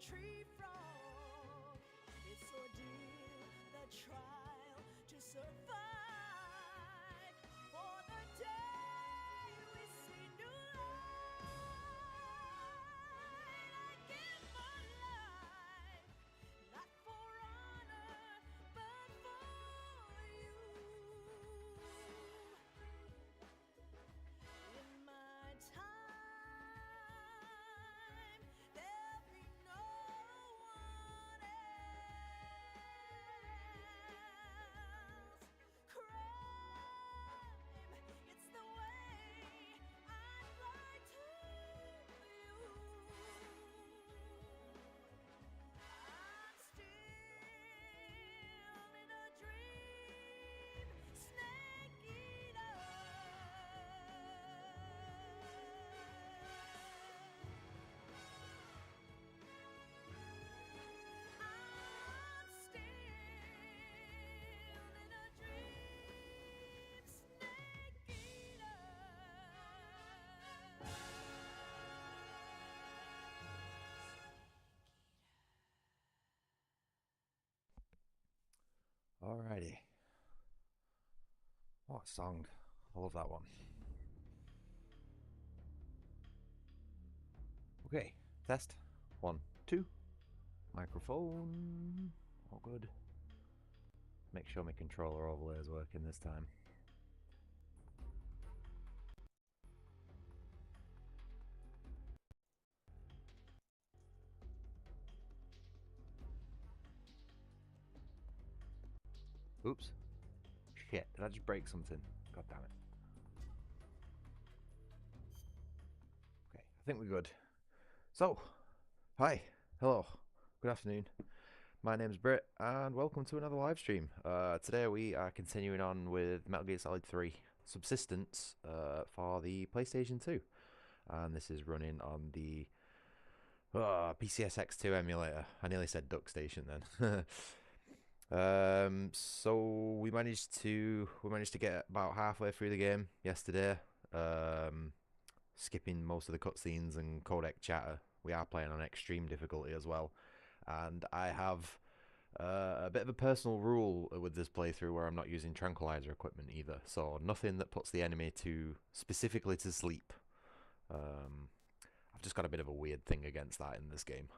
tree frog. It's ordeal, the trial to survive. For the day we see new light, I give my life, not for honor, but for you. In my time, there'll be no one else. Crime, it's the way I'd like to you. I'm still in a dream, snake eater. I'm still in a dream, snake eater. Alrighty. What a song. I love that one. Okay, test. 1, 2. Microphone. All good. Make sure my controller overlay is working this time. Oops. Shit, did I just break something? God damn it. Okay, I think we're good. So, hi, hello, good afternoon. My name's Britt, and welcome to another live stream. Today we are continuing on with Metal Gear Solid 3 Subsistence for the PlayStation 2. And this is running on the PCSX2 emulator. I nearly said Duck Station then. So we managed to get about halfway through the game yesterday, skipping most of the cutscenes and codec chatter. We are playing on extreme difficulty as well, and I have a bit of a personal rule with this playthrough where I'm not using tranquilizer equipment either, so nothing that puts the enemy specifically to sleep. I've just got a bit of a weird thing against that in this game.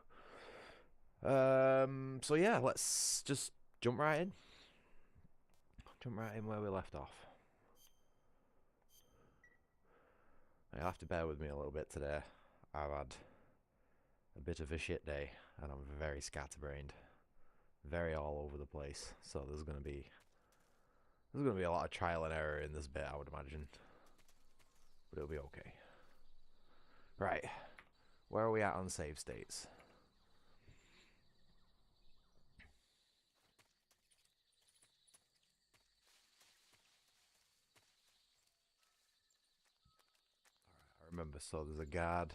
So yeah, let's just jump right in. Jump right in where we left off. You'll have to bear with me a little bit today. I've had a bit of a shit day, and I'm very scatterbrained, very all over the place. So there's gonna be a lot of trial and error in this bit, I would imagine, but it'll be okay. Right, where are we at on save states? Alright, I remember, so there's a guard.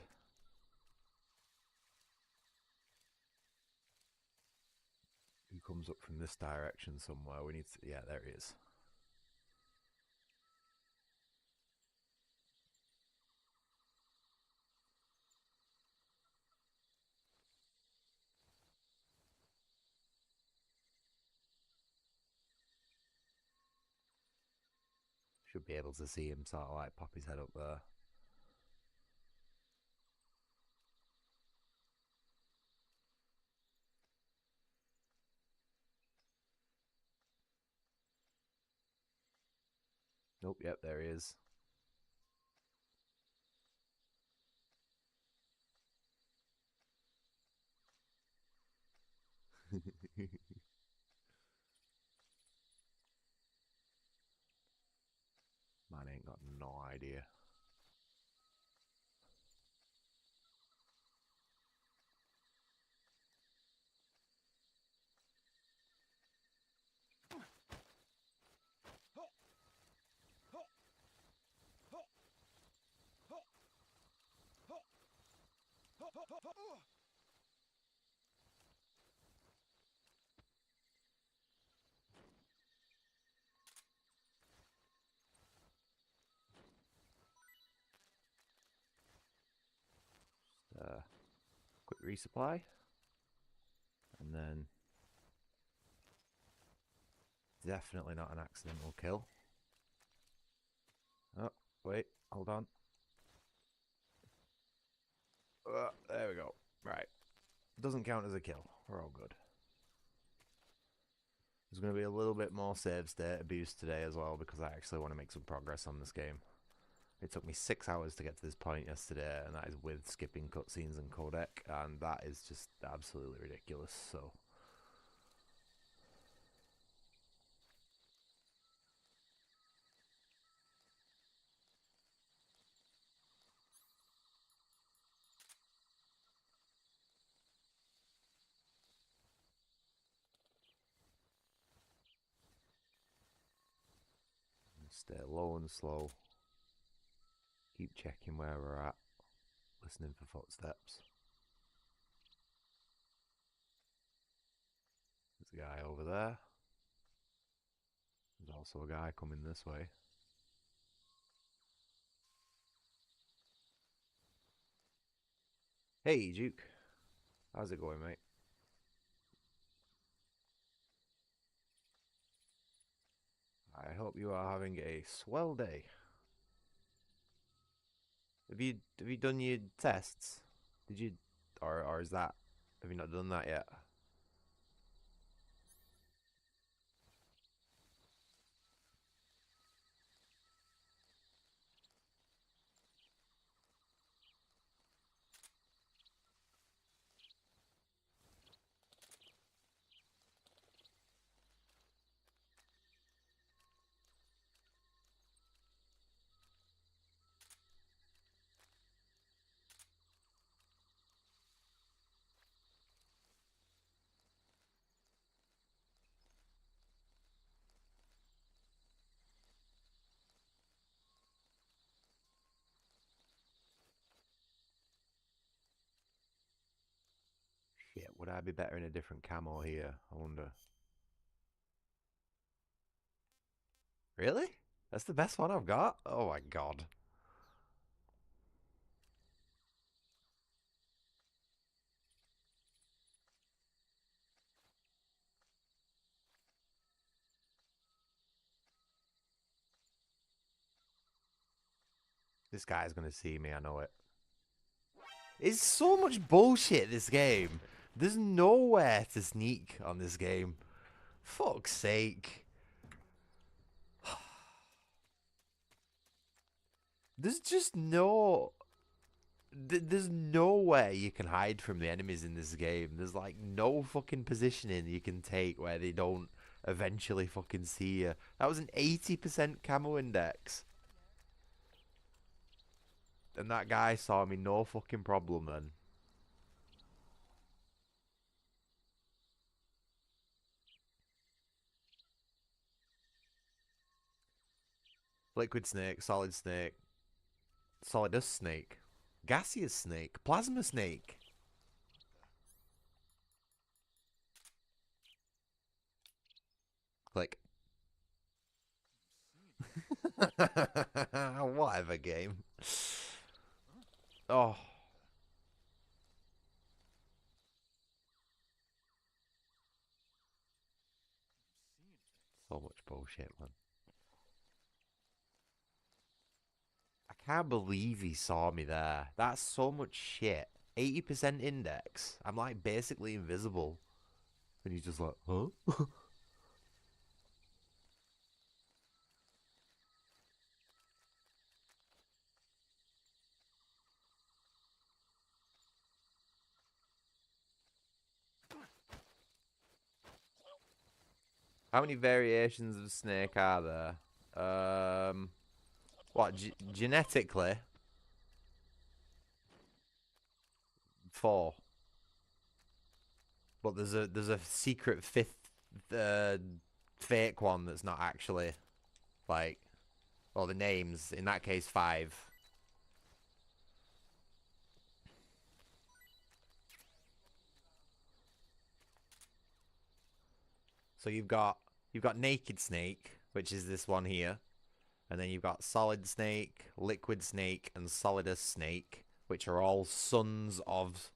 Who comes up from this direction somewhere. We need to, yeah, there he is. Should be able to see him sort of like pop his head up there. Nope, yep, there he is. Man ain't got no idea. Quick resupply. And then definitely not an accidental kill. Oh, wait, hold on. There we go. Right. Doesn't count as a kill. We're all good. There's going to be a little bit more save state abuse today as well because I actually want to make some progress on this game. It took me 6 hours to get to this point yesterday, and that is with skipping cutscenes and codec, and that is just absolutely ridiculous, so... Stay low and slow. Keep checking where we're at. Listening for footsteps. There's a guy over there. There's also a guy coming this way. Hey, Duke. How's it going, mate? I hope you are having a swell day. Have you done your tests? Did you, or is that, have you not done that yet? Shit, would I be better in a different camo here? I wonder. Really? That's the best one I've got? Oh my god. This guy's gonna see me, I know it. It's so much bullshit, this game. There's nowhere to sneak on this game. Fuck's sake. There's just no... There's nowhere you can hide from the enemies in this game. There's like no fucking positioning you can take where they don't eventually fucking see you. That was an 80% camo index. And that guy saw me no fucking problem then. Liquid snake, solidus snake, gaseous snake, plasma snake. Click. Whatever game. Oh. So much bullshit, man. I can't believe he saw me there. That's so much shit. 80% index. I'm like basically invisible. And he's just like, huh? How many variations of snake are there? What, genetically? 4. But there's a secret 5th fake one that's not actually like, well, the names in that case 5. So you've got naked snake, which is this one here, and then you've got solid snake, liquid snake, and solidus snake, which are all sons of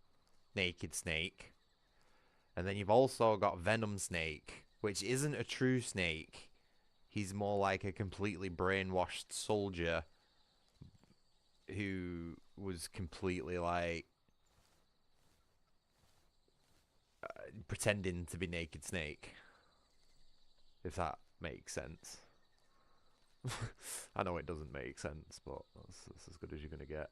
naked snake. And then you've also got Venom Snake, which isn't a true snake. He's more like a completely brainwashed soldier who was completely like pretending to be Naked Snake. If that makes sense. I know it doesn't make sense, but that's as good as you're going to get.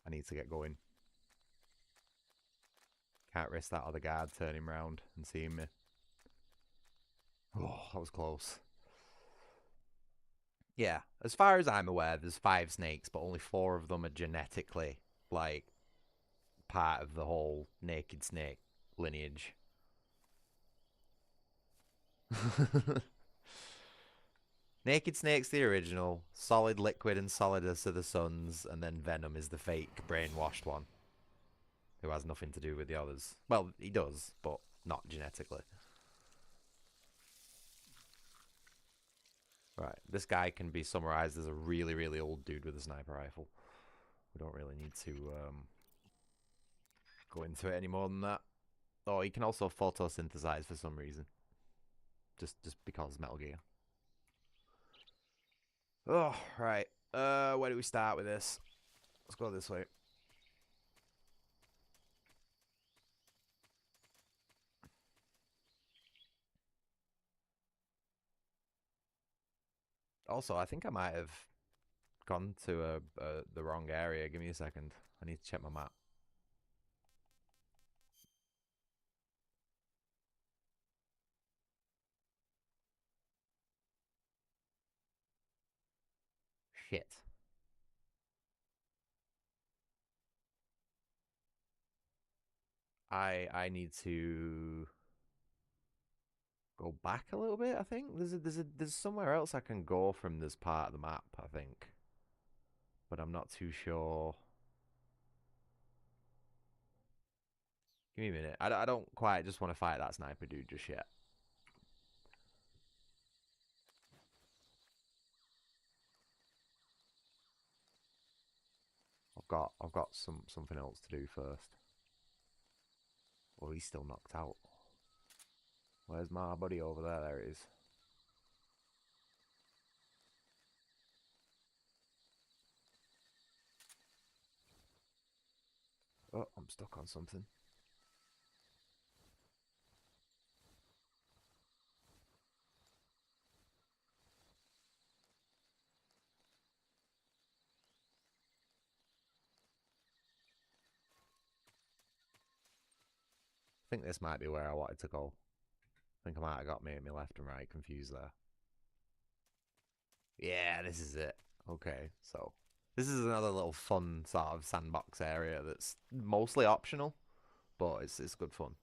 I need to get going. Can't risk that other guard turning round and seeing me. Oh, that was close. Yeah, as far as I'm aware, there's 5 snakes, but only 4 of them are genetically, like, part of the whole naked snake lineage. Naked Snake's the original, Solid, Liquid, and Solidus are the sons, and then Venom is the fake, brainwashed one, who has nothing to do with the others. Well, he does, but not genetically. Right, this guy can be summarized as a really, really old dude with a sniper rifle. We don't really need to go into it any more than that. Oh, he can also photosynthesize for some reason. Just because Metal Gear. Oh, right. Where do we start with this? Let's go this way. Also, I think I might have gone to the wrong area. Give me a second. I need to check my map. Shit. I need to go back a little bit. I think there's somewhere else I can go from this part of the map. I think, but I'm not too sure. Give me a minute. I don't quite just want to fight that sniper dude just yet. I've got something else to do first. Oh, he's still knocked out. Where's my buddy over there? There it is. Oh, I'm stuck on something. I think this might be where I wanted to go. I think I might have got me left and right confused there. Yeah, this is it. Okay, so this is another little fun sort of sandbox area that's mostly optional, but it's good fun.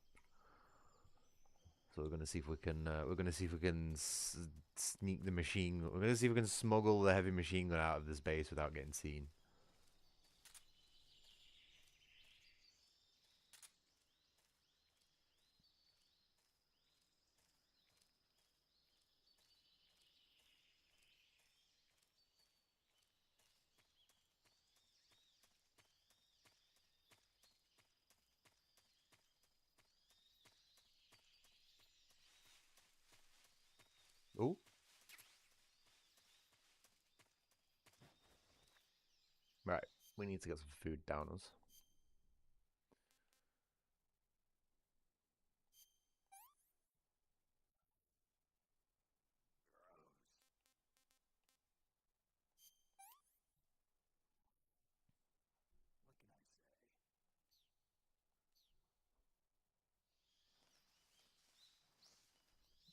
So we're gonna see if we can sneak the machine. We're gonna see if we can smuggle the heavy machine gun out of this base without getting seen. Oh, right. We need to get some food down us.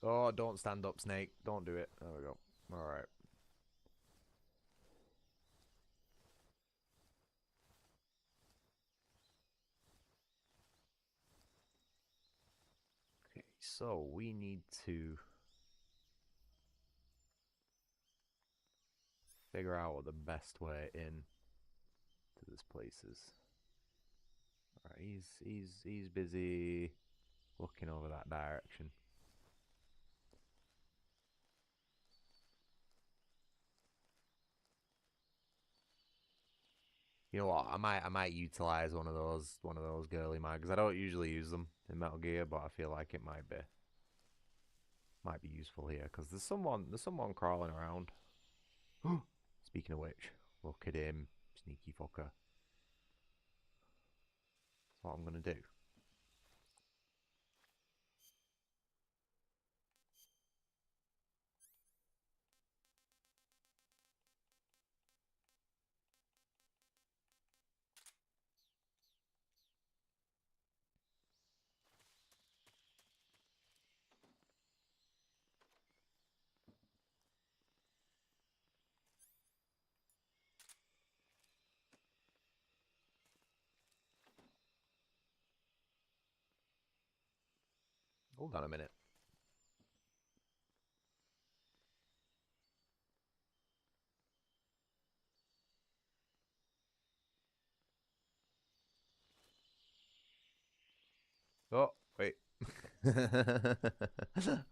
Oh, don't stand up, Snake. Don't do it. There we go. All right. Okay, so we need to figure out what the best way in to this place is. All right, he's busy looking over that direction. You know what? I might utilize one of those girly mags. I don't usually use them in Metal Gear, but I feel like it might be useful here because there's someone crawling around. Speaking of which, look at him, sneaky fucker. That's what I'm gonna do. Hold on a minute. Oh, wait. I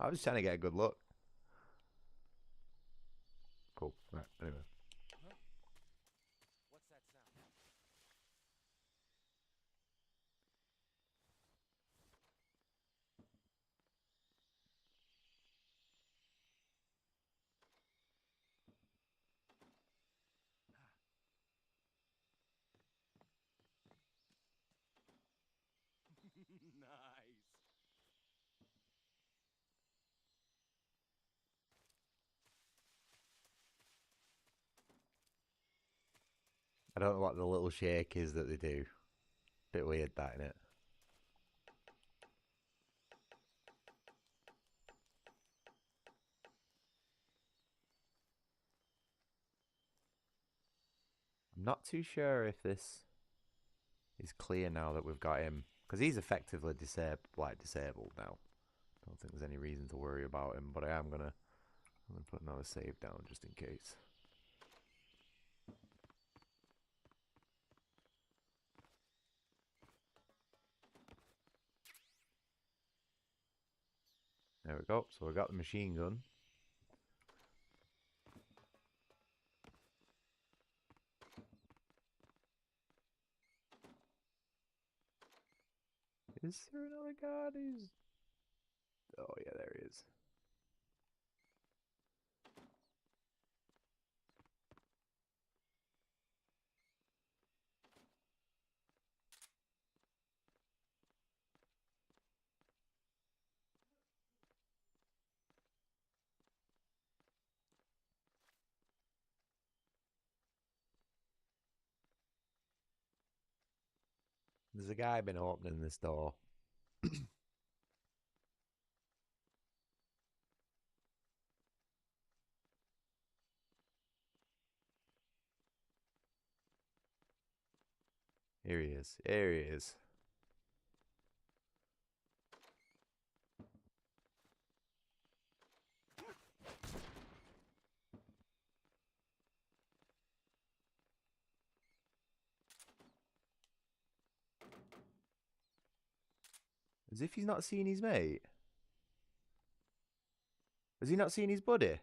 was trying to get a good look. Cool. Right, anyway. What's that sound? Nice. I don't know what the little shake is that they do. Bit weird, that, innit? I'm not too sure if this is clear now that we've got him, because he's effectively disabled now. I don't think there's any reason to worry about him, but I'm gonna put another save down just in case. There we go. So we got the machine gun. Is there another guard who's... Oh yeah, there he is. There's a guy been opening this door. Here he is. Here he is. As if he's not seen his mate. Has he not seen his buddy?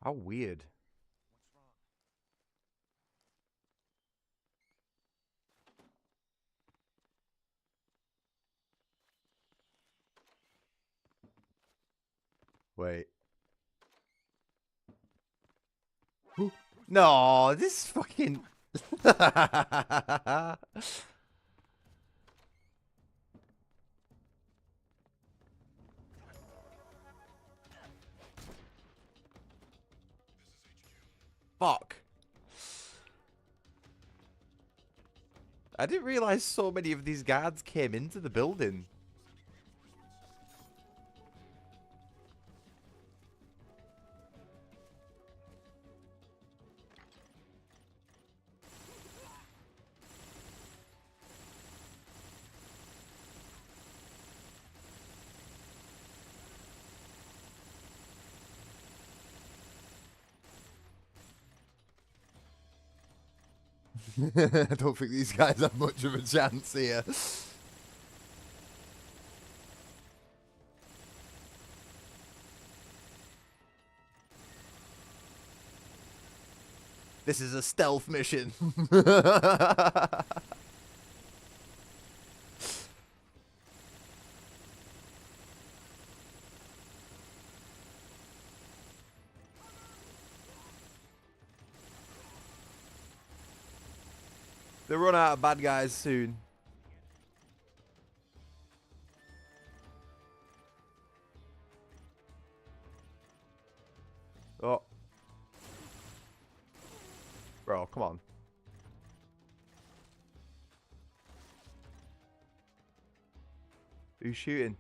How weird. What's wrong? Wait. No, this fucking... Fuck. I didn't realize so many of these guards came into the building. I don't think these guys have much of a chance here. This is a stealth mission. They run out of bad guys soon. Oh. Bro, come on. Who's shooting?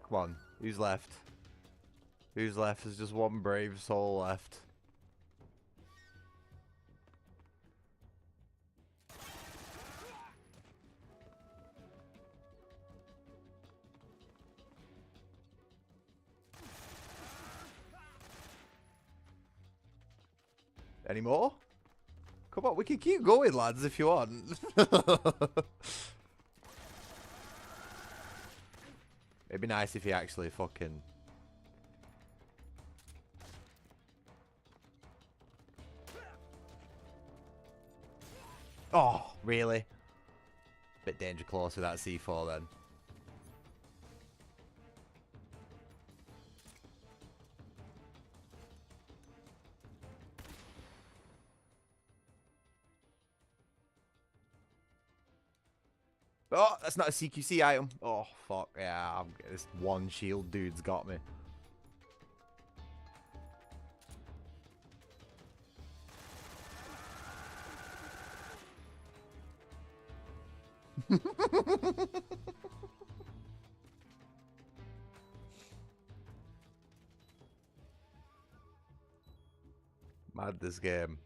Come on. Who's left? Who's left? There's just one brave soul left. Any more? Come on, we can keep going, lads, if you want. It'd be nice if he actually fucking... Oh, really? Bit danger close with that C4 then. Oh, that's not a CQC item. Oh, fuck. Yeah, this one shield dude's got me. Mad, this game.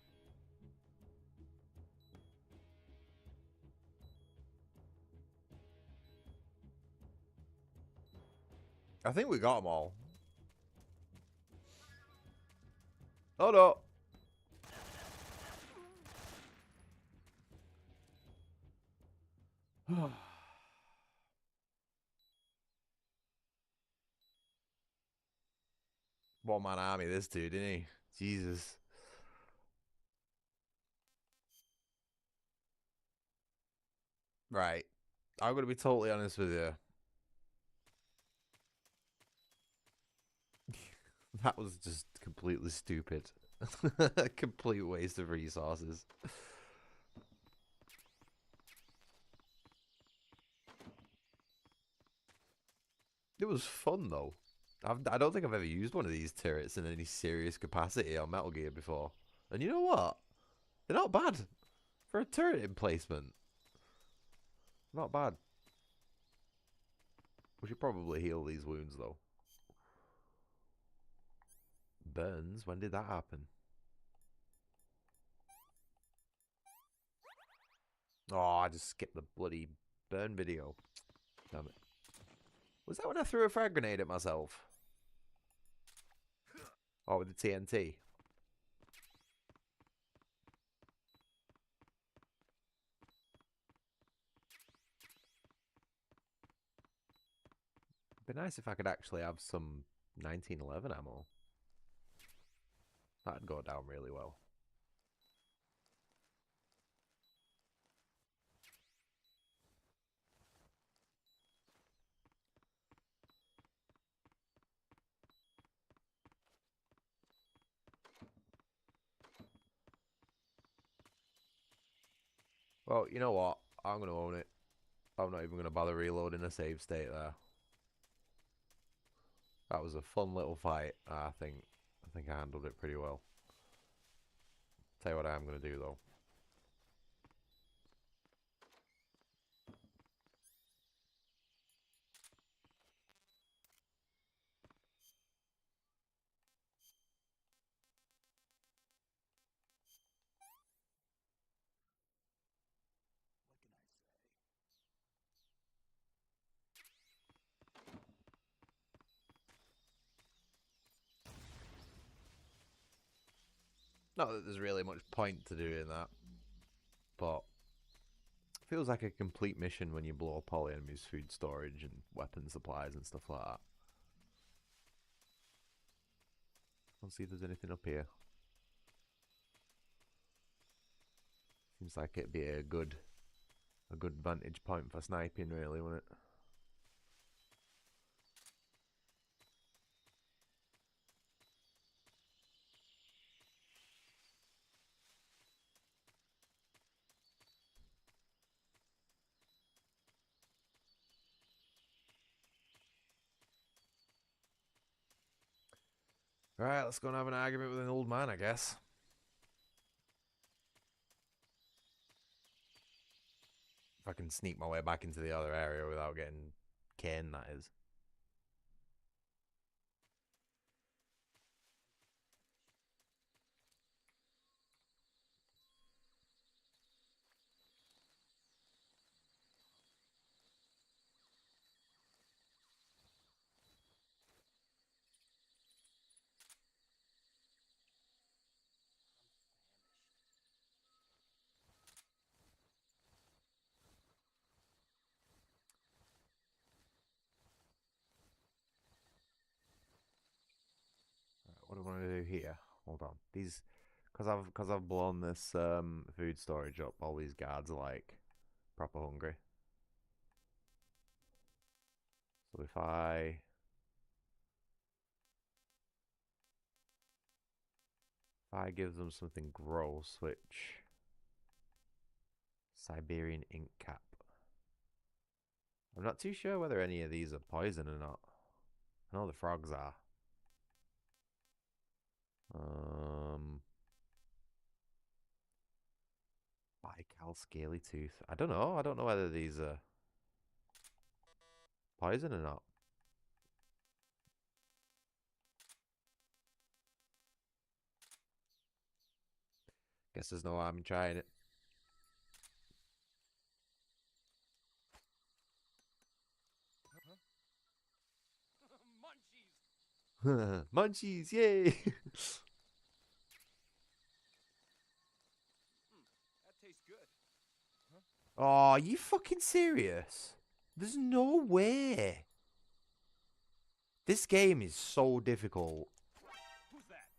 I think we got them all. Oh, no. One-man army, this dude, didn't he? Jesus. Right. I'm going to be totally honest with you. That was just completely stupid. A complete waste of resources. It was fun, though. I don't think I've ever used one of these turrets in any serious capacity on Metal Gear before. And you know what? They're not bad for a turret emplacement. Not bad. We should probably heal these wounds, though. Burns? When did that happen? Oh, I just skipped the bloody burn video. Damn it. Was that when I threw a frag grenade at myself? Oh, with the TNT? It'd be nice if I could actually have some 1911 ammo. That'd go down really well. Well, you know what? I'm going to own it. I'm not even going to bother reloading a save state there. That was a fun little fight, I think. I think I handled it pretty well. Tell you what I am going to do, though. Not that there's really much point to doing that, but it feels like a complete mission when you blow up all the enemy's food storage and weapon supplies and stuff like that. Let's see if there's anything up here. Seems like it'd be a good vantage point for sniping, really, wouldn't it? Right, let's go and have an argument with an old man, I guess. If I can sneak my way back into the other area without getting caned, that is. What do I want to do here? Hold on. These, because I've blown this food storage up. All these guards are like proper hungry. So if I give them something gross, which Siberian ink cap. I'm not too sure whether any of these are poison or not. I know the frogs are. Um, Bical scaly tooth. I don't know. I don't know whether these are poison or not. Guess there's no harm in trying it. Munchies. Munchies, yay! That tastes good. Oh, are you fucking serious? There's no way. This game is so difficult. Who's that?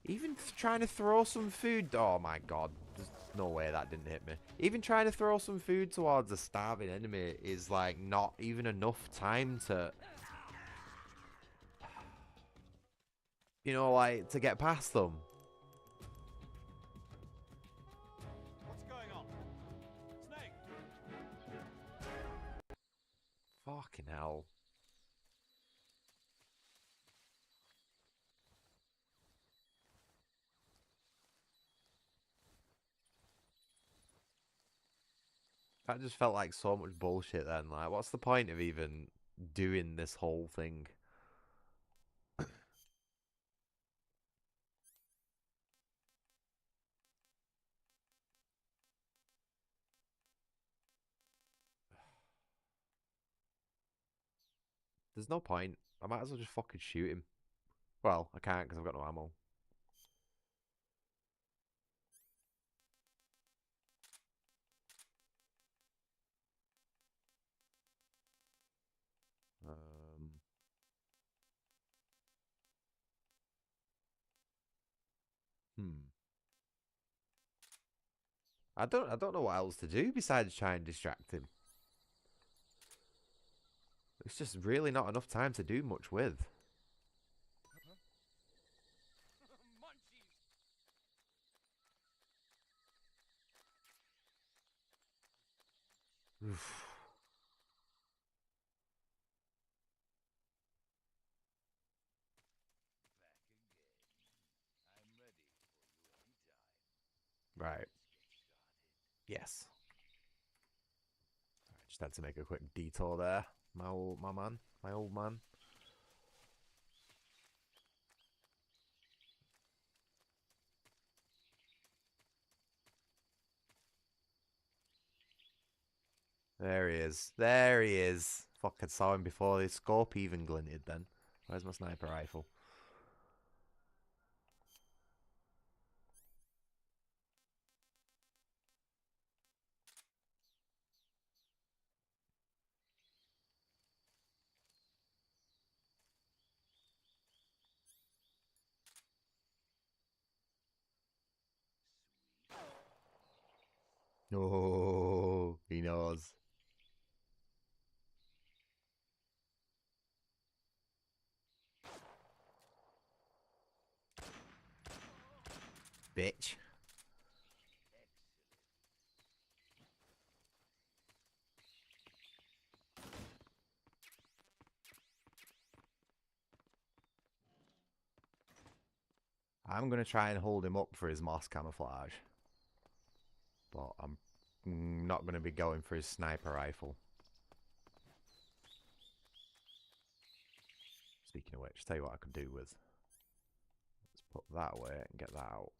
Even trying to throw some food. Oh my god. There's no way that didn't hit me. Even trying to throw some food towards a starving enemy is like not even enough time to, you know, like to get past them. What's going on? Snake. Fucking hell. That just felt like so much bullshit then. Like, what's the point of even doing this whole thing? There's no point. I might as well just fucking shoot him. Well, I can't because I've got no ammo. Um, hmm. I don't know what else to do besides try and distract him. It's just really not enough time to do much with. Munchies. Oof. Back again. I'm ready for you anytime. Right. Let's get started. Yes. I just had to make a quick detour there. My old man. There he is. There he is. Fucking saw him before the scope even glinted then. Where's my sniper rifle? Oh, he knows. Bitch. I'm going to try and hold him up for his moss camouflage. But I'm not going to be going for his sniper rifle. Speaking of which, tell you what I could do with. Let's put that away and get that out.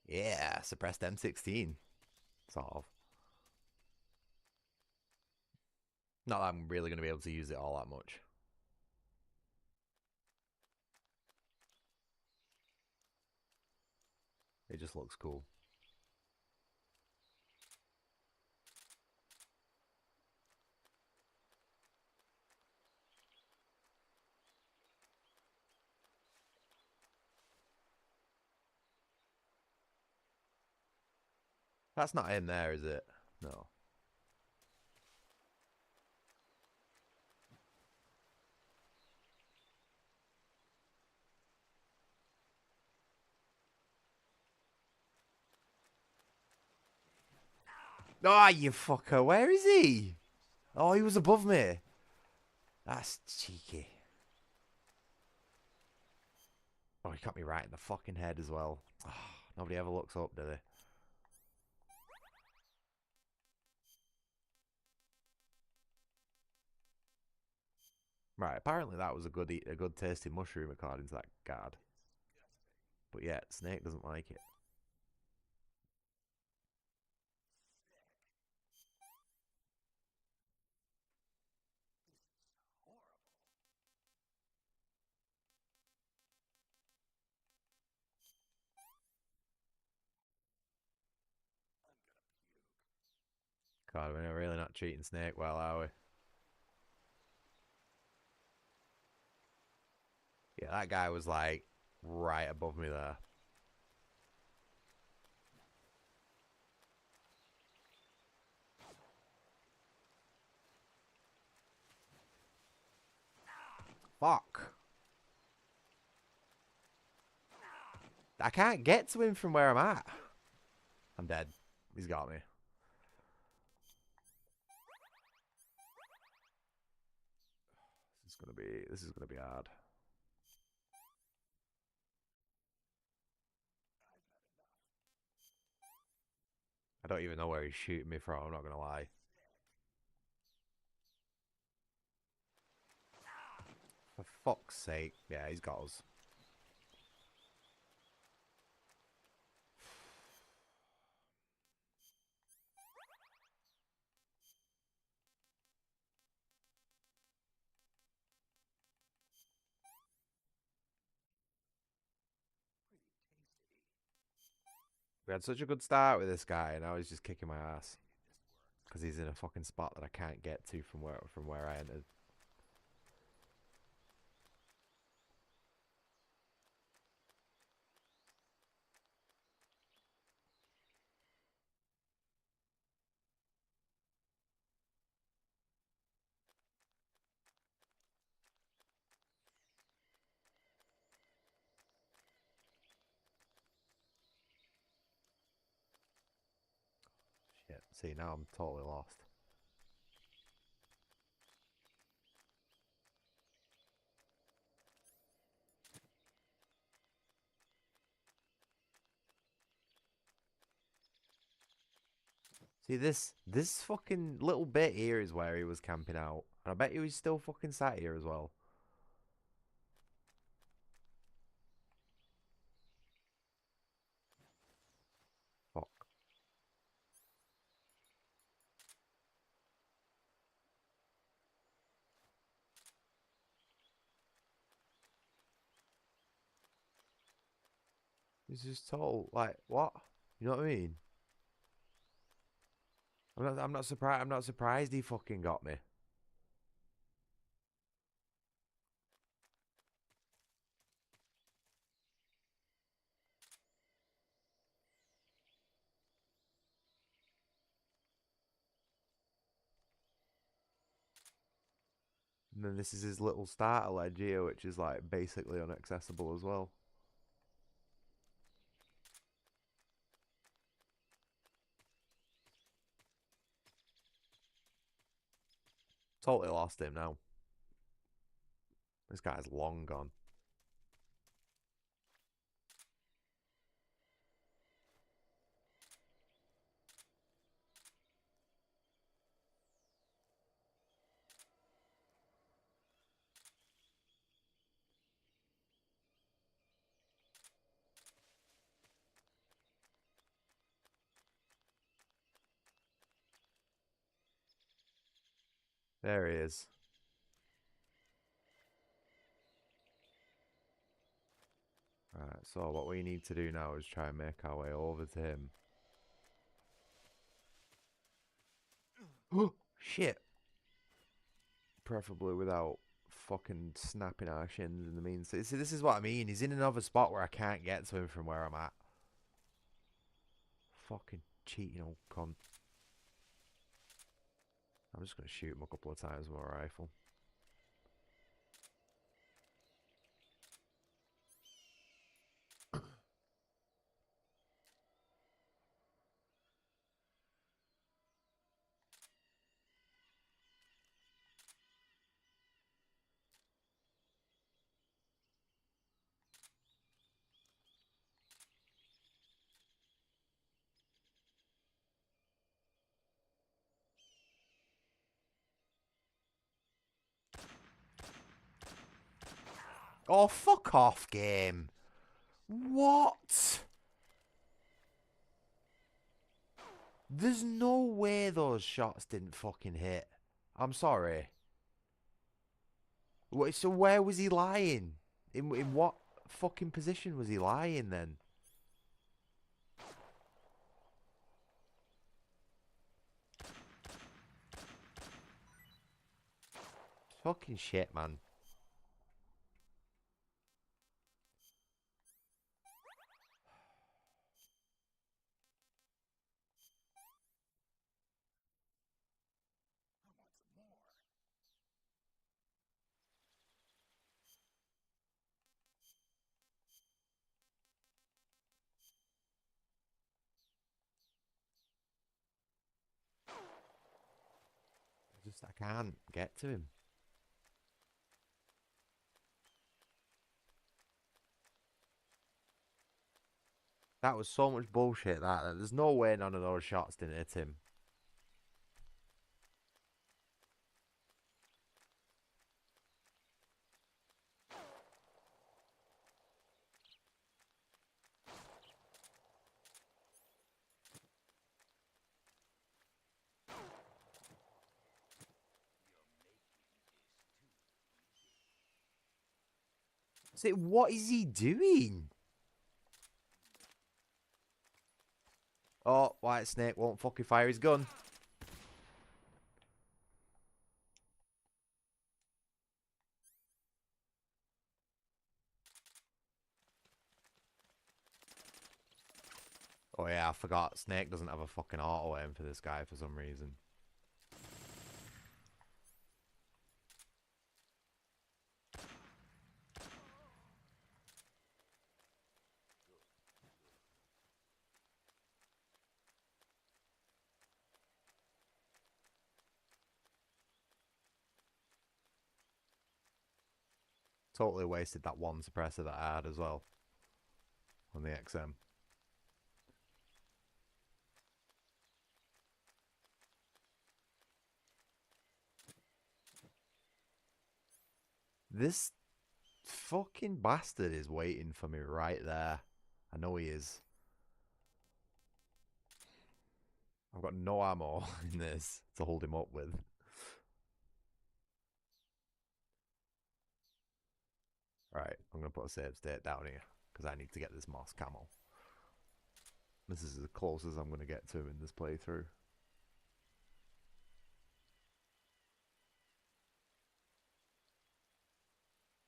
Yeah, suppressed M16. Sort of. Not that I'm really going to be able to use it all that much. It just looks cool. That's not in there, is it? No. Oh, you fucker. Where is he? Oh, he was above me. That's cheeky. Oh, he got me right in the fucking head as well. Oh, nobody ever looks up, do they? Right, apparently that was a good tasting mushroom according to that guard. But yeah, Snake doesn't like it. God, we're really not treating Snake well, are we? Yeah, that guy was like right above me there. Fuck. I can't get to him from where I'm at. I'm dead. He's got me. This is gonna be hard. I don't even know where he's shooting me from, I'm not gonna lie. For fuck's sake. Yeah, he's got us. We had such a good start with this guy, and now he's just kicking my ass. Because he's in a fucking spot that I can't get to from where I entered. Shit. See, now I'm totally lost. See, this fucking little bit here is where he was camping out. And I bet he was still fucking sat here as well. It's just total, like, what? You know what I mean? I'm not surprised. I'm not surprised he fucking got me. And then this is his little starter ledge here, which is like basically inaccessible as well. Totally lost him now. This guy's long gone. There he is. Right, so what we need to do now is try and make our way over to him. Oh, shit. Preferably without fucking snapping our shins in the means. See, this is what I mean. He's in another spot where I can't get to him from where I'm at. Fucking cheating old cunt. I'm just going to shoot him a couple of times with my rifle. Oh, fuck off, game. What? There's no way those shots didn't fucking hit. I'm sorry. Wait, so where was he lying? In what fucking position was he lying then? Fucking shit, man. I can't get to him. That was so much bullshit, that. There's no way none of those shots didn't hit him. See, what is he doing? Oh, White Snake won't fucking fire his gun. Oh yeah, I forgot. Snake doesn't have a fucking auto aim for this guy for some reason. Totally wasted that one suppressor that I had as well on the XM. This fucking bastard is waiting for me right there. I know he is. I've got no ammo in this to hold him up with. Right, I'm going to put a save state down here because I need to get this moss camo. This is as close as I'm going to get to him in this playthrough.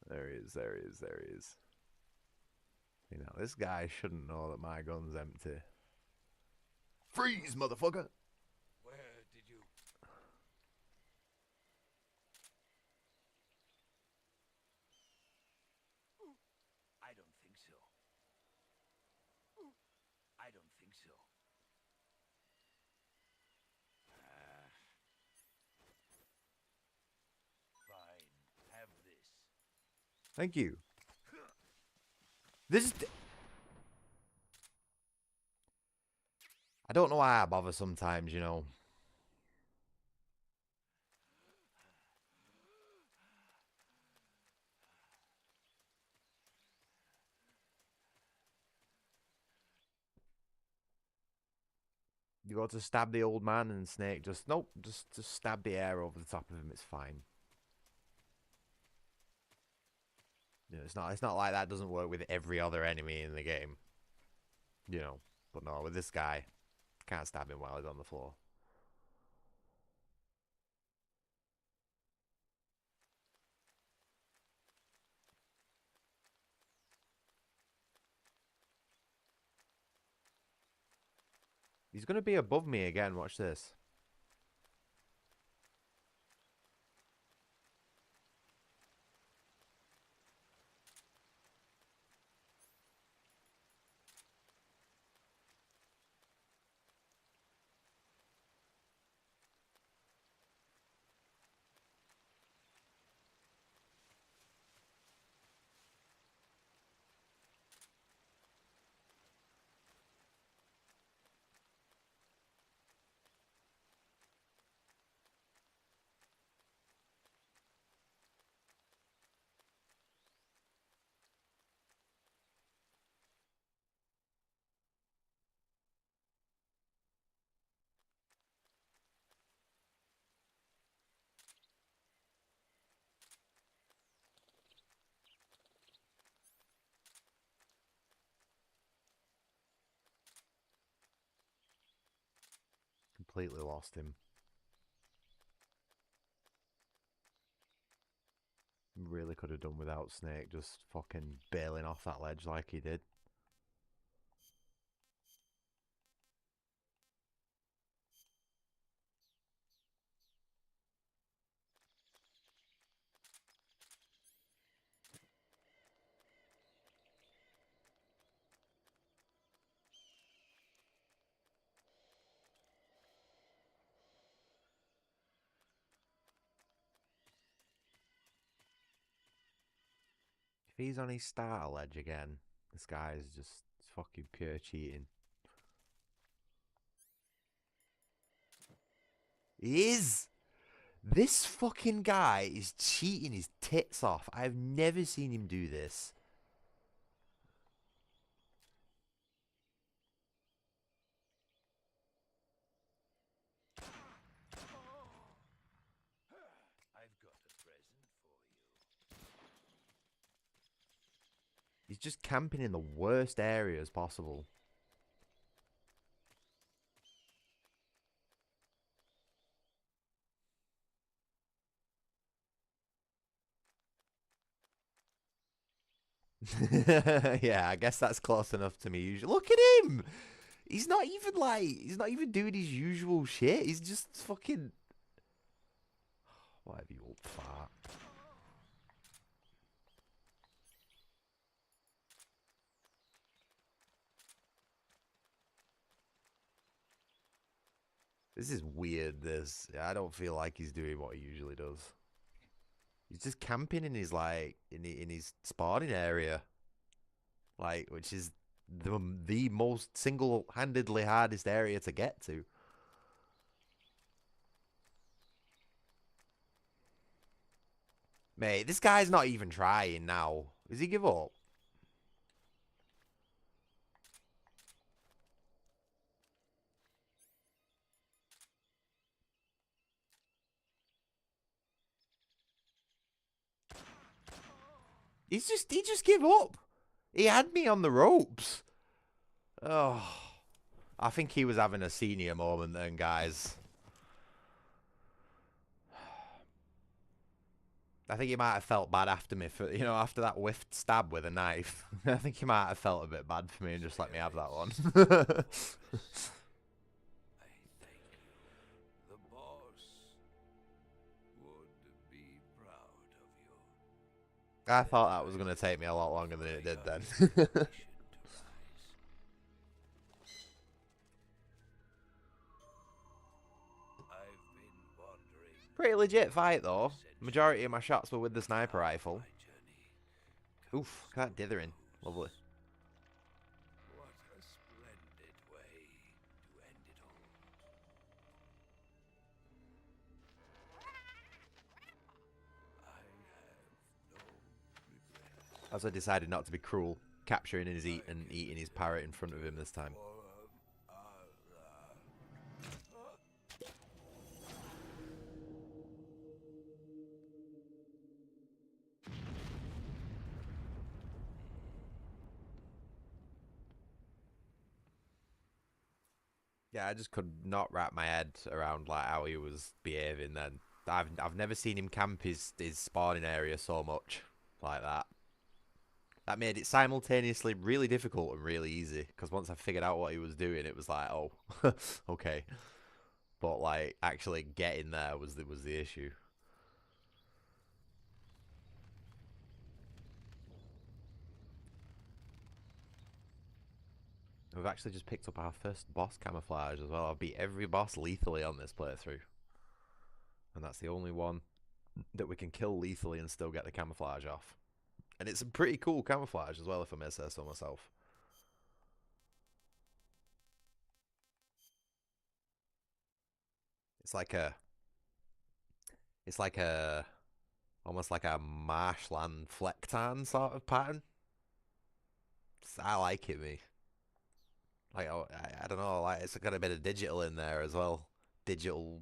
There he is, there he is, there he is. You know, this guy shouldn't know that my gun's empty. Freeze, motherfucker! Where did you... I don't think so. I don't think so. Fine. Have this. Thank you. This is... I don't know why I bother sometimes, you know. You go to stab the old man and Snake just... Nope, just stab the air over the top of him, it's fine. You know, it's not like that doesn't work with every other enemy in the game. You know, but no, with this guy, can't stab him while he's on the floor. He's going to be above me again, watch this. Completely lost him. Really could have done without Snake just fucking bailing off that ledge like he did. If he's on his starter ledge again, this guy's just fucking pure cheating. He is! This fucking guy is cheating his tits off. I've never seen him do this. I've got a present for you. He's just camping in the worst areas possible. Yeah, I guess that's close enough to me usually. Look at him! He's not even doing his usual shit. He's just fucking... Whatever, you old fart. This is weird, this. I don't feel like he's doing what he usually does. He's just camping in his, like, in his spawning area. Like, which is the most single-handedly hardest area to get to. Mate, this guy's not even trying now. Does he give up? He just gave up. He had me on the ropes. Oh. I think he was having a senior moment then, guys. I think he might have felt bad after me for, you know, after that whiffed stab with a knife. I think he might have felt a bit bad for me and just let me have that one. I thank you. The boss would be proud of you. I thought that was going to take me a lot longer than it did then. Pretty legit fight though. Majority of my shots were with the sniper rifle. Oof, look at that dithering. Lovely. What a splendid way to end it all. I have no regrets. As I decided not to be cruel, capturing his and eating his parrot in front of him this time. Yeah, I just could not wrap my head around like how he was behaving then. I've never seen him camp his spawning area so much like that. That made it simultaneously really difficult and really easy, because once I figured out what he was doing, it was like, oh, okay. But like actually getting there was the issue. We've actually just picked up our first boss camouflage as well. I've beat every boss lethally on this playthrough. And that's the only one that we can kill lethally and still get the camouflage off. And it's a pretty cool camouflage as well, if I may say so myself. It's like a almost like a marshland flecktarn sort of pattern. I like it, me. Like, I don't know, like it's got a bit of digital in there as well. Digital,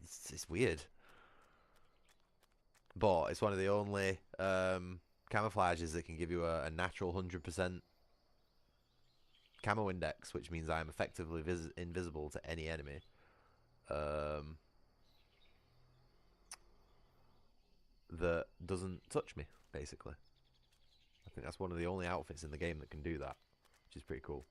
it's weird. But it's one of the only camouflages that can give you a natural 100% camo index, which means I'm effectively invisible to any enemy. That doesn't touch me, basically. I think that's one of the only outfits in the game that can do that, which is pretty cool.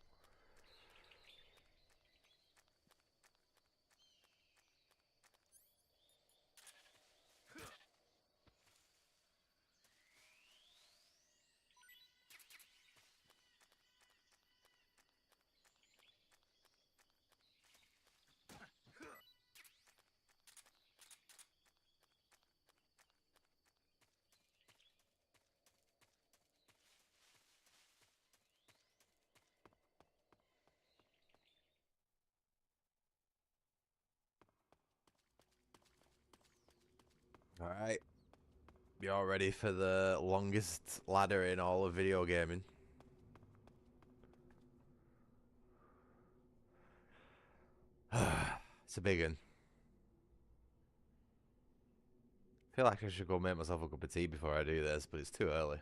Alright. You're ready for the longest ladder in all of video gaming. It's a big one. I feel like I should go make myself a cup of tea before I do this, but it's too early.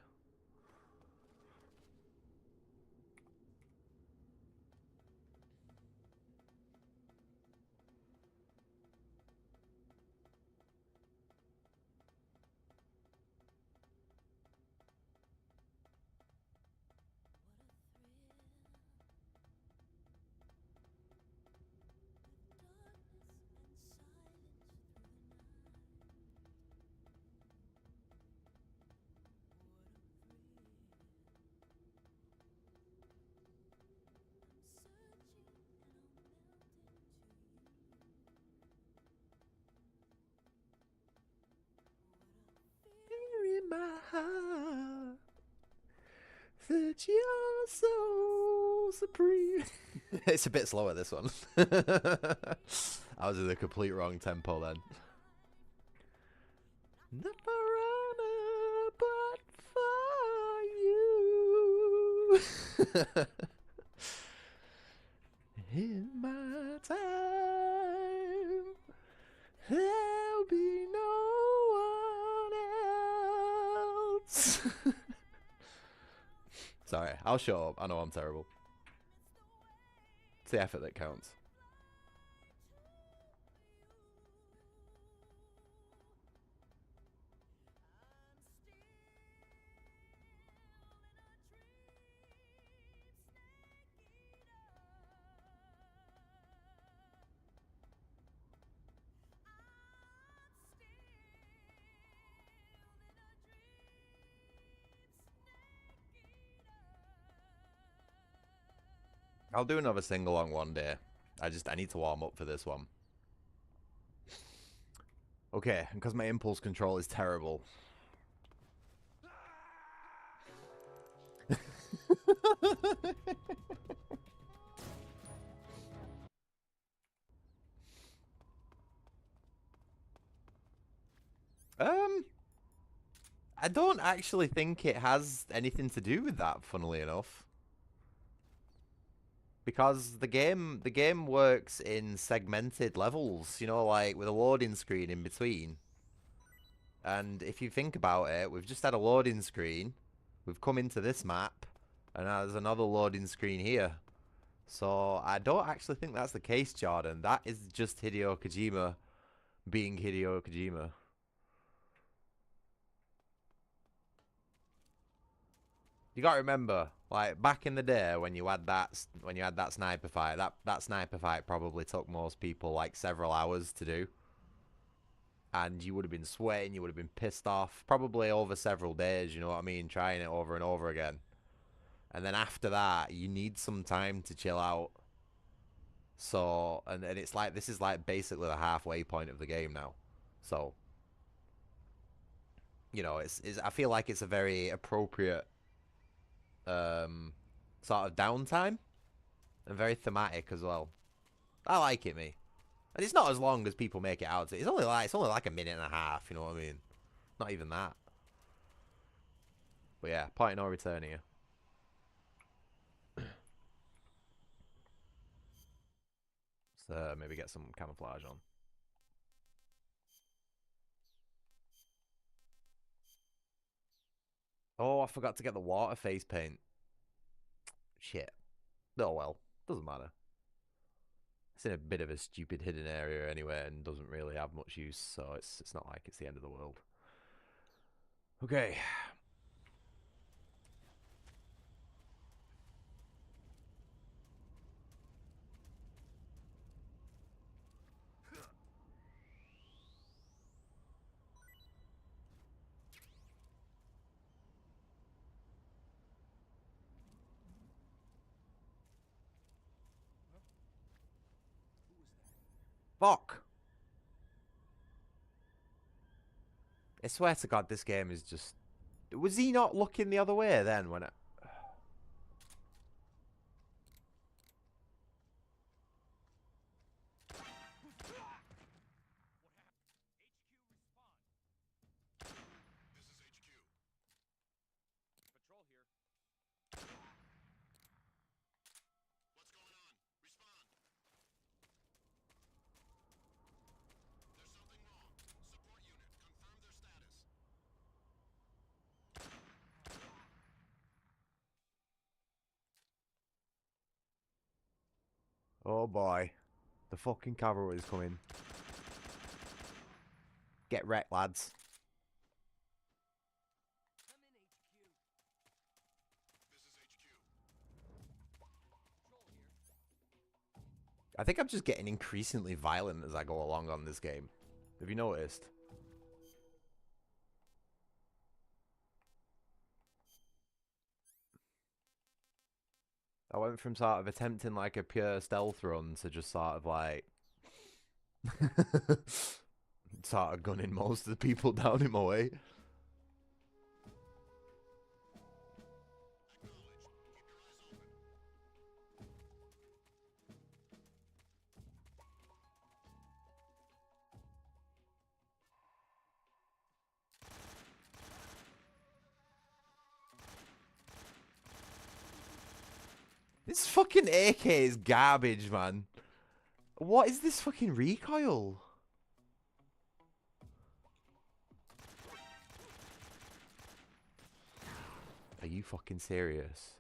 In my heart that you're so supreme. It's a bit slower, this one. I was in the complete wrong tempo then. Not for honor, but for you. In my time, there'll be no one else. Sorry, I'll shut up. I know I'm terrible. It's the effort that counts. I'll do another sing-along one day. I need to warm up for this one. Okay, because my impulse control is terrible. I don't actually think it has anything to do with that, funnily enough. Because the game works in segmented levels, you know, like with a loading screen in between. And if you think about it, we've just had a loading screen. We've come into this map, and there's another loading screen here. So I don't actually think that's the case, Jordan. That is just Hideo Kojima being Hideo Kojima. You gotta remember, like back in the day when you had that sniper fight, that sniper fight probably took most people like several hours to do. And you would have been sweating, you would have been pissed off, probably over several days, you know what I mean, trying it over and over again. And then after that, you need some time to chill out. So, and it's like, this is like basically the halfway point of the game now. So, you know, I feel like it's a very appropriate sort of downtime and very thematic as well. I like it, me. And it's not as long as people make it out to. It's only like a minute and a half, you know what I mean? Not even that. But yeah, point of no return here. So maybe get some camouflage on. Oh, I forgot to get the water face paint. Shit. Oh well, doesn't matter. It's in a bit of a stupid hidden area anyway, and doesn't really have much use, so it's not like it's the end of the world. Okay. Fuck. I swear to God, this game is just... Was he not looking the other way then when it... Oh boy. The fucking cavalry is coming. Get wrecked, lads. I think I'm just getting increasingly violent as I go along on this game. Have you noticed? I went from sort of attempting like a pure stealth run to just sort of like... sort of gunning most of the people down in my way. This fucking AK is garbage, man. What is this fucking recoil? Are you fucking serious?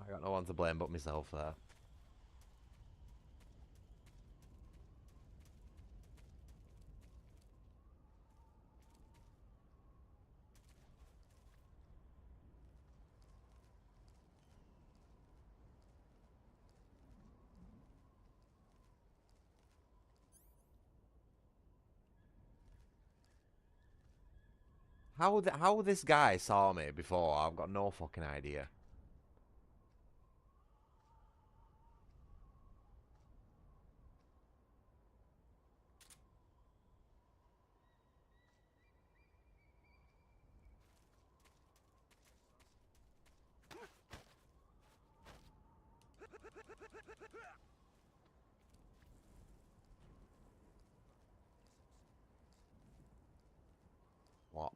I got no one to blame but myself there. How this guy saw me before, I've got no fucking idea. What?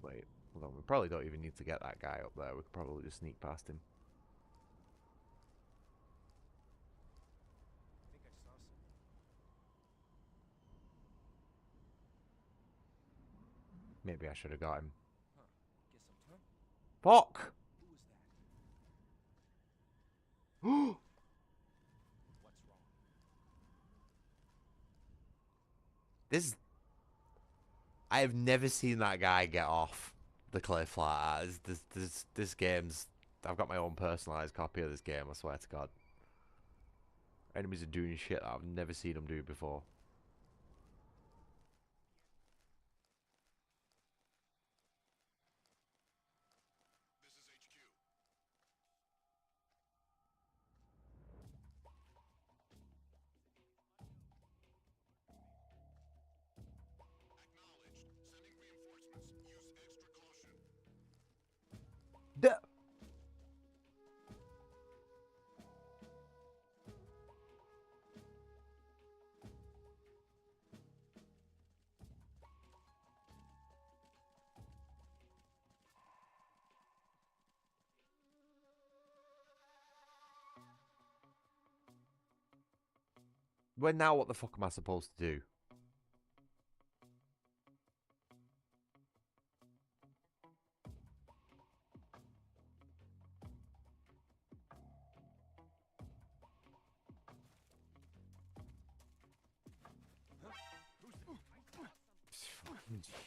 Wait, hold on. We probably don't even need to get that guy up there. We could probably just sneak past him. I think I saw someone. Maybe I should have got him. Huh. Guess I'm Fuck! Who was that? What's wrong? This... I have never seen that guy get off the cliff like that. This game's... I've got my own personalised copy of this game, I swear to God. Enemies are doing shit that I've never seen them do before. Duh. Well, now what the fuck am I supposed to do?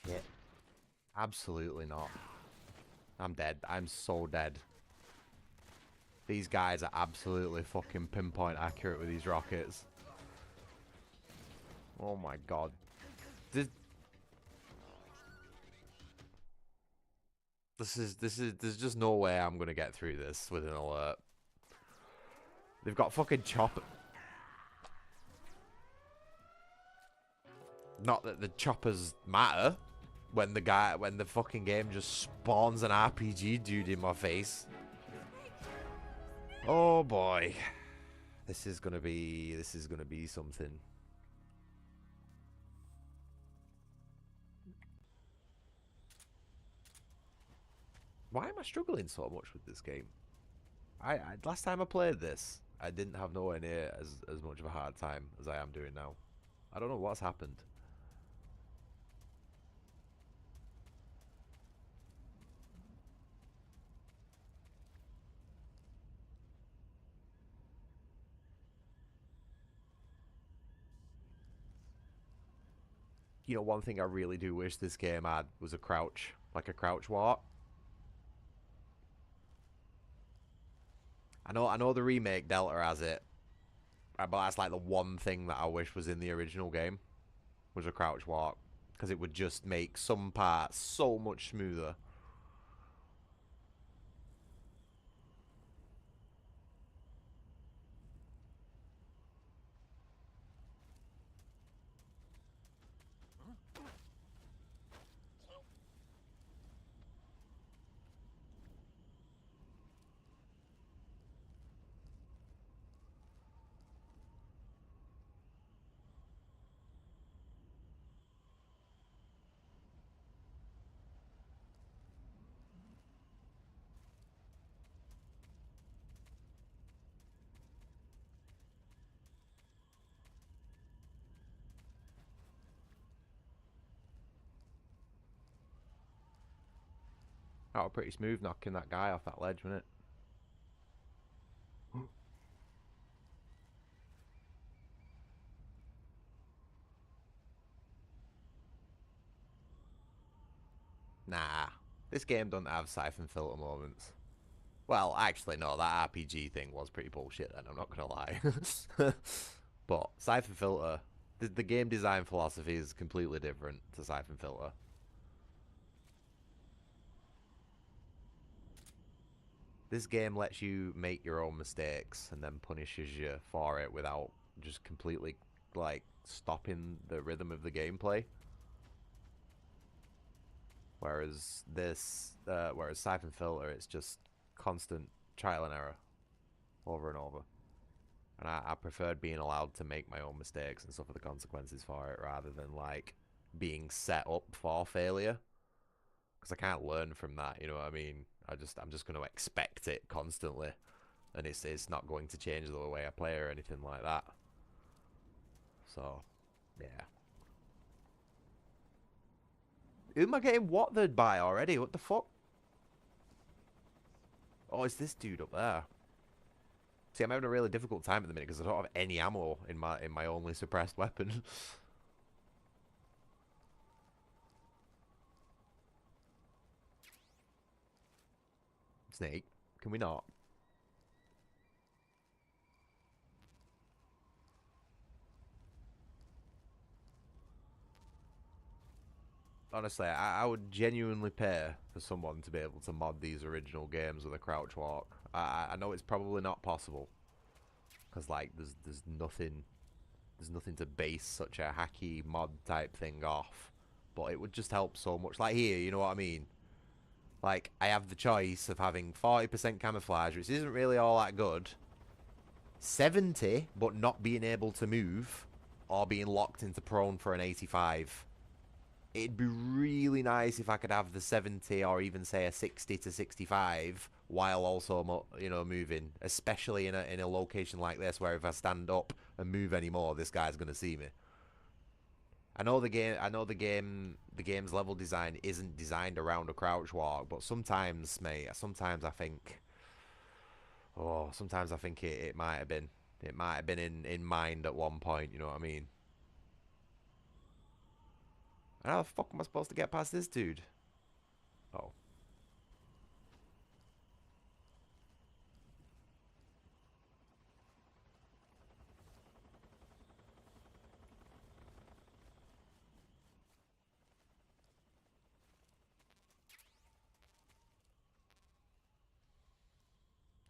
Shit. Absolutely not. I'm dead. I'm so dead. These guys are absolutely fucking pinpoint accurate with these rockets. Oh my god. There's just no way I'm gonna get through this with an alert. They've got fucking chopper. Not that the choppers matter when the fucking game just spawns an RPG dude in my face. Oh boy. This is gonna be something. Why am I struggling so much with this game? I last time I played this, I didn't have nowhere near as much of a hard time as I am doing now. I don't know what's happened. You know, one thing I really do wish this game had was a crouch, like a crouch walk. I know the remake Delta has it, but that's like the one thing that I wish was in the original game, was a crouch walk, because it would just make some parts so much smoother. Oh, pretty smooth knocking that guy off that ledge, wasn't it? Nah, this game doesn't have siphon filter moments. Well, actually, no, that RPG thing was pretty bullshit then, I'm not gonna lie. But siphon filter, the game design philosophy is completely different to siphon filter. This game lets you make your own mistakes and then punishes you for it without just completely, like, stopping the rhythm of the gameplay. Whereas whereas siphon filter, it's just constant trial and error over and over. And I preferred being allowed to make my own mistakes and suffer the consequences for it rather than, like, being set up for failure. Because I can't learn from that, you know what I mean? I'm just going to expect it constantly, and it's not going to change the way I play or anything like that. So, yeah. Who am I getting watered by already? What the fuck? Oh, it's this dude up there. See, I'm having a really difficult time at the minute because I don't have any ammo in my only suppressed weapon. Snake, can we not? Honestly, I would genuinely pay for someone to be able to mod these original games with a crouch walk. I know it's probably not possible because, like, there's nothing to base such a hacky mod type thing off, but it would just help so much. Like here, you know what I mean? Like, I have the choice of having 40% camouflage, which isn't really all that good, 70 but not being able to move, or being locked into prone for an 85. It'd be really nice if I could have the 70 or even say a 60 to 65 while also, you know, moving, especially in a location like this where if I stand up and move anymore, this guy's going to see me. I know the game's level design isn't designed around a crouch walk, but sometimes, mate, sometimes I think it might have been. It might have been in mind at one point, you know what I mean? How the fuck am I supposed to get past this dude? Oh.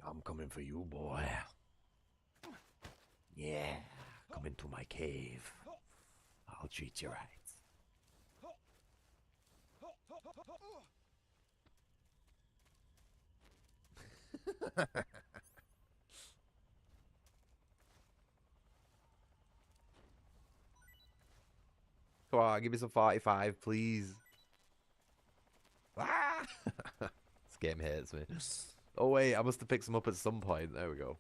I'm coming for you, boy. Yeah, come into my cave. I'll treat you right. Come on, give me some 45, please. Ah! This game hates me. Oh wait, I must have picked some up at some point. There we go.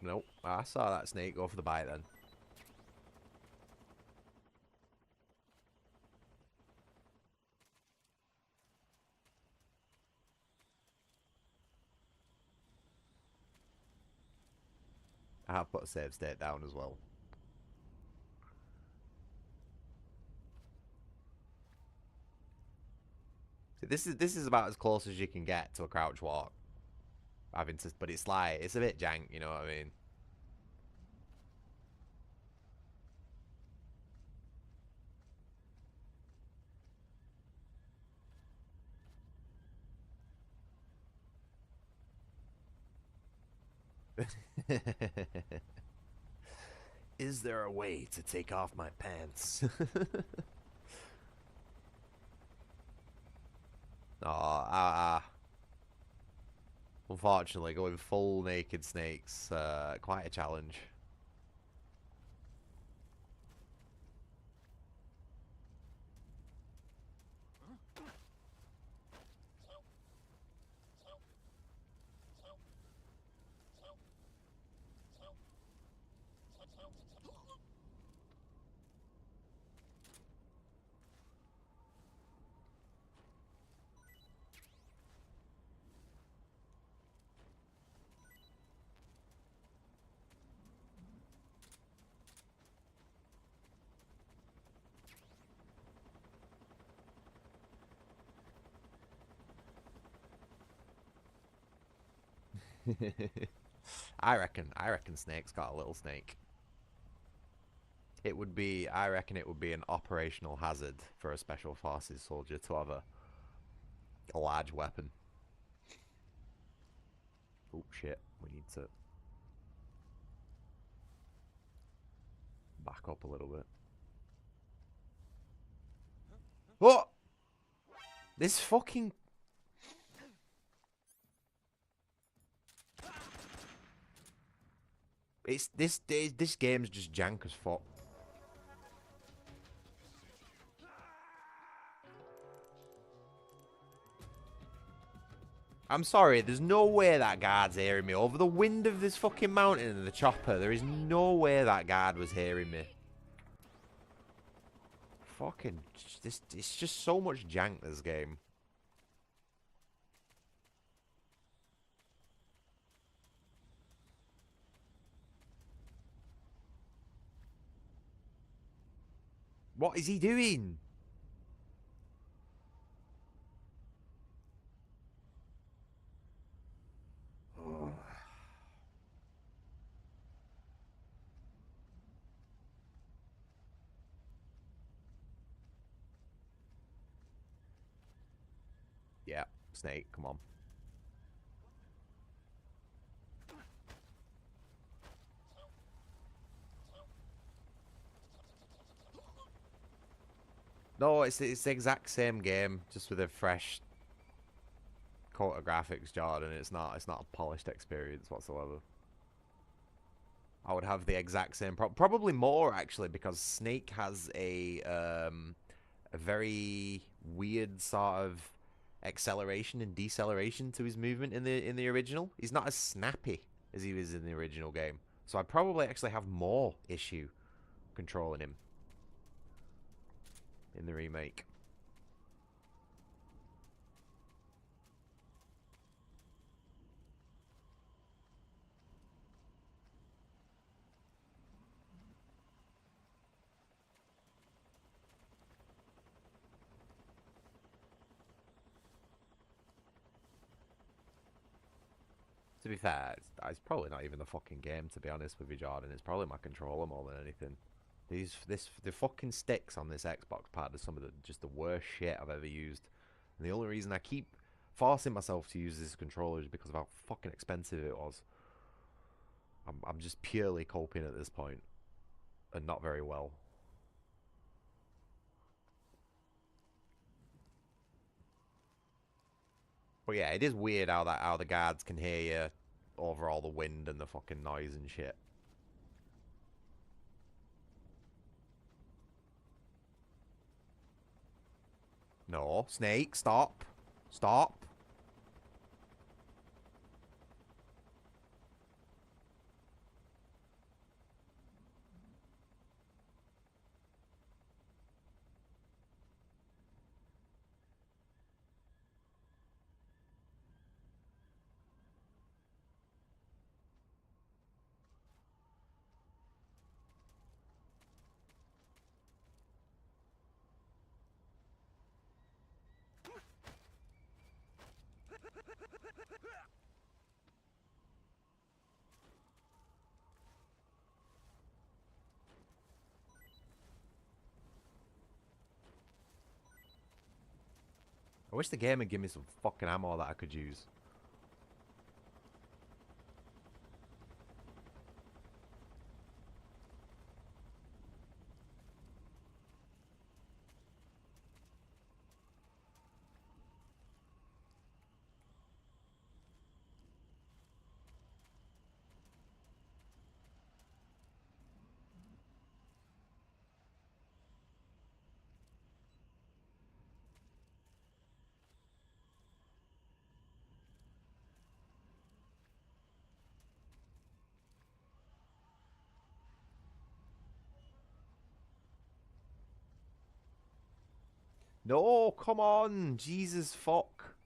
Nope, I saw that snake go for the bite then. I have put a save state down as well. See, this is about as close as you can get to a crouch walk. But it's like it's a bit jank, you know what I mean? Is there a way to take off my pants? Oh, unfortunately, going full naked snakes, quite a challenge. I reckon Snake's got a little snake. It would be, I reckon it would be an operational hazard for a Special Forces soldier to have a large weapon. Oh shit, we need to back up a little bit. What? This fucking... This game's just jank as fuck. I'm sorry, there's no way that guard's hearing me. Over the wind of this fucking mountain and the chopper, there is no way that guard was hearing me. Fucking... It's just so much jank, this game. What is he doing? Yeah, Snake, come on. No, it's the exact same game, just with a fresh coat of graphics, Jordan. It's not a polished experience whatsoever. I would have the exact same probably more actually, because Snake has a very weird sort of acceleration and deceleration to his movement in the original. He's not as snappy as he was in the original game, so I probably actually have more issue controlling him in the remake. To be fair, it's probably not even the fucking game, to be honest with you, Jordan. It's probably my controller more than anything. The fucking sticks on this Xbox pad are some of just the worst shit I've ever used. And the only reason I keep forcing myself to use this controller is because of how fucking expensive it was. I'm just purely coping at this point, and not very well. But yeah, it is weird how the guards can hear you over all the wind and the fucking noise and shit. No, Snake, stop. Stop. I wish the game would give me some fucking ammo that I could use. No, come on. Jesus fuck.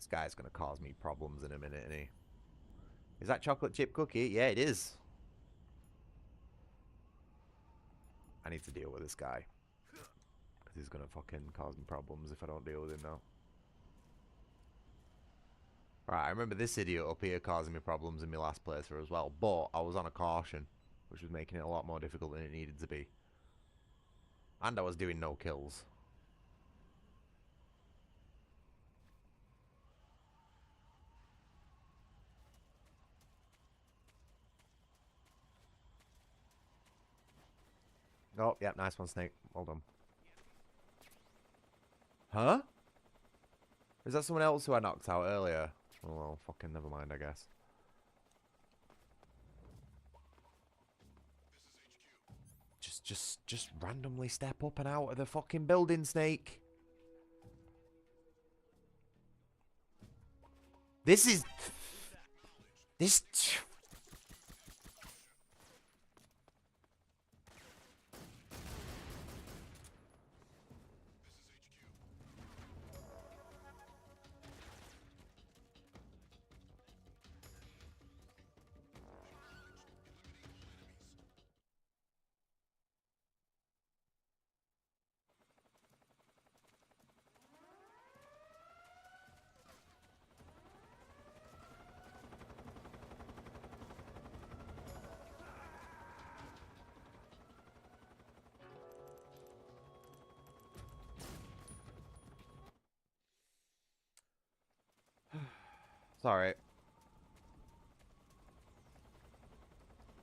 This guy's gonna cause me problems in a minute, isn't he? Is that chocolate chip cookie? Yeah, it is. I need to deal with this guy. Because he's gonna fucking cause me problems if I don't deal with him now. Right, I remember this idiot up here causing me problems in my last playthrough as well. But I was on a caution, which was making it a lot more difficult than it needed to be. And I was doing no kills. Oh, yeah, nice one, Snake. Well done. Huh? Is that someone else who I knocked out earlier? Oh, well, fucking never mind, I guess. Just randomly step up and out of the fucking building, Snake. This is... This... Sorry.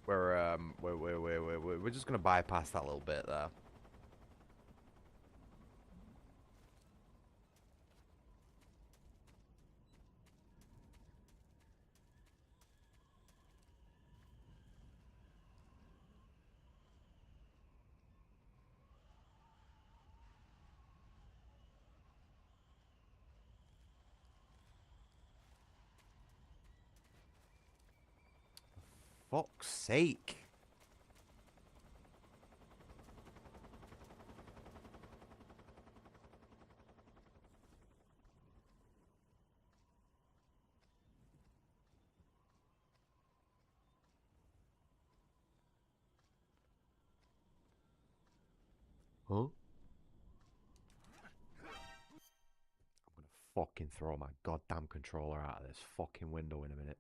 We're just gonna bypass that little bit there. Fuck's sake. Huh? I'm gonna fucking throw my goddamn controller out of this fucking window in a minute.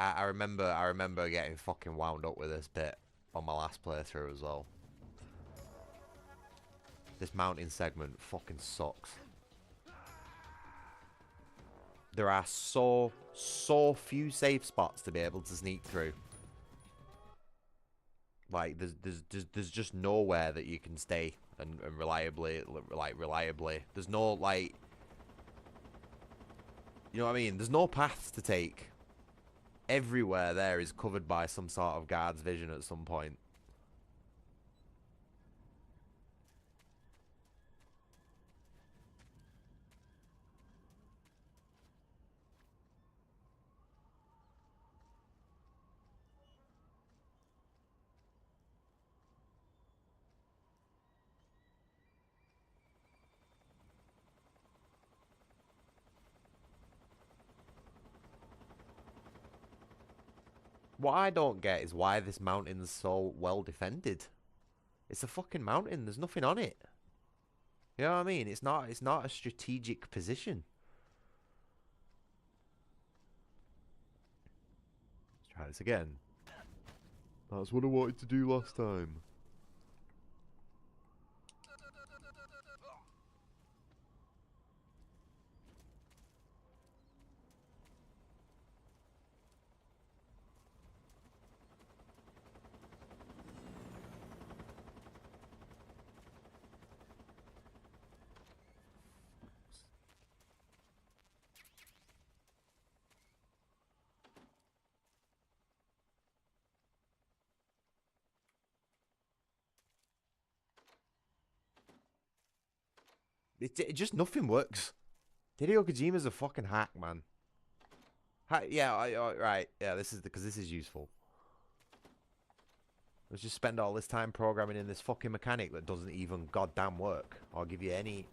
I remember getting fucking wound up with this bit on my last playthrough as well. This mountain segment fucking sucks. There are so few safe spots to be able to sneak through. Like there's just nowhere that you can stay and reliably. There's no like, you know what I mean? There's no paths to take. Everywhere there is covered by some sort of guard's vision at some point. What I don't get is why this mountain's so well defended. It's a fucking mountain. There's nothing on it. You know what I mean? It's not a strategic position. Let's try this again. That's what I wanted to do last time. It just nothing works. Hideo Kojima's a fucking hack, man. Yeah, right. Yeah, this is because this is useful. Let's just spend all this time programming in this fucking mechanic that doesn't even goddamn work or give you any.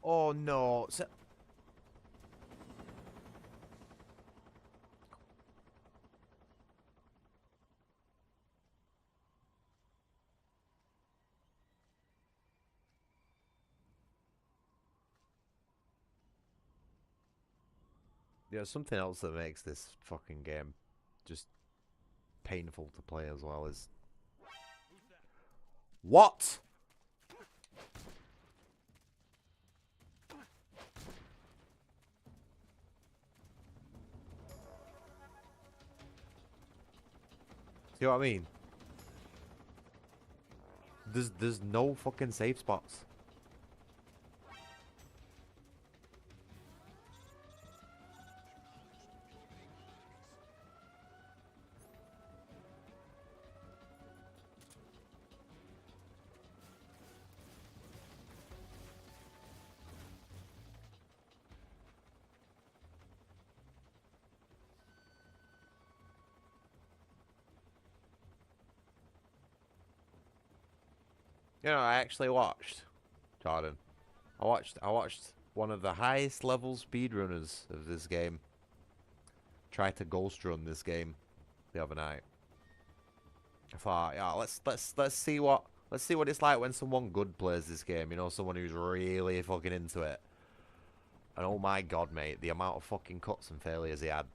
Oh no. There's something else that makes this fucking game just painful to play as well is what? See what I mean? There's no fucking safe spots. You know, I actually watched, Jordan. I watched one of the highest level speedrunners of this game try to ghost run this game the other night. I thought, yeah, let's see what it's like when someone good plays this game. You know, someone who's really fucking into it. And oh my god, mate, the amount of fucking cuts and failures he had.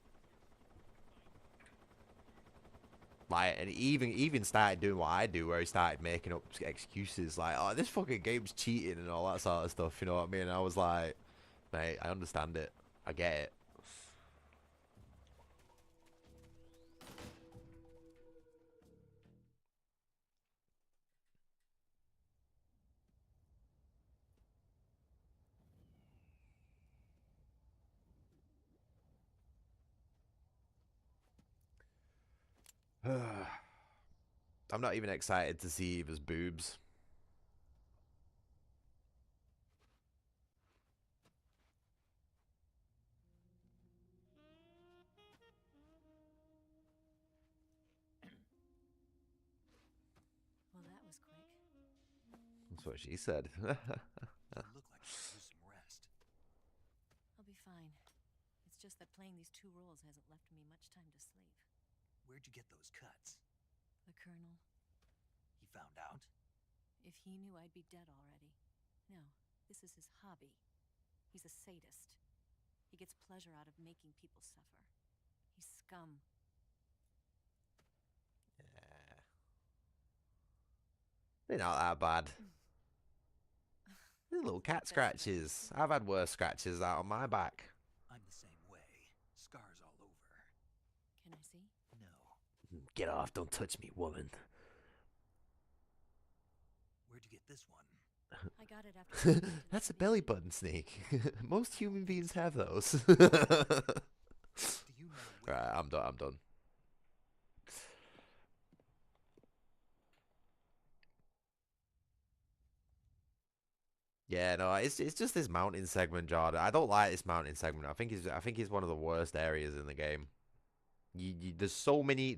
Like, and he even started doing what I do, where he started making up excuses like, "Oh, this fucking game's cheating" and all that sort of stuff. You know what I mean? And I was like, mate, I understand it. I get it. I'm not even excited to see Eva's boobs. Well, that was quick. That's what she said. You look like you could use some rest. I'll be fine. It's just that playing these 2 roles hasn't left me much time to sleep. Where'd you get those cuts? The Colonel, He found out? if he knew I'd be dead already. No, this is his hobby. He's a sadist. He gets pleasure out of making people suffer. He's scum. Yeah. They're not that bad. They're little cat scratches. I've had worse scratches out on my back. I'm the same way. Scars all over. Can I see? No. Get off, don't touch me, woman. Where'd you get this one? I got it after. That's a belly button snake. Most human beings have those. Do you know where? Right, I'm done. Yeah, no, it's just this mountain segment, Jordan. I don't like this mountain segment. I think it's one of the worst areas in the game. There's so many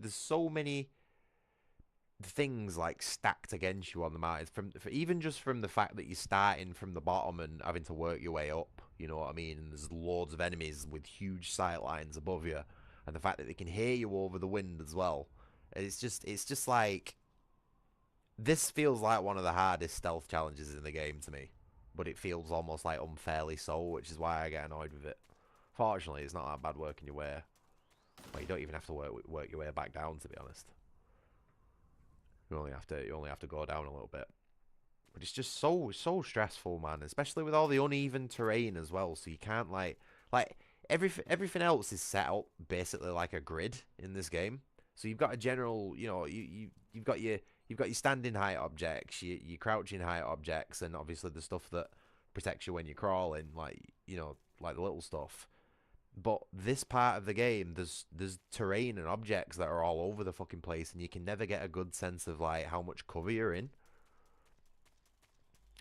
things like stacked against you on the mountains even just from the fact that you're starting from the bottom and having to work your way up. You know what I mean? And there's loads of enemies with huge sight lines above you, and the fact that they can hear you over the wind as well. It's just like this feels like one of the hardest stealth challenges in the game to me, but it feels almost like unfairly so, which is why I get annoyed with it. Fortunately, it's not that bad working your way. Well, you don't even have to work your way back down, to be honest. You only have to go down a little bit. But it's just so stressful, man. Especially with all the uneven terrain as well. So you can't like everything else is set up basically like a grid in this game. So you've got a general, you know, you've got your standing height objects, your crouching height objects, and obviously the stuff that protects you when you're crawling, like you know, like the little stuff. But this part of the game, there's terrain and objects that are all over the fucking place, and you can never get a good sense of like how much cover you're in.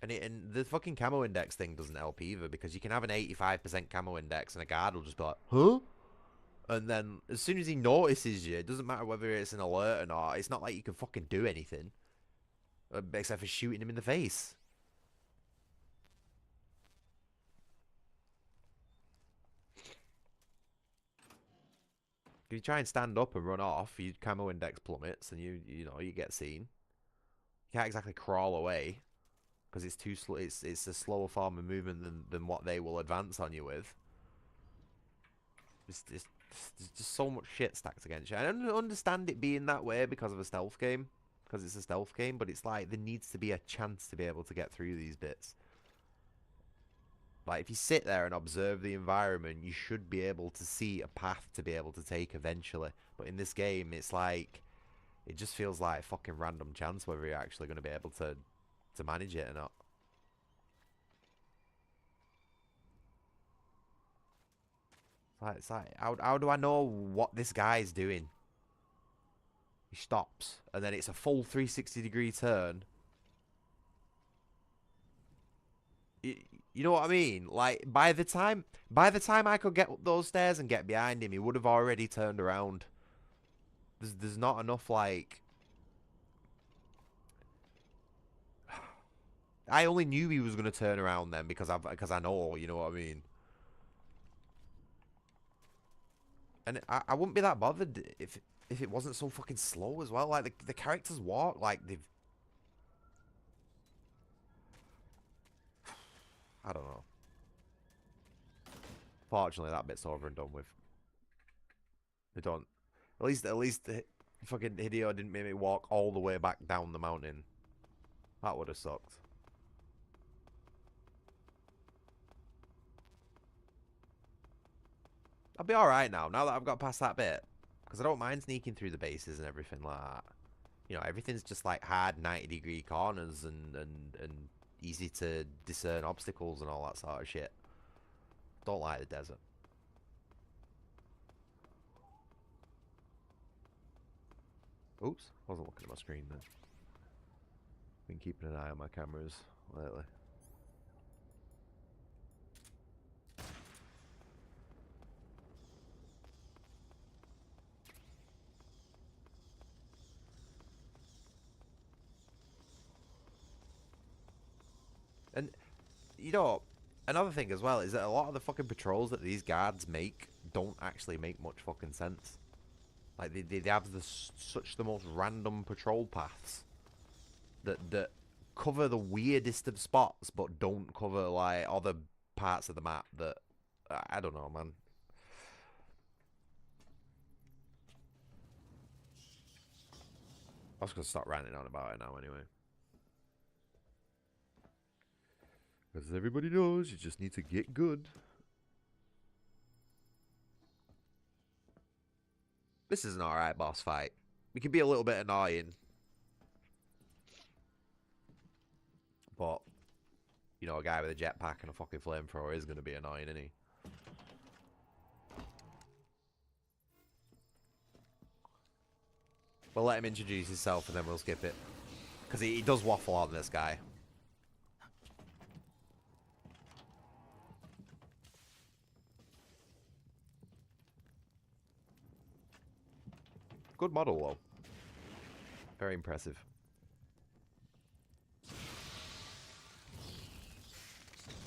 And the fucking camo index thing doesn't help either, because you can have an 85% camo index and a guard will just be like, huh? And then as soon as he notices you, it doesn't matter whether it's an alert or not, it's not like you can fucking do anything. Except for shooting him in the face. If you try and stand up and run off, your camo index plummets and you know, you get seen. You can't exactly crawl away, because it's too slow. It's a slower form of movement than what they will advance on you with. There's just so much shit stacked against you. I don't understand it being that way because of a stealth game, because it's a stealth game, but it's like there needs to be a chance to be able to get through these bits. Like if you sit there and observe the environment, you should be able to see a path to be able to take eventually. But in this game, it's like it just feels like a fucking random chance whether you're actually going to be able to manage it or not. It's like how do I know what this guy's doing? He stops, and then it's a full 360-degree turn. You know what I mean? Like by the time I could get up those stairs and get behind him, he would have already turned around. There's not enough like. I only knew he was gonna turn around then because I know, you know what I mean. And I wouldn't be that bothered if it wasn't so fucking slow as well. Like the characters walk like they've. I don't know. Fortunately, that bit's over and done with. They don't. At least fucking Hideo didn't make me walk all the way back down the mountain. That would have sucked. I'll be alright now that I've got past that bit. Because I don't mind sneaking through the bases and everything like that. You know, everything's just like hard 90-degree corners and easy to discern obstacles and all that sort of shit. Don't like the desert. Oops, wasn't looking at my screen then. Been keeping an eye on my cameras lately. And, you know, another thing as well is that a lot of the fucking patrols that these guards make don't actually make much fucking sense. Like, they have such the most random patrol paths that cover the weirdest of spots, but don't cover, like, other parts of the map that... I don't know, man. I was going to start ranting on about it now anyway. Because everybody knows you just need to get good. This is an alright boss fight. It can be a little bit annoying. But, you know, a guy with a jetpack and a fucking flamethrower is going to be annoying, isn't he? We'll let him introduce himself and then we'll skip it. Because he does waffle on this guy. Good model, though. Very impressive.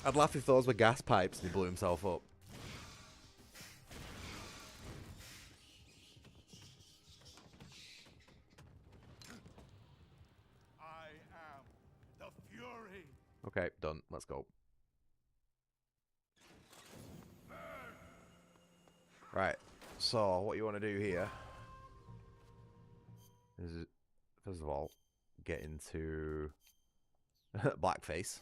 I'd laugh if those were gas pipes and he blew himself up. I am the Fury. Okay, done. Let's go. Right. So, what you want to do here is, first of all, get into Blackface.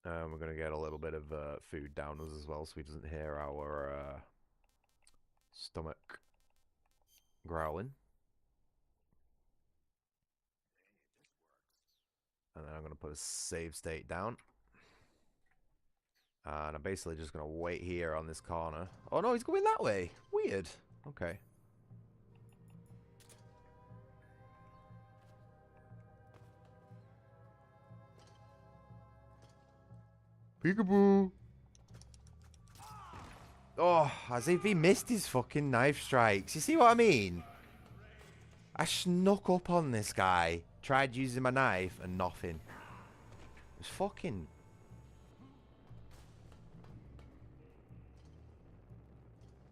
We're going to get a little bit of food down us as well so he doesn't hear our stomach growling. And then I'm going to put a save state down. And I'm basically just going to wait here on this corner. Oh no, he's going that way. Weird. Okay. Peekaboo. Oh, as if he missed his fucking knife strikes. You see what I mean? I snuck up on this guy. Tried using my knife and nothing. It was fucking...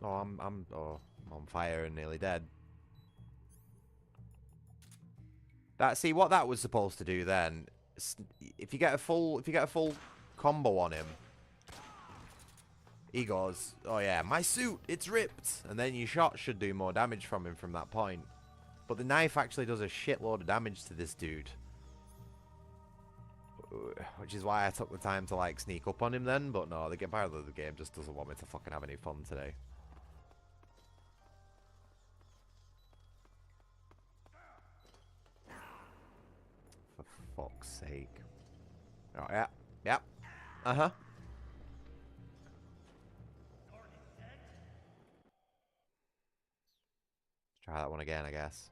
Oh, I'm on fire and nearly dead. See what that was supposed to do then. If you get a full combo on him, he goes, "Oh yeah, my suit, it's ripped," and then your shot should do more damage from him from that point. But the knife actually does a shitload of damage to this dude, which is why I took the time to like sneak up on him then. But no, the game just doesn't want me to fucking have any fun today. For fuck's sake. Oh, yeah. Yep. Uh-huh. Let's try that one again, I guess.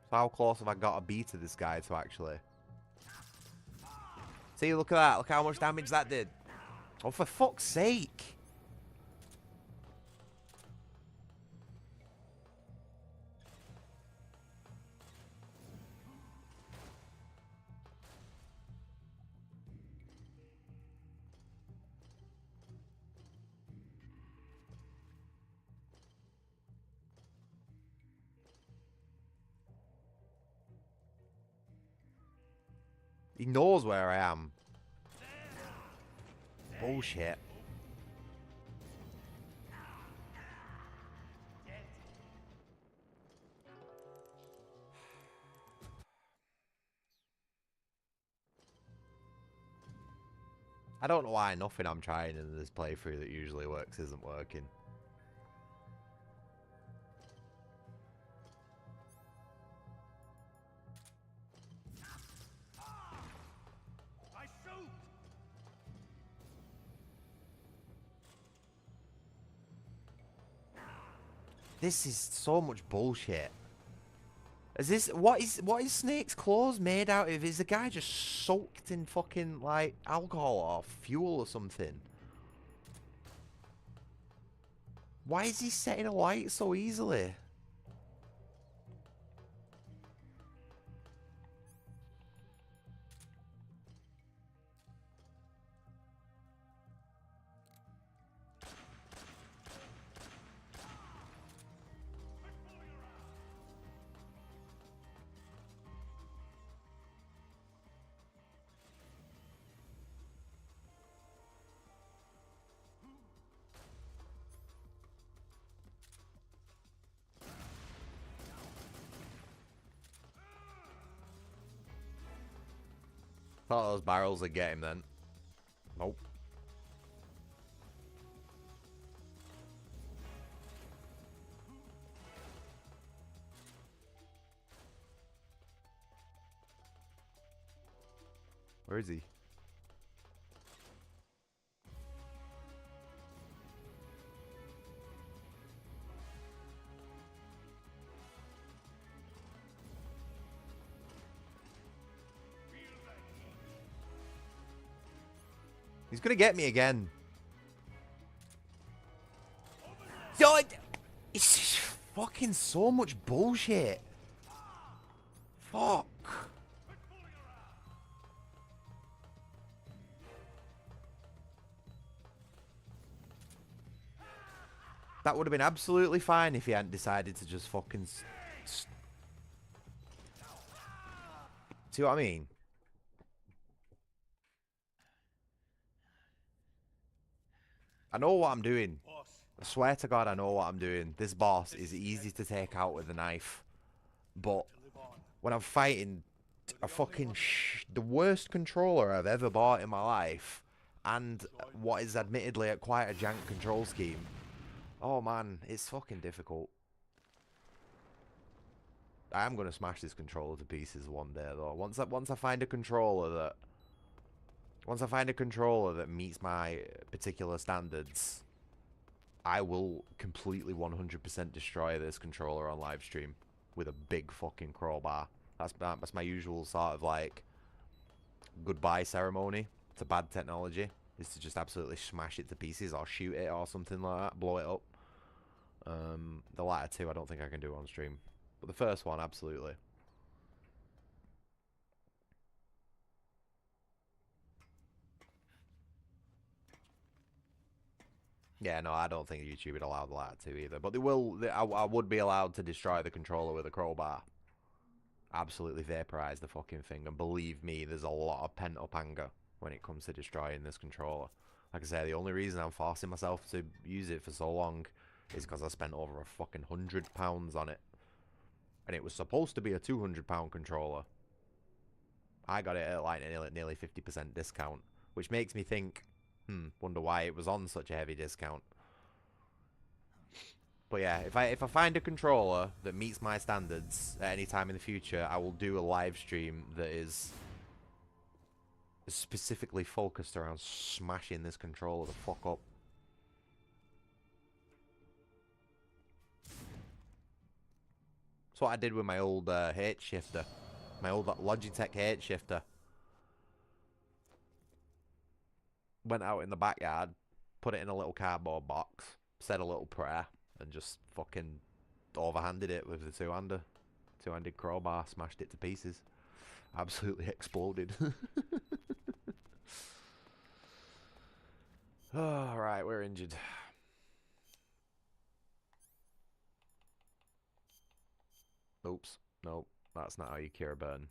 So how close have I got to be to this guy to actually... See, look at that. Look how much damage that did. Oh, for fuck's sake. He knows where I am. Bullshit. I don't know why nothing I'm trying in this playthrough that usually works isn't working. This is so much bullshit. Is this what is Snake's claws made out of? Is the guy just soaked in fucking like alcohol or fuel or something? Why is he setting a light so easily? Thought those barrels would get him then. Nope. Where is he? He's gonna get me again. Yo, it's just fucking so much bullshit. Fuck. That would have been absolutely fine if he hadn't decided to just fucking... See what I mean? I know what I'm doing. Boss, I swear to God, I know what I'm doing. This boss is easy to take out with a knife. But to live on. when I'm fighting a fucking the worst controller I've ever bought in my life, and what is admittedly quite a jank control scheme, oh man, it's fucking difficult. I am gonna smash this controller to pieces one day though. Once I find a controller that meets my particular standards, I will completely 100% destroy this controller on live stream with a big fucking crowbar. That's my usual sort of like goodbye ceremony to bad technology, is to just absolutely smash it to pieces or shoot it or something like that, blow it up. The latter two I don't think I can do on stream, but the first one absolutely. Yeah, no, I don't think YouTube would allow the latter two either, but they will. I would be allowed to destroy the controller with a crowbar. Absolutely vaporize the fucking thing, and believe me, there's a lot of pent-up anger when it comes to destroying this controller. Like I say, the only reason I'm forcing myself to use it for so long is because I spent over a fucking £100 on it, and it was supposed to be a £200 controller. I got it at like nearly 50% discount, which makes me think, wonder why it was on such a heavy discount. But yeah, if I find a controller that meets my standards at any time in the future, I will do a live stream that is specifically focused around smashing this controller the fuck up. That's what I did with my old H shifter, my old Logitech H shifter. Went out in the backyard, put it in a little cardboard box, said a little prayer, and just fucking overhanded it with the two-handed crowbar, smashed it to pieces. Absolutely exploded. Oh, right, we're injured. Oops. Nope, that's not how you cure a burn.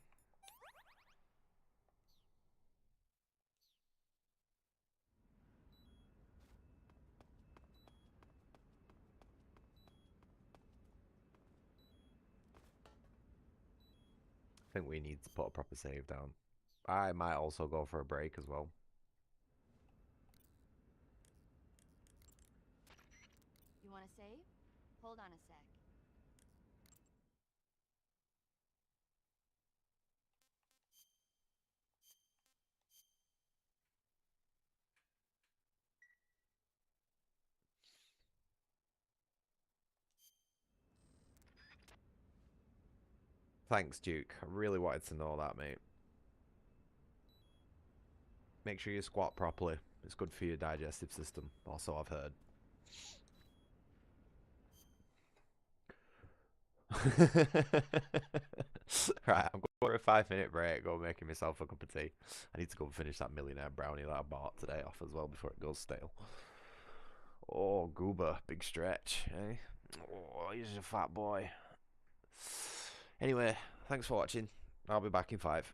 I think we need to put a proper save down. I might also go for a break as well. You want to save? Hold on a sec. Thanks, Duke. I really wanted to know that, mate. Make sure you squat properly. It's good for your digestive system, also I've heard. Right, I'm going for a 5-minute break, go making myself a cup of tea. I need to go and finish that millionaire brownie that I bought today off as well before it goes stale. Oh, goober, big stretch, eh? Oh, he's a fat boy. Anyway, thanks for watching. I'll be back in 5.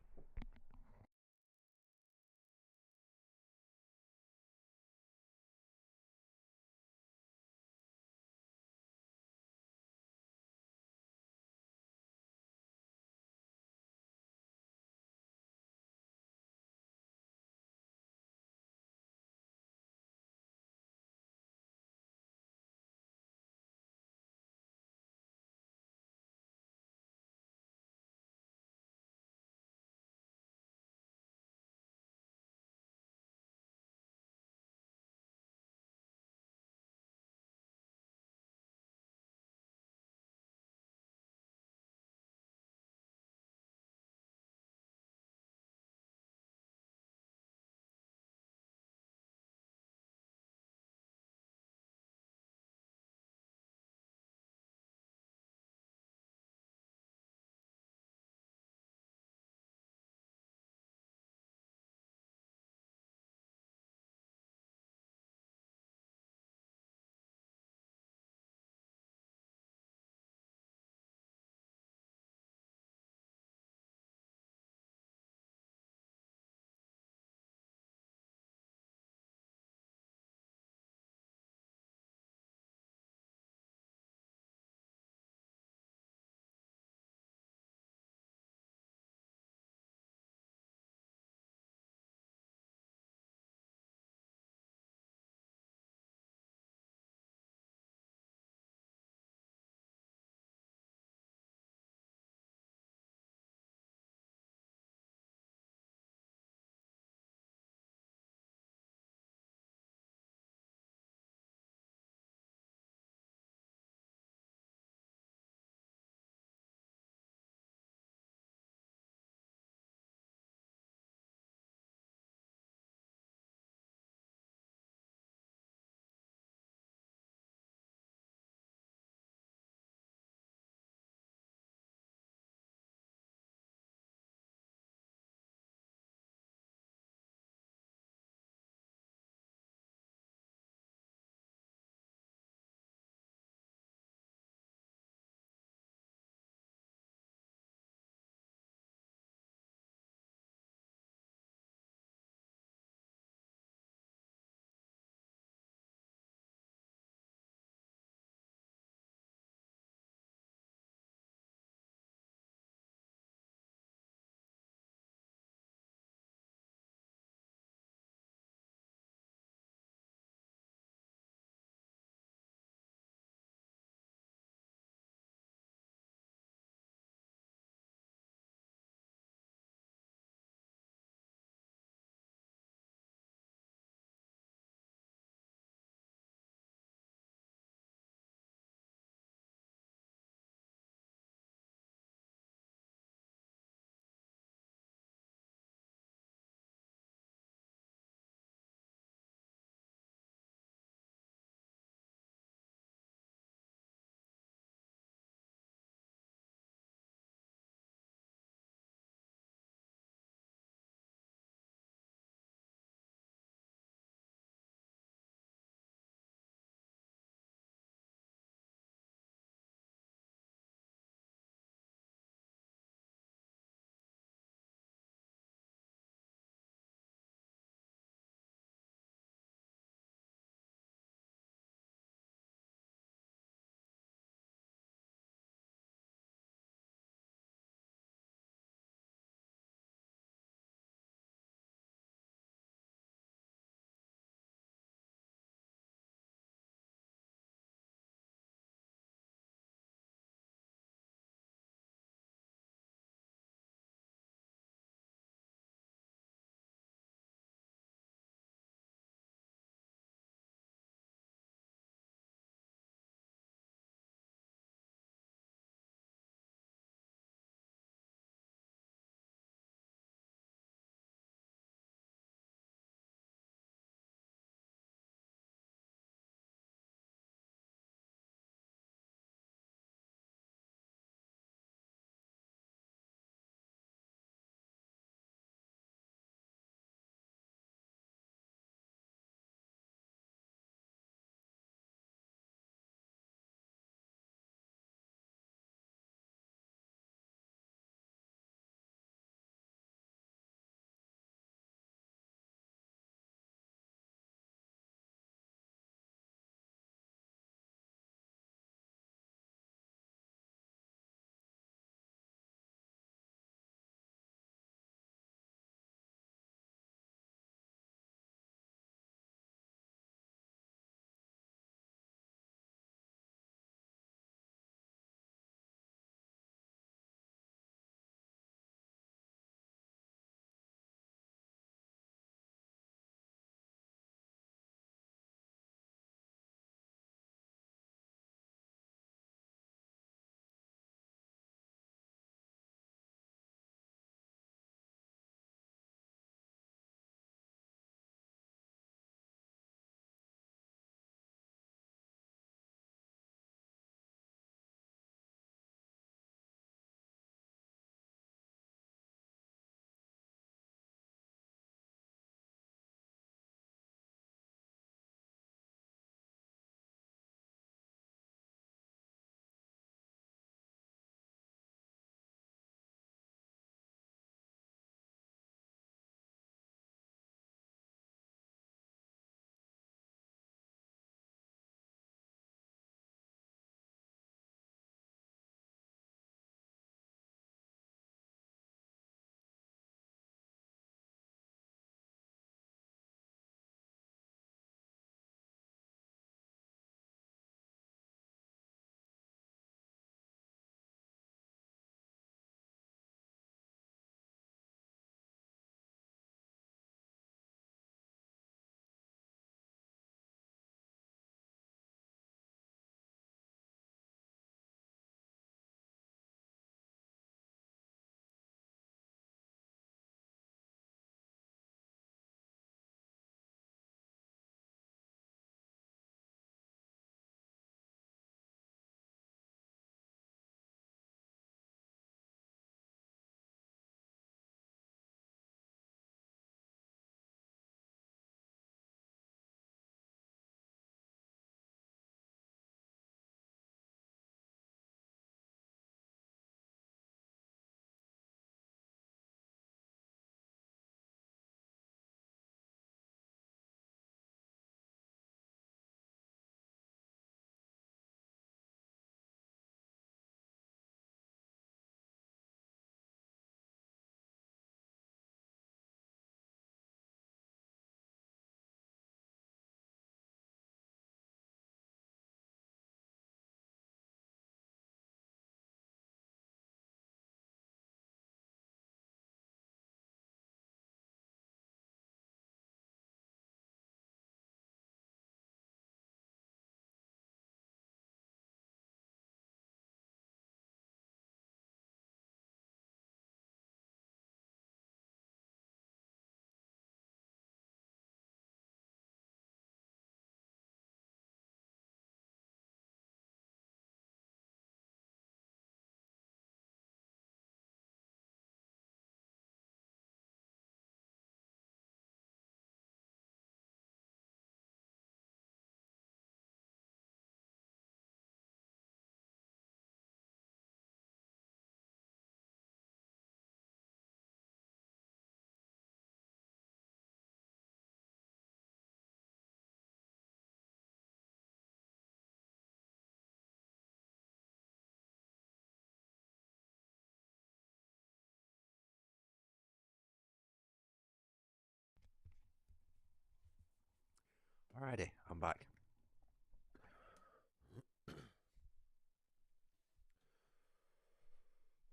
Alrighty, I'm back.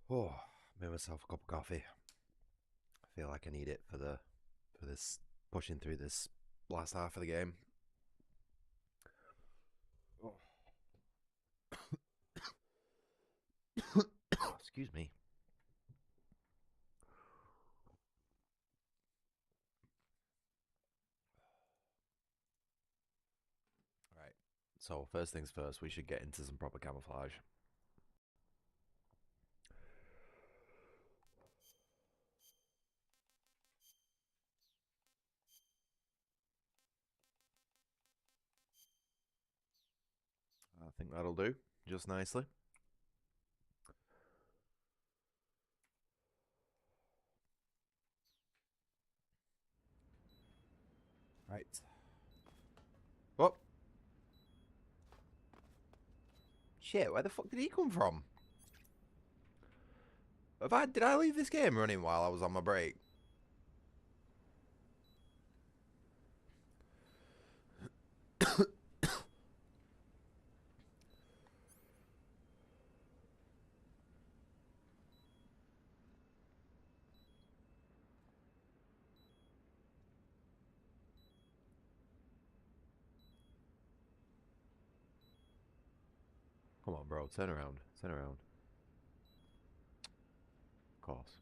Oh, made myself a cup of coffee. I feel like I need it for this pushing through this last half of the game. Oh. Excuse me. Right. So first things first, we should get into some proper camouflage. I think that'll do just nicely. Right. Oh. Shit, where the fuck did he come from? Did I leave this game running while I was on my break? Come on, bro. Turn around. Turn around. Of course.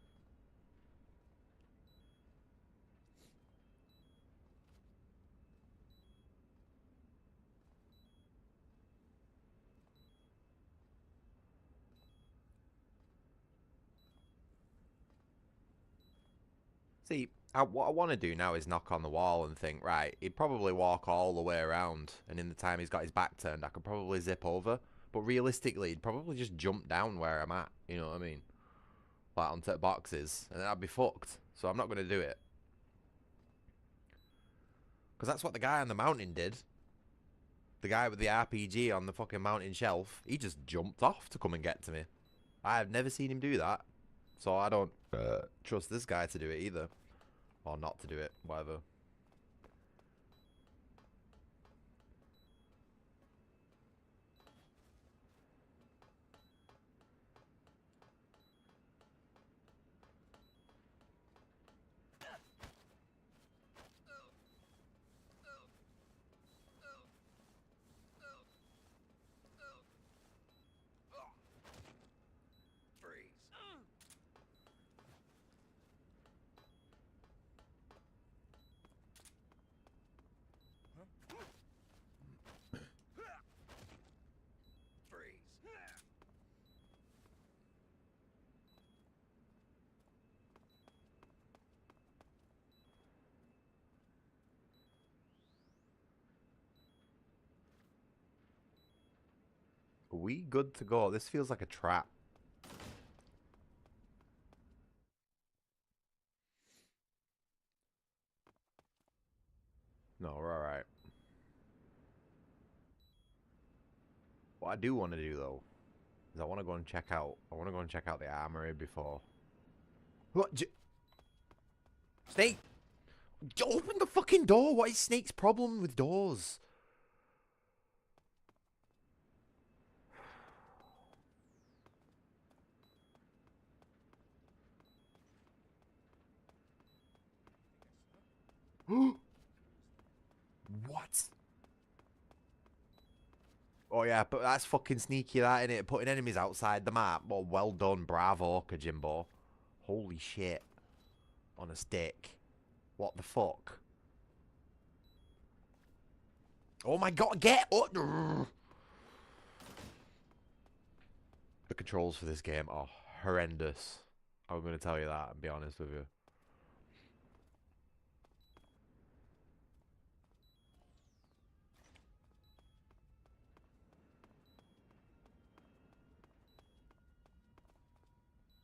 See, what I want to do now is knock on the wall and think, right, he'd probably walk all the way around, and in the time he's got his back turned, I could probably zip over. But realistically, he'd probably just jump down where I'm at, you know what I mean? Like onto boxes, and then I'd be fucked. So I'm not going to do it. Because that's what the guy on the mountain did. The guy with the RPG on the fucking mountain shelf, he just jumped off to come and get to me. I have never seen him do that. So I don't trust this guy to do it either. Or not to do it, whatever. Are we good to go? This feels like a trap. No, we're alright. What I do want to do though is I want to go and check out. The armory before. What? Snake! Open the fucking door! What is Snake's problem with doors? What? Oh yeah, but that's fucking sneaky, that, innit? Putting enemies outside the map. Well done, bravo, Kajimbo. Holy shit. On a stick. What the fuck? Oh my god, get up! The controls for this game are horrendous. I'm going to tell you that and be honest with you.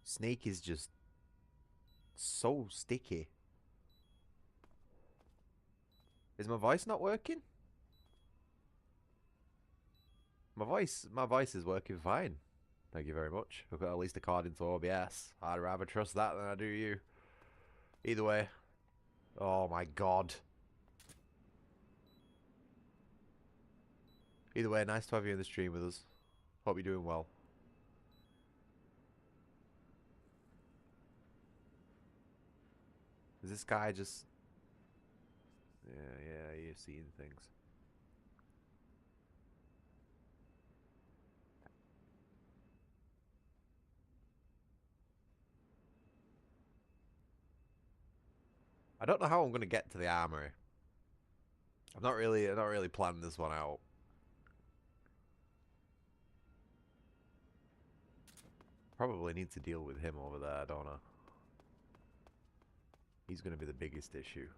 Snake is just so sticky. Is my voice not working? My voice is working fine. Thank you very much. We've got at least according to OBS. I'd rather trust that than I do you. Either way. Oh my god. Either way, nice to have you in the stream with us. Hope you're doing well. Is this guy just... Yeah, you're seeing things. I don't know how I'm gonna get to the armory. I'm not really planning this one out. Probably need to deal with him over there, don't I? He's gonna be the biggest issue.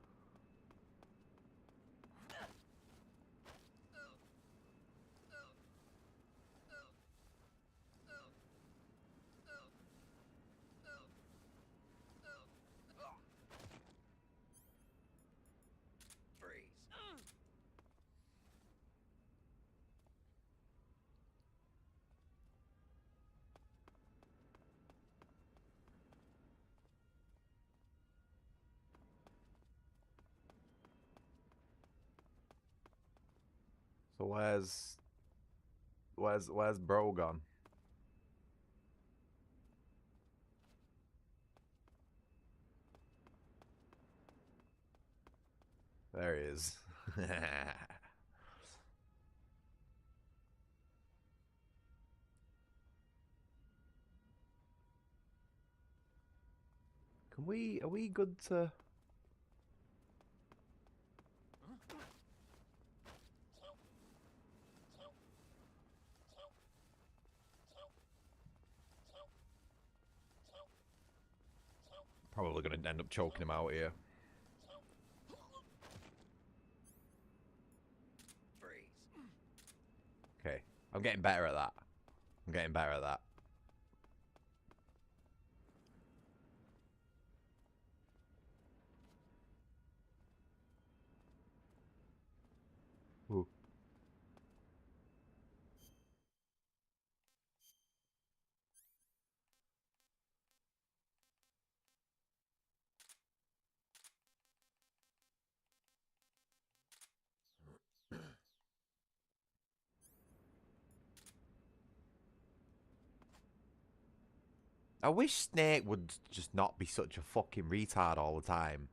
So where's bro gone? There he is. Are we good to... Probably gonna end up choking him out here. Okay, I'm getting better at that. I'm getting better at that. Ooh. I wish Snake would just not be such a fucking retard all the time.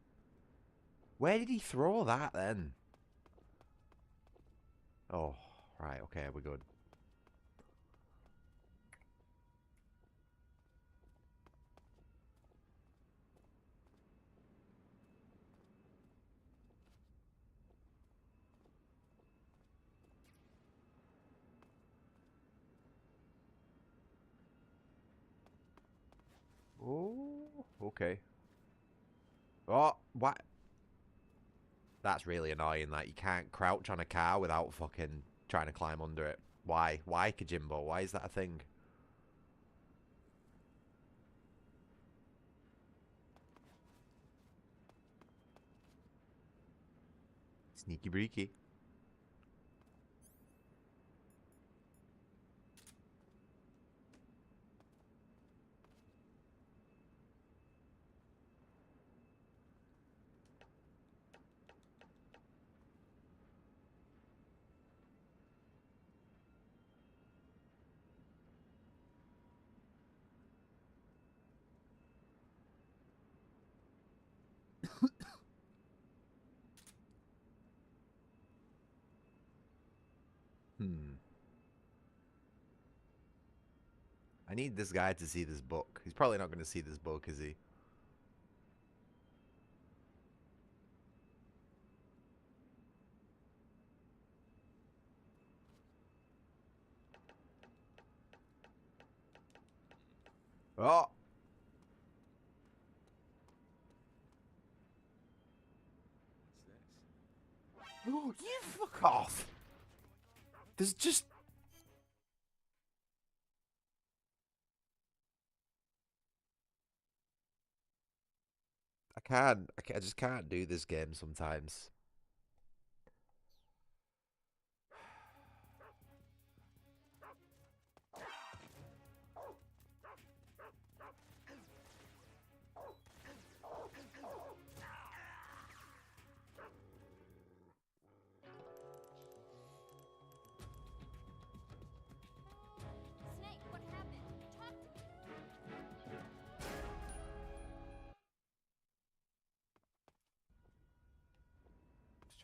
Where did he throw that then? Oh, right, okay, we're good. Oh, okay. Oh, what? That's really annoying that you can't crouch on a car without fucking trying to climb under it. Why? Why, Kajimbo? Why is that a thing? Sneaky breaky. I need this guy to see this book. He's probably not going to see this book, is he? Oh! Oh, you fuck off! There's just... I just can't do this game sometimes.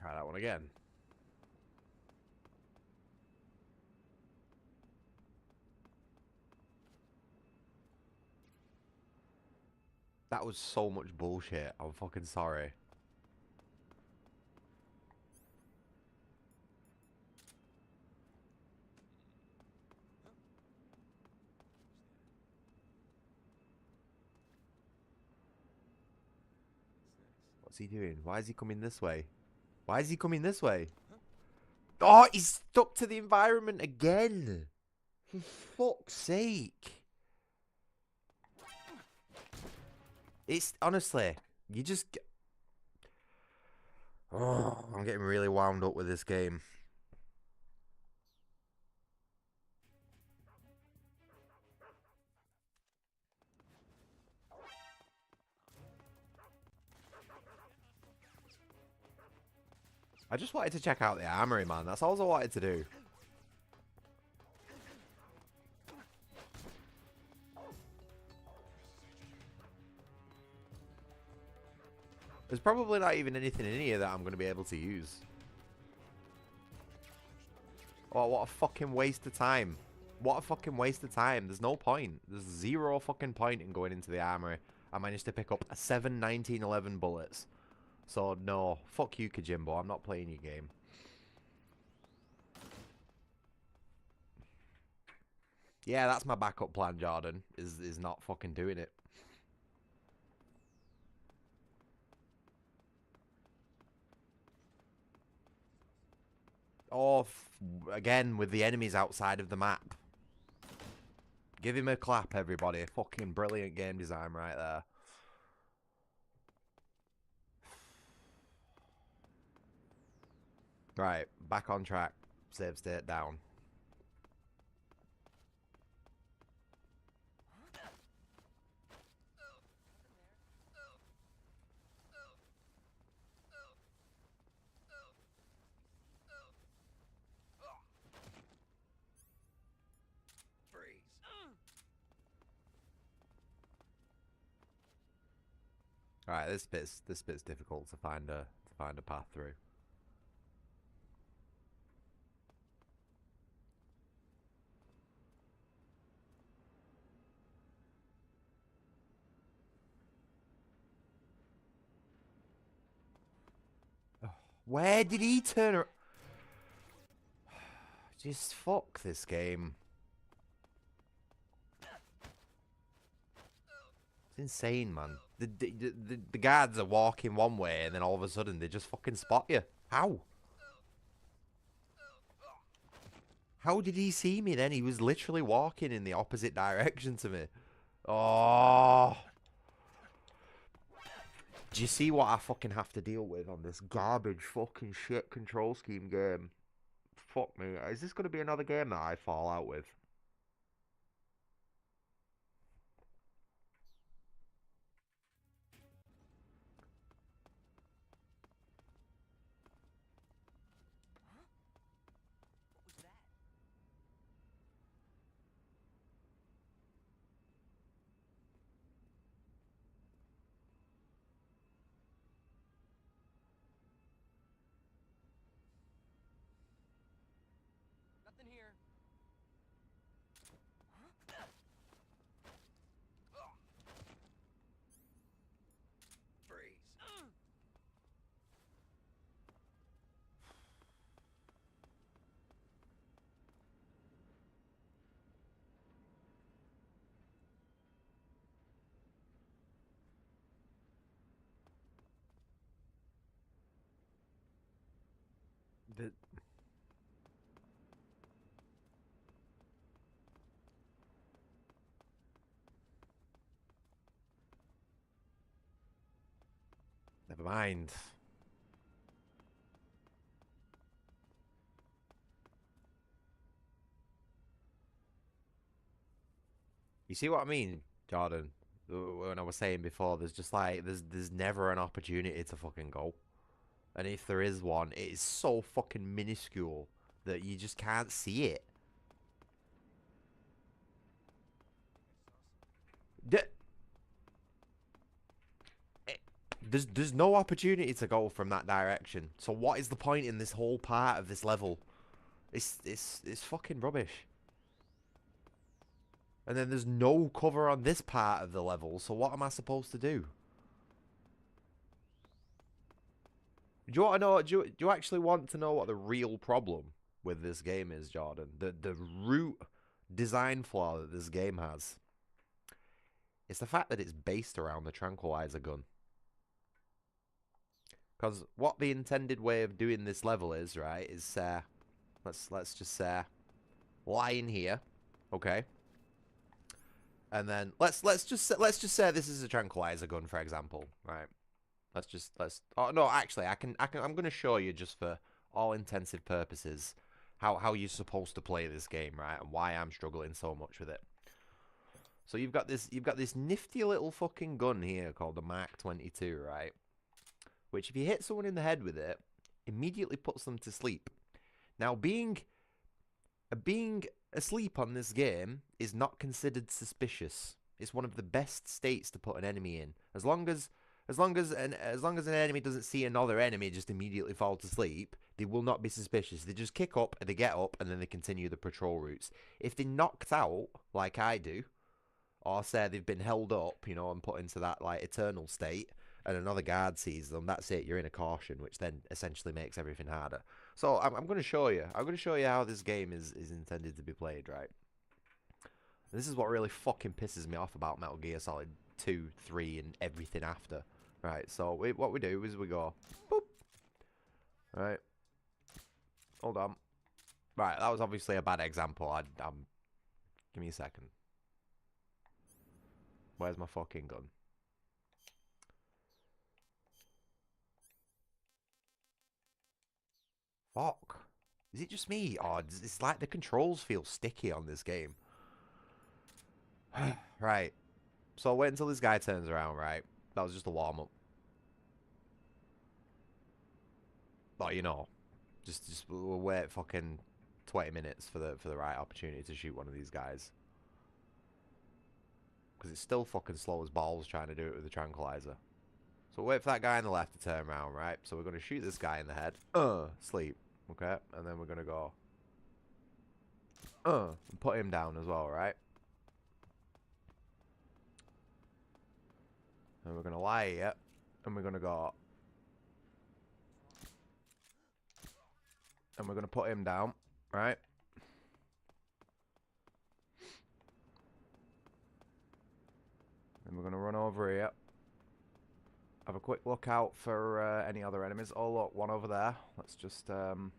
Try that one again. That was so much bullshit. I'm fucking sorry. What's he doing? Why is he coming this way? Why is he coming this way? Oh, he's stuck to the environment again. For fuck's sake. It's honestly, you just get... Oh, I'm getting really wound up with this game. I just wanted to check out the armory, man. That's all I wanted to do. There's probably not even anything in here that I'm going to be able to use. Oh, what a fucking waste of time. What a fucking waste of time. There's no point. There's zero fucking point in going into the armory. I managed to pick up 7 1911 bullets. So, no. Fuck you, Kojimbo. I'm not playing your game. Yeah, that's my backup plan, Jordan. Is not fucking doing it. Oh, again, with the enemies outside of the map. Give him a clap, everybody. Fucking brilliant game design right there. Right, back on track. Save state down. Alright, this bit's difficult to find a path through. Where did he turn around? Just fuck this game. It's insane, man. The guards are walking one way and then all of a sudden they just fucking spot you. How? How did he see me then? He was literally walking in the opposite direction to me. Oh. Do you see what I fucking have to deal with on this garbage fucking shit control scheme game? Fuck me. Is this going to be another game that I fall out with? Nothing here. Freeze. Never mind. You see what I mean, Jordan? When I was saying before, there's just like there's never an opportunity to fucking go. And if there is one, it is so fucking minuscule that you just can't see it. There's no opportunity to go from that direction. So what is the point in this whole part of this level? It's fucking rubbish. And then there's no cover on this part of the level, so what am I supposed to do? Do you want to know? Do you actually want to know what the real problem with this game is, Jordan? The root design flaw that this game has. It's the fact that it's based around the tranquilizer gun. Because what the intended way of doing this level is, right, is let's just lie in here, okay? And then let's just say this is a tranquilizer gun, for example, right? Oh no, actually I'm gonna show you, just for all intensive purposes, how you're supposed to play this game, right? And why I'm struggling so much with it. So you've got this nifty little fucking gun here called the Mark 22, right? Which, if you hit someone in the head with it, immediately puts them to sleep. Now, being asleep on this game is not considered suspicious. It's one of the best states to put an enemy in. As long as an enemy doesn't see another enemy just immediately fall to sleep, they will not be suspicious. They just kick up, they get up, and then they continue the patrol routes. If they're knocked out, like I do, or say they've been held up, you know, and put into that like eternal state, and another guard sees them, that's it, you're in a caution, which then essentially makes everything harder. So I'm going to show you. I'm going to show you how this game is intended to be played, right? This is what really fucking pisses me off about Metal Gear Solid 2, 3, and everything after. Right, so what we do is we go, boop. Right. Hold on. Right, that was obviously a bad example. Give me a second. Where's my fucking gun? Fuck. Is it just me? Oh, it's like the controls feel sticky on this game. Right. So I'll wait until this guy turns around, right? That was just a warm-up. But, you know, just we'll wait fucking 20 minutes for the right opportunity to shoot one of these guys. Because it's still fucking slow as balls trying to do it with the tranquilizer. So we'll wait for that guy on the left to turn around, right? So we're going to shoot this guy in the head. Sleep. Okay? And then we're going to go... and put him down as well, right? And we're going to lie here. And we're going to go... And we're going to put him down, right? And we're going to run over here. Have a quick look out for any other enemies. Oh, look, one over there. Let's just... Bam,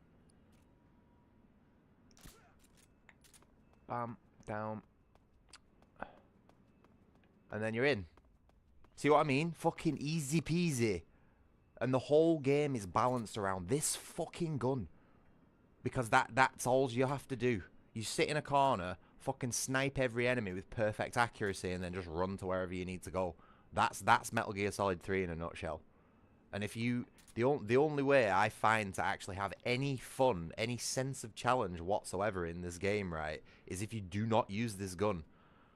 down. And then you're in. See what I mean? Fucking easy peasy. And the whole game is balanced around this fucking gun. Because that's all you have to do. You sit in a corner, fucking snipe every enemy with perfect accuracy, and then just run to wherever you need to go. That's Metal Gear Solid 3 in a nutshell. And if you... The only way I find to actually have any fun, any sense of challenge whatsoever in this game, right, is if you do not use this gun.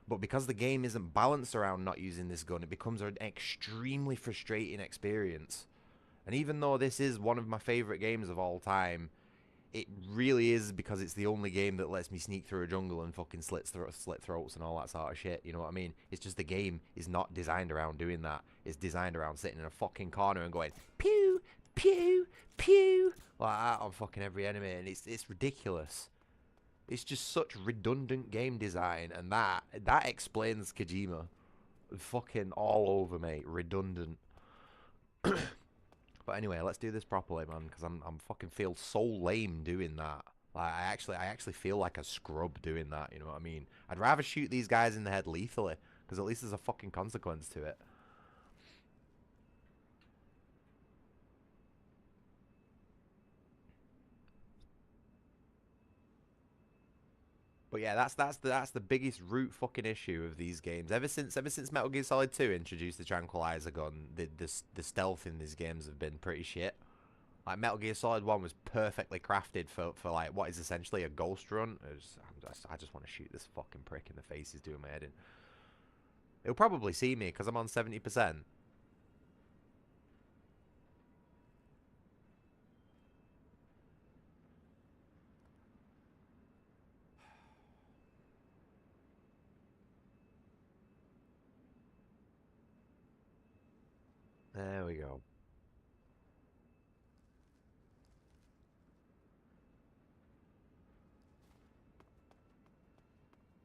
But because the game isn't balanced around not using this gun, it becomes an extremely frustrating experience. And even though this is one of my favourite games of all time, it really is because it's the only game that lets me sneak through a jungle and fucking slit throats and all that sort of shit. You know what I mean? It's just the game is not designed around doing that. It's designed around sitting in a fucking corner and going pew, pew, pew like that on fucking every enemy, and it's ridiculous. It's just such redundant game design, and that explains Kojima. Fucking all over, mate. Redundant. But anyway, let's do this properly, man, because I'm fucking feel so lame doing that. Like, I actually feel like a scrub doing that, you know what I mean? I'd rather shoot these guys in the head lethally, because at least there's a fucking consequence to it. But yeah, that's the biggest root fucking issue of these games. Ever since Metal Gear Solid 2 introduced the tranquilizer gun, the stealth in these games have been pretty shit. Like, Metal Gear Solid 1 was perfectly crafted for like what is essentially a ghost run. I just want to shoot this fucking prick in the face. He's doing my head in. He'll probably see me because I'm on 70%. There we go.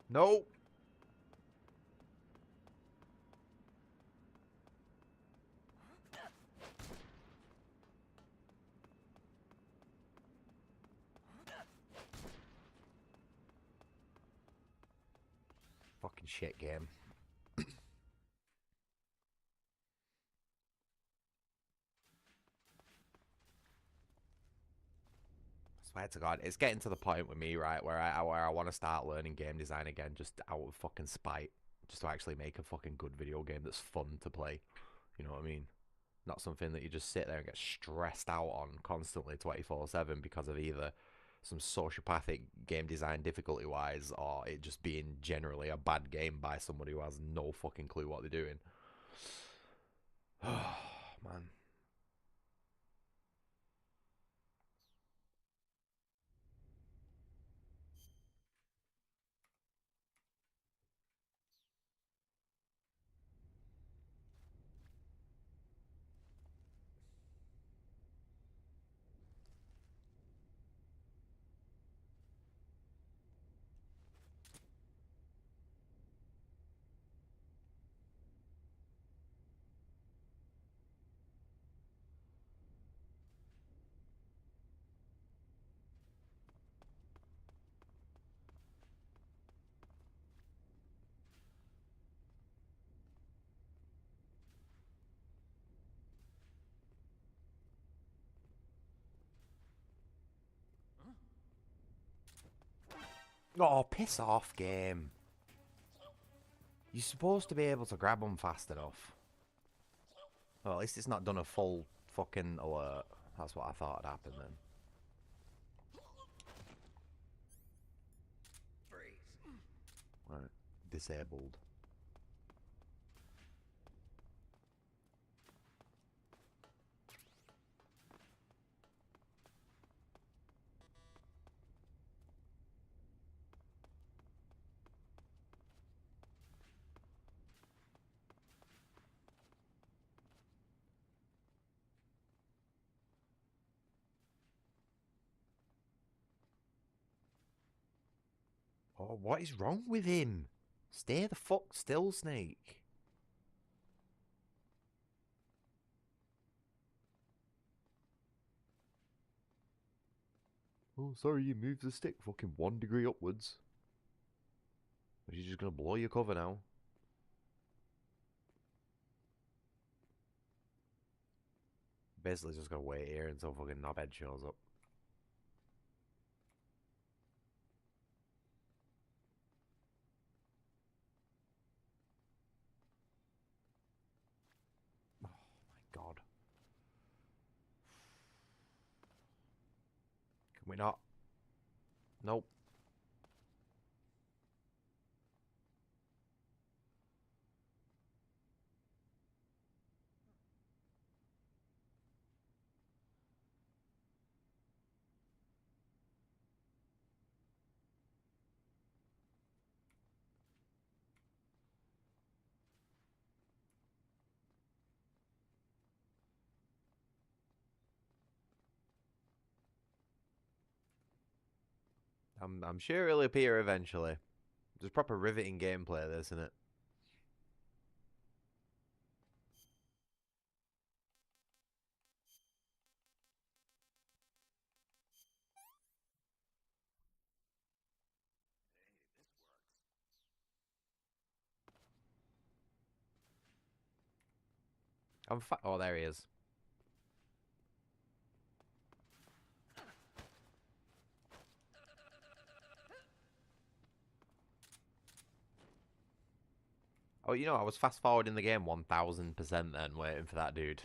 No. Fucking shit game. Swear to God, it's getting to the point with me, right, where I want to start learning game design again, just out of fucking spite, just to actually make a fucking good video game that's fun to play. You know what I mean? Not something that you just sit there and get stressed out on constantly 24/7 because of either some sociopathic game design difficulty-wise or it just being generally a bad game by somebody who has no fucking clue what they're doing. Oh, man. Oh, piss off, game. You're supposed to be able to grab them fast enough. Well, at least it's not done a full fucking alert. That's what I thought had happened then. Right. Disabled. Oh, what is wrong with him? Stay the fuck still, Snake. Oh, sorry, you moved the stick fucking 1 degree upwards. Are you just gonna blow your cover now? Basically just gonna wait here until fucking knobhead shows up. Oh my god. Can we not? Nope. I'm sure it'll appear eventually. There's proper riveting gameplay, this, isn't it? Oh, there he is. Oh, you know, I was fast forwarding the game 1000% then, waiting for that dude.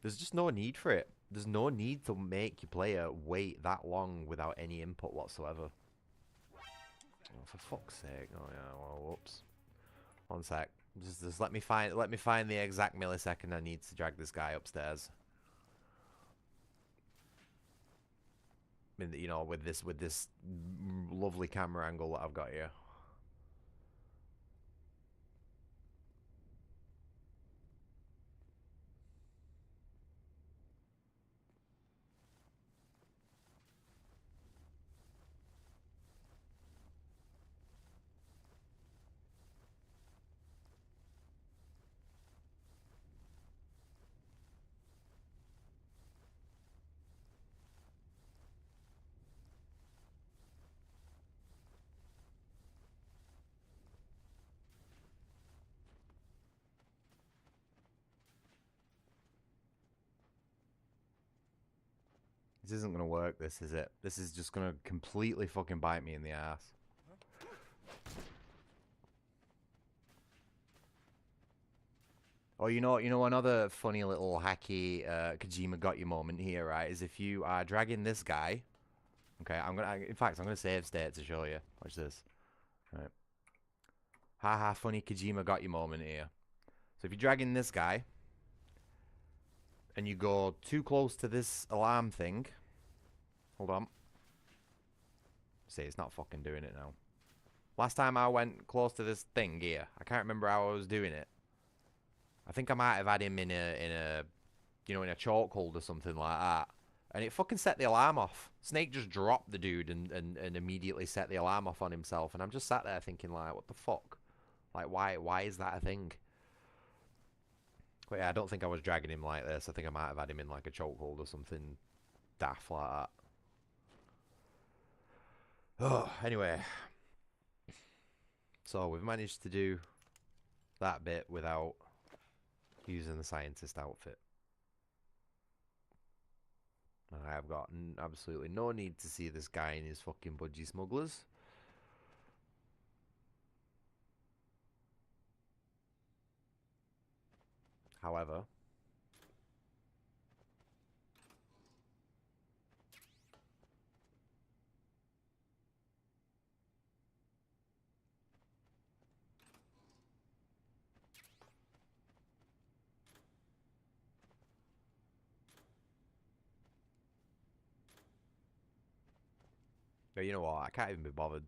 There's just no need for it. There's no need to make your player wait that long without any input whatsoever. Oh, for fuck's sake. Oh yeah, well, whoops. One sec. Just let me find the exact millisecond I need to drag this guy upstairs. I mean, you know, with this lovely camera angle that I've got here. This isn't gonna work, this, is it? This is just gonna completely fucking bite me in the ass. Oh, you know, another funny little hacky Kojima got you moment here, right? Is if you are dragging this guy. Okay, in fact, I'm gonna save state to show you. Watch this. Right. Haha, funny Kojima got you moment here. So if you're dragging this guy, and you go too close to this alarm thing. Hold on. See, it's not fucking doing it now. Last time I went close to this thing here, I can't remember how I was doing it. I think I might have had him in a chokehold or something like that. And it fucking set the alarm off. Snake just dropped the dude and immediately set the alarm off on himself. And I'm just sat there thinking, like, what the fuck? Like, why is that a thing? But yeah, I don't think I was dragging him like this. I think I might have had him in like a chokehold or something daft like that. Oh, anyway. So we've managed to do that bit without using the scientist outfit. And I have got absolutely no need to see this guy in his fucking budgie smugglers. However, but you know what? I can't even be bothered.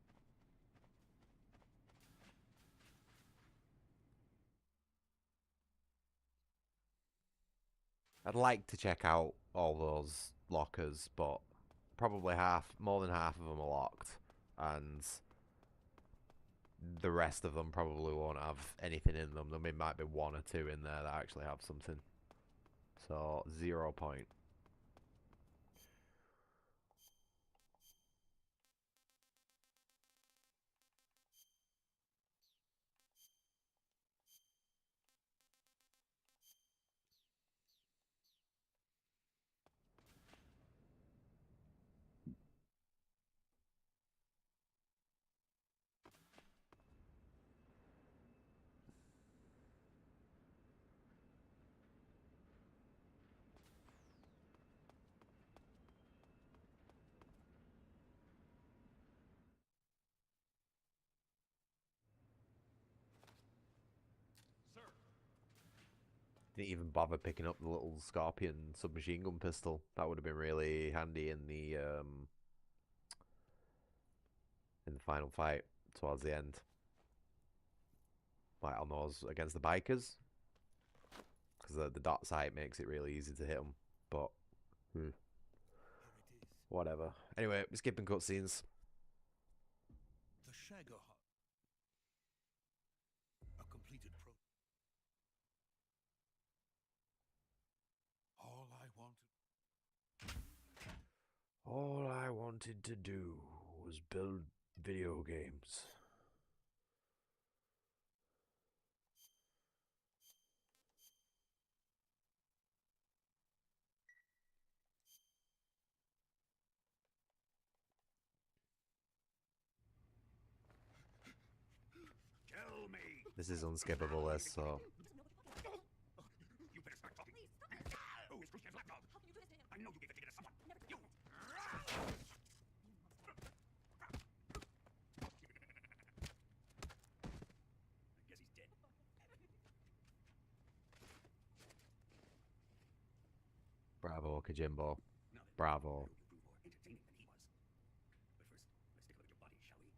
I'd like to check out all those lockers, but probably more than half of them are locked, and the rest of them probably won't have anything in them. There might be one or two in there that actually have something. So 0 point. Didn't even bother picking up the little Scorpion submachine gun pistol. That would have been really handy in the final fight towards the end. Like on those against the bikers. Because the dot sight makes it really easy to hit them. But, whatever. Anyway, we're skipping cutscenes. The Shagger Hut. A completed pro. All I wanted to do was build video games. Tell me. This is unskippable, this, so. You better start talking. Who is Khrushchev's lapdog? I know you gave the ticket to someone. You. I guess he's dead. Bravo, Kojimbo. Now then, Bravo. you prove more entertaining than he was. But first, let's take a look at your body, shall we?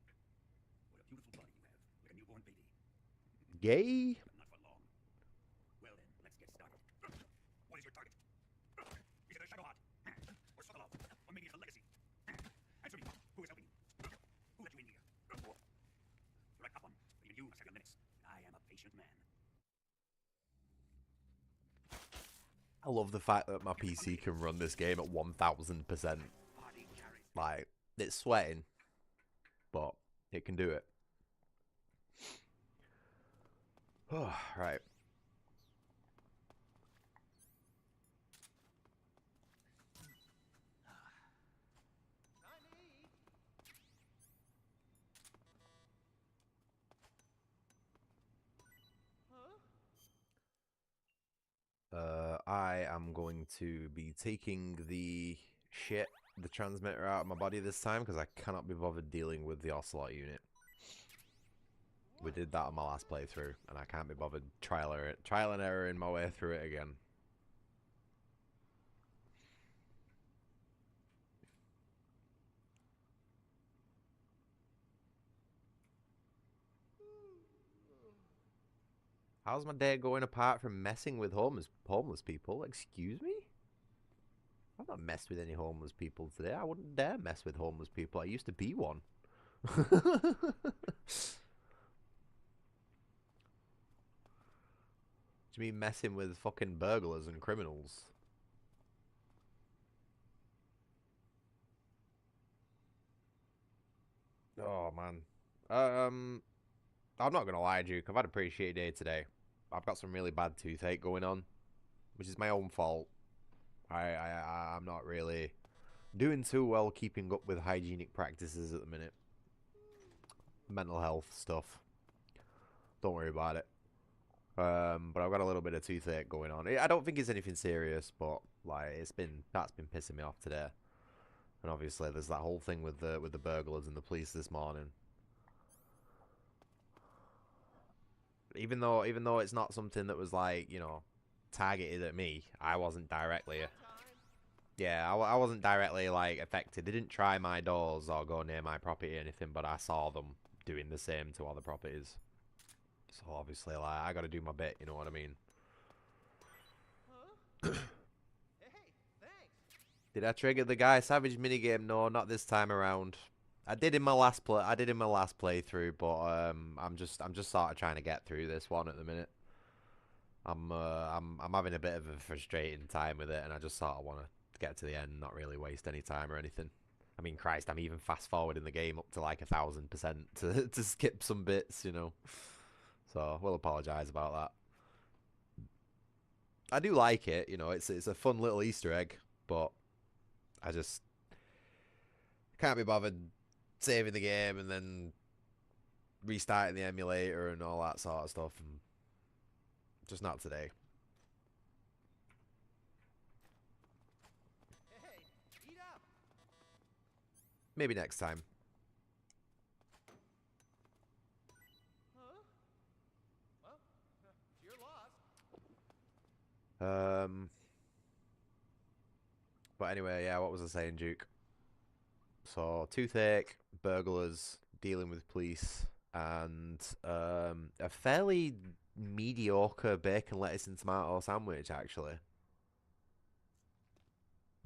What a beautiful body you have, like a newborn baby. Gay? But not for long. Well then, let's get started. What is your target? Is it a Shadowheart? Or Sokolov? Or maybe it's a legacy? Answer me. Who is helping you? Who let you in here? Right up on. Even you have 7 minutes. I am a patient man. I love the fact that my PC can run this game at 1000%. Like, it's sweating, but it can do it. Right. I am going to be taking the transmitter out of my body this time because I cannot be bothered dealing with the Ocelot unit. We did that on my last playthrough, and I can't be bothered trial and error in my way through it again. How's my day going apart from messing with homeless people? Excuse me? I've not messed with any homeless people today. I wouldn't dare mess with homeless people. I used to be one. Do you mean messing with fucking burglars and criminals? Oh, man. I'm not gonna lie, Duke. I've had a pretty shitty day today. I've got some really bad toothache going on, which is my own fault. I'm not really doing too well keeping up with hygienic practices at the minute. Mental health stuff. Don't worry about it. But I've got a little bit of toothache going on. I don't think it's anything serious, but like that's been pissing me off today. And obviously there's that whole thing with the burglars and the police this morning. Even though it's not something that was like, you know, targeted at me, I wasn't directly. Yeah, I wasn't directly like affected. They didn't try my doors or go near my property or anything, but I saw them doing the same to other properties. So obviously, like, I got to do my bit. You know what I mean? Huh? Hey, thanks. Did I trigger the Guy Savage minigame? No, not this time around. I did in my last playthrough, but I'm just sort of trying to get through this one at the minute. I'm having a bit of a frustrating time with it, and I just sort of want to get to the end, not really waste any time or anything. I mean, Christ, I'm even fast forwarding the game up to like 1000% to skip some bits, you know. So we'll apologise about that. I do like it, you know. It's a fun little Easter egg, but I just can't be bothered saving the game and then restarting the emulator and all that sort of stuff. And just not today. Hey, eat up. Maybe next time. Huh? Well, it's your loss. But anyway, yeah, what was I saying, Duke? So, toothache, burglars, dealing with police, and a fairly mediocre bacon, lettuce, and tomato sandwich, actually.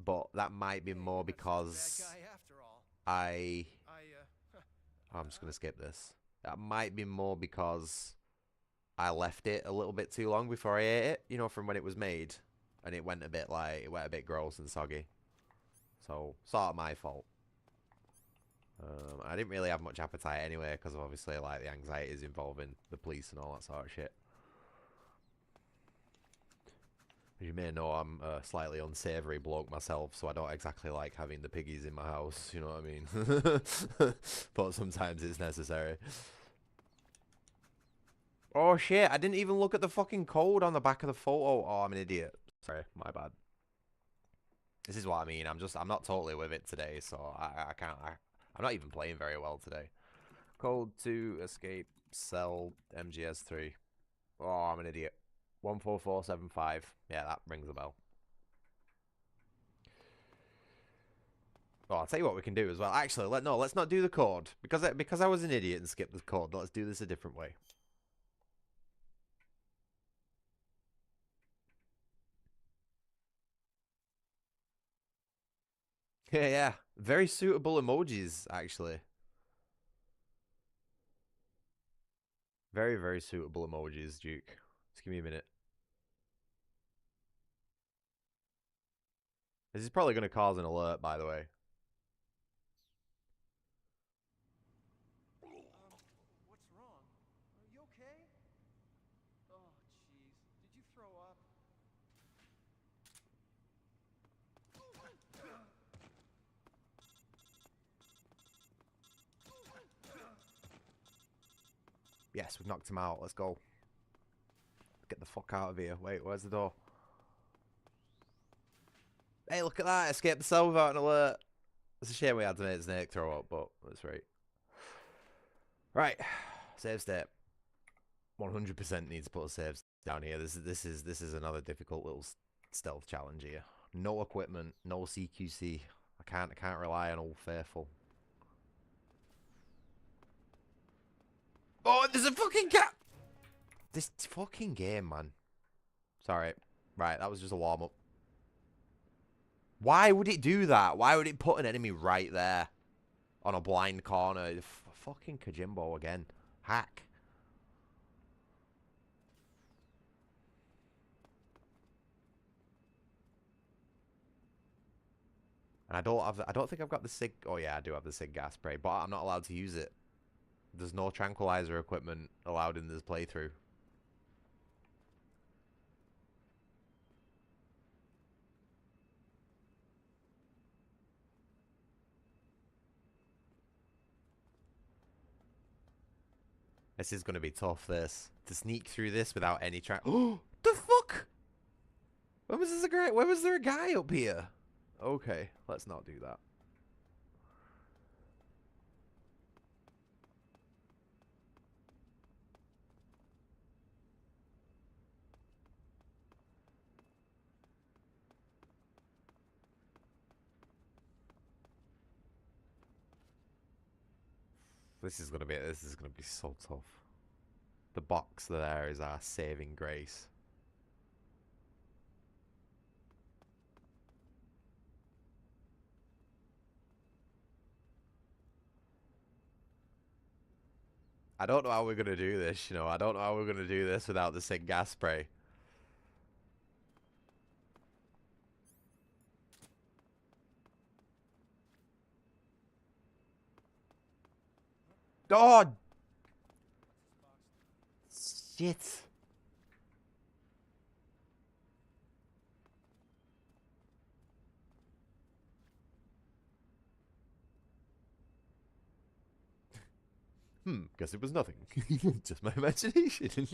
But that might be Hey, more you're not such a because bad guy after all. I'm just going to skip this. That might be more because I left it a little bit too long before I ate it, you know, from when it was made. And it went a bit gross and soggy. So, sort of my fault. I didn't really have much appetite anyway, because of obviously like the anxieties involving the police and all that sort of shit. As you may know, I'm a slightly unsavoury bloke myself, so I don't exactly like having the piggies in my house, you know what I mean? But sometimes it's necessary. Oh shit, I didn't even look at the fucking code on the back of the photo. Oh, I'm an idiot. Sorry, my bad. This is what I mean. I'm not totally with it today, so I'm not even playing very well today. Code 2, escape, cell, MGS3. Oh, I'm an idiot. 14475. Yeah, that rings a bell. Oh, I'll tell you what we can do as well. Actually, let's not do the code. Because I was an idiot and skipped the code, let's do this a different way. Yeah, yeah. Very suitable emojis, actually. Very, very suitable emojis, Duke. Just give me a minute. This is probably going to cause an alert, by the way. What's wrong? Are you okay? Oh, jeez. Did you throw up? Yes, we've knocked him out. Let's go. Get the fuck out of here. Wait, where's the door? Hey, look at that. Escape the cell without an alert. It's a shame we had to make Snake throw up, but that's right. Right. Save state. 100% needs to put a save down here. This is another difficult little stealth challenge here. No equipment, no CQC. I can't rely on Old Faithful. Oh, there's a fucking cat! This fucking game, man. Sorry. Right, that was just a warm-up. Why would it do that? Why would it put an enemy right there? On a blind corner? Fucking Kojimbo again. Hack. And I don't think I've got the SIG. Oh yeah, I do have the SIG gas spray, but I'm not allowed to use it. There's no tranquilizer equipment allowed in this playthrough. This is going to be tough, this. To sneak through this without any Oh, the fuck? When was there a guy up here? Okay, let's not do that. This is gonna be so tough. The box there is our saving grace. I don't know how we're gonna do this, you know. I don't know how we're gonna do this without the SIG gas spray. God! Shit. Guess it was nothing. Just my imagination.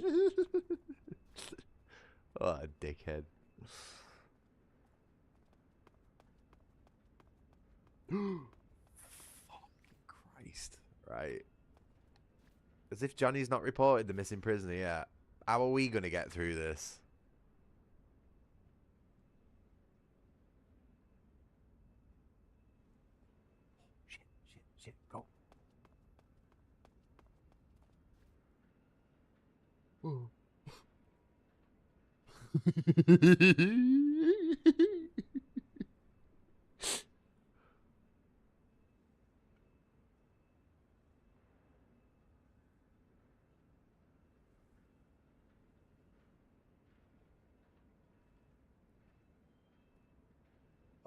Oh, dickhead. Fucking Christ. Right. As if Johnny's not reported the missing prisoner yet. How are we going to get through this? Shit, go. Oh.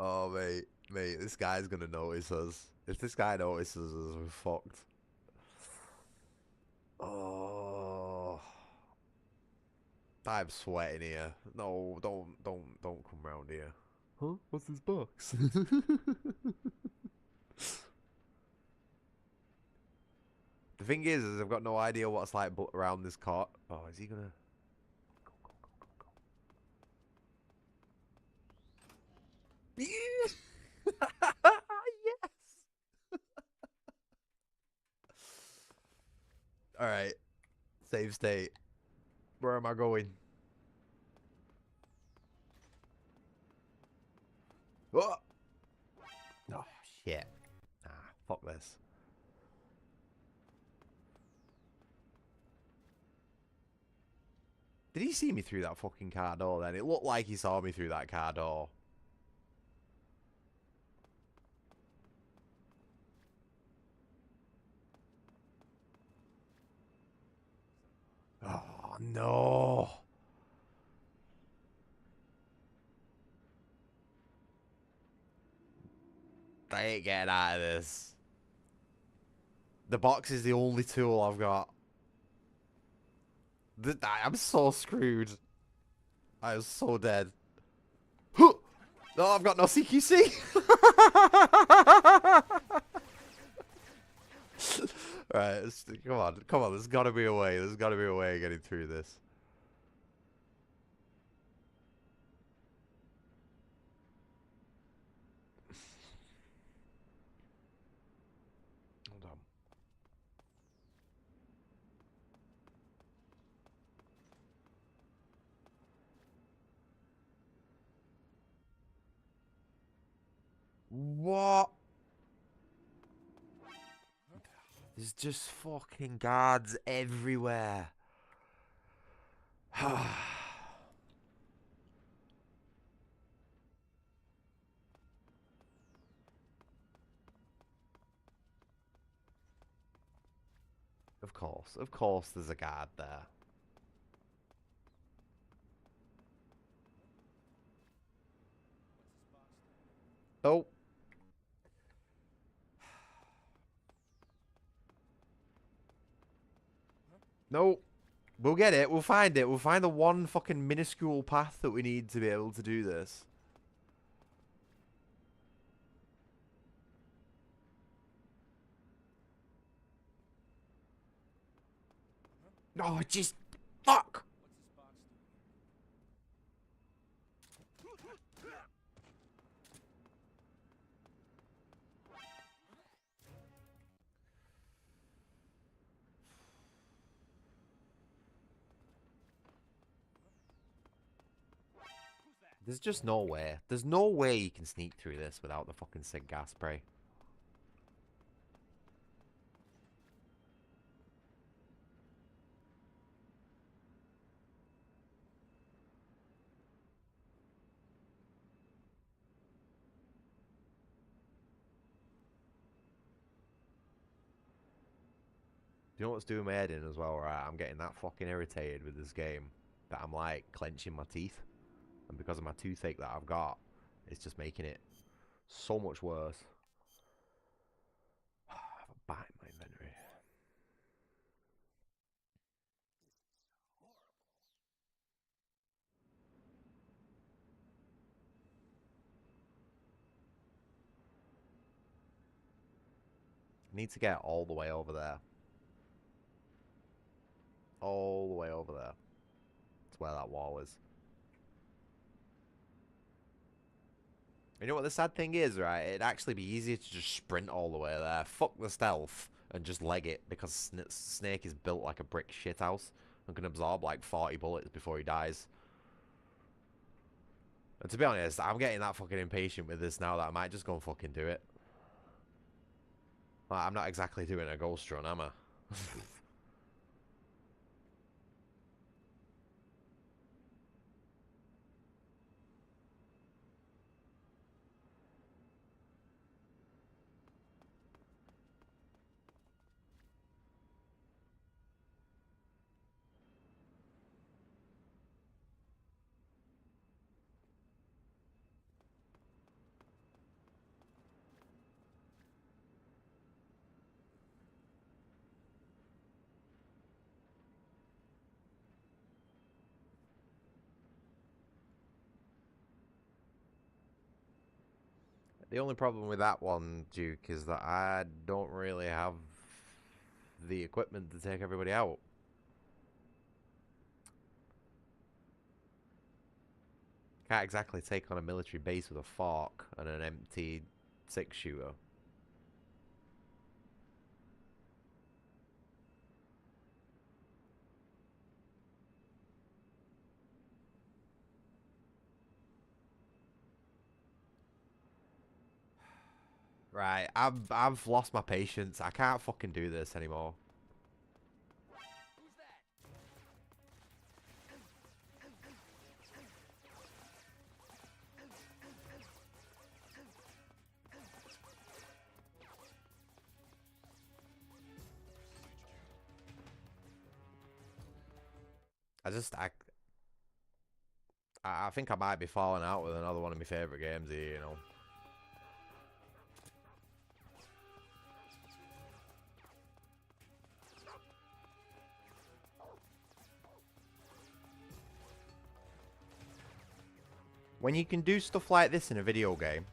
Oh, mate, this guy's gonna notice us. If this guy notices us, we're fucked. Oh, I'm sweating here. No, don't come round here. Huh? What's this box? The thing is I've got no idea what's like around this cart. Oh, is he gonna? Go. Yes. All right. Save state. Where am I going? Oh, oh shit. Ah, fuck this. Did he see me through that fucking car door then? It looked like he saw me through that car door. Oh, no. I ain't getting out of this. The box is the only tool I've got. I'm so screwed. I am so dead. No, I've got no CQC. Right, come on. There's got to be a way. There's got to be a way of getting through this. What? There's just fucking guards everywhere. Of course there's a guard there. Oh. No. We'll get it. We'll find it. We'll find the one fucking minuscule path that we need to be able to do this. No, just... Fuck! There's just no way. There's no way you can sneak through this without the fucking sig gas spray. You know what's doing my head in as well, right? I'm getting that fucking irritated with this game that I'm like clenching my teeth. And because of my toothache that I've got, it's just making it so much worse. I have a bat in my inventory. I need to get all the way over there. All the way over there. That's where that wall is. You know what the sad thing is, right? It'd actually be easier to just sprint all the way there. Fuck the stealth and just leg it, because Snake is built like a brick shithouse and can absorb like 40 bullets before he dies. And to be honest, I'm getting that fucking impatient with this now that I might just go and fucking do it. Like, I'm not exactly doing a ghost run, am I? The only problem with that one, Duke, is that I don't really have the equipment to take everybody out. Can't exactly take on a military base with a fork and an empty 6-shooter. Right, I've lost my patience. I can't fucking do this anymore. Who's that? I think I might be falling out with another one of my favourite games here, you know. When you can do stuff like this in a video game,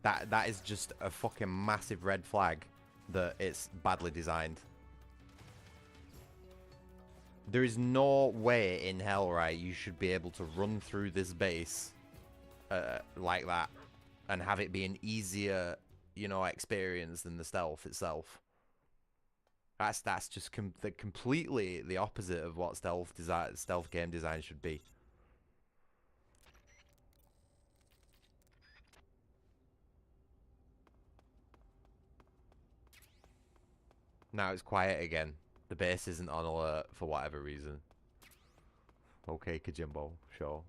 that is just a fucking massive red flag that it's badly designed. There is no way in hell, right, you should be able to run through this base like that and have it be an easier, you know, experience than the stealth itself. That's just completely the opposite of what stealth game design should be. Now it's quiet again. The base isn't on alert for whatever reason. Okay, Kajimbo, sure.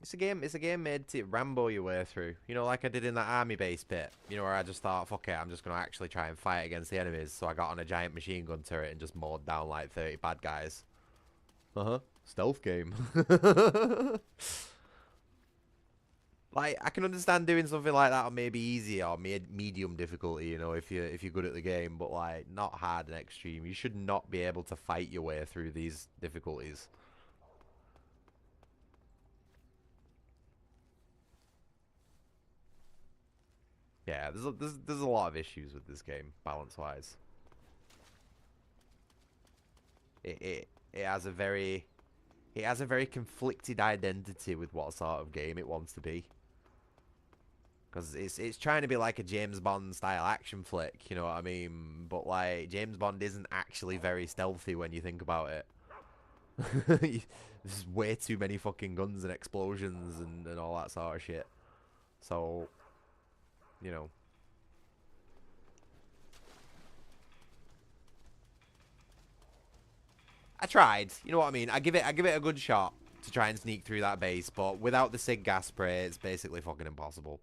It's a game made to Rambo your way through. You know, like I did in that army base bit. You know, where I just thought, fuck it, I'm just going to actually try and fight against the enemies. So I got on a giant machine gun turret and just mowed down like 30 bad guys. Uh-huh. Stealth game. Like, I can understand doing something like that on maybe easy or medium difficulty, you know, if you're good at the game, but like not hard and extreme. You should not be able to fight your way through these difficulties. Yeah, there's a lot of issues with this game, balance-wise. It has a very conflicted identity with what sort of game it wants to be. Because it's trying to be like a James Bond style action flick, you know what I mean? But like James Bond isn't actually very stealthy when you think about it. There's way too many fucking guns and explosions and all that sort of shit. So, you know. I tried, you know what I mean? I give it a good shot to try and sneak through that base, but without the SIG gas spray, it's basically fucking impossible.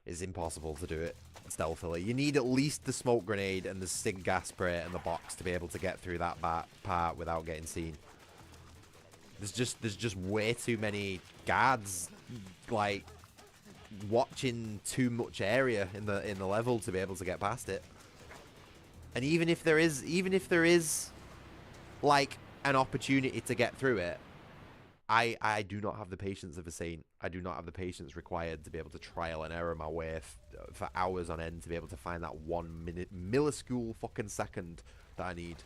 It's impossible to do it stealthily. You need at least the smoke grenade and the SIG gas spray and the box to be able to get through that part without getting seen. There's just way too many guards, like, watching too much area in the level to be able to get past it. And even if there is like an opportunity to get through it, I do not have the patience of a saint. I do not have the patience required to be able to trial and error my way for hours on end to be able to find that 1 minute milliscule fucking second that I need.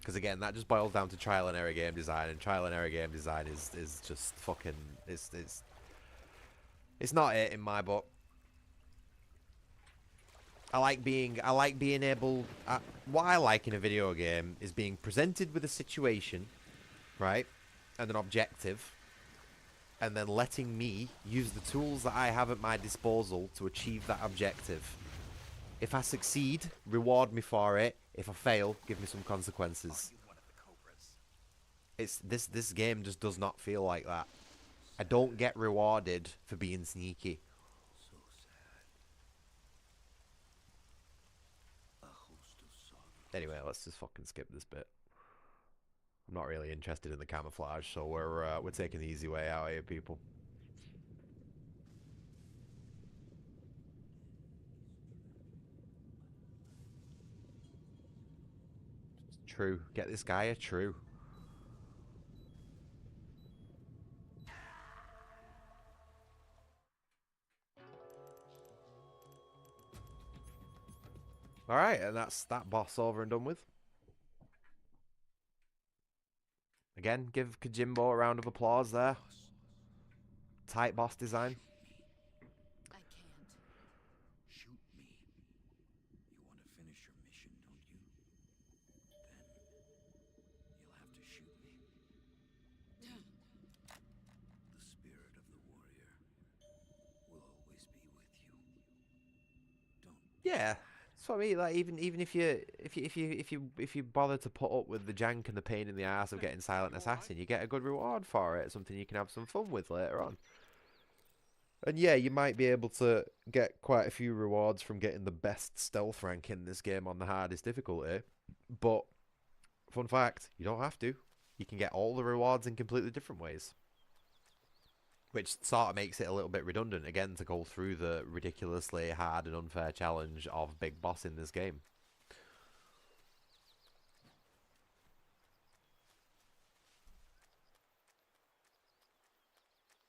Because again, that just boils down to trial and error game design, and trial and error game design is just fucking it's not it in my book. I like being able. What I like in a video game is being presented with a situation, right, and an objective, and then letting me use the tools that I have at my disposal to achieve that objective. If I succeed, reward me for it. If I fail, give me some consequences. This game just does not feel like that. I don't get rewarded for being sneaky. Anyway, let's just fucking skip this bit. I'm not really interested in the camouflage, so we're taking the easy way out here, people. True. Get this guy a true. Alright, and that's that boss over and done with. Again, give Kojimbo a round of applause there. Tight boss design. I can't. Shoot me. You want to finish your mission, don't you? Then you'll have to shoot me. The spirit of the warrior will always be with you. Don't. Yeah. That's what I mean. Like even if you bother to put up with the jank and the pain in the ass of getting Silent Assassin, you get a good reward for it. Something you can have some fun with later on. And yeah, you might be able to get quite a few rewards from getting the best stealth rank in this game on the hardest difficulty. But fun fact, you don't have to. You can get all the rewards in completely different ways. Which sort of makes it a little bit redundant, again, to go through the ridiculously hard and unfair challenge of Big Boss in this game.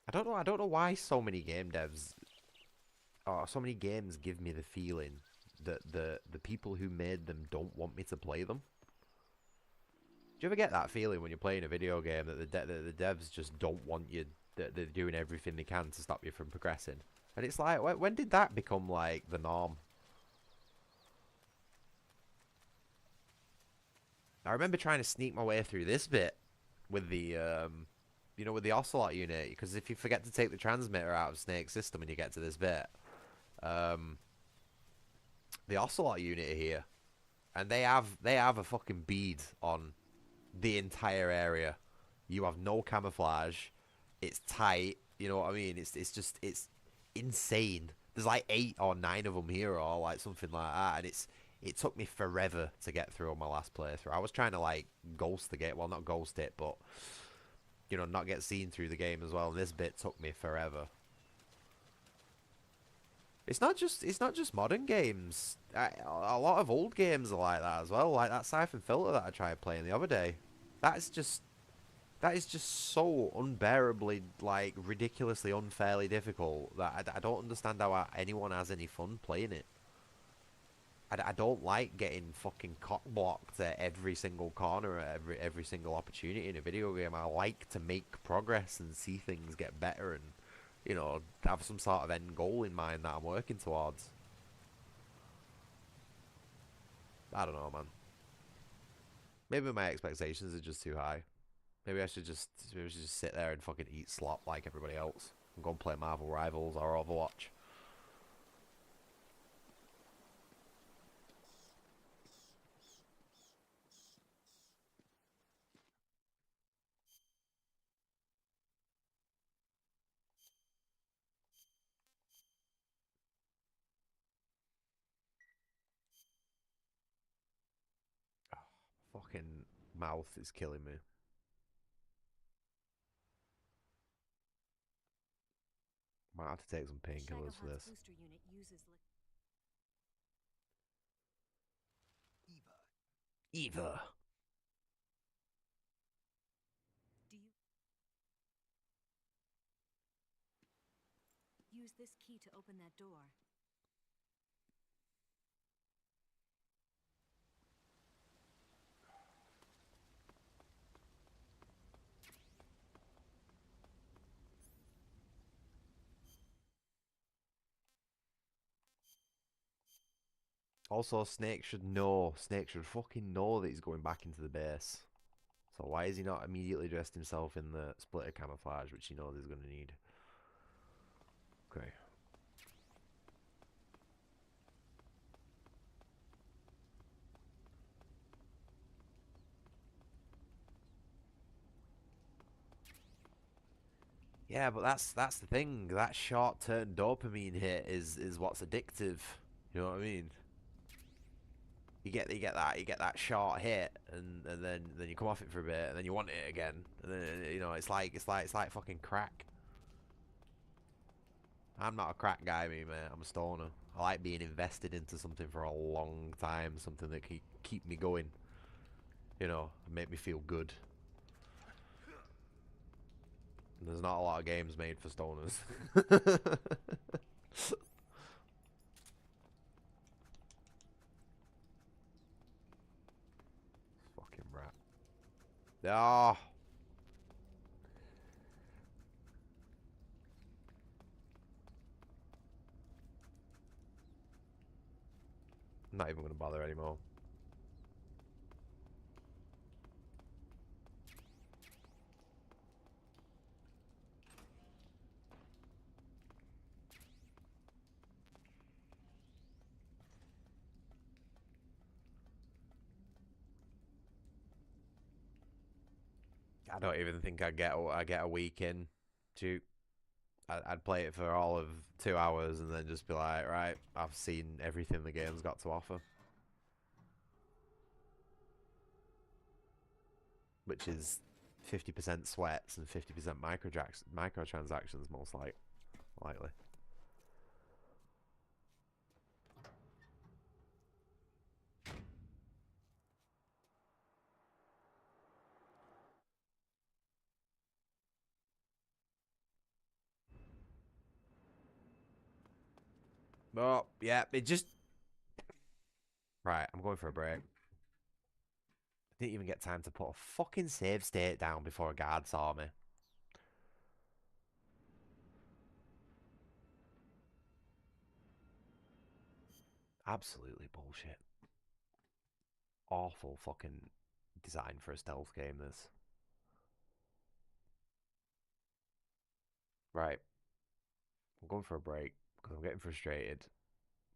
I don't know why so many game devs, or so many games give me the feeling that the people who made them don't want me to play them. Do you ever get that feeling when you're playing a video game that the devs just don't want you, that they're doing everything they can to stop you from progressing? And it's like, when did that become, like, the norm? I remember trying to sneak my way through this bit with the, you know, with the Ocelot unit, because if you forget to take the transmitter out of Snake's system and you get to this bit, the Ocelot unit here, and they have a fucking bead on the entire area. You have no camouflage. It's tight. You know what I mean? It's insane. There's like 8 or 9 of them here, or like something like that, and it took me forever to get through on my last playthrough. I was trying to like ghost the game. Well, not ghost it, but you know, not get seen through the game as well. And this bit took me forever. It's not just modern games. A lot of old games are like that as well. Like that Siphon Filter that I tried playing the other day. That is just so unbearably, like, ridiculously unfairly difficult that I don't understand how anyone has any fun playing it. I don't like getting fucking cock-blocked at every single corner, at every single opportunity in a video game. I like to make progress and see things get better and, you know, have some sort of end goal in mind that I'm working towards. I don't know, man. Maybe my expectations are just too high. Maybe I should just sit there and fucking eat slop like everybody else and go and play Marvel Rivals or Overwatch. Fucking mouth is killing me. Might have to take some painkillers for this. Booster unit uses Eva. Do you use this key to open that door? Also, Snake should know. Snake should fucking know that he's going back into the base. So why is he not immediately dressed himself in the splitter camouflage, which he knows he's going to need? Okay. Yeah, but that's the thing. That short-term dopamine hit is what's addictive. You know what I mean? You get that short hit, and then you come off it for a bit, and then you want it again, and then you know it's like fucking crack. I'm not a crack guy, me mate. I'm a stoner. I like being invested into something for a long time, something that can keep me going. You know, and make me feel good. And there's not a lot of games made for stoners. Fucking rat. Ah. I'm not even going to bother anymore. I don't even think I get a week in. Shoot. I'd play it for all of 2 hours and then just be like, right, I've seen everything the game's got to offer. Which is 50% sweats and 50% microtransactions, most likely. Oh, yeah, it just... Right, I'm going for a break. I didn't even get time to put a fucking save state down before a guard saw me. Absolutely bullshit. Awful fucking design for a stealth game, this. Right. I'm going for a break because I'm getting frustrated.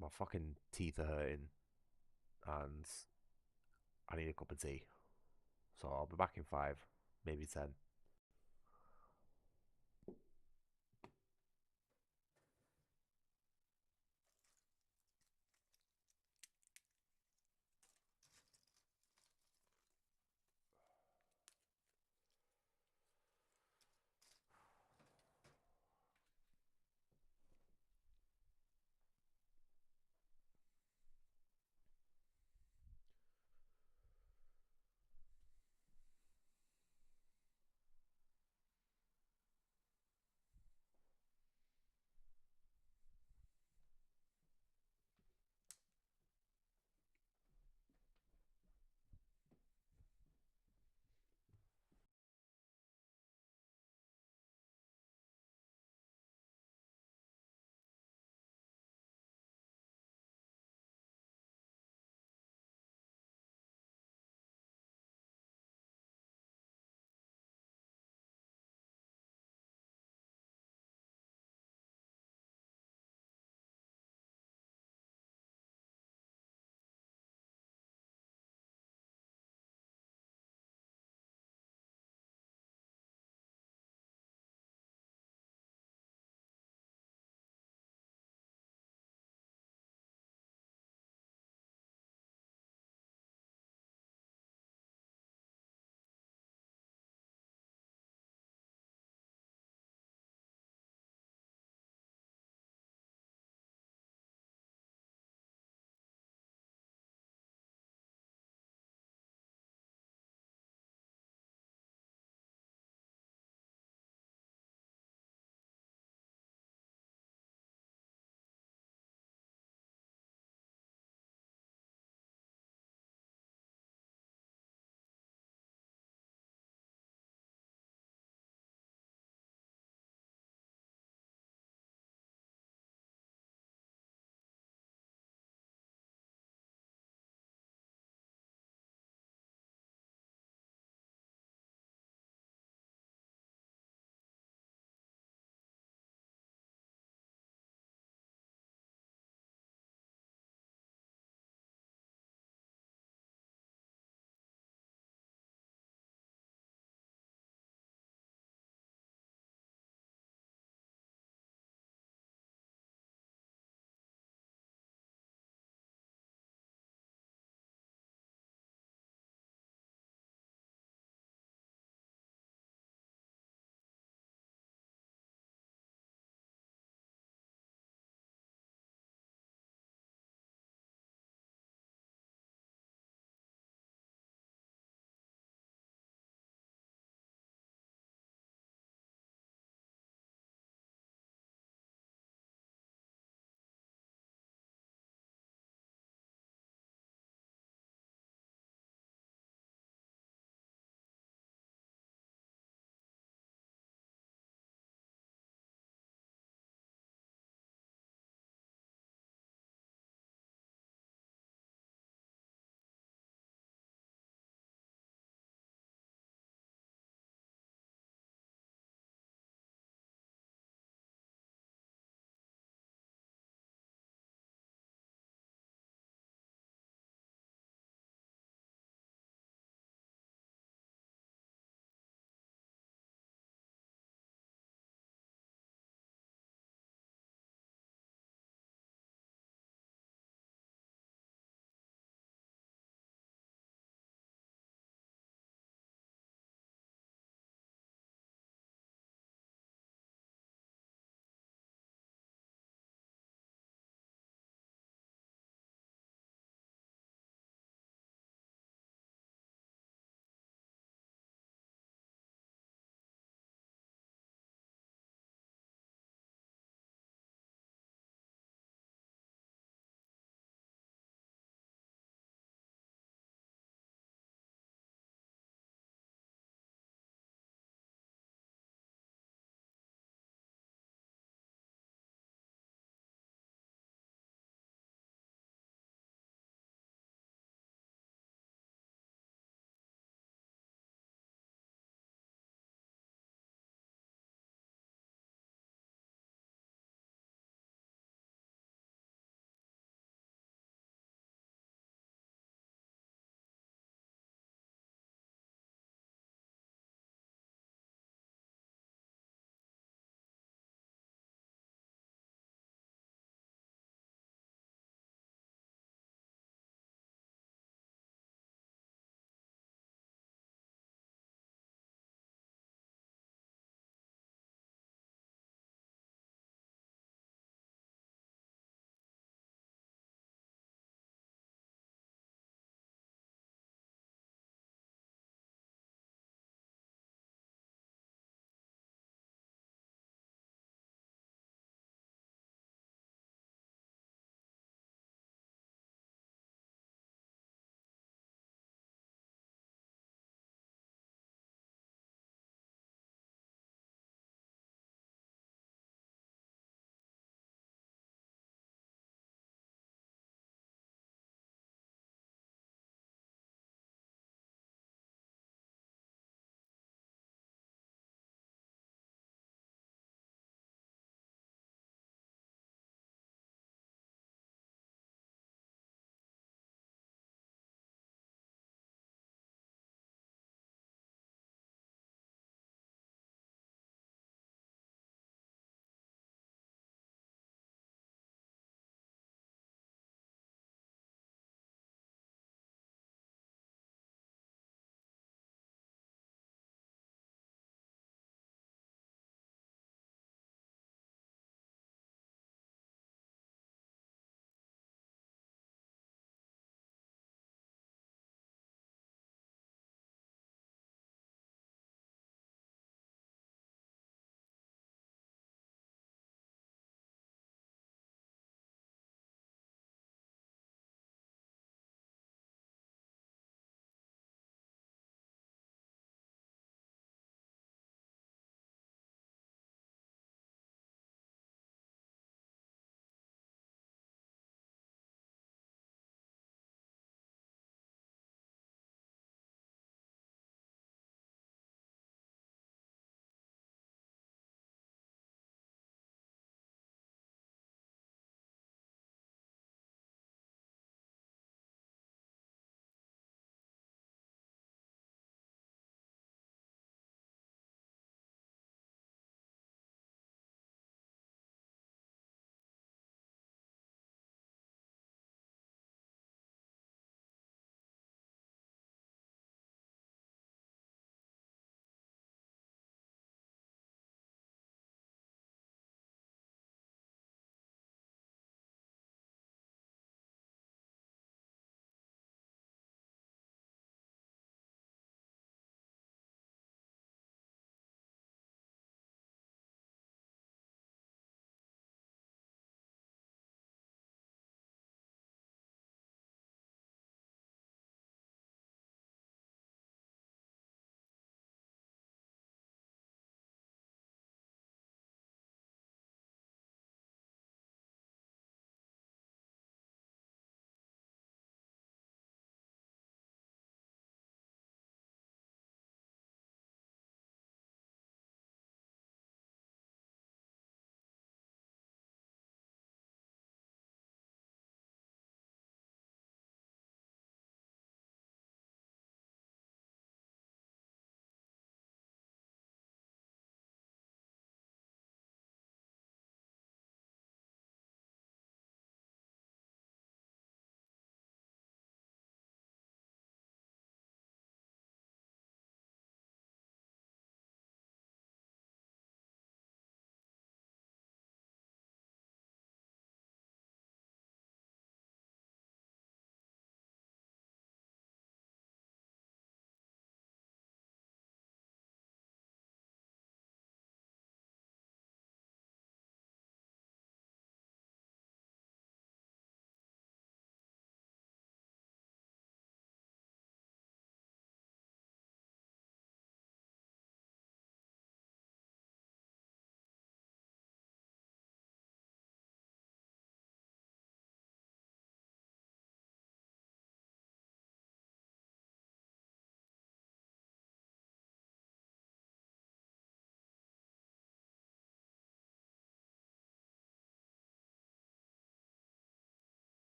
My fucking teeth are hurting and I need a cup of tea. So I'll be back in 5, maybe 10.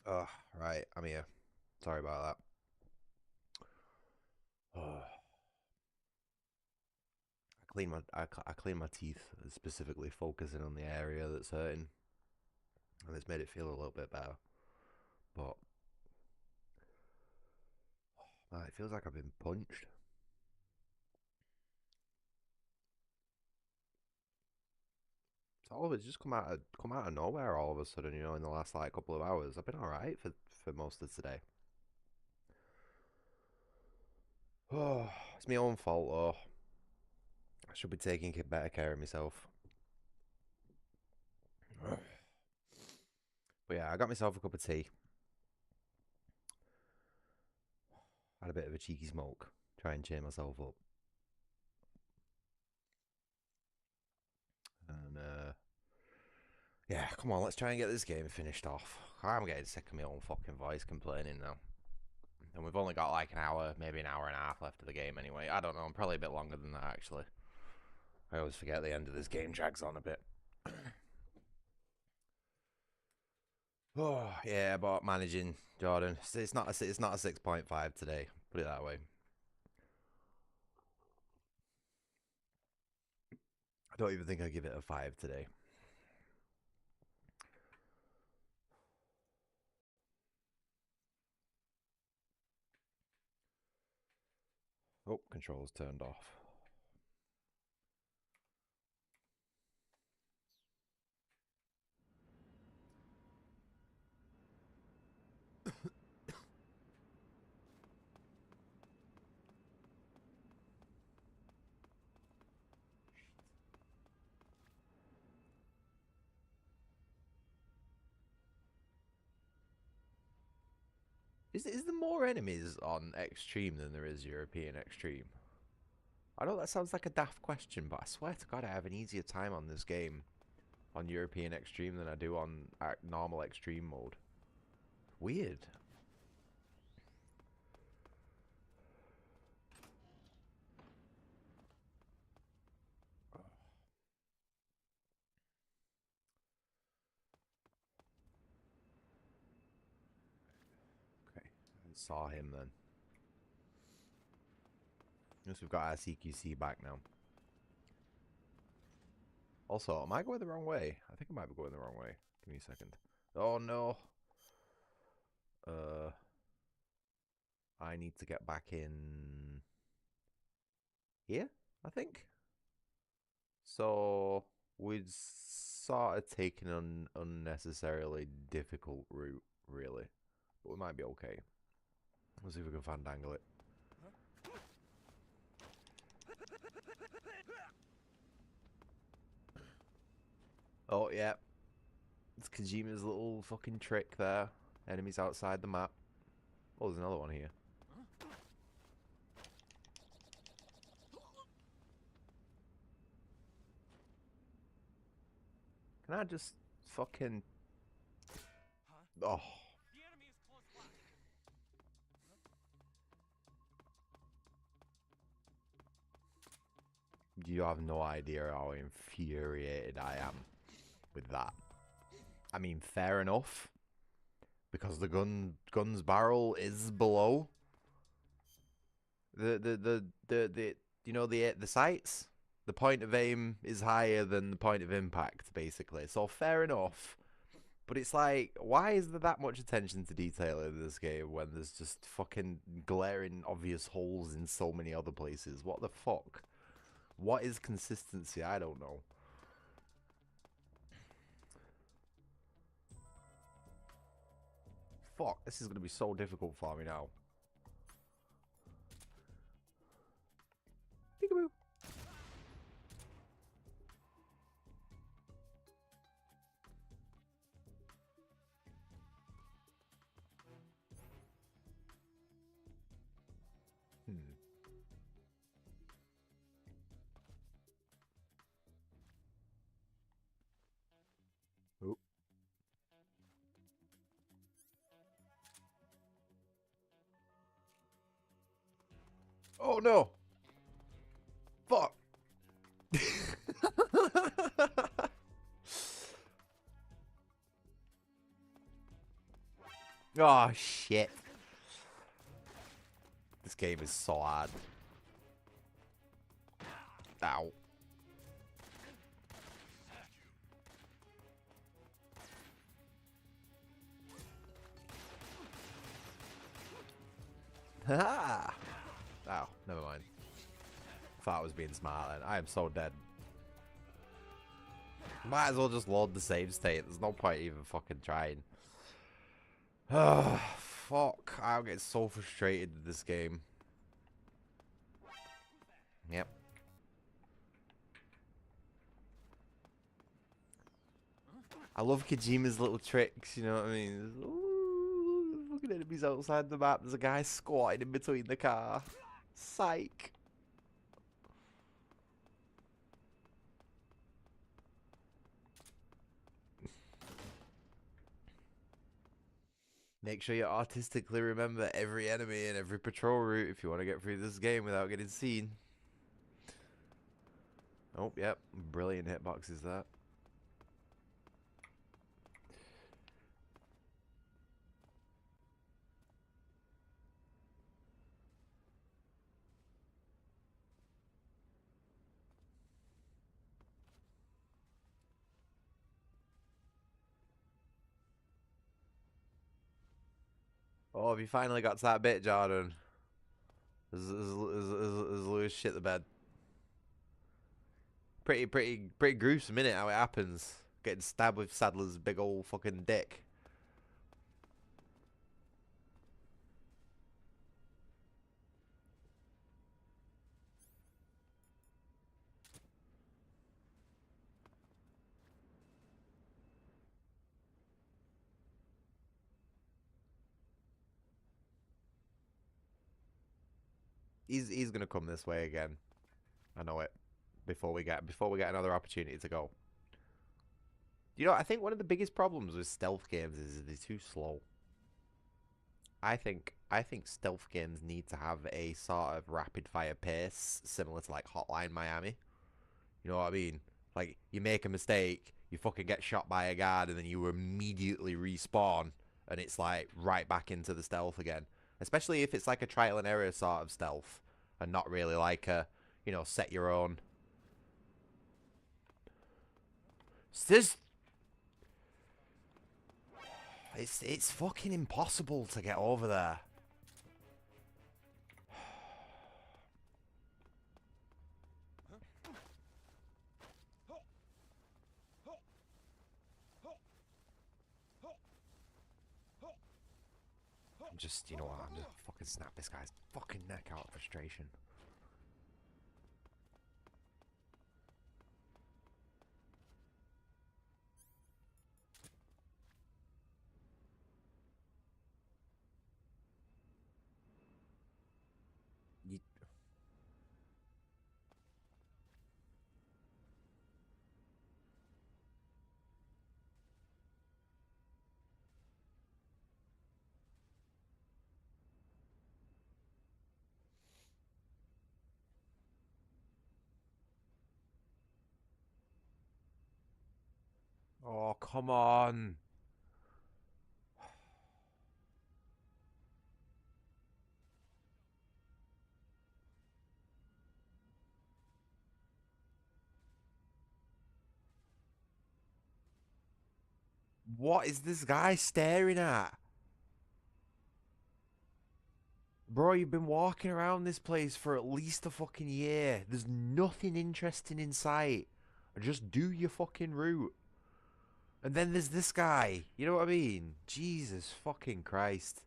Oh, right, I'm here. Sorry about that. Oh. I clean my teeth, specifically focusing on the area that's hurting, and it's made it feel a little bit better. But man, it feels like I've been punched. All of it's just come out of nowhere all of a sudden, you know, in the last like couple of hours. I've been alright for most of today. Oh, it's my own fault though. I should be taking better care of myself. But yeah, I got myself a cup of tea. Had a bit of a cheeky smoke. Try and cheer myself up. And yeah, come on, let's try and get this game finished off. I'm getting sick of my own fucking voice complaining now. And we've only got like an hour, maybe an hour and a half left of the game anyway. I don't know, I'm probably a bit longer than that actually. I always forget the end of this game drags on a bit. Oh yeah, but managing Jordan. It's not a 6.5 today. Put it that way. I don't even think I give it a 5 today. Oh, controls turned off. Is there more enemies on Extreme than there is European Extreme? I know that sounds like a daft question, but I swear to God I have an easier time on this game on European Extreme than I do on normal Extreme mode. Weird. Okay, I saw him then. Guess we've got our CQC back now. Also, am I going the wrong way? I think I might be going the wrong way. Give me a second. Oh no. I need to get back in here, I think. So we'd sort of taken an unnecessarily difficult route, really. But we might be okay. Let's see if we can fandangle it. Oh, yeah. It's Kojima's little fucking trick there. Enemies outside the map. Oh, there's another one here. Can I just fucking... Oh. The enemy is close by. You have no idea how infuriated I am with that. I mean, fair enough. Because the gun's barrel is below the you know, the sights. The point of aim is higher than the point of impact, basically. So fair enough. But it's like, why is there that much attention to detail in this game when there's just fucking glaring obvious holes in so many other places? What the fuck? What is consistency? I don't know. Fuck, this is going to be so difficult for me now. Peekaboo. Oop. Oh no! Fuck! Oh, shit. This game is so hard. Ow. Ha! Oh, never mind. Thought I was being smart then. I am so dead. Might as well just load the save state. There's no point even fucking trying. Fuck. I'm getting so frustrated with this game. Yep. I love Kojima's little tricks, you know what I mean? Ooh, fucking enemies outside the map. There's a guy squatting in between the car. Psych. Make sure you artistically remember every enemy and every patrol route if you want to get through this game without getting seen. Oh, yep. Brilliant hitboxes, that. Oh, have you finally got to that bit, Jordan? Is Lewis shit the bed? Pretty gruesome, innit, how it happens. Getting stabbed with Sadler's big old fucking dick. He's gonna come this way again. I know it. Before we get another opportunity to go. You know, I think one of the biggest problems with stealth games is they're too slow. I think stealth games need to have a sort of rapid fire pace similar to like Hotline Miami. You know what I mean? Like you make a mistake, you fucking get shot by a guard, and then you immediately respawn, and it's like right back into the stealth again. Especially if it's like a trial and error sort of stealth, and not really like a, you know, set your own. It's fucking impossible to get over there. Just, you know what, I'm just fucking snap this guy's fucking neck out of frustration. You... Oh, come on. What is this guy staring at? Bro, you've been walking around this place for at least a fucking year. There's nothing interesting in sight. Just do your fucking route. And then there's this guy. You know what I mean? Jesus fucking Christ.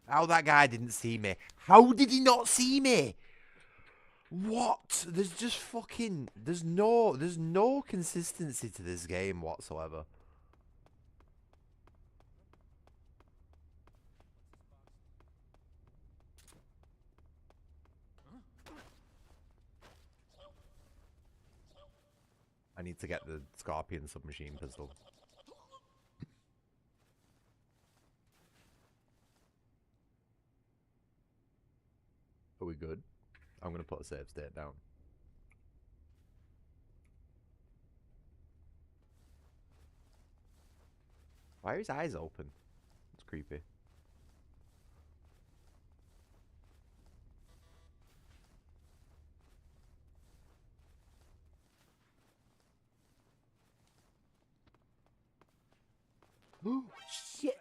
How that guy didn't see me. How did he not see me? What? There's just fucking... There's no consistency to this game whatsoever. I need to get the Scorpion submachine pistol. Are we good? I'm going to put a save state down. Why are his eyes open? It's creepy. Oh, shit!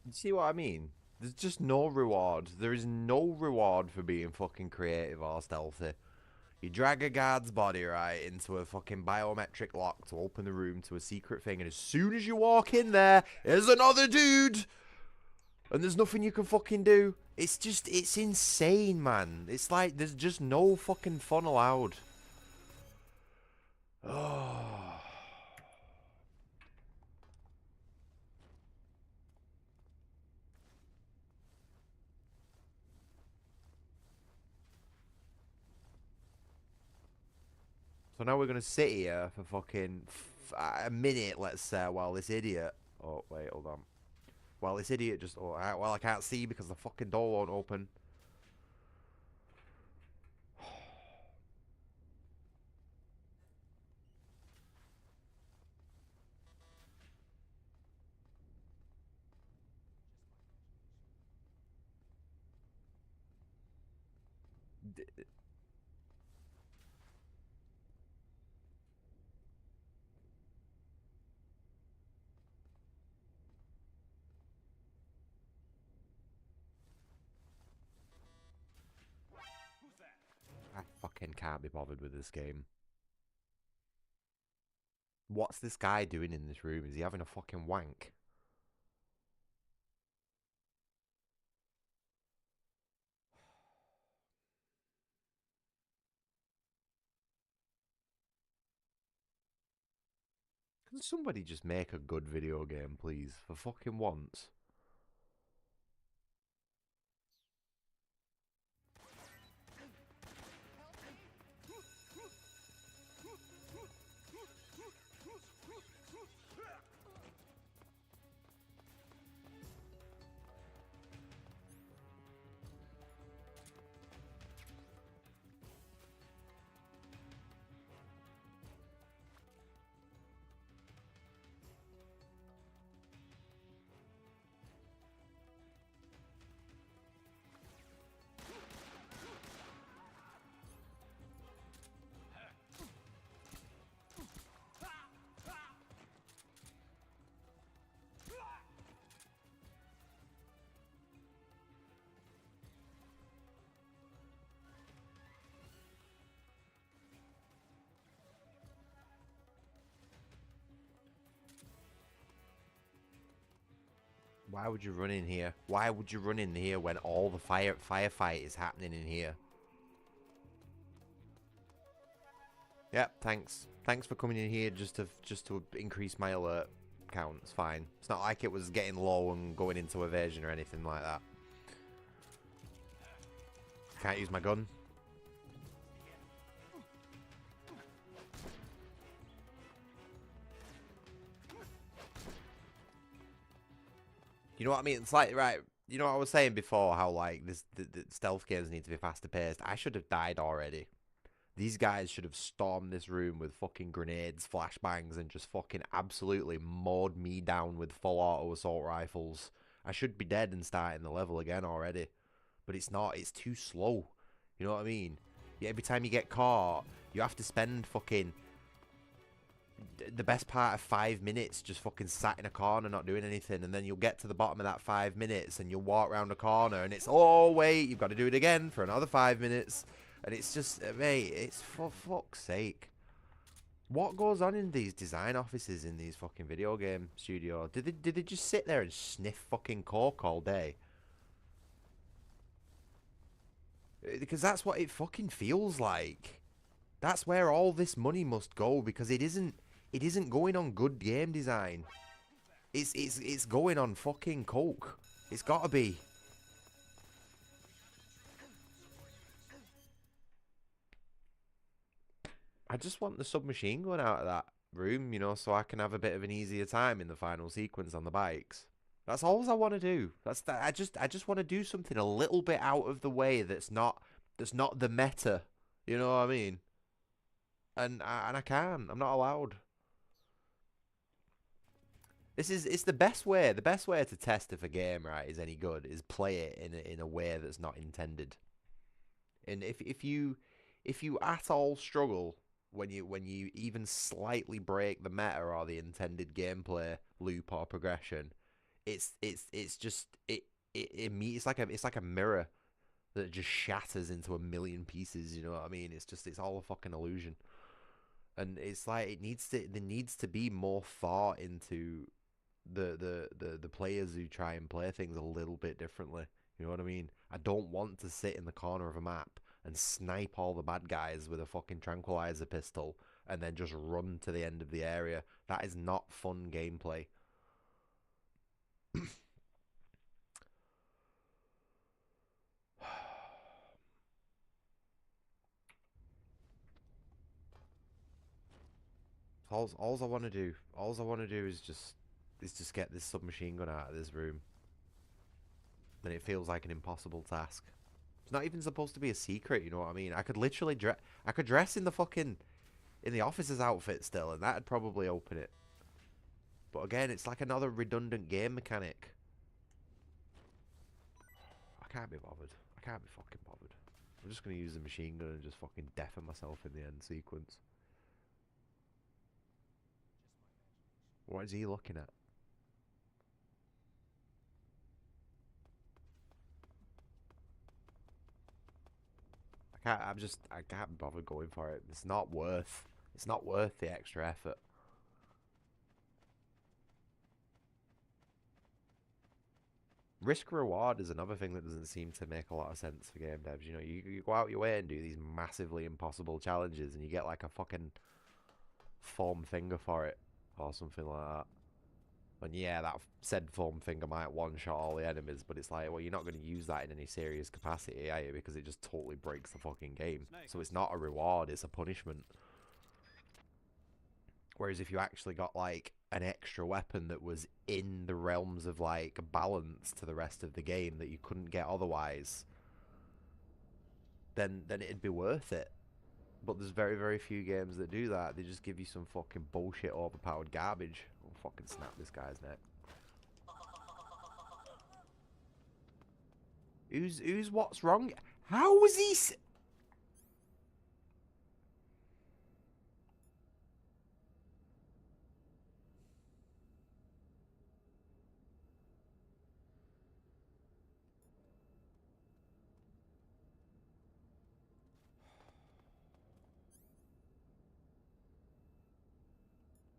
You see what I mean? There's just no reward. There is no reward for being fucking creative or stealthy. You drag a guard's body, right, into a fucking biometric lock to open the room to a secret thing, and as soon as you walk in there, there's another dude! And there's nothing you can fucking do. It's just, it's insane, man. It's like, there's just no fucking fun allowed. Oh. So now we're going to sit here for fucking a minute, let's say, while this idiot... Oh, wait, hold on. While this idiot just... Oh, well, I can't see because the fucking door won't open. I fucking can't be bothered with this game. What's this guy doing in this room? Is he having a fucking wank? Can somebody just make a good video game, please? For fucking once. Why would you run in here? Why would you run in here when all the firefight is happening in here? Yep, thanks. Thanks for coming in here just to increase my alert count. It's fine. It's not like it was getting low and going into evasion or anything like that. Can't use my gun. You know what I mean? It's like, right, you know what I was saying before, how like the stealth games need to be faster paced. I should have died already. These guys should have stormed this room with fucking grenades, flashbangs, and just fucking absolutely mowed me down with full auto assault rifles. I should be dead and starting the level again already. But it's not, it's too slow. You know what I mean? Yeah, every time you get caught, you have to spend fucking the best part of 5 minutes just fucking sat in a corner not doing anything, and then you'll get to the bottom of that 5 minutes and you'll walk around the corner and it's, oh wait, you've got to do it again for another 5 minutes, and it's just, mate, it's for fuck's sake. What goes on in these design offices in these fucking video game studios? Did they just sit there and sniff fucking coke all day? Because that's what it fucking feels like. That's where all this money must go, because it isn't going on good game design. It's going on fucking coke. It's gotta be. I just want the submachine gun out of that room, you know, so I can have a bit of an easier time in the final sequence on the bikes. That's all I want to do. That's that. I just want to do something a little bit out of the way that's not the meta. You know what I mean? And I can't. I'm not allowed. It's the best way. The best way to test if a game right is any good is play it in a way that's not intended. And if you at all struggle when you even slightly break the meta or the intended gameplay loop or progression, it's just it's like a mirror that just shatters into a million pieces. You know what I mean? It's all a fucking illusion. And it's like there needs to be more thought into the players who try and play things a little bit differently. You know what I mean? I don't want to sit in the corner of a map and snipe all the bad guys with a fucking tranquilizer pistol and then just run to the end of the area. That is not fun gameplay. All I want to do, is just get this submachine gun out of this room. Then it feels like an impossible task. It's not even supposed to be a secret, you know what I mean? I could literally I could dress in the officer's outfit still, and that'd probably open it. But again, it's like another redundant game mechanic. I can't be bothered. I can't be fucking bothered. I'm just gonna use the machine gun and just fucking deafen myself in the end sequence. What is he looking at? I can't be bothered going for it. It's not worth the extra effort. Risk reward is another thing that doesn't seem to make a lot of sense for game devs. You know, you go out your way and do these massively impossible challenges and you get like a fucking foam finger for it or something like that. And yeah, that said foam finger might one-shot all the enemies, but it's like, well, you're not going to use that in any serious capacity, are you? Because it just totally breaks the fucking game. So it's not a reward, it's a punishment. Whereas if you actually got like an extra weapon that was in the realms of like balance to the rest of the game that you couldn't get otherwise, then it'd be worth it. But there's very, very few games that do that. They just give you some fucking bullshit overpowered garbage. I'll fucking snap this guy's neck. Who's what's wrong? How was he...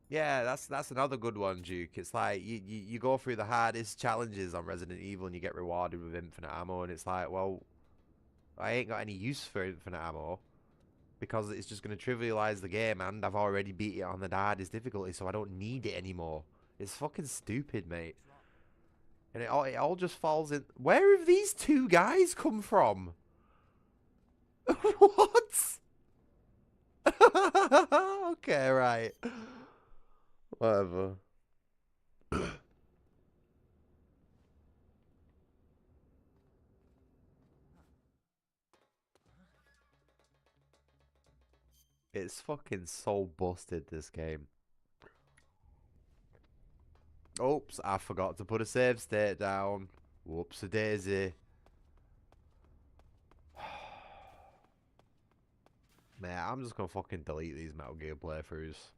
Yeah, that's another good one, Duke. It's like you go through the hardest challenges on Resident Evil and you get rewarded with infinite ammo, and it's like, well, I ain't got any use for infinite ammo because it's just going to trivialize the game, and I've already beat it on the hardest difficulty, so I don't need it anymore. It's fucking stupid, mate. And it all just falls in. Where have these two guys come from? What? Okay, right. Whatever. It's fucking so busted, this game. Oops, I forgot to put a save state down. Whoops-a-daisy. Man, I'm just gonna fucking delete these Metal Gear playthroughs.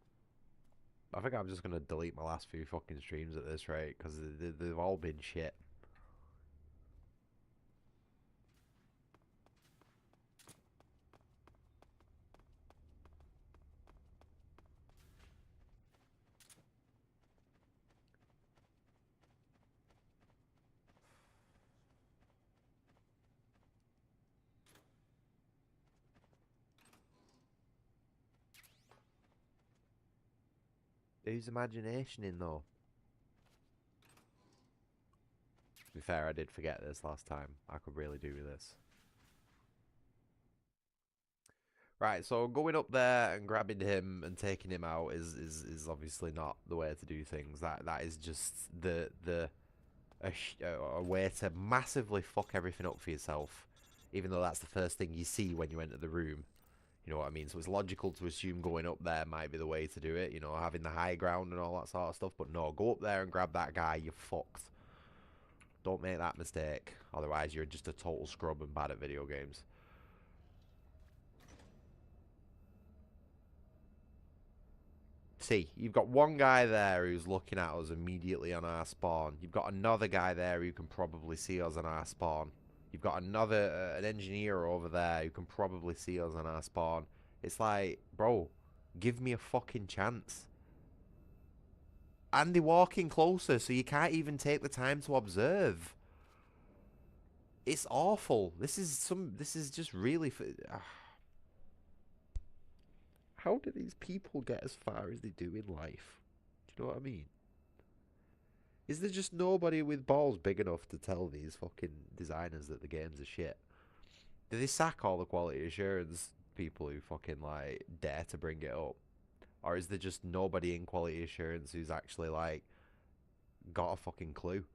I think I'm just gonna delete my last few fucking streams at this rate, because they've all been shit. Whose imagination in, though? To be fair, I did forget this last time. I could really do with this. Right, so going up there and grabbing him and taking him out is obviously not the way to do things. That is just a way to massively fuck everything up for yourself, even though that's the first thing you see when you enter the room. You know what I mean? So it's logical to assume going up there might be the way to do it, you know, having the high ground and all that sort of stuff. But no, go up there and grab that guy, you're fucked. Don't make that mistake. Otherwise, you're just a total scrub and bad at video games. See, you've got one guy there who's looking at us immediately on our spawn. You've got another guy there who can probably see us on our spawn. You've got another, an engineer over there who can probably see us on our spawn. It's like, bro, give me a fucking chance. And they're walking closer, so you can't even take the time to observe. It's awful. This is just really... How do these people get as far as they do in life? Do you know what I mean? Is there just nobody with balls big enough to tell these fucking designers that the games are shit? Do they sack all the quality assurance people who fucking, like, dare to bring it up? Or is there just nobody in quality assurance who's actually, like, got a fucking clue?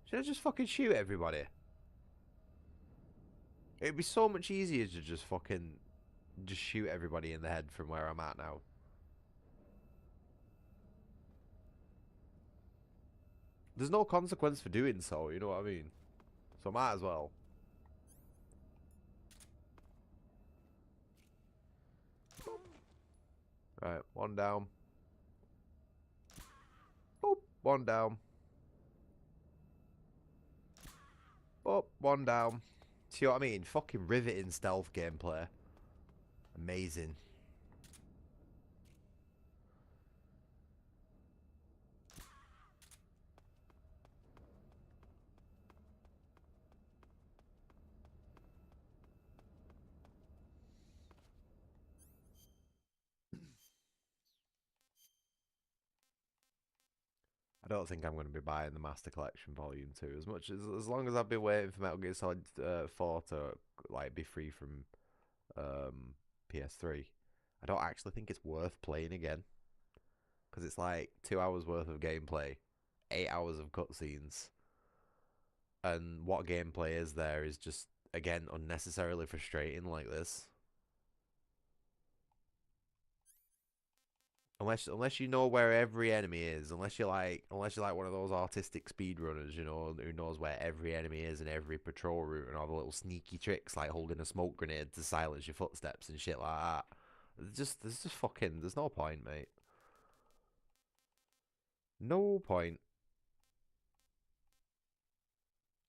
Should I just fucking shoot everybody? It'd be so much easier to just fucking... just shoot everybody in the head from where I'm at now. There's no consequence for doing so, you know what I mean? So I might as well. Right, one down. Oh, one down. Oh, one down. See what I mean? Fucking riveting stealth gameplay. Amazing. I don't think I'm going to be buying the Master Collection Volume 2 as long as I've been waiting for Metal Gear Solid 4 to like be free from PS3. I don't actually think it's worth playing again because it's like 2 hours worth of gameplay, 8 hours of cutscenes, and what gameplay is there is just again unnecessarily frustrating like this. Unless you know where every enemy is, unless you're like one of those autistic speedrunners, you know, who knows where every enemy is and every patrol route and all the little sneaky tricks like holding a smoke grenade to silence your footsteps and shit like that. There's just fucking, there's no point, mate. No point.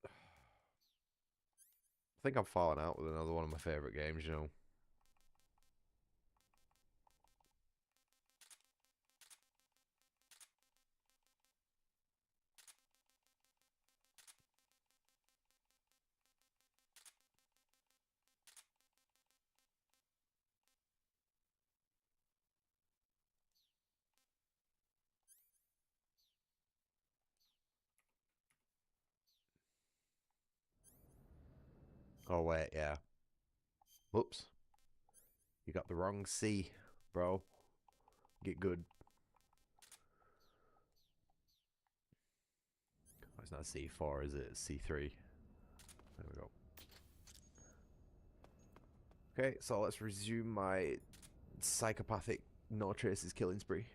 I think I'm falling out with another one of my favorite games, you know. Oh wait, yeah. Whoops. You got the wrong C, bro. Get good. Oh, it's not C4, is it? It's C3. There we go. Okay, so let's resume my psychopathic no traces killing spree.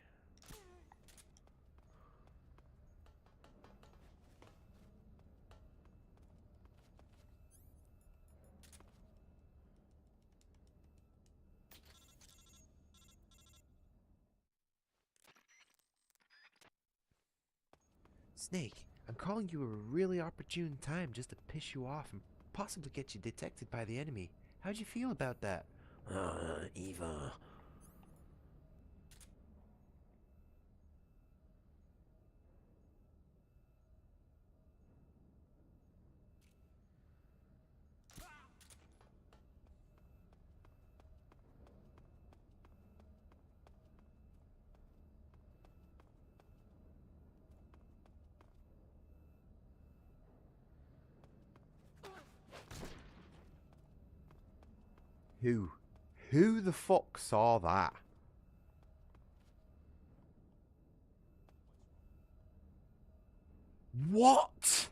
Snake, I'm calling you a really opportune time just to piss you off and possibly get you detected by the enemy. How'd you feel about that? Eva. Who the fuck saw that? What?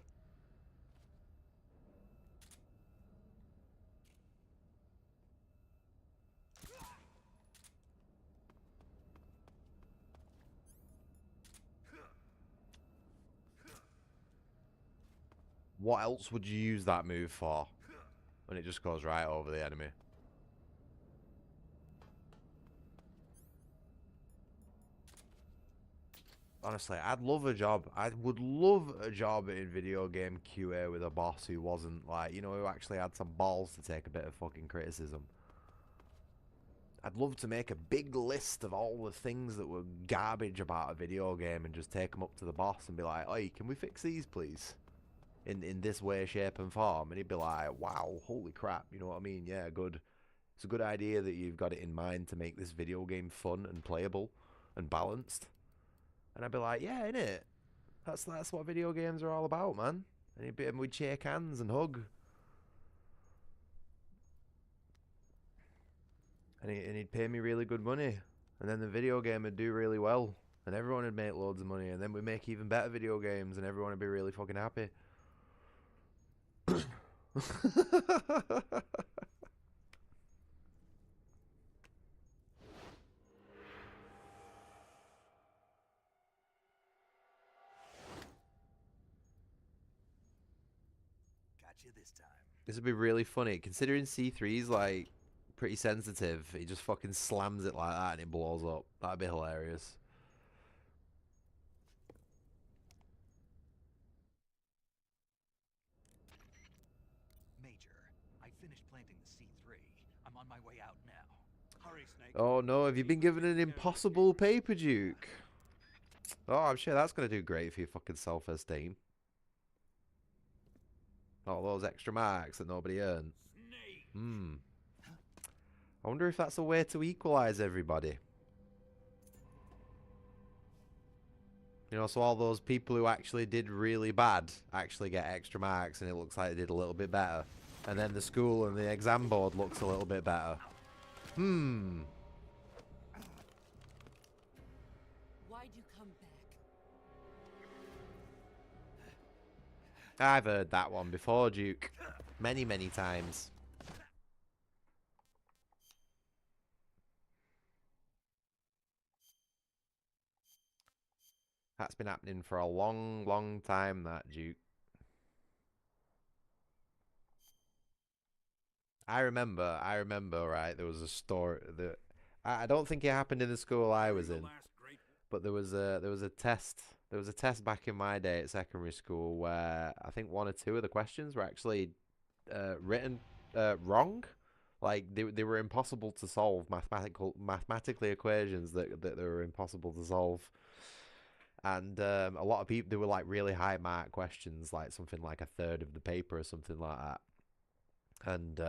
What else would you use that move for? When it just goes right over the enemy. Honestly, I'd love a job. I would love a job in video game QA with a boss who wasn't like, you know, who actually had some balls to take a bit of fucking criticism. I'd love to make a big list of all the things that were garbage about a video game and just take them up to the boss and be like, "Oi, can we fix these, please? In this way, shape, and form." And he'd be like, "Wow, holy crap," you know what I mean? Yeah, good. It's a good idea that you've got it in mind to make this video game fun and playable and balanced. And I'd be like, "Yeah, innit? That's what video games are all about, man." And we'd shake hands and hug. And he'd pay me really good money. And then the video game would do really well. And everyone would make loads of money. And then we'd make even better video games and everyone would be really fucking happy. Gotcha this time. This would be really funny. Considering C3's like pretty sensitive, he just fucking slams it like that and it blows up. That'd be hilarious. Major, I finished planting the C3. I'm on my way out now. Hurry, Snake. Oh no, have you been given an impossible paper, Duke? Oh, I'm sure that's going to do great for your fucking self-esteem. All those extra marks that nobody earned. Snake. I wonder if that's a way to equalize everybody. You know, so all those people who actually did really bad actually get extra marks and it looks like they did a little bit better. And then the school and the exam board looks a little bit better. Why'd you come back? I've heard that one before, Duke. Many, many times. That's been happening for a long, long time, that, Duke. I remember, right, there was a story that I don't think it happened in the school I was in, but there was a test. There was a test back in my day at secondary school where I think one or two of the questions were actually written wrong. Like they were impossible to solve, mathematically equations that they were impossible to solve. And a lot of people, they were like really high mark questions, like something like a third of the paper or something like that. And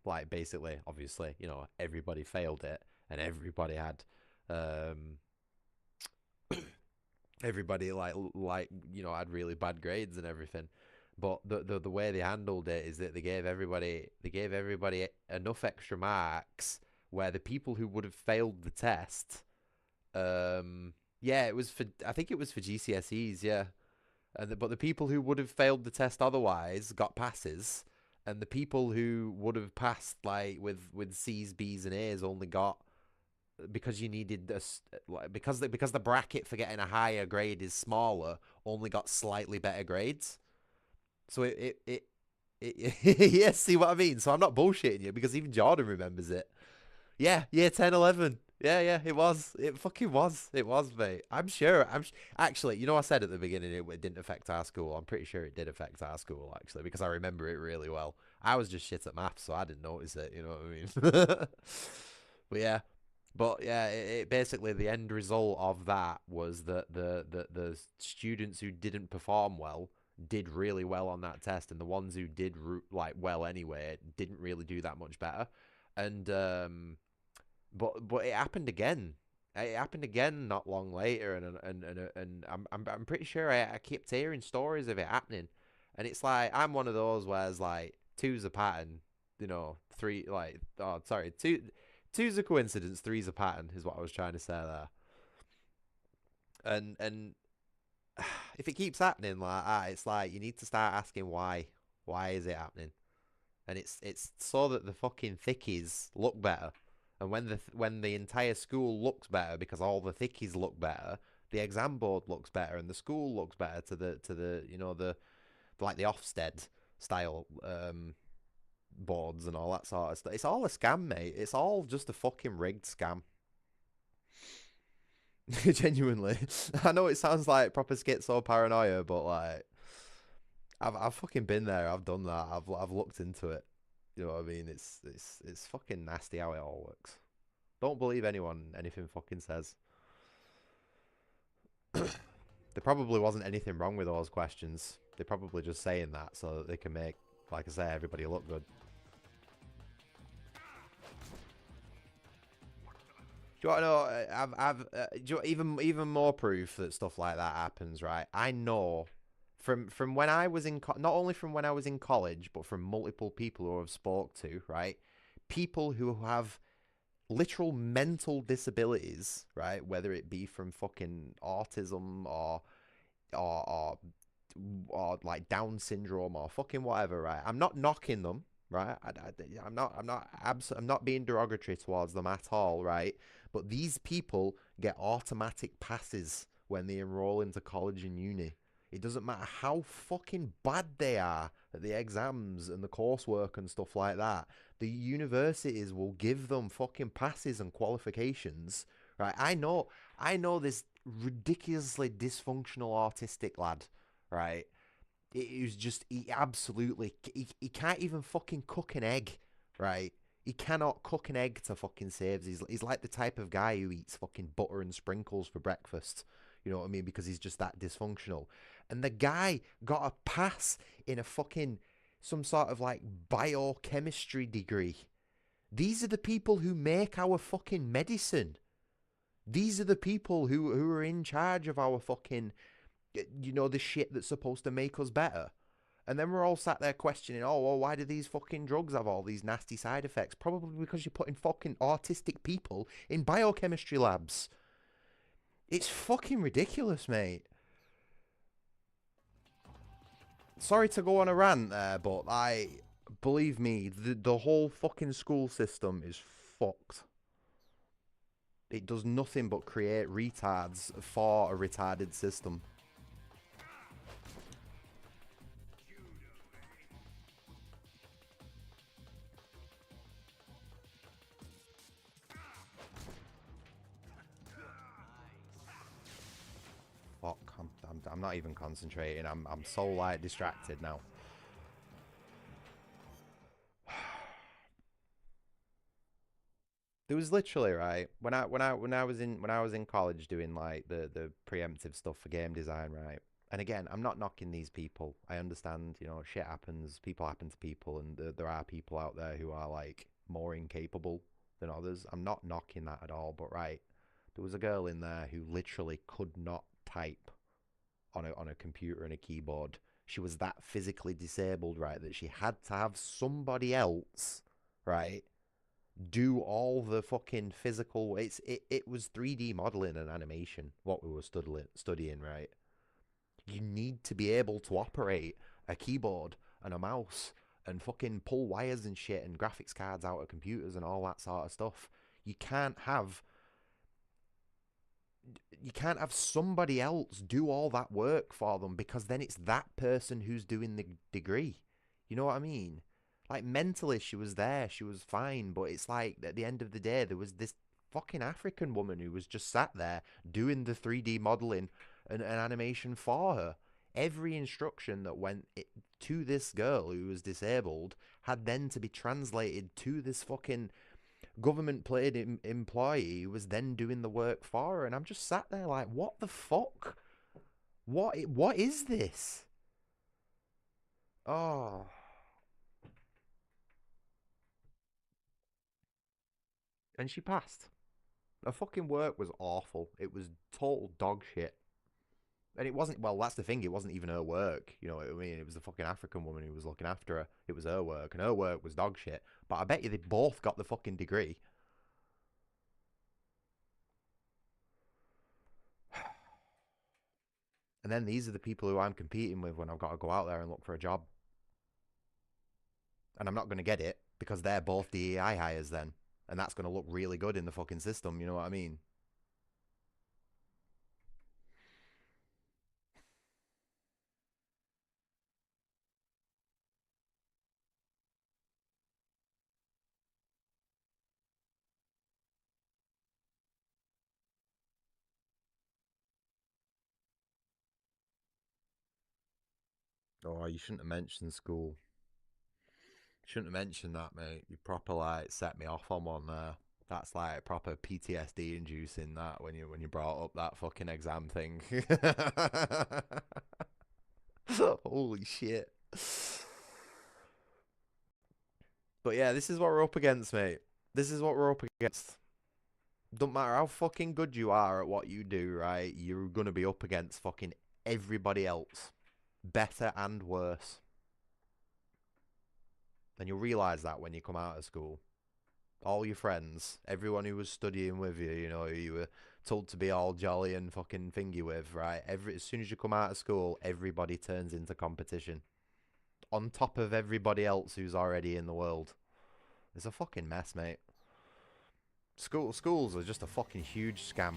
like basically, obviously, you know, everybody failed it, and everybody had, everybody like you know, had really bad grades and everything. But the way they handled it is that they gave everybody enough extra marks where the people who would have failed the test, yeah, it was for, I think it was for GCSEs, yeah. But the people who would have failed the test otherwise got passes, and the people who would have passed like with C's, B's, and A's only got, because you needed this, because the bracket for getting a higher grade is smaller, only got slightly better grades. So it yeah, see what I mean? So I'm not bullshitting you, because even Jordan remembers it. Yeah, year 10, 11. Yeah, it was. It fucking was. It was, mate. I'm sure. Actually, you know, I said at the beginning it didn't affect our school. I'm pretty sure it did affect our school, actually, because I remember it really well. I was just shit at maths, so I didn't notice it, you know what I mean? But yeah, it basically, the end result of that was that the students who didn't perform well did really well on that test, and the ones who did like well anyway didn't really do that much better. And but it happened again. It happened again not long later, and I'm pretty sure I kept hearing stories of it happening, and it's like I'm one of those where it's like two's a pattern. you know, three, like, oh, sorry, two's a coincidence, three's a pattern, is what I was trying to say there. And if it keeps happening like that, it's like you need to start asking why. Why is it happening? And it's so that the fucking thickies look better. And when the entire school looks better because all the thickies look better, the exam board looks better and the school looks better to the you know the like the Ofsted style boards and all that sort of stuff. It's all a scam, mate. It's all just a fucking rigged scam. Genuinely. I know it sounds like proper schizo paranoia, but like I've fucking been there. I've done that. I've looked into it. You know what I mean? It's fucking nasty how it all works. Don't believe anything fucking says. There probably wasn't anything wrong with those questions. They're probably just saying that so that they can make, like I say, everybody look good. Do you want to know? Do you even more proof that stuff like that happens, right? I know from when I was in not only from when I was in college, but from multiple people who I've spoke to, right? People who have literal mental disabilities, right? Whether it be from fucking autism or or or like Down syndrome or fucking whatever, right? I'm not knocking them, right? I'm not being derogatory towards them at all, right? But these people get automatic passes when they enroll into college and uni. It doesn't matter how fucking bad they are at the exams and the coursework and stuff like that. The universities will give them fucking passes and qualifications, right? I know this ridiculously dysfunctional autistic lad, right? It was just he can't even fucking cook an egg, right? He cannot cook an egg to fucking saves. He's like the type of guy who eats fucking butter and sprinkles for breakfast. You know what I mean? Because he's just that dysfunctional. And the guy got a pass in a fucking some sort of like biochemistry degree. These are the people who make our fucking medicine. These are the people who are in charge of our fucking, you know, the shit that's supposed to make us better. And then we're all sat there questioning, oh, well, why do these fucking drugs have all these nasty side effects? Probably because you're putting fucking autistic people in biochemistry labs. It's fucking ridiculous, mate. Sorry to go on a rant there, but believe me, the whole fucking school system is fucked. It does nothing but create retards for a retarded system. Fuck, I'm not even concentrating. I'm so like distracted now. There was literally right when I was in college doing like the preemptive stuff for game design, right? And again, I'm not knocking these people. I understand, you know, shit happens, people happen to people, and there are people out there who are like more incapable than others. I'm not knocking that at all, but right, there was a girl in there who literally could not type on a computer and a keyboard. She was that physically disabled, right, that she had to have somebody else, right, do all the fucking physical. It was 3D modeling and animation what we were studying, right? You need to be able to operate a keyboard and a mouse and fucking pull wires and shit and graphics cards out of computers and all that sort of stuff. You can't have somebody else do all that work for them, because then it's that person who's doing the degree. You know what I mean? Like mentally she was there, she was fine, but it's like at the end of the day there was this fucking African woman who was just sat there doing the 3D modeling and animation for her. Every instruction that went to this girl who was disabled had then to be translated to this fucking government paid employee who was then doing the work for her. And I'm just sat there like, what the fuck? What is this? Oh. And she passed. Her fucking work was awful. It was total dog shit. And it wasn't, well, that's the thing, it wasn't even her work. You know what I mean? It was the fucking African woman who was looking after her. It was her work, and her work was dog shit. But I bet you they both got the fucking degree. And then these are the people who I'm competing with when I've got to go out there and look for a job. And I'm not going to get it because they're both DEI hires then. And that's going to look really good in the fucking system, you know what I mean? Oh, you shouldn't have mentioned school. Shouldn't have mentioned that, mate. You proper like set me off on one there. That's like proper PTSD inducing that when you brought up that fucking exam thing. Holy shit. But yeah, this is what we're up against, mate. This is what we're up against. Don't matter how fucking good you are at what you do, right? You're gonna be up against fucking everybody else. Better and worse. And you'll realise that when you come out of school. All your friends, everyone who was studying with you, you know, who you were told to be all jolly and fucking thingy with, right? As soon as you come out of school, everybody turns into competition. On top of everybody else who's already in the world. It's a fucking mess, mate. Schools are just a fucking huge scam.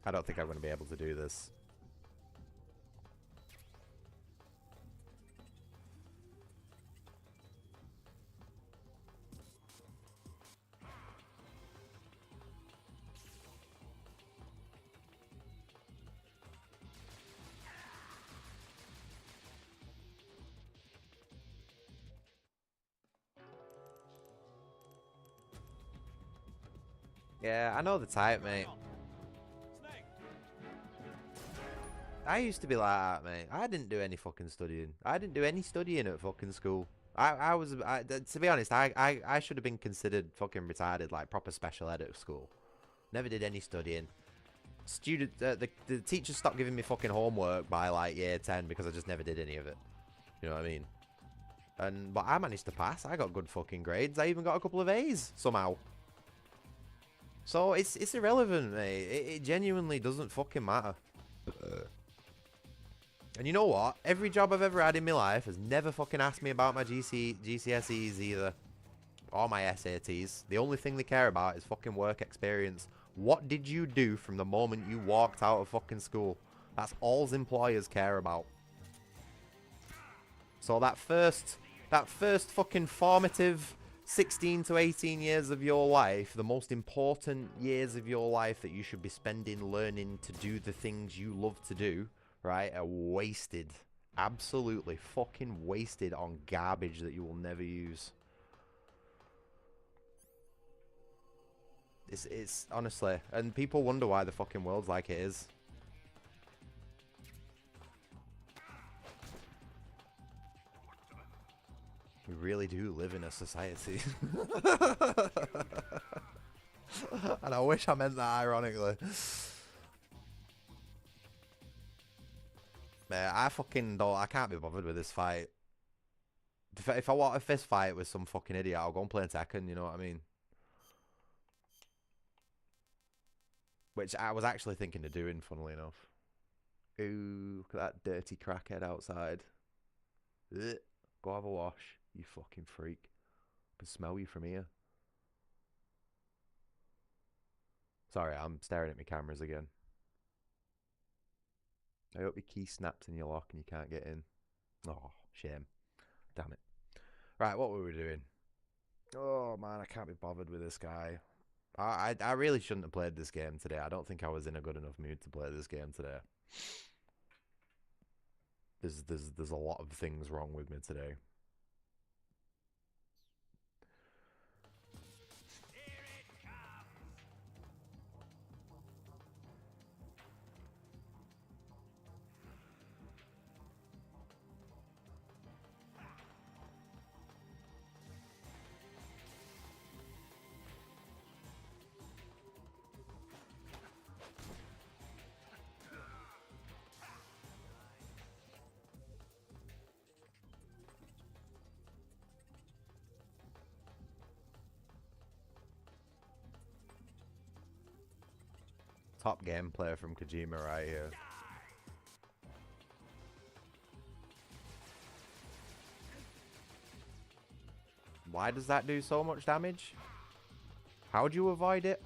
I don't think I'm going to be able to do this. Yeah, I know the type, mate. I used to be like that, mate. I didn't do any fucking studying. I didn't do any studying at fucking school. To be honest, I should have been considered fucking retarded, like proper special ed at school. Never did any studying. The teachers stopped giving me fucking homework by like year 10 because I just never did any of it. You know what I mean? But I managed to pass. I got good fucking grades. I even got a couple of A's somehow. So it's irrelevant, mate. It genuinely doesn't fucking matter. And you know what? Every job I've ever had in my life has never fucking asked me about my GCSEs either. Or my SATs. The only thing they care about is fucking work experience. What did you do from the moment you walked out of fucking school? That's all employers care about. So that first fucking formative 16 to 18 years of your life, the most important years of your life that you should be spending learning to do the things you love to do, right, are wasted. Absolutely fucking wasted on garbage that you will never use. It's honestly, and people wonder why the fucking world's like it is. We really do live in a society. And I wish I meant that ironically. Man, I fucking don't. I can't be bothered with this fight. If I want a fist fight with some fucking idiot, I'll go and play Tekken, you know what I mean? Which I was actually thinking of doing, funnily enough. Ooh, look at that dirty crackhead outside. Ugh. Go have a wash, you fucking freak. I can smell you from here. Sorry, I'm staring at my cameras again. I hope your key snapped in your lock and you can't get in. Oh, shame. Damn it. Right, what were we doing? Oh, man, I can't be bothered with this guy. I really shouldn't have played this game today. I don't think I was in a good enough mood to play this game today. There's a lot of things wrong with me today. Top gameplay from Kojima right here. Why does that do so much damage? How do you avoid it?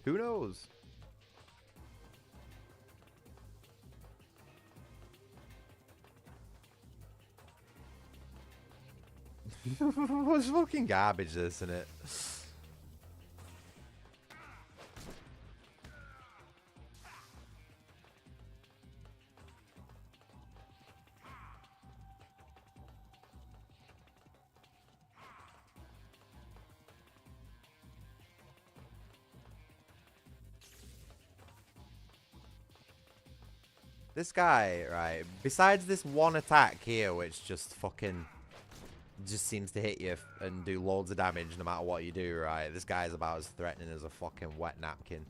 Who knows? It's fucking garbage, this, isn't it? This guy, right, besides this one attack here, which just fucking just seems to hit you and do loads of damage no matter what you do, right, this guy's about as threatening as a fucking wet napkin.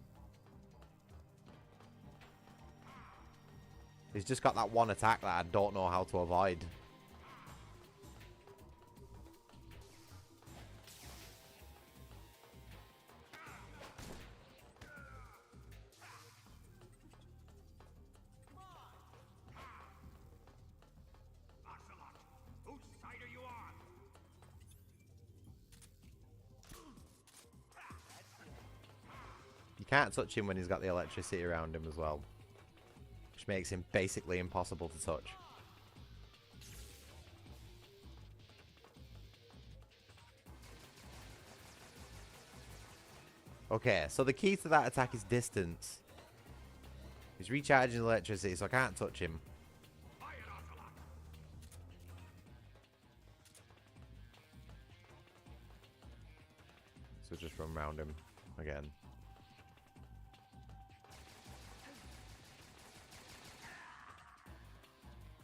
He's just got that one attack that I don't know how to avoid. Whose side are you on? You can't touch him when he's got the electricity around him as well, which makes him basically impossible to touch. Okay, so the key to that attack is distance. He's recharging electricity, so I can't touch him. So just run around him again.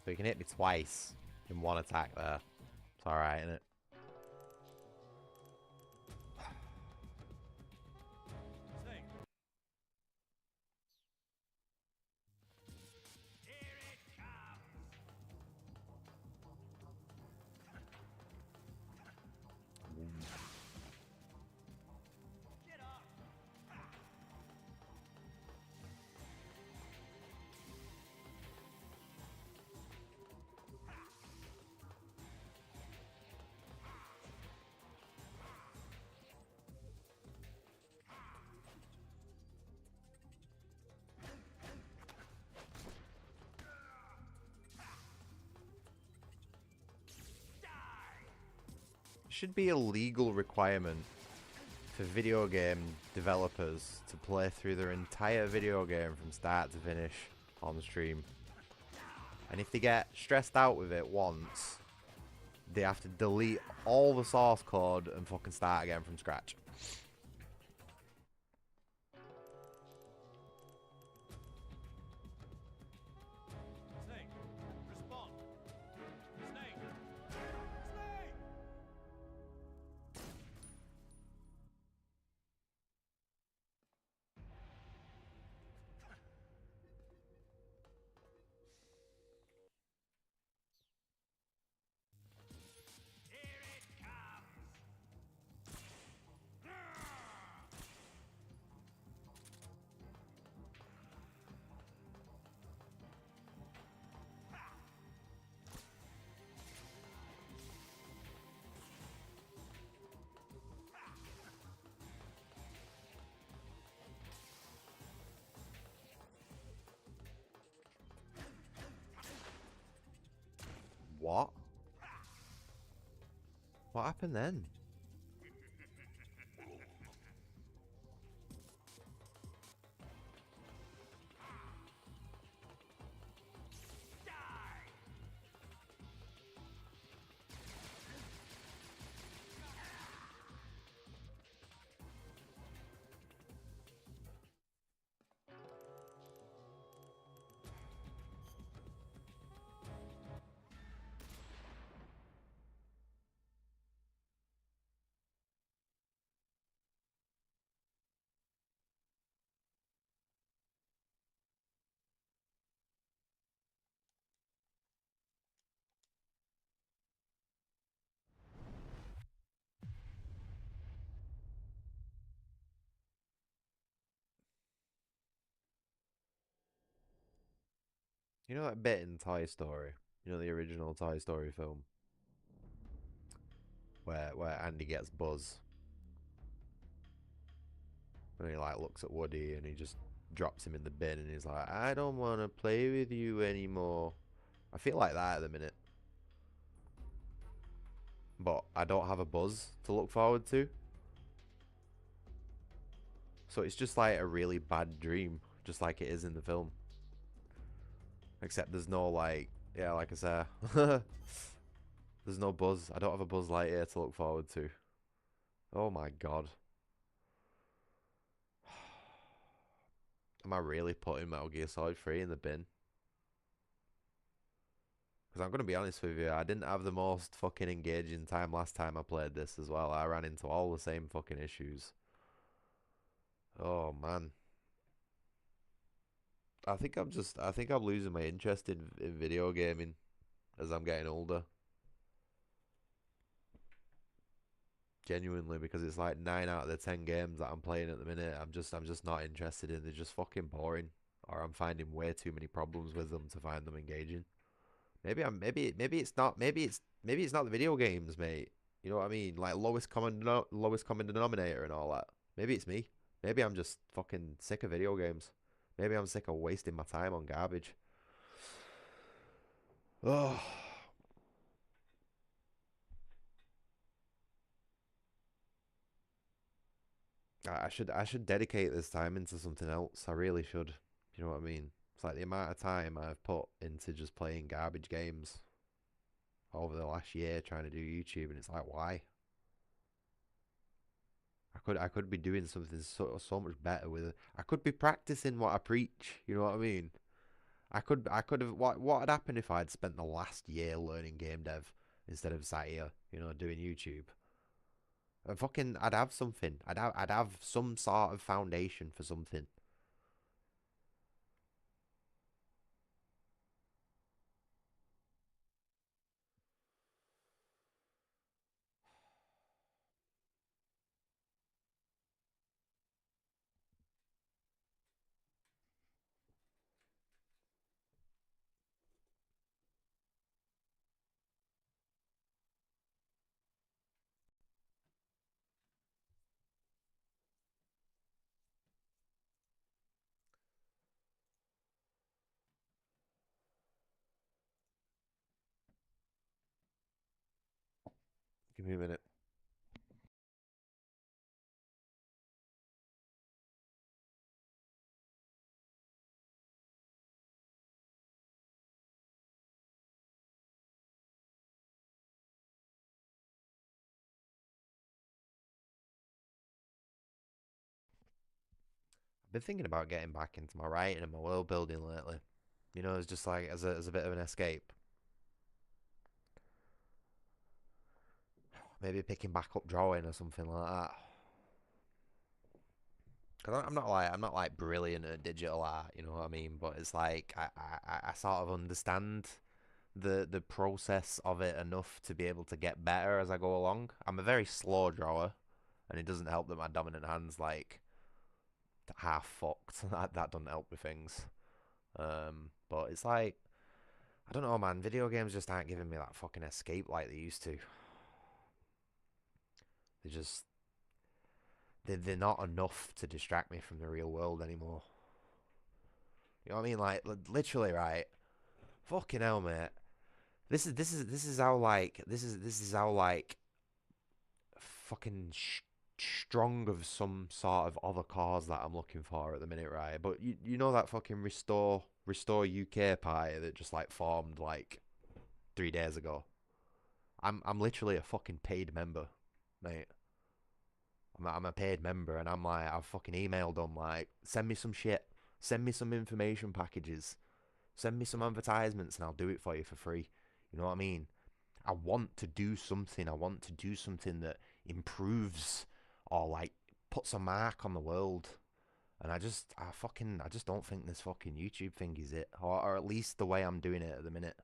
So he can hit me twice in one attack there. It's alright, isn't it? Should be a legal requirement for video game developers to play through their entire video game from start to finish on stream. And if they get stressed out with it once, they have to delete all the source code and fucking start again from scratch. What? What happened then? You know that bit in Toy Story? You know the original Toy Story film? Where Andy gets Buzz. And he like looks at Woody and he just drops him in the bin and he's like, I don't want to play with you anymore. I feel like that at the minute. But I don't have a Buzz to look forward to. So it's just like a really bad dream, just like it is in the film. Except there's no like, yeah, like I said, there's no Buzz. I don't have a Buzz Lightyear to look forward to. Oh my god. Am I really putting Metal Gear Solid 3 in the bin? Because I'm going to be honest with you, I didn't have the most fucking engaging time last time I played this as well. I ran into all the same fucking issues. Oh man. I think I'm losing my interest in video gaming as I'm getting older. Genuinely, because it's like 9 out of the 10 games that I'm playing at the minute, I'm just not interested in. They're just fucking boring, or I'm finding way too many problems with them to find them engaging. Maybe it's not the video games, mate. You know what I mean? Like lowest common denominator and all that. Maybe it's me. Maybe I'm just fucking sick of video games. Maybe I'm sick of wasting my time on garbage. Oh, I should dedicate this time into something else. I really should. You know what I mean? It's like the amount of time I've put into just playing garbage games over the last year trying to do YouTube, and it's like, why? I could be doing something so much better with it. I could be practicing what I preach. You know what I mean? I could have what had happened if I'd spent the last year learning game dev instead of sat here, doing YouTube. I'd have something. I'd have some sort of foundation for something. Give me a minute. I've been thinking about getting back into my writing and my world building lately. It's just like as a bit of an escape. Maybe picking back up drawing or something like that. Cause I'm not like brilliant at digital art, you know what I mean? But it's like I sort of understand the process of it enough to be able to get better as I go along. I'm a very slow drawer, and it doesn't help that my dominant hand's like half fucked. That doesn't help with things. But it's like I don't know, man. Video games just aren't giving me that fucking escape like they used to. They just they're not enough to distract me from the real world anymore. You know what I mean? Like literally, right? Fucking hell, mate. This is how like this is how like fucking strong of some sort of other cause that I'm looking for at the minute, right? But you know that fucking restore UK party that just like formed like 3 days ago. I'm literally a fucking paid member, mate. I'm a paid member, and I'm like I've fucking emailed them like send me some shit, send me some information packages, send me some advertisements, and I'll do it for you for free. You know what I mean? I want to do something. I want to do something that improves or like puts a mark on the world. And I just don't think this fucking YouTube thing is it, or at least the way I'm doing it at the minute.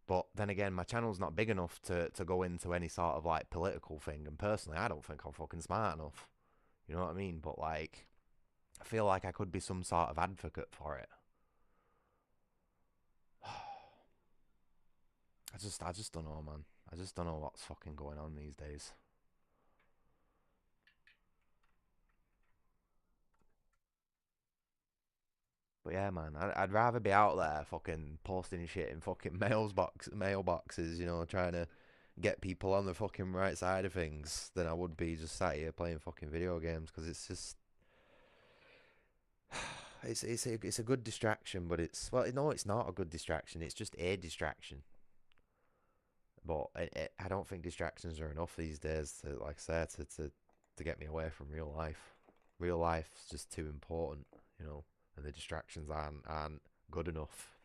But then again, my channel's not big enough to go into any sort of like political thing. And personally, I don't think I'm fucking smart enough. You know what I mean? But like, I feel like I could be some sort of advocate for it. I just don't know, man. I just don't know what's fucking going on these days. But yeah, man, I'd rather be out there fucking posting shit in fucking mailboxes, you know, trying to get people on the fucking right side of things than I would be just sat here playing fucking video games, because it's just it's a good distraction, but it's, well, no, it's not a good distraction. It's just a distraction. But I don't think distractions are enough these days to, like I say, to get me away from real life. Real life's just too important, you know, and the distractions aren't good enough.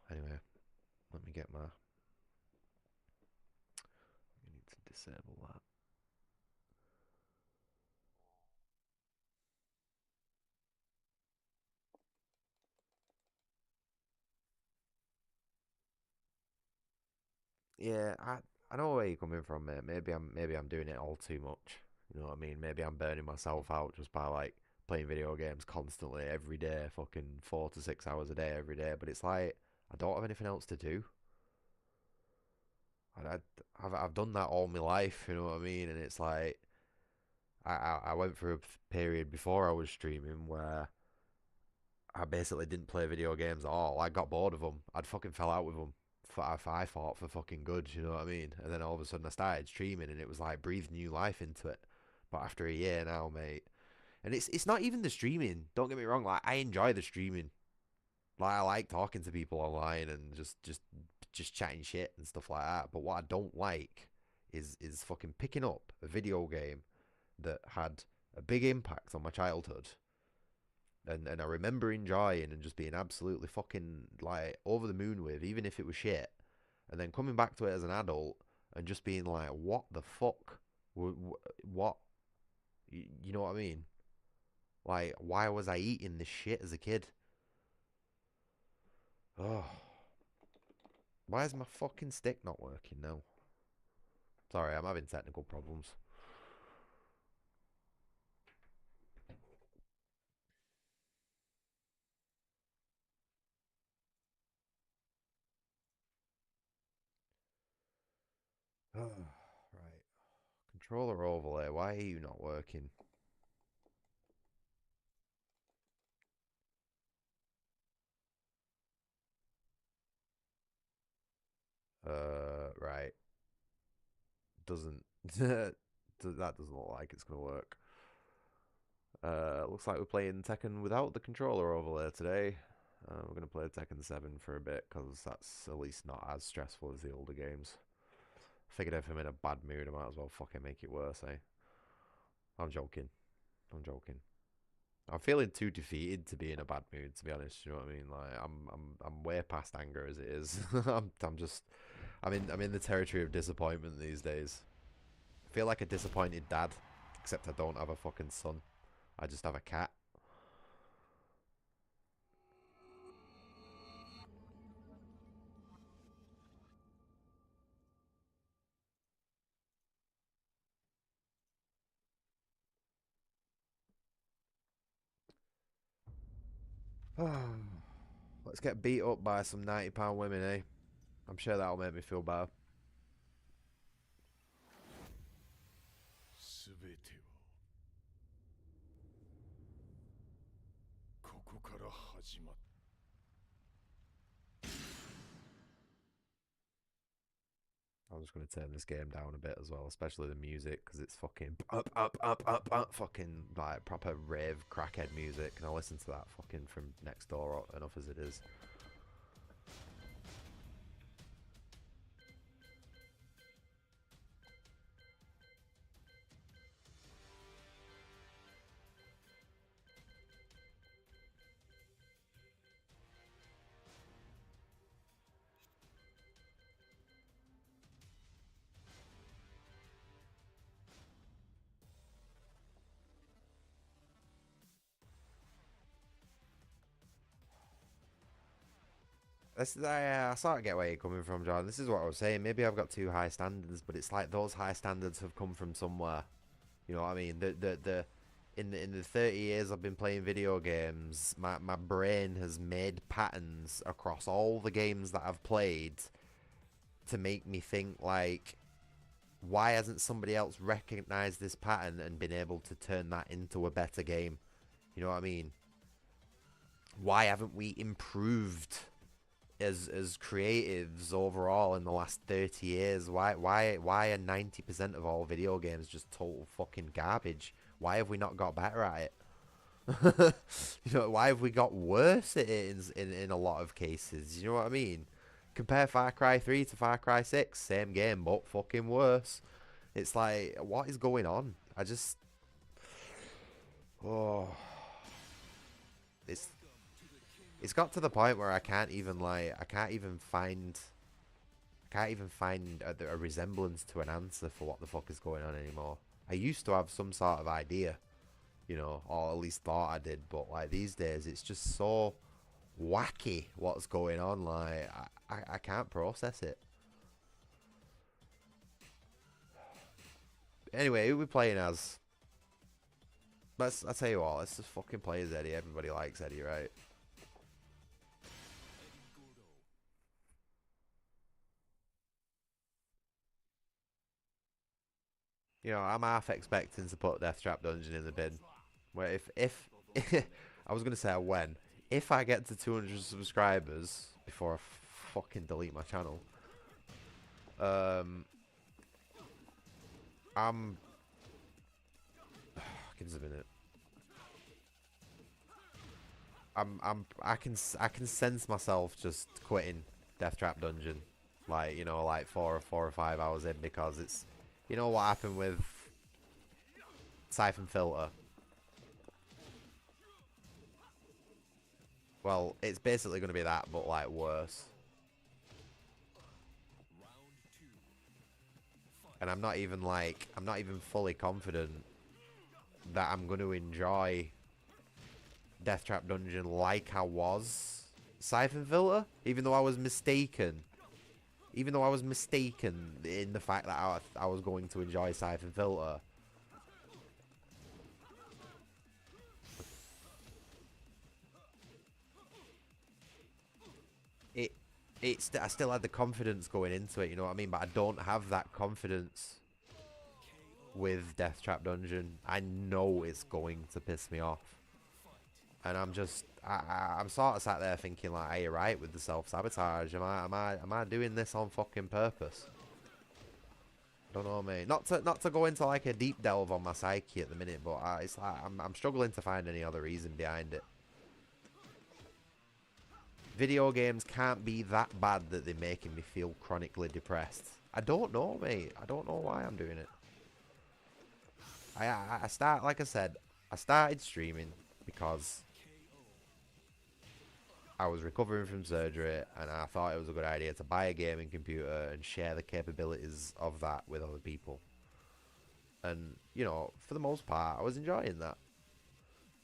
Anyway, let me get my. I need to disable that. Yeah, I know where you're coming from, mate. Maybe I'm doing it all too much. You know what I mean? Maybe I'm burning myself out just by like playing video games constantly every day, fucking 4 to 6 hours a day every day. But it's like I don't have anything else to do. I've done that all my life. You know what I mean? And it's like I went through a period before I was streaming where I basically didn't play video games at all. I got bored of them. I'd fucking fell out with them. I thought for fucking good, you know what I mean? And then all of a sudden I started streaming, and it was like breathed new life into it. But after a year now, mate, and it's not even the streaming. Don't get me wrong. Like, I enjoy the streaming. Like, I like talking to people online and just chatting shit and stuff like that. But what I don't like is fucking picking up a video game that had a big impact on my childhood, and I remember enjoying and just being absolutely fucking like over the moon with, even if it was shit, and then coming back to it as an adult and just being like, what the fuck? What? You know what I mean? Like, why was I eating this shit as a kid? Oh, why is my fucking stick not working now? Sorry, I'm having technical problems. Oh, right. Controller overlay, why are you not working? Right. Doesn't that doesn't look like it's gonna work. Looks like we're playing Tekken without the controller overlay today. We're gonna play Tekken 7 for a bit because that's at least not as stressful as the older games. Figured if I'm in a bad mood, I might as well fucking make it worse, eh? I'm joking. I'm joking. I'm feeling too defeated to be in a bad mood, to be honest. You know what I mean? Like, I'm way past anger as it is. I'm just I'm in the territory of disappointment these days. I feel like a disappointed dad, except I don't have a fucking son. I just have a cat. Let's get beat up by some £90 women, eh? I'm sure that'll make me feel better. 全てはここから始まった。 I'm just gonna turn this game down a bit as well, especially the music, because it's fucking fucking like proper rave crackhead music, and I listen to that fucking from next door enough as it is. I sort of get where you're coming from, John. This is what I was saying. Maybe I've got too high standards, but it's like those high standards have come from somewhere. You know what I mean? in the 30 years I've been playing video games, my brain has made patterns across all the games that I've played to make me think, like, why hasn't somebody else recognized this pattern and been able to turn that into a better game? You know what I mean? Why haven't we improved as creatives overall in the last 30 years? Why are 90% of all video games just total fucking garbage? Why have we not got better at it? You know, why have we got worse at it in a lot of cases? You know what I mean? Compare Far Cry 3 to Far Cry 6, same game but fucking worse. It's like, what is going on? I just, oh, it's got to the point where I can't even find a resemblance to an answer for what the fuck is going on anymore. I used to have some sort of idea, you know, or at least thought I did, but like these days it's just so wacky what's going on. Like I can't process it. Anyway, who we playing as? I tell you what, let's just fucking play as Eddie. Everybody likes Eddie, right? You know, I'm half expecting to put Death Trap Dungeon in the bin. Where if I was gonna say when, if I get to 200 subscribers before I fucking delete my channel, give us a minute. I can sense myself just quitting Death Trap Dungeon, like, you know, like 4 or 5 hours in, because it's, you know what happened with Siphon Filter. Well, it's basically going to be that, but like worse. And I'm not even fully confident that I'm going to enjoy Death Trap Dungeon like I was Siphon Filter, even though I was mistaken. Even though I was mistaken in the fact that I was going to enjoy Siphon Filter. I still had the confidence going into it, you know what I mean? But I don't have that confidence with Death Trap Dungeon. I know it's going to piss me off. And I'm just, I'm sort of sat there thinking, like, are you right with the self-sabotage? Am I doing this on fucking purpose? Don't know, mate. Not to go into like a deep delve on my psyche at the minute, but it's like I'm struggling to find any other reason behind it. Video games can't be that bad that they're making me feel chronically depressed. I don't know, mate. I don't know why I'm doing it. Like I said, I started streaming because I was recovering from surgery, and I thought it was a good idea to buy a gaming computer and share the capabilities of that with other people. And, you know, for the most part, I was enjoying that.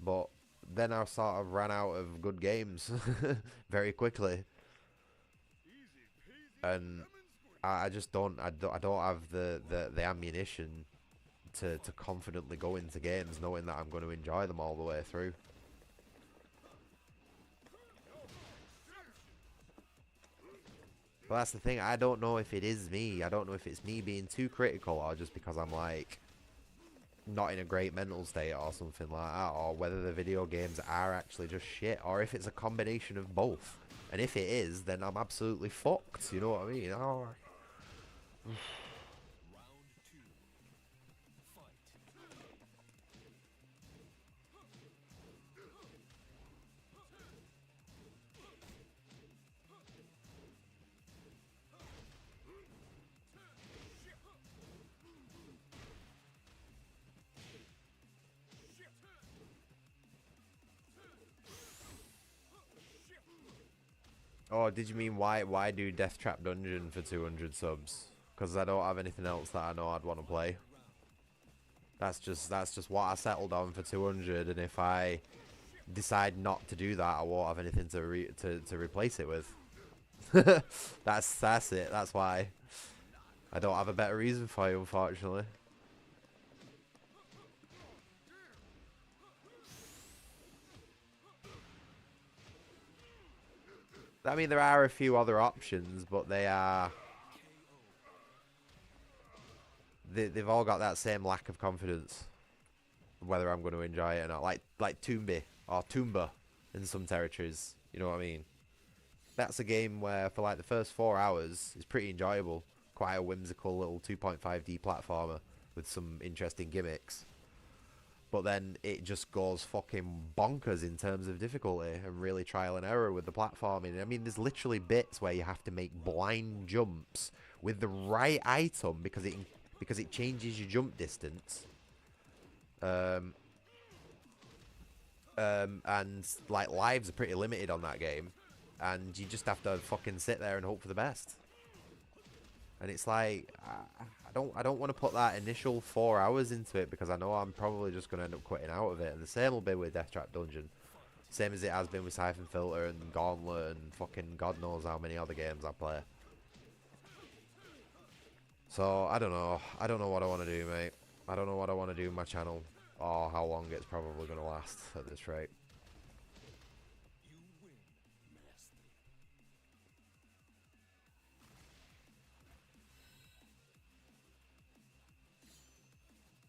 But then I sort of ran out of good games very quickly. And I just don't have the ammunition to confidently go into games knowing that I'm going to enjoy them all the way through. But that's the thing, I don't know if it is me. I don't know if it's me being too critical, or just because I'm like not in a great mental state or something like that, or whether the video games are actually just shit, or if it's a combination of both. And if it is, then I'm absolutely fucked, you know what I mean? Oh. Oh, did you mean why do Death Trap Dungeon for 200 subs? Because I don't have anything else that I know I'd want to play. That's just what I settled on for 200, and if I decide not to do that, I won't have anything to replace it with. That's it. That's why. I don't have a better reason for you, unfortunately. I mean, there are a few other options, but they've all got that same lack of confidence, whether I'm going to enjoy it or not. Like Toomba or Toomba in some territories. You know what I mean? That's a game where for like the first 4 hours it's pretty enjoyable. Quite a whimsical little 2.5D platformer with some interesting gimmicks. But then it just goes fucking bonkers in terms of difficulty and really trial and error with the platforming. I mean, there's literally bits where you have to make blind jumps with the right item because it changes your jump distance. And like lives are pretty limited on that game, and you just have to fucking sit there and hope for the best. And it's like I don't want to put that initial 4 hours into it because I know I'm probably just going to end up quitting out of it. And the same will be with Death Trap Dungeon, same as it has been with Siphon Filter and Gauntlet and fucking God knows how many other games I play. So I don't know what I want to do, mate. I don't know what I want to do with my channel or how long it's probably going to last at this rate.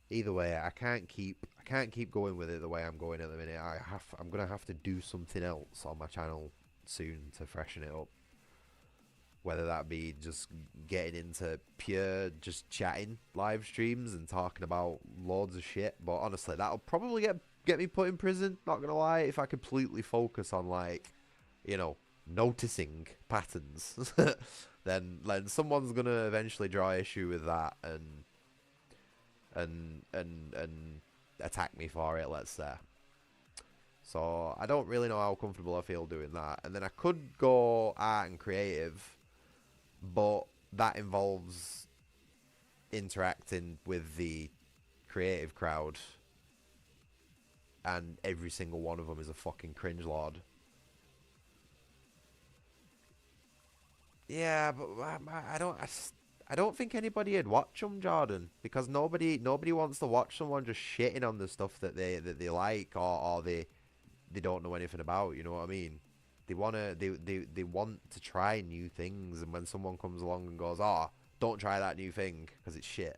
Either way, I can't keep going with it the way I'm going at the minute. I'm gonna have to do something else on my channel soon to freshen it up. Whether that be just getting into pure just chatting live streams and talking about loads of shit. But honestly, that'll probably get me put in prison, not gonna lie, if I completely focus on like, you know, noticing patterns. then someone's gonna eventually draw issue with that and attack me for it, let's say. So I don't really know how comfortable I feel doing that. And then I could go art and creative, but that involves interacting with the creative crowd, and every single one of them is a fucking cringe lord. Yeah, but I don't think anybody would watch them, Jordan, because nobody wants to watch someone just shitting on the stuff that they like or they don't know anything about. You know what I mean? They want to try new things, and when someone comes along and goes, "Oh, don't try that new thing because it's shit,"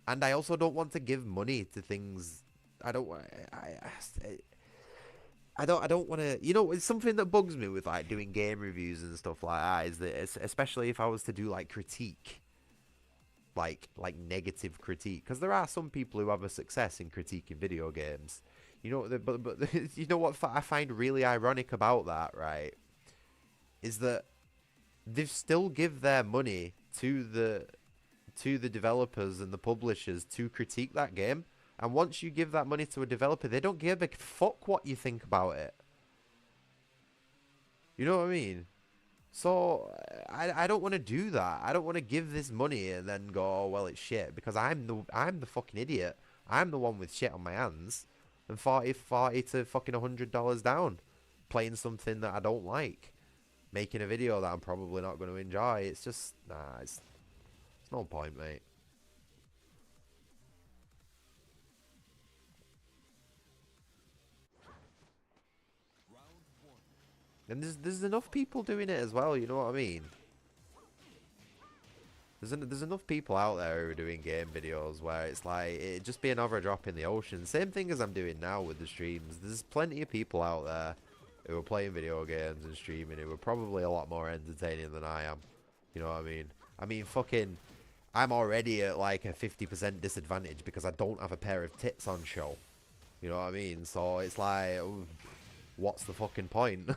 and I also don't want to give money to things. I don't want to, you know, it's something that bugs me with like doing game reviews and stuff like that, is that especially if I was to do like critique, like negative critique, because there are some people who have a success in critiquing video games, you know, but you know what I find really ironic about that, right, is that they've still give their money to the developers and the publishers to critique that game. And once you give that money to a developer, they don't give a fuck what you think about it. You know what I mean? So I don't want to do that. I don't want to give this money and then go, oh, well, it's shit, because I'm the fucking idiot. I'm the one with shit on my hands and 40 to fucking $100 down, playing something that I don't like, making a video that I'm probably not going to enjoy. It's just it's no point, mate. And there's enough people doing it as well, you know what I mean? There's enough people out there who are doing game videos where it's like, it'd just be another drop in the ocean. Same thing as I'm doing now with the streams. There's plenty of people out there who are playing video games and streaming who are probably a lot more entertaining than I am. You know what I mean? I mean, fucking, I'm already at like a 50% disadvantage because I don't have a pair of tits on show. You know what I mean? So it's like, ooh, what's the fucking point?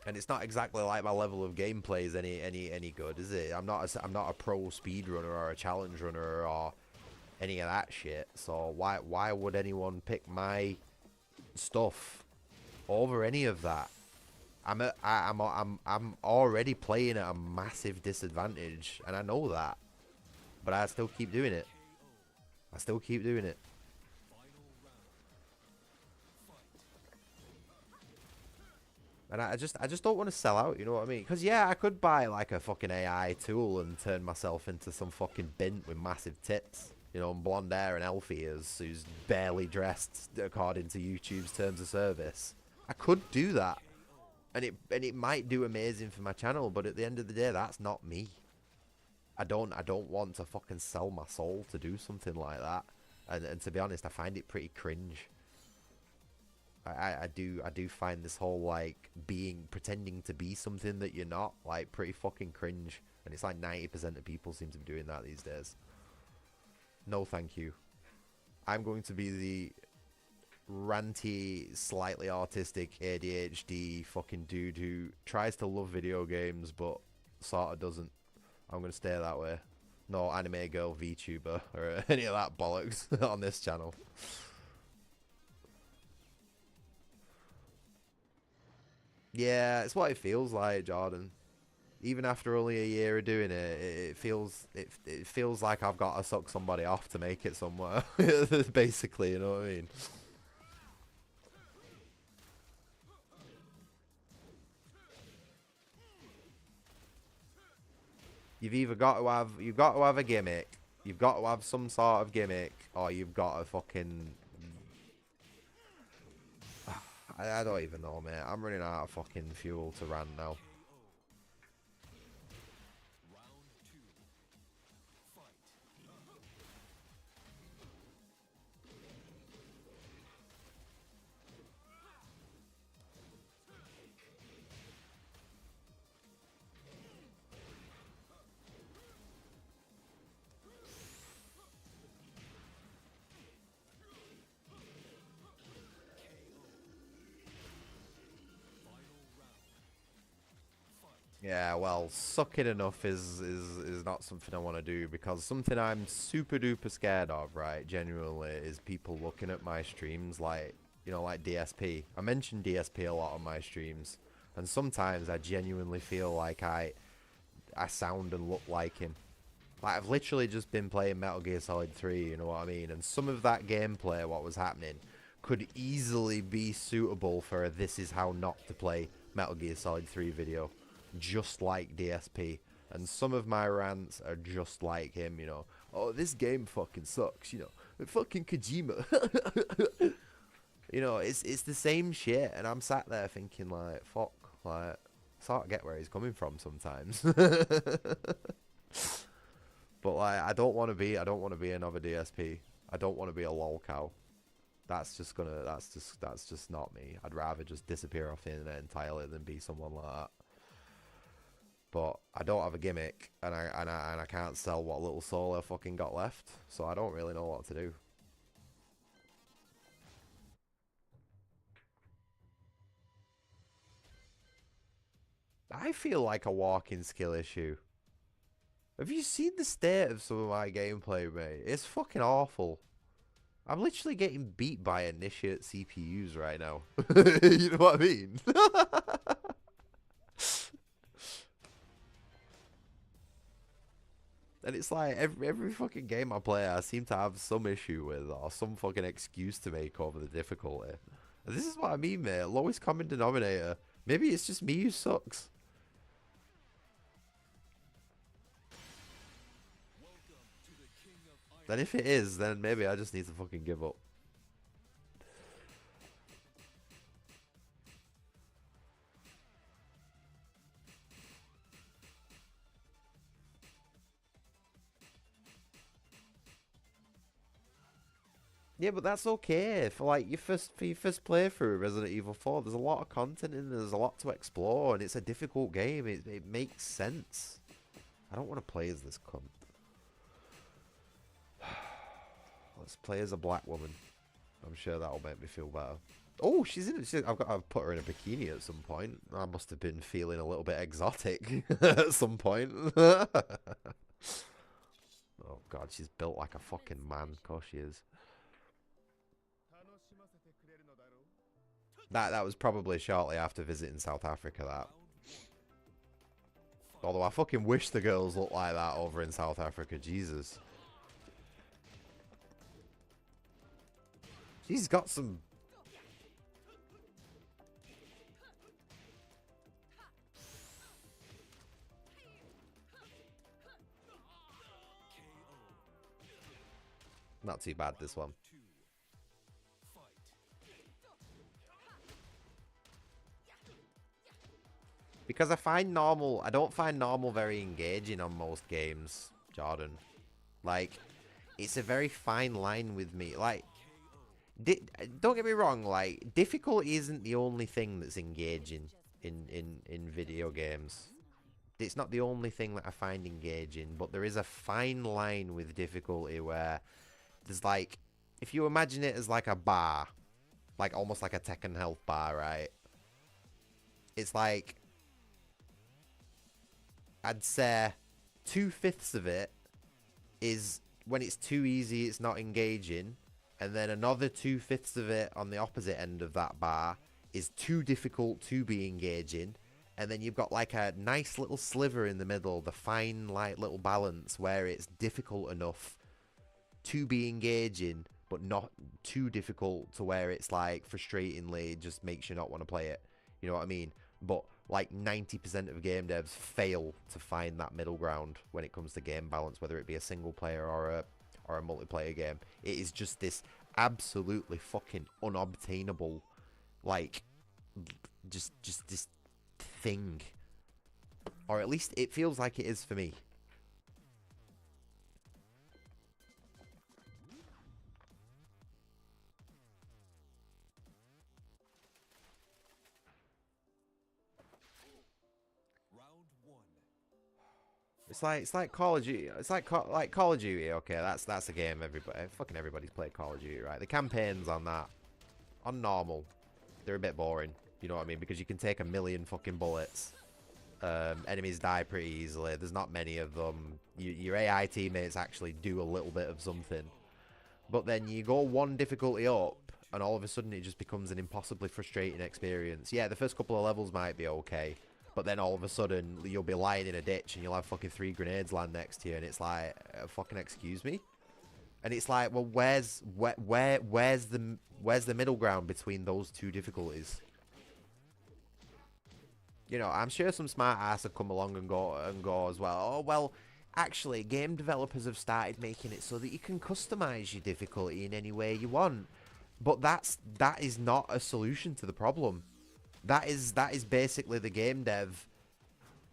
And it's not exactly like my level of gameplay is any good, is it? I'm not a pro speedrunner or a challenge runner or any of that shit. So why would anyone pick my stuff over any of that? I'm already playing at a massive disadvantage, and I know that, but I still keep doing it. I still keep doing it. And I just don't want to sell out, you know what I mean? Because, yeah, I could buy, like, a fucking AI tool and turn myself into some fucking bint with massive tits, you know, and blonde hair and elf ears who's barely dressed according to YouTube's terms of service. I could do that. and it might do amazing for my channel, but at the end of the day, that's not me. I don't want to fucking sell my soul to do something like that. And to be honest, I find it pretty cringe. I do find this whole like pretending to be something that you're not, like, pretty fucking cringe. And it's like 90% of people seem to be doing that these days. No, thank you. I'm going to be the ranty, slightly autistic, ADHD fucking dude who tries to love video games but sort of doesn't. I'm going to stay that way. No anime girl VTuber or any of that bollocks on this channel. Yeah, it's what it feels like, Jordan. Even after only a year of doing it, it feels like I've got to suck somebody off to make it somewhere. Basically, you know what I mean? You've got to have a gimmick. You've got to have some sort of gimmick, or you've got to fucking. I don't even know, mate. I'm running out of fucking fuel to rant now. Yeah, well, sucking enough is not something I want to do, because something I'm super duper scared of, right, genuinely, is people looking at my streams like, you know, like DSP. I mention DSP a lot on my streams, and sometimes I genuinely feel like I sound and look like him. Like, I've literally just been playing Metal Gear Solid 3, you know what I mean? And some of that gameplay, what was happening, could easily be suitable for a "this is how not to play Metal Gear Solid 3" video. Just like DSP. And some of my rants are just like him, you know. Oh, this game fucking sucks, you know. Fucking Kojima. You know, it's the same shit. And I'm sat there thinking, like, fuck. Like, sort of get where he's coming from sometimes. But, like, I don't want to be another DSP. I don't want to be a lol cow. That's just not me. I'd rather just disappear off the internet entirely than be someone like that. But I don't have a gimmick, and I can't sell what little soul I fucking got left, so I don't really know what to do. I feel like a walking skill issue. Have you seen the state of some of my gameplay, mate? It's fucking awful. I'm literally getting beat by initiate CPUs right now. You know what I mean? And it's like every fucking game I play, I seem to have some issue with, or some fucking excuse to make over the difficulty. And this is what I mean, mate. Lowest common denominator. Maybe it's just me who sucks. And if it is, then maybe I just need to fucking give up. Yeah, but that's okay. For like your first playthrough of Resident Evil 4, there's a lot of content in there, there's a lot to explore, and it's a difficult game. It makes sense. I don't want to play as this cunt. Let's play as a black woman. I'm sure that'll make me feel better. Oh, she's in it. I've put her in a bikini at some point. I must have been feeling a little bit exotic at some point. Oh god, she's built like a fucking man. Of course she is. That was probably shortly after visiting South Africa, that. Although I fucking wish the girls looked like that over in South Africa. Jesus. She's got some... Not too bad, this one. Because I don't find normal very engaging on most games, Jordan. Like, it's a very fine line with me. Like, don't get me wrong, like, difficulty isn't the only thing that's engaging in video games. It's not the only thing that I find engaging, but there is a fine line with difficulty where there's like, if you imagine it as like a bar, like almost like a Tekken health bar, right? It's like, I'd say 2/5 of it is when it's too easy, it's not engaging. And then another 2/5 of it on the opposite end of that bar is too difficult to be engaging. And then you've got like a nice little sliver in the middle, the fine light little balance where it's difficult enough to be engaging, but not too difficult to where it's like frustratingly just makes you not want to play it. You know what I mean? But like 90% of game devs fail to find that middle ground when it comes to game balance, whether it be a single player or a multiplayer game. It is just this absolutely fucking unobtainable, like, just this thing. Or at least it feels like it is for me. It's like Call of Duty. It's like Call of Duty. Okay, that's a game everybody's played Call of Duty, right? The campaigns on that, on normal, they're a bit boring. You know what I mean? Because you can take a million fucking bullets. Enemies die pretty easily. There's not many of them. Your AI teammates actually do a little bit of something. But then you go one difficulty up, and all of a sudden it just becomes an impossibly frustrating experience. Yeah, the first couple of levels might be okay. But then all of a sudden, you'll be lying in a ditch and you'll have fucking 3 grenades land next to you. And it's like, fucking excuse me? And it's like, well, where's the middle ground between those two difficulties? You know, I'm sure some smart ass have come along and go as well. Oh, well, actually, game developers have started making it so that you can customize your difficulty in any way you want. But that is not a solution to the problem. That is basically the game dev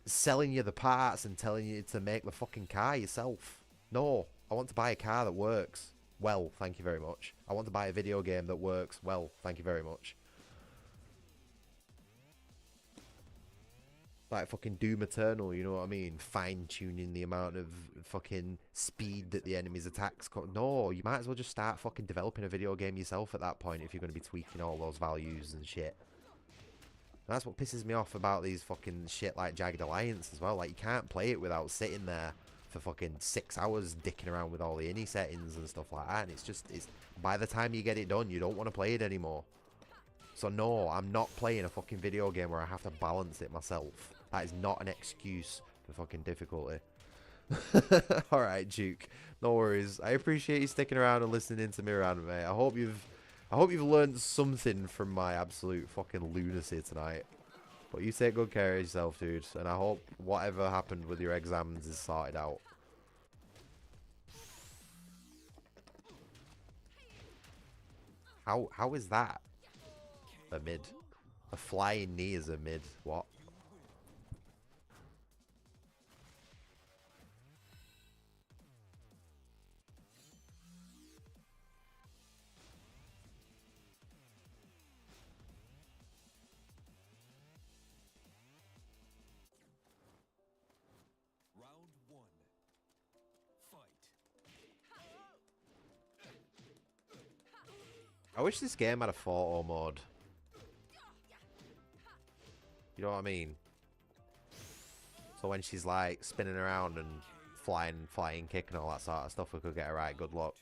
selling you the parts and telling you to make the fucking car yourself. No, I want to buy a car that works. Well, thank you very much. I want to buy a video game that works. Well, thank you very much. Like fucking Doom Eternal, you know what I mean? Fine-tuning the amount of fucking speed that the enemy's attacks... No, you might as well just start fucking developing a video game yourself at that point if you're going to be tweaking all those values and shit. And that's what pisses me off about these fucking shit like Jagged Alliance as well. Like, you can't play it without sitting there for fucking 6 hours dicking around with all the innie settings and stuff like that. And it's by the time you get it done, you don't want to play it anymore. So no, I'm not playing a fucking video game where I have to balance it myself. That is not an excuse for fucking difficulty. Alright, Duke. No worries. I appreciate you sticking around and listening to me around, mate. I hope you've learned something from my absolute fucking lunacy tonight. But you take good care of yourself, dude. And I hope whatever happened with your exams is sorted out. How is that a mid? A flying knee is a mid. What? I wish this game had a photo mode. You know what I mean? So when she's like spinning around and flying kick and all that sort of stuff, we could get a right good look.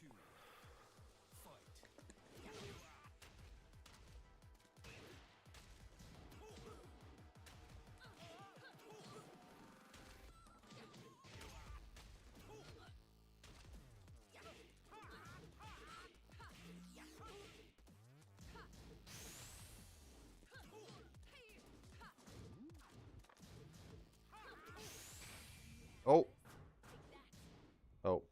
Oh. Oh.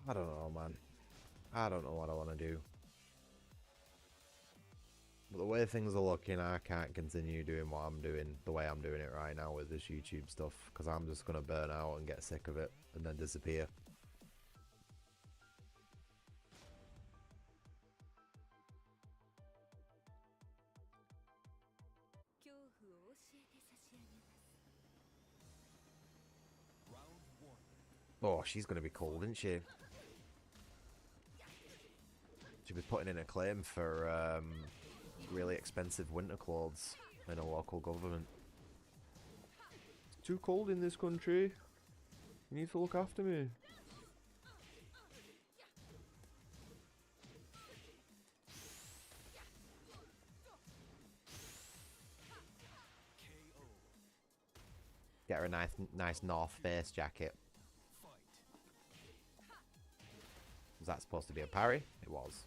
I don't know, man. I don't know what I want to do. But the way things are looking, I can't continue doing what I'm doing the way I'm doing it right now with this YouTube stuff, because I'm just going to burn out and get sick of it and then disappear. Oh, she's going to be cold, isn't she? She'll be putting in a claim for really expensive winter clothes in a local government. It's too cold in this country. You need to look after me. Get her a nice North Face jacket. Was that supposed to be a parry? It was.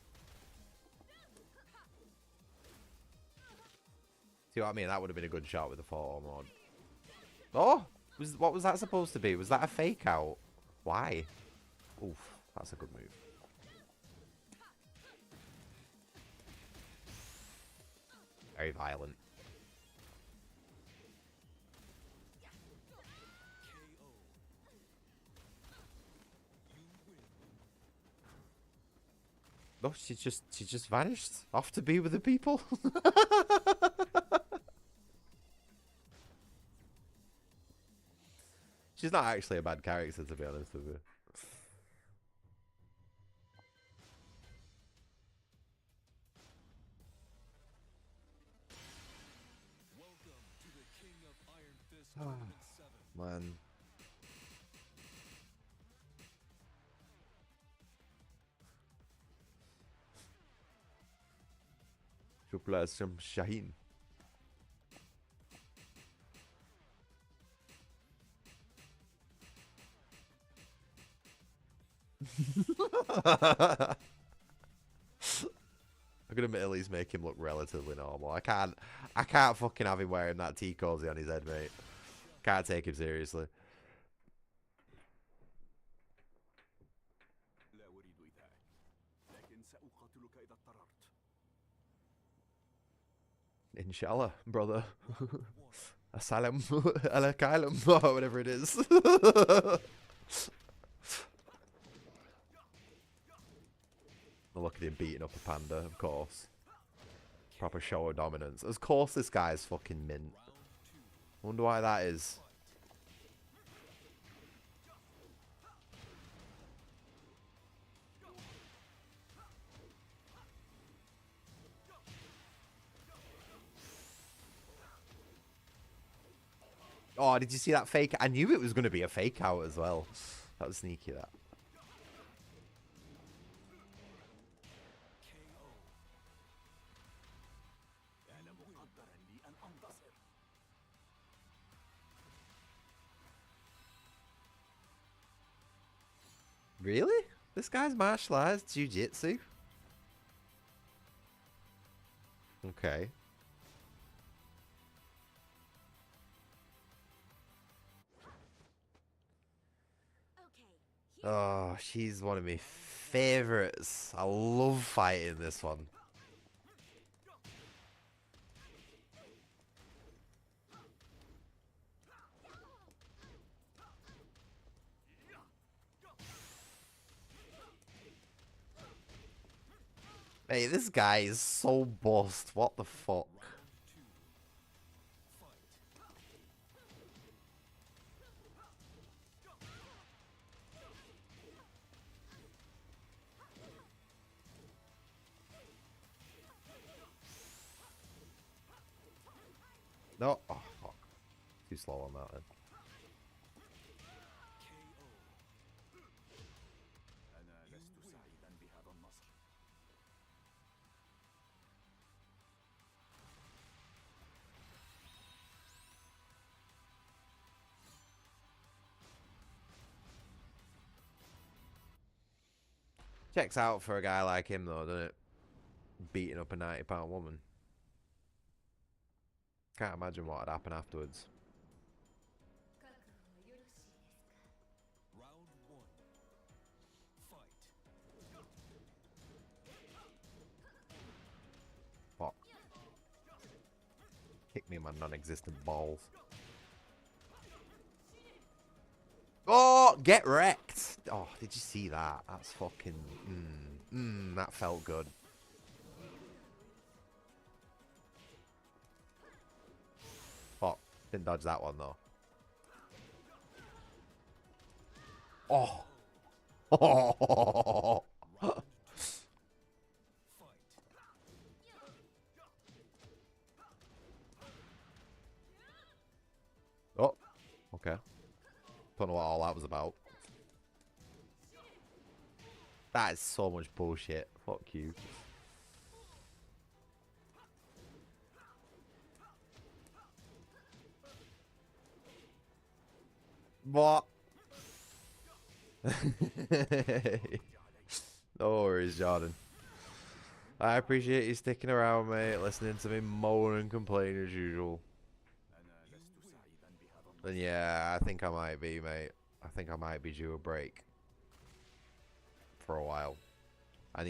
See what I mean? That would have been a good shot with the photo mode. Oh! What was that supposed to be? Was that a fake out? Why? Oof, that's a good move. Very violent. Oh, she just vanished off to be with the people. She's not actually a bad character, to be honest with you. Man. Je place some Shaheen. I'm gonna at least make him look relatively normal. I can't fucking have him wearing that tea cozy on his head, mate. Can't take him seriously. Inshallah, brother. Asylum, alakylum, or whatever it is. Look at him beating up a panda, of course. Proper show of dominance. Of course this guy's fucking mint. Wonder why that is. Oh, did you see that fake? I knew it was going to be a fake out as well. That was sneaky, that. Really? This guy's martial arts jiu-jitsu? Okay. Oh, she's one of my favorites. I love fighting this one. Hey, this guy is so bossed. What the fuck? No. Oh, fuck. Too slow on that then. Checks out for a guy like him though, doesn't it? Beating up a 90-pound woman. Can't imagine what would happen afterwards. Me and my non-existent balls. Oh, get wrecked! Oh, did you see that? That's fucking... that felt good. Fuck. Didn't dodge that one, though. Oh! Oh! Oh, okay. Don't know what all that was about. That is so much bullshit. Fuck you. What? No worries, Jordan. I appreciate you sticking around, mate, listening to me moan and complain as usual. And yeah, I think I might be, mate. I think I might be due a break. For a while. I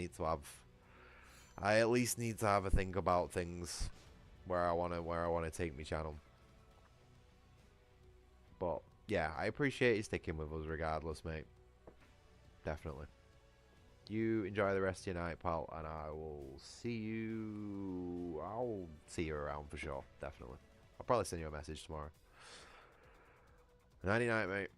at least need to have a think about things where I wanna take my channel. But yeah, I appreciate you sticking with us regardless, mate. Definitely. You enjoy the rest of your night, pal, and I'll see you around for sure, definitely. I'll probably send you a message tomorrow. Nighty night, mate.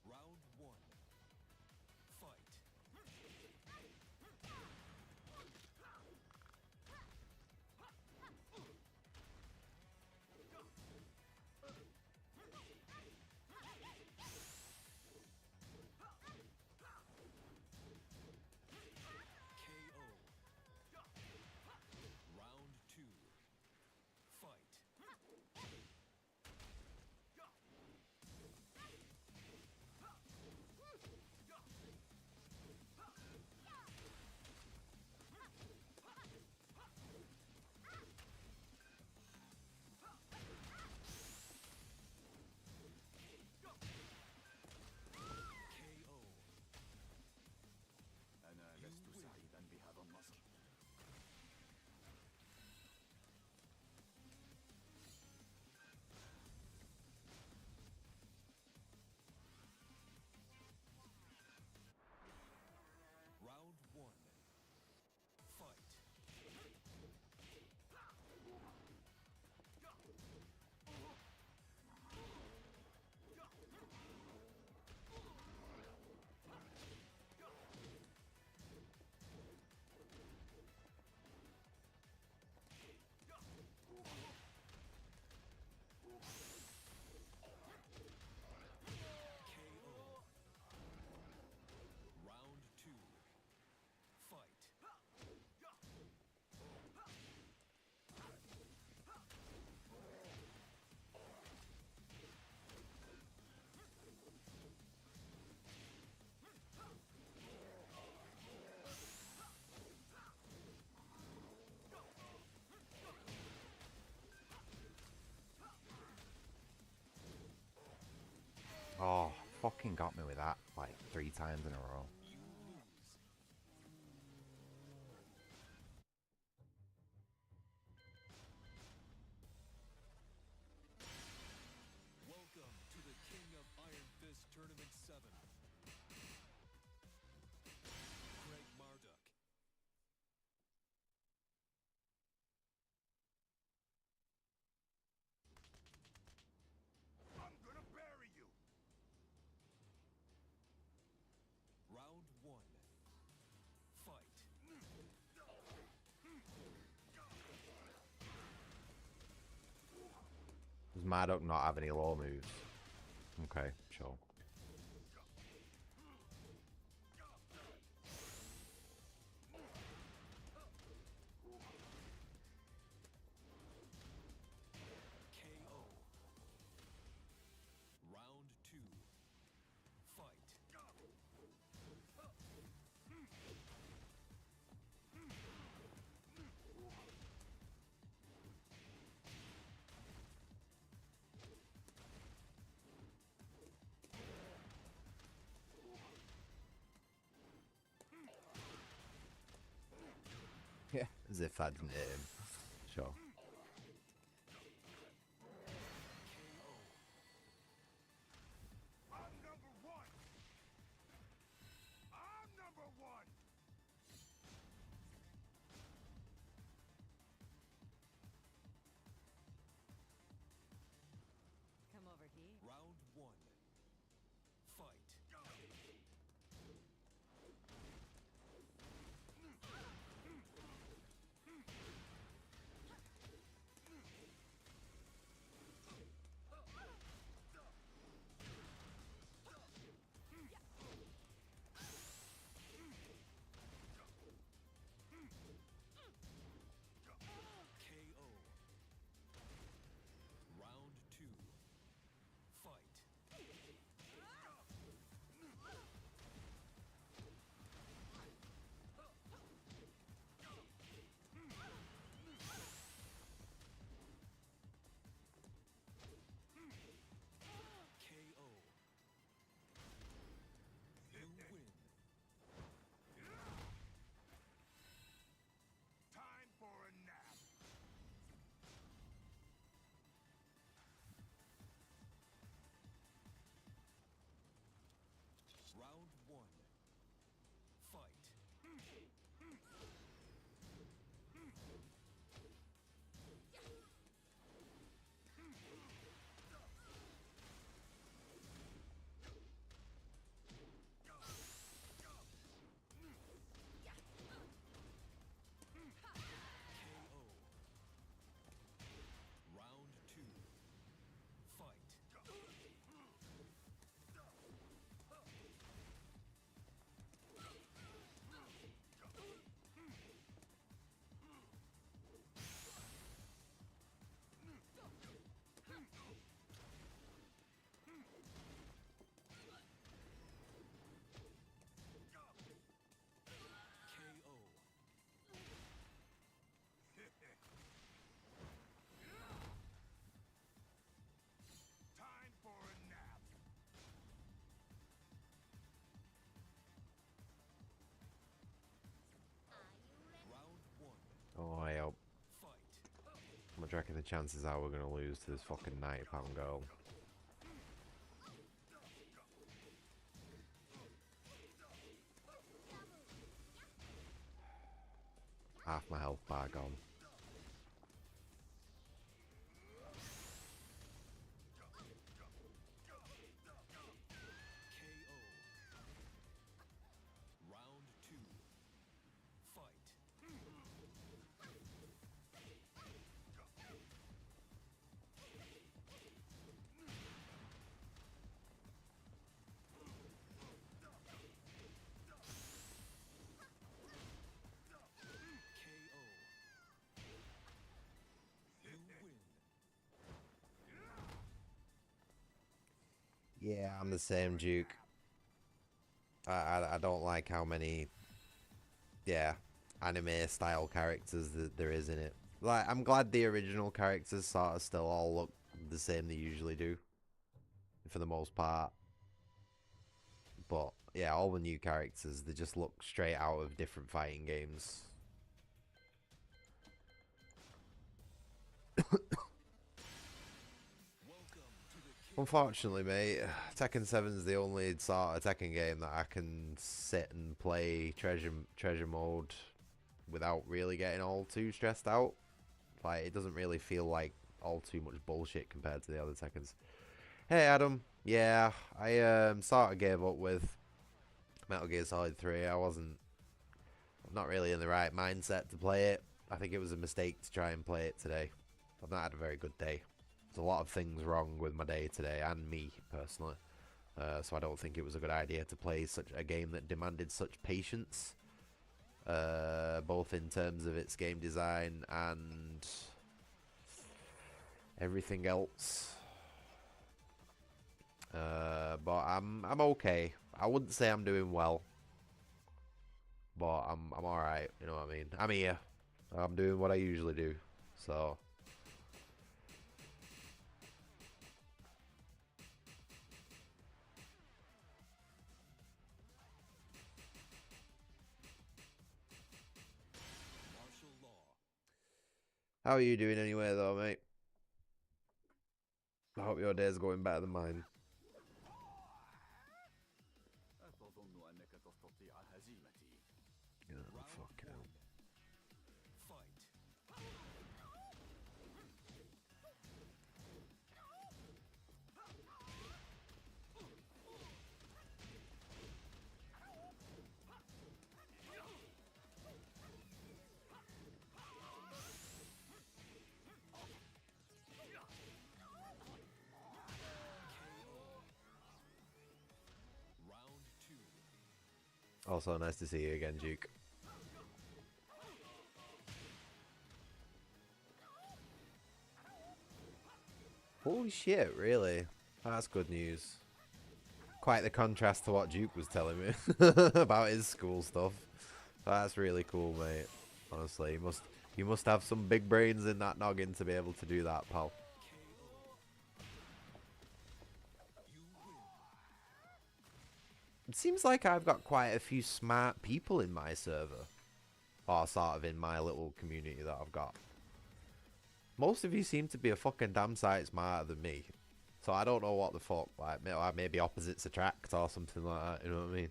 Round one. Fight. Round two. Fight. KO. أنا لست سعيدا بهذا النصر. Round one. Fight. KO. Round two. Fight. Oh, fucking got me with that like 3 times in a row. You lose. Welcome to the King of Iron Fist Tournament 7. Craig Marduk. I'm gonna bury you. Round one. Fight. Does Marduk not have any low moves? Okay, sure. KO. Round two. Fight. Yeah, as if I didn't hit him. Sure. I'm number one. I'm number one. Come over here. Round one. Fight. KO. Round two. Fight. KO. You win. Time for a nap. Round one. Fight. KO. Round two. Fight. KO. Time for a nap. Round one. Oh, I hope. Fight. I'm not reckon the chances are we're gonna lose to this fucking £90 girl. Half my health bar gone. KO. Round two. Fight. KO. You win. Yeah, I'm the same, Duke. I don't like how many, yeah, anime style characters that there is in it. Like, I'm glad the original characters sort of still all look the same they usually do, for the most part. But yeah, all the new characters, they just look straight out of different fighting games. Welcome to the King. Unfortunately, mate, Tekken 7 is the only sort of Tekken game that I can sit and play treasure mode without really getting all too stressed out. Like, it doesn't really feel like all too much bullshit compared to the other Tekkens. Hey, Adam. Yeah, I sort of gave up with Metal Gear Solid 3. I'm not really in the right mindset to play it. I think it was a mistake to try and play it today. I've not had a very good day. There's a lot of things wrong with my day today, and me, personally. So I don't think it was a good idea to play such a game that demanded such patience. Both in terms of its game design and everything else. But I'm okay. I wouldn't say I'm doing well, but I'm all right. You know what I mean? I'm here. I'm doing what I usually do. So Martial How are you doing anyway, though, mate? I hope your day's going better than mine. Yeah, fucking hell. Also, nice to see you again, Duke. Holy shit, really? That's good news. Quite the contrast to what Duke was telling me about his school stuff. That's really cool, mate. Honestly, you must have some big brains in that noggin to be able to do that, pal. It seems like I've got quite a few smart people in my server. Or sort of in my little community that I've got. Most of you seem to be a fucking damn sight smarter than me. So I don't know what the fuck, like, maybe opposites attract or something like that, you know what I mean?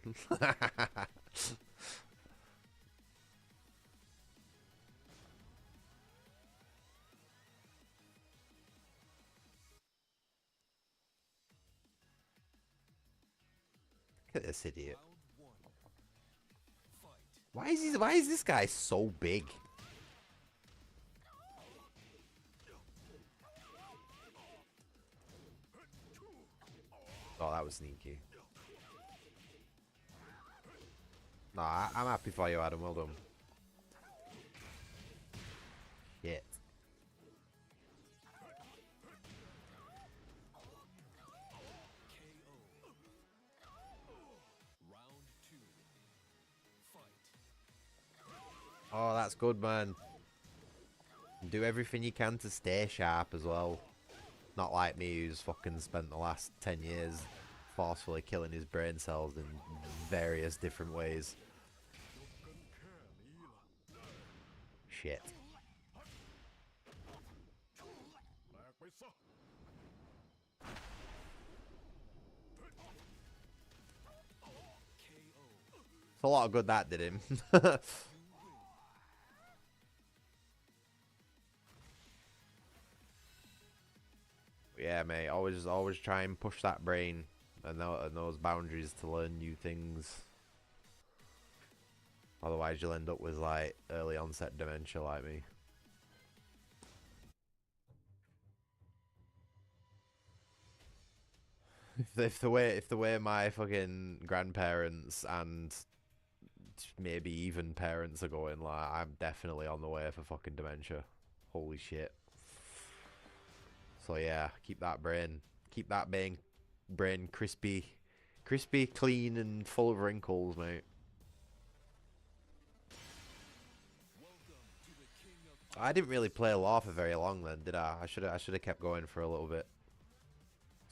Look at this idiot. Why is this guy so big? Oh, that was sneaky. Nah, I'm happy for you, Adam. Well done. Shit. Oh, that's good, man. Do everything you can to stay sharp as well. Not like me, who's fucking spent the last 10 years forcefully killing his brain cells in various different ways. Shit. It's a lot of good that did him. Yeah, mate. Always try and push that brain and those boundaries to learn new things. Otherwise, you'll end up with like early onset dementia, like me. If the way my fucking grandparents and maybe even parents are going, like, I'm definitely on the way for fucking dementia. Holy shit. So yeah, keep that brain crispy, clean, and full of wrinkles, mate. I didn't really play law for very long then, did I? I should have kept going for a little bit.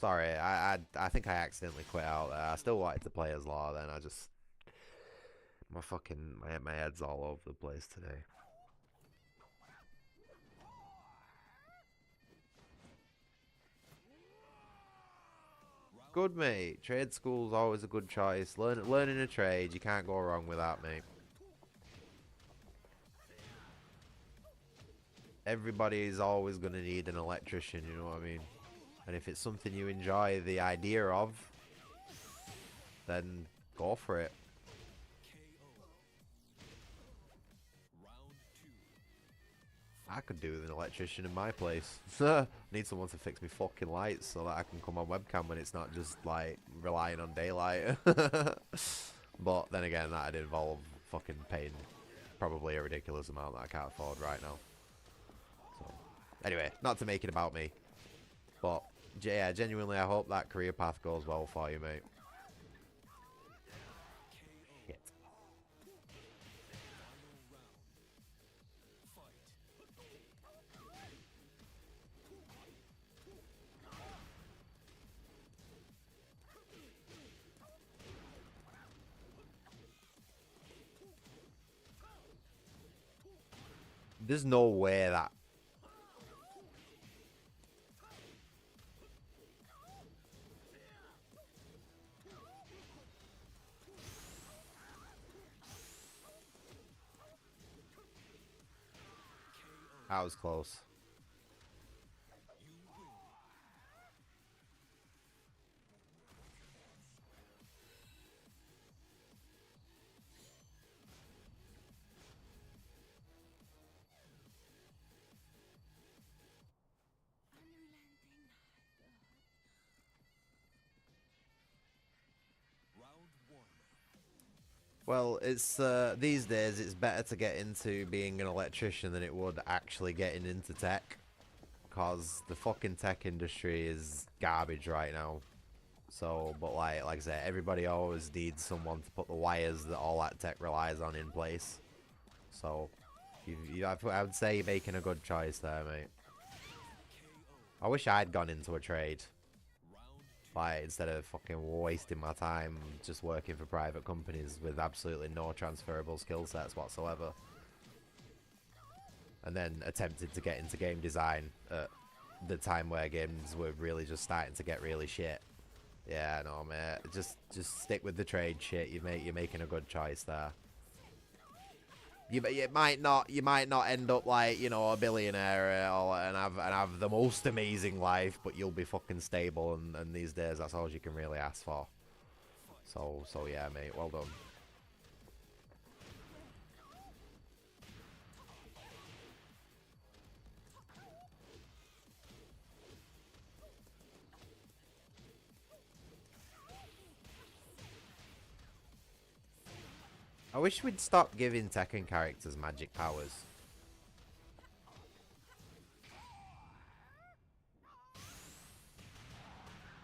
Sorry, I think I accidentally quit out there. I still wanted to play as law then. I just my head's all over the place today. Good, mate. Trade school's always a good choice. Learning a trade, you can't go wrong with that, mate. Everybody is always going to need an electrician, you know what I mean? And if it's something you enjoy the idea of, then go for it. I could do with an electrician in my place. Need someone to fix me fucking lights so that I can come on webcam when it's not just like relying on daylight. But then again, that'd involve fucking paying probably a ridiculous amount that I can't afford right now. So anyway, not to make it about me, but yeah, genuinely, I hope that career path goes well for you, mate. Shit. There's no way that That was close. Round one. Well, it's these days it's better to get into being an electrician than it would actually getting into tech, cause the fucking tech industry is garbage right now. So, but like I said, everybody always needs someone to put the wires that all that tech relies on in place. So, I would say you're making a good choice there, mate. I wish I'd gone into a trade. Like, instead of fucking wasting my time just working for private companies with absolutely no transferable skill sets whatsoever. And then attempted to get into game design at the time where games were really just starting to get really shit. Yeah, no, mate. Just stick with the trade shit. You're making a good choice there. You might not end up like, you know, a billionaire and have the most amazing life, but you'll be fucking stable, and these days that's all you can really ask for. So yeah, mate, well done. I wish we'd stop giving Tekken characters magic powers.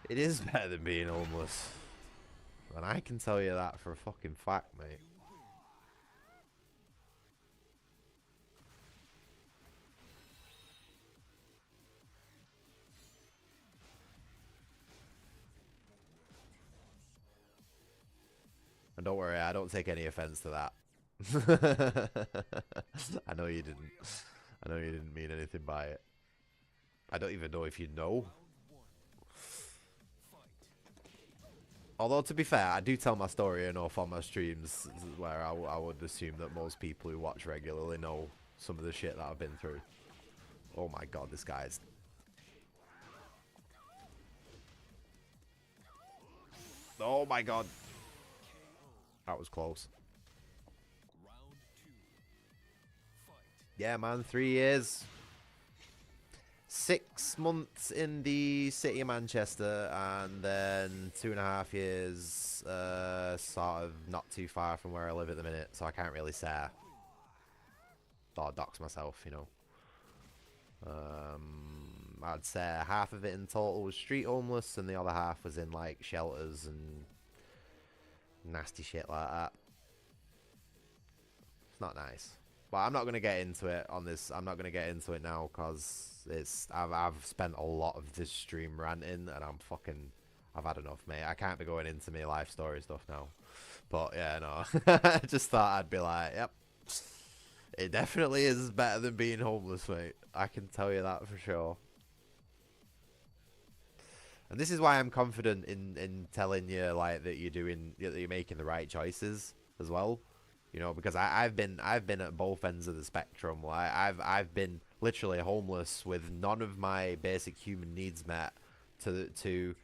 It is better than being homeless. And I can tell you that for a fucking fact, mate. And don't worry, I don't take any offense to that. I know you didn't. I know you didn't mean anything by it. I don't even know if you know. Although, to be fair, I do tell my story enough on my streams where I would assume that most people who watch regularly know some of the shit that I've been through. Oh my god, this guy's... Oh my god. That was close. Yeah, man, 3 years. 6 months in the city of Manchester, and then 2.5 years, sort of not too far from where I live at the minute, so I can't really say. Or dox myself, you know. I'd say half of it in total was street homeless, and the other half was in, like, shelters and nasty shit like that. It's not nice. But I'm not going to get into it on this. I'm not going to get into it now, because I've spent a lot of this stream ranting, and I've had enough, mate. I can't be going into my life story stuff now. But yeah, no. I just thought I'd be like, yep. It definitely is better than being homeless, mate. I can tell you that for sure. And this is why I'm confident in telling you, like, that you're making the right choices as well. You know, because I've been at both ends of the spectrum. Like, I've been literally homeless with none of my basic human needs met, to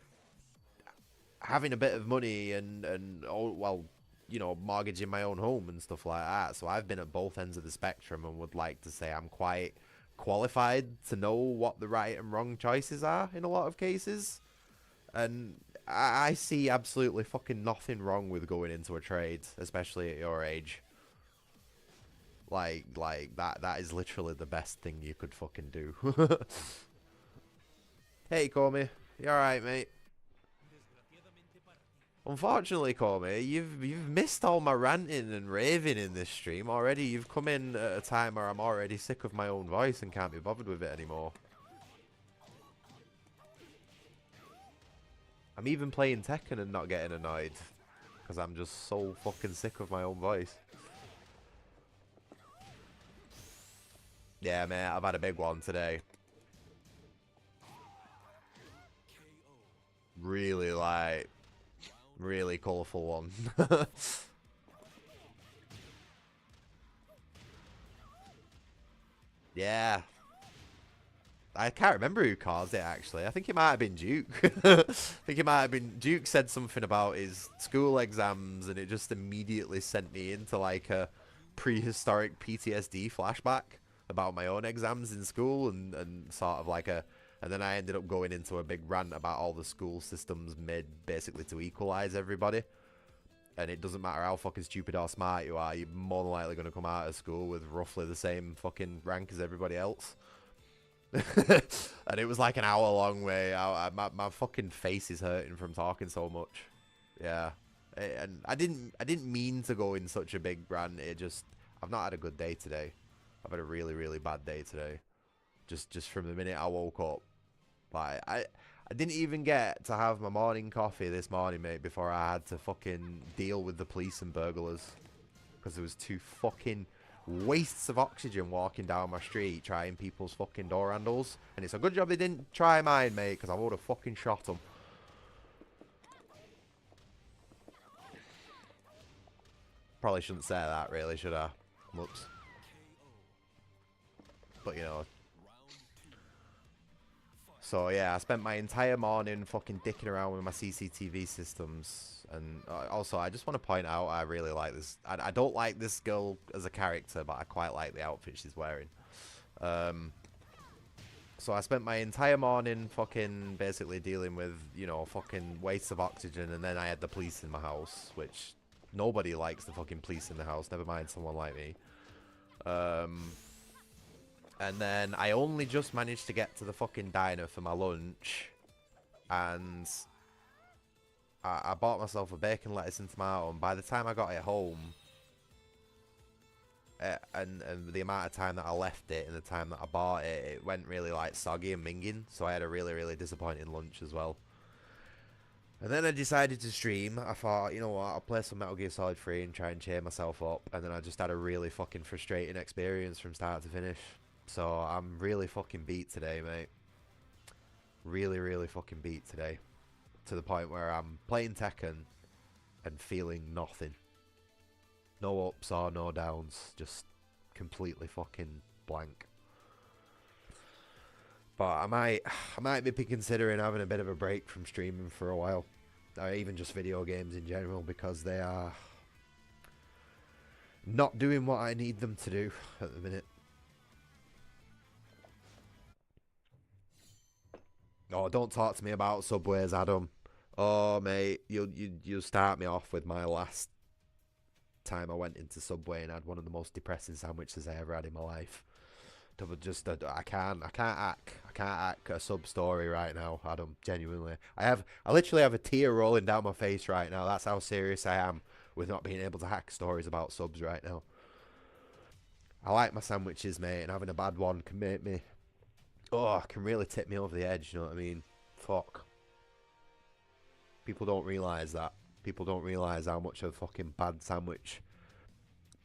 having a bit of money and oh, well, you know, mortgaging my own home and stuff like that. So I've been at both ends of the spectrum, and would like to say I'm quite qualified to know what the right and wrong choices are in a lot of cases. And I see absolutely fucking nothing wrong with going into a trade, especially at your age. Like that is literally the best thing you could fucking do. Hey, Comey. You alright, mate? Unfortunately, Comey, you've missed all my ranting and raving in this stream already. You've come in at a time where I'm already sick of my own voice and can't be bothered with it anymore. I'm even playing Tekken and not getting annoyed, because I'm just so fucking sick of my own voice. Yeah, mate, I've had a big one today. Really, like, really colourful one. Yeah. I can't remember who caused it, actually. I think it might have been Duke. I think it might have been... Duke said something about his school exams, and it just immediately sent me into, like, a prehistoric PTSD flashback about my own exams in school, and sort of like a... And then I ended up going into a big rant about all the school systems made basically to equalize everybody. And it doesn't matter how fucking stupid or smart you are, you're more than likely going to come out of school with roughly the same fucking rank as everybody else. And it was like an hour long way. My fucking face is hurting from talking so much. Yeah. And I didn't mean to go in such a big rant. It just... I've not had a good day today. I've had a really, really bad day today. Just from the minute I woke up. Like, I didn't even get to have my morning coffee this morning, mate, before I had to fucking deal with the police and burglars. Because there was 2 fucking wastes of oxygen walking down my street trying people's fucking door handles. And it's a good job they didn't try mine, mate, because I would have fucking shot them. Probably shouldn't say that, really, should I? Whoops. But, you know... So yeah, I spent my entire morning fucking dicking around with my CCTV systems, and also I just want to point out I really like this. I don't like this girl as a character, but I quite like the outfit she's wearing. So I spent my entire morning fucking basically dealing with, you know, fucking wastes of oxygen, and then I had the police in my house, which nobody likes the fucking police in the house, never mind someone like me. And then I only just managed to get to the fucking diner for my lunch. And I bought myself a bacon, lettuce and tomato. And by the time I got it home, and the amount of time that I left it and the time that I bought it, it went really like soggy and minging. So I had a really, really disappointing lunch as well. And then I decided to stream. I thought, you know what, I'll play some Metal Gear Solid 3 and try and cheer myself up. And then I just had a really fucking frustrating experience from start to finish. So I'm really fucking beat today, mate. Really, really fucking beat today. To the point where I'm playing Tekken and feeling nothing. No ups or no downs. Just completely fucking blank. But I might be considering having a bit of a break from streaming for a while. Or even just video games in general, because they are not doing what I need them to do at the minute. Oh, don't talk to me about Subways, Adam. Oh, mate, you'll start me off with my last time I went into Subway and had one of the most depressing sandwiches I ever had in my life. I can't act a sub story right now, Adam. Genuinely, I literally have a tear rolling down my face right now. That's how serious I am with not being able to hack stories about subs right now. I like my sandwiches, mate, and having a bad one can make me... Oh, can really tip me over the edge, you know what I mean? Fuck. People don't realise that. People don't realise how much a fucking bad sandwich...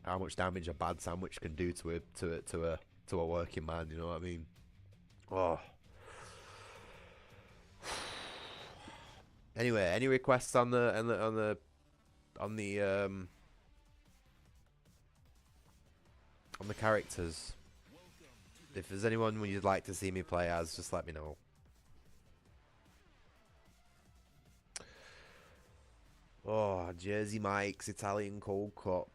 How much damage a bad sandwich can do to a working man, you know what I mean? Oh. Anyway, any requests on the characters? If there's anyone you'd like to see me play as, just let me know. Oh, Jersey Mike's Italian cold cut.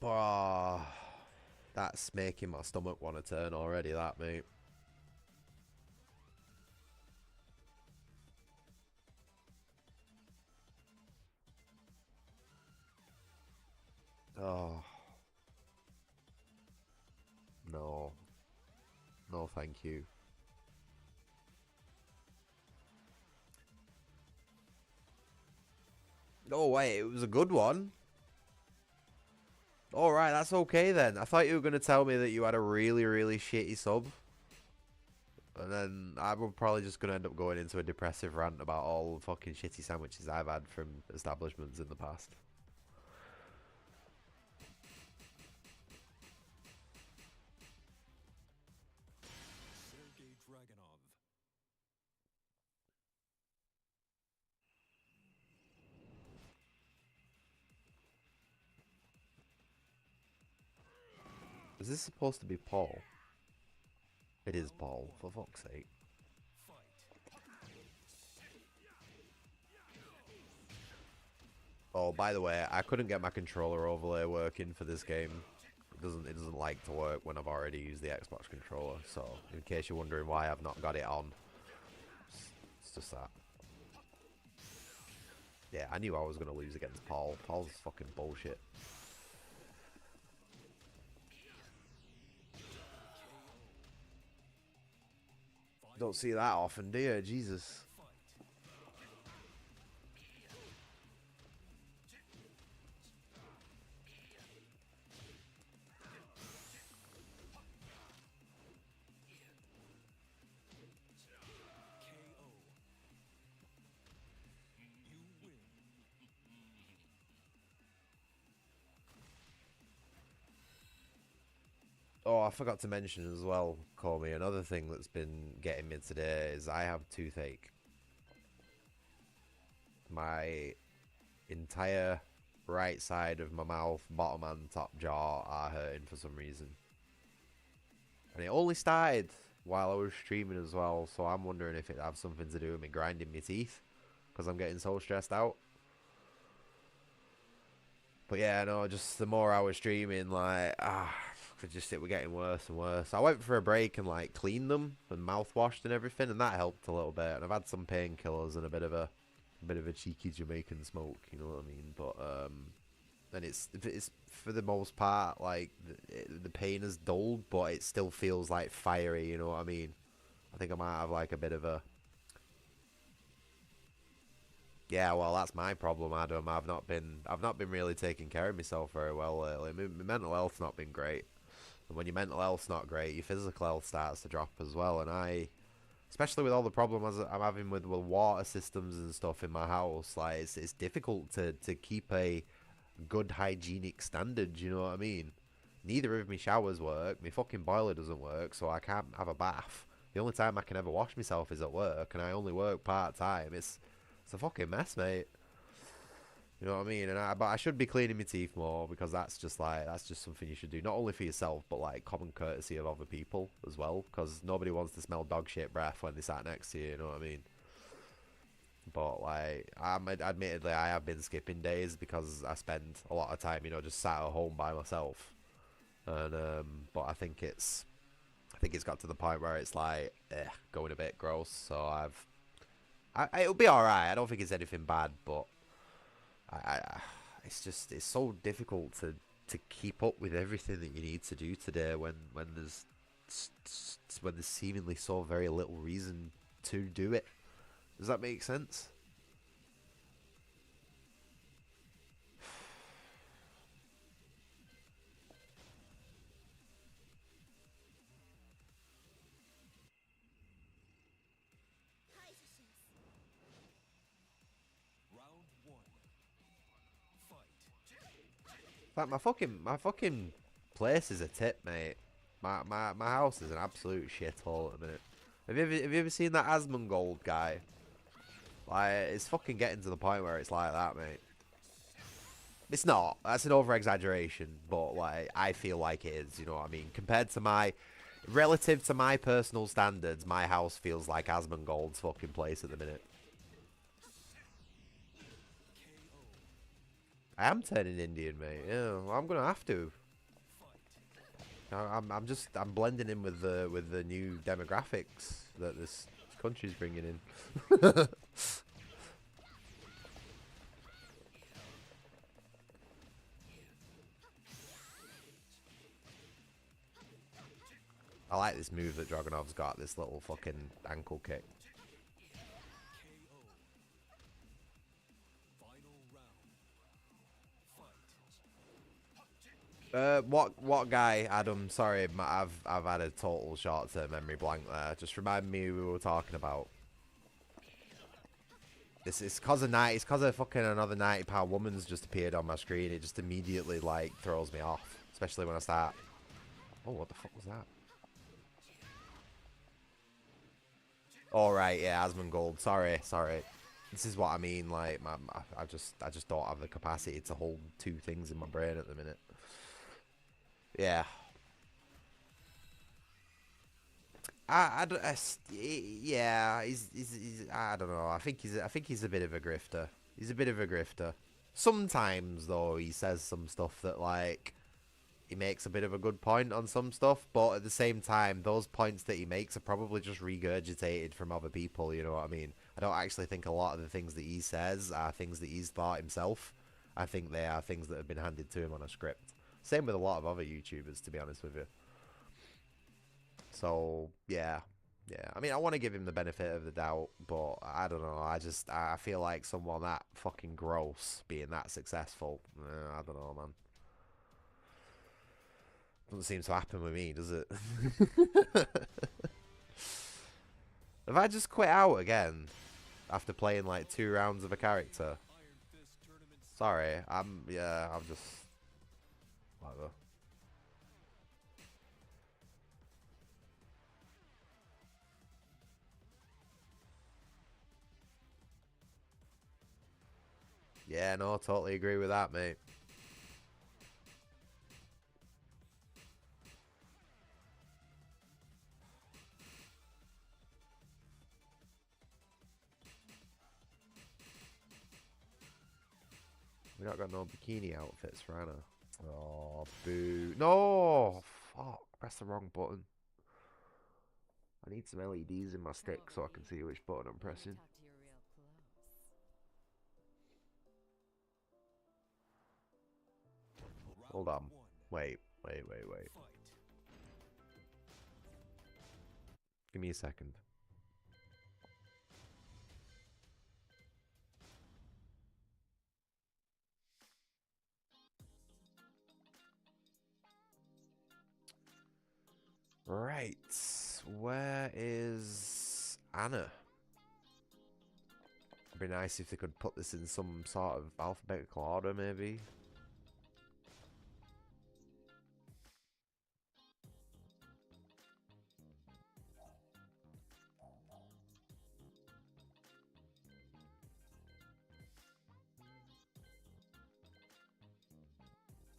Oh, that's making my stomach want to turn already, that, mate. Oh. No. No, thank you. No, wait, it was a good one. Alright, that's okay then. I thought you were going to tell me that you had a really, really shitty sub. And then I was probably just going to end up going into a depressive rant about all the fucking shitty sandwiches I've had from establishments in the past. Is this supposed to be Paul? It is Paul, for fuck's sake. Oh, by the way, I couldn't get my controller overlay working for this game. It doesn't like to work when I've already used the Xbox controller. So, in case you're wondering why I've not got it on, it's just that. Yeah, I knew I was going to lose against Paul. Paul's fucking bullshit. Don't see that often, do you? Jesus. Oh, I forgot to mention as well, Comey, another thing that's been getting me today is I have toothache. My entire right side of my mouth, bottom and top jaw are hurting for some reason. And it only started while I was streaming as well, so I'm wondering if it has something to do with me grinding my teeth, because I'm getting so stressed out. But yeah, no, just the more I was streaming, like, it was getting worse and worse. I went for a break and like cleaned them and mouthwashed and everything, and that helped a little bit. And I've had some painkillers and a bit of a cheeky Jamaican smoke, you know what I mean? But and it's for the most part like the pain is dulled, but it still feels like fiery, you know what I mean? I think I might have like a bit of a yeah, well, that's my problem, Adam. I've not been really taking care of myself very well lately. My mental health's not been great. And when your mental health's not great, your physical health starts to drop as well. And especially with all the problems I'm having with water systems and stuff in my house, like it's difficult to keep a good hygienic standard. You know what I mean? Neither of my showers work. My fucking boiler doesn't work, so I can't have a bath. The only time I can ever wash myself is at work, and I only work part time. It's a fucking mess, mate. You know what I mean? But I should be cleaning my teeth more, because that's just something you should do, not only for yourself, but like common courtesy of other people as well, because nobody wants to smell dog shit breath when they sat next to you. You know what I mean? But like, admittedly, I have been skipping days because I spend a lot of time, you know, just sat at home by myself. And but I think it's got to the point where it's like going a bit gross. So it'll be all right. I don't think it's anything bad, but it's so difficult to keep up with everything that you need to do today when there's seemingly so very little reason to do it. Does that make sense? Round one. Fight. Like my fucking place is a tip, mate. My house is an absolute shithole at the minute. Have you ever seen that Asmongold guy? Like, it's fucking getting to the point where it's like that, mate. It's not. That's an over-exaggeration, but like I feel like it is. You know what I mean? Relative to my personal standards, my house feels like Asmongold's fucking place at the minute. I am turning Indian, mate. Yeah, well, I'm gonna have to. I'm blending in with the new demographics that this country's bringing in. I like this move that Dragunov's got, this little fucking ankle kick. What guy, Adam? Sorry, I've had a total short-term memory blank there. Just remind me who we were talking about. It's cause of fucking another £90 woman's just appeared on my screen. It just immediately like throws me off, especially when I start. Oh, what the fuck was that? All right, yeah, Asmongold. Sorry. This is what I mean. Like, I just don't have the capacity to hold two things in my brain at the minute. Yeah. Yeah, he's I don't know. I think he's a bit of a grifter. He's a bit of a grifter. Sometimes though, he says some stuff that like he makes a bit of a good point on some stuff, but at the same time, those points that he makes are probably just regurgitated from other people. You know what I mean? I don't actually think a lot of the things that he says are things that he's thought himself. I think they are things that have been handed to him on a script. Same with a lot of other YouTubers, to be honest with you. So yeah, yeah. I mean, I want to give him the benefit of the doubt, but I don't know. I feel like someone that fucking gross being that successful. I don't know, man. Doesn't seem to happen with me, does it? Have I just quit out again after playing like 2 rounds of a character? Sorry, I'm just whatever. Yeah, no, totally agree with that, mate. We not got no bikini outfits for Anna. Oh, boo. No! Fuck, press the wrong button. I need some LEDs in my stick so I can see which button I'm pressing. Hold on. Wait. Give me a second. Right. Where is Anna? It'd be nice if they could put this in some sort of alphabetical order, maybe.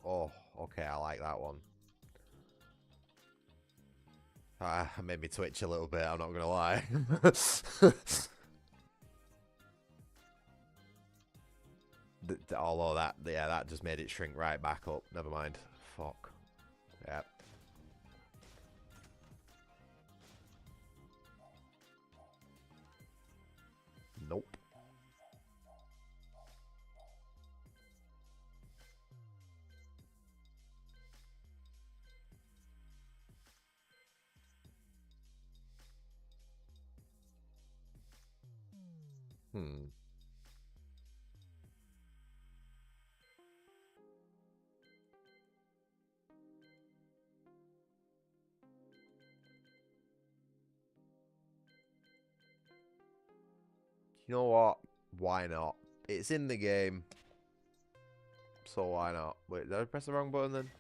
Oh, okay, I like that one. Made me twitch a little bit, I'm not gonna lie. Although that just made it shrink right back up. Never mind. Fuck. Yep. Nope. You know what? Why not? It's in the game. So why not? Wait, did I press the wrong button then?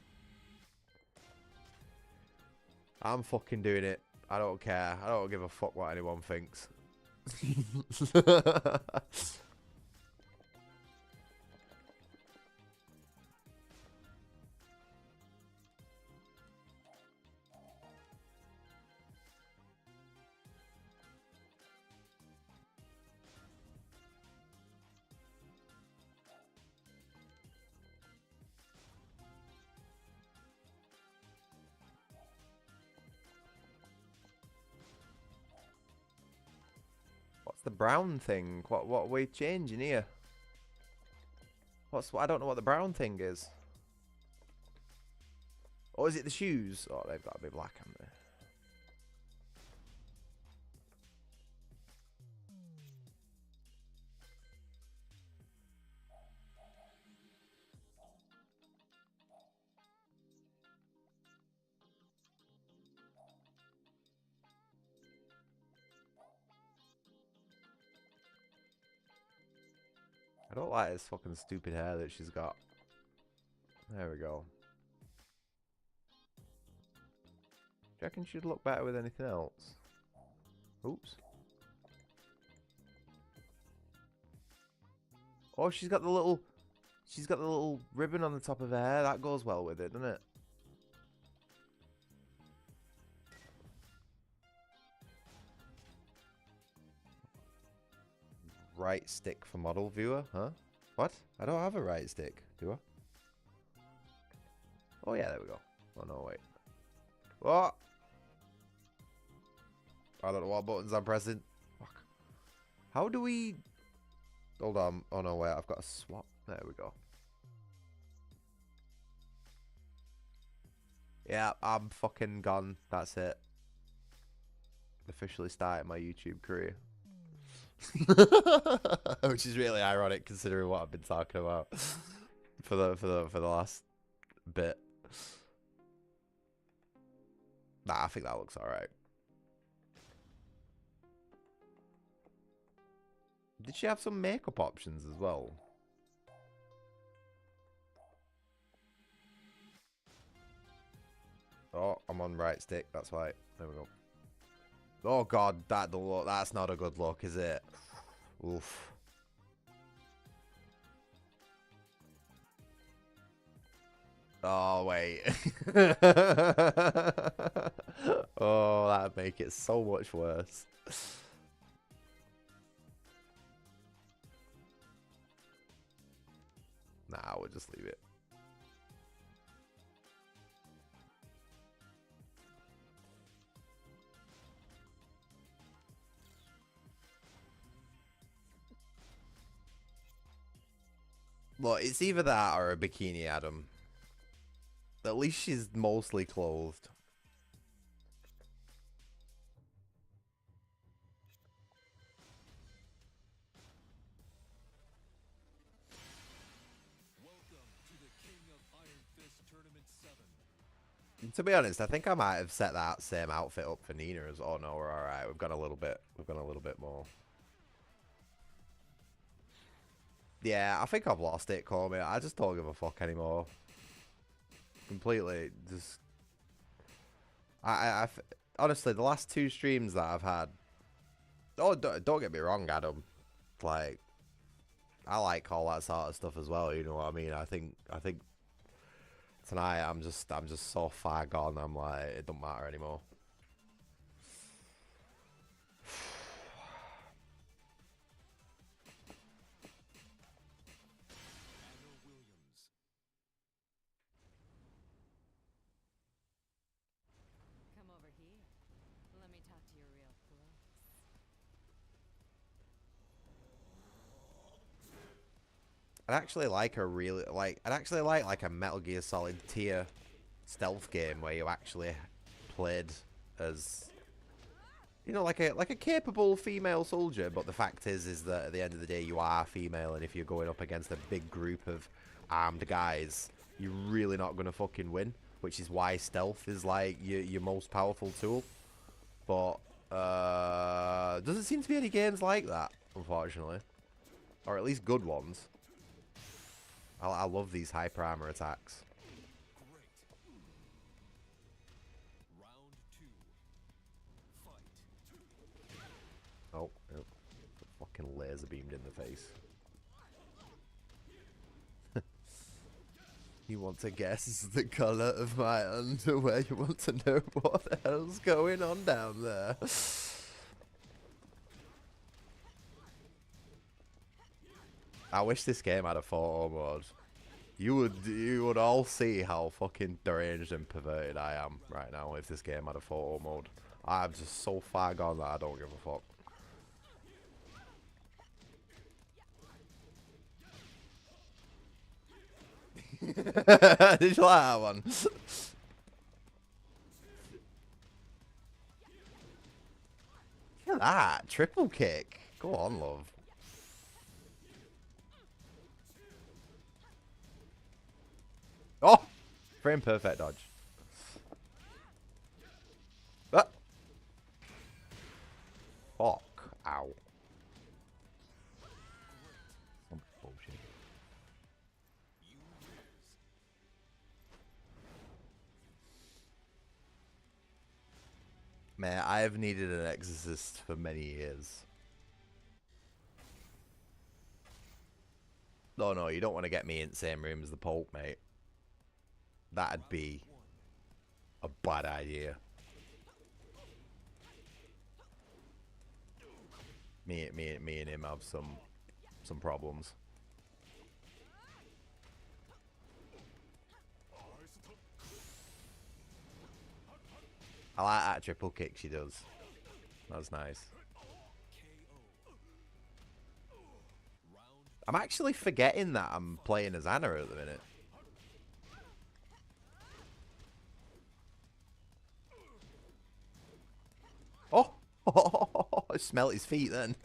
I'm fucking doing it. I don't care. I don't give a fuck what anyone thinks. What's the brown thing? What are we changing here? I don't know what the brown thing is. Or is it the shoes? Oh, they've got to be black, haven't they? I don't like this fucking stupid hair that she's got. There we go. Do you reckon she'd look better with anything else? Oops. Oh, she's got the little ribbon on the top of her hair. That goes well with it, doesn't it? Right stick for model viewer, huh? What? I don't have a right stick, do I? Oh yeah, there we go. Oh no, wait. What? I don't know what buttons I'm pressing. Fuck. How do we... Hold on. Oh no, wait, I've got to swap. There we go. Yeah, I'm fucking gone. That's it. Officially started my YouTube career. Which is really ironic considering what I've been talking about for the last bit. Nah, I think that looks alright. Did she have some makeup options as well? Oh, I'm on right stick, that's why. There we go. Oh god, that's not a good look, is it? Oof. Oh, wait. Oh, that'd make it so much worse. Nah, we'll just leave it. Look, it's either that or a bikini Adam. At least she's mostly clothed. Welcome to the King of Iron Fist Tournament 7. To be honest, I think I might have set that same outfit up for Nina as oh no, we're alright. We've gone a little bit more. Yeah, I think I've lost it, call me. I just don't give a fuck anymore. Completely just honestly, the last 2 streams that I've had. Oh, don't get me wrong, Adam. Like, I like all that sort of stuff as well. You know what I mean? I think tonight I'm just so far gone. I'm like, it don't matter anymore. Come over here. Let me talk to you real close. I'd actually like a a Metal Gear Solid tier stealth game where you actually played as, you know, like a capable female soldier, but the fact is that at the end of the day you are female, and if you're going up against a big group of armed guys, you're really not gonna fucking win, which is why stealth is like your most powerful tool. But doesn't seem to be any games like that, unfortunately, or at least good ones. I love these hyper armor attacks. Great. Round 2. Fight. Oh, yep. Fucking laser beamed in the face. You want to guess the colour of my underwear? You want to know what the hell's going on down there? I wish this game had a photo mode. You would all see how fucking deranged and perverted I am right now if this game had a photo mode. I'm just so far gone that I don't give a fuck. Did you like that one? Look at that. Triple kick. Go on, love. Oh! Frame perfect dodge. Ah. Fuck. Ow. Some bullshit. Man, I have needed an exorcist for many years. No, you don't want to get me in the same room as the Pope, mate. That'd be a bad idea. me and him have some problems. I like that triple kick she does. That's nice. I'm actually forgetting that I'm playing as Anna at the minute. Oh! I smelt his feet then.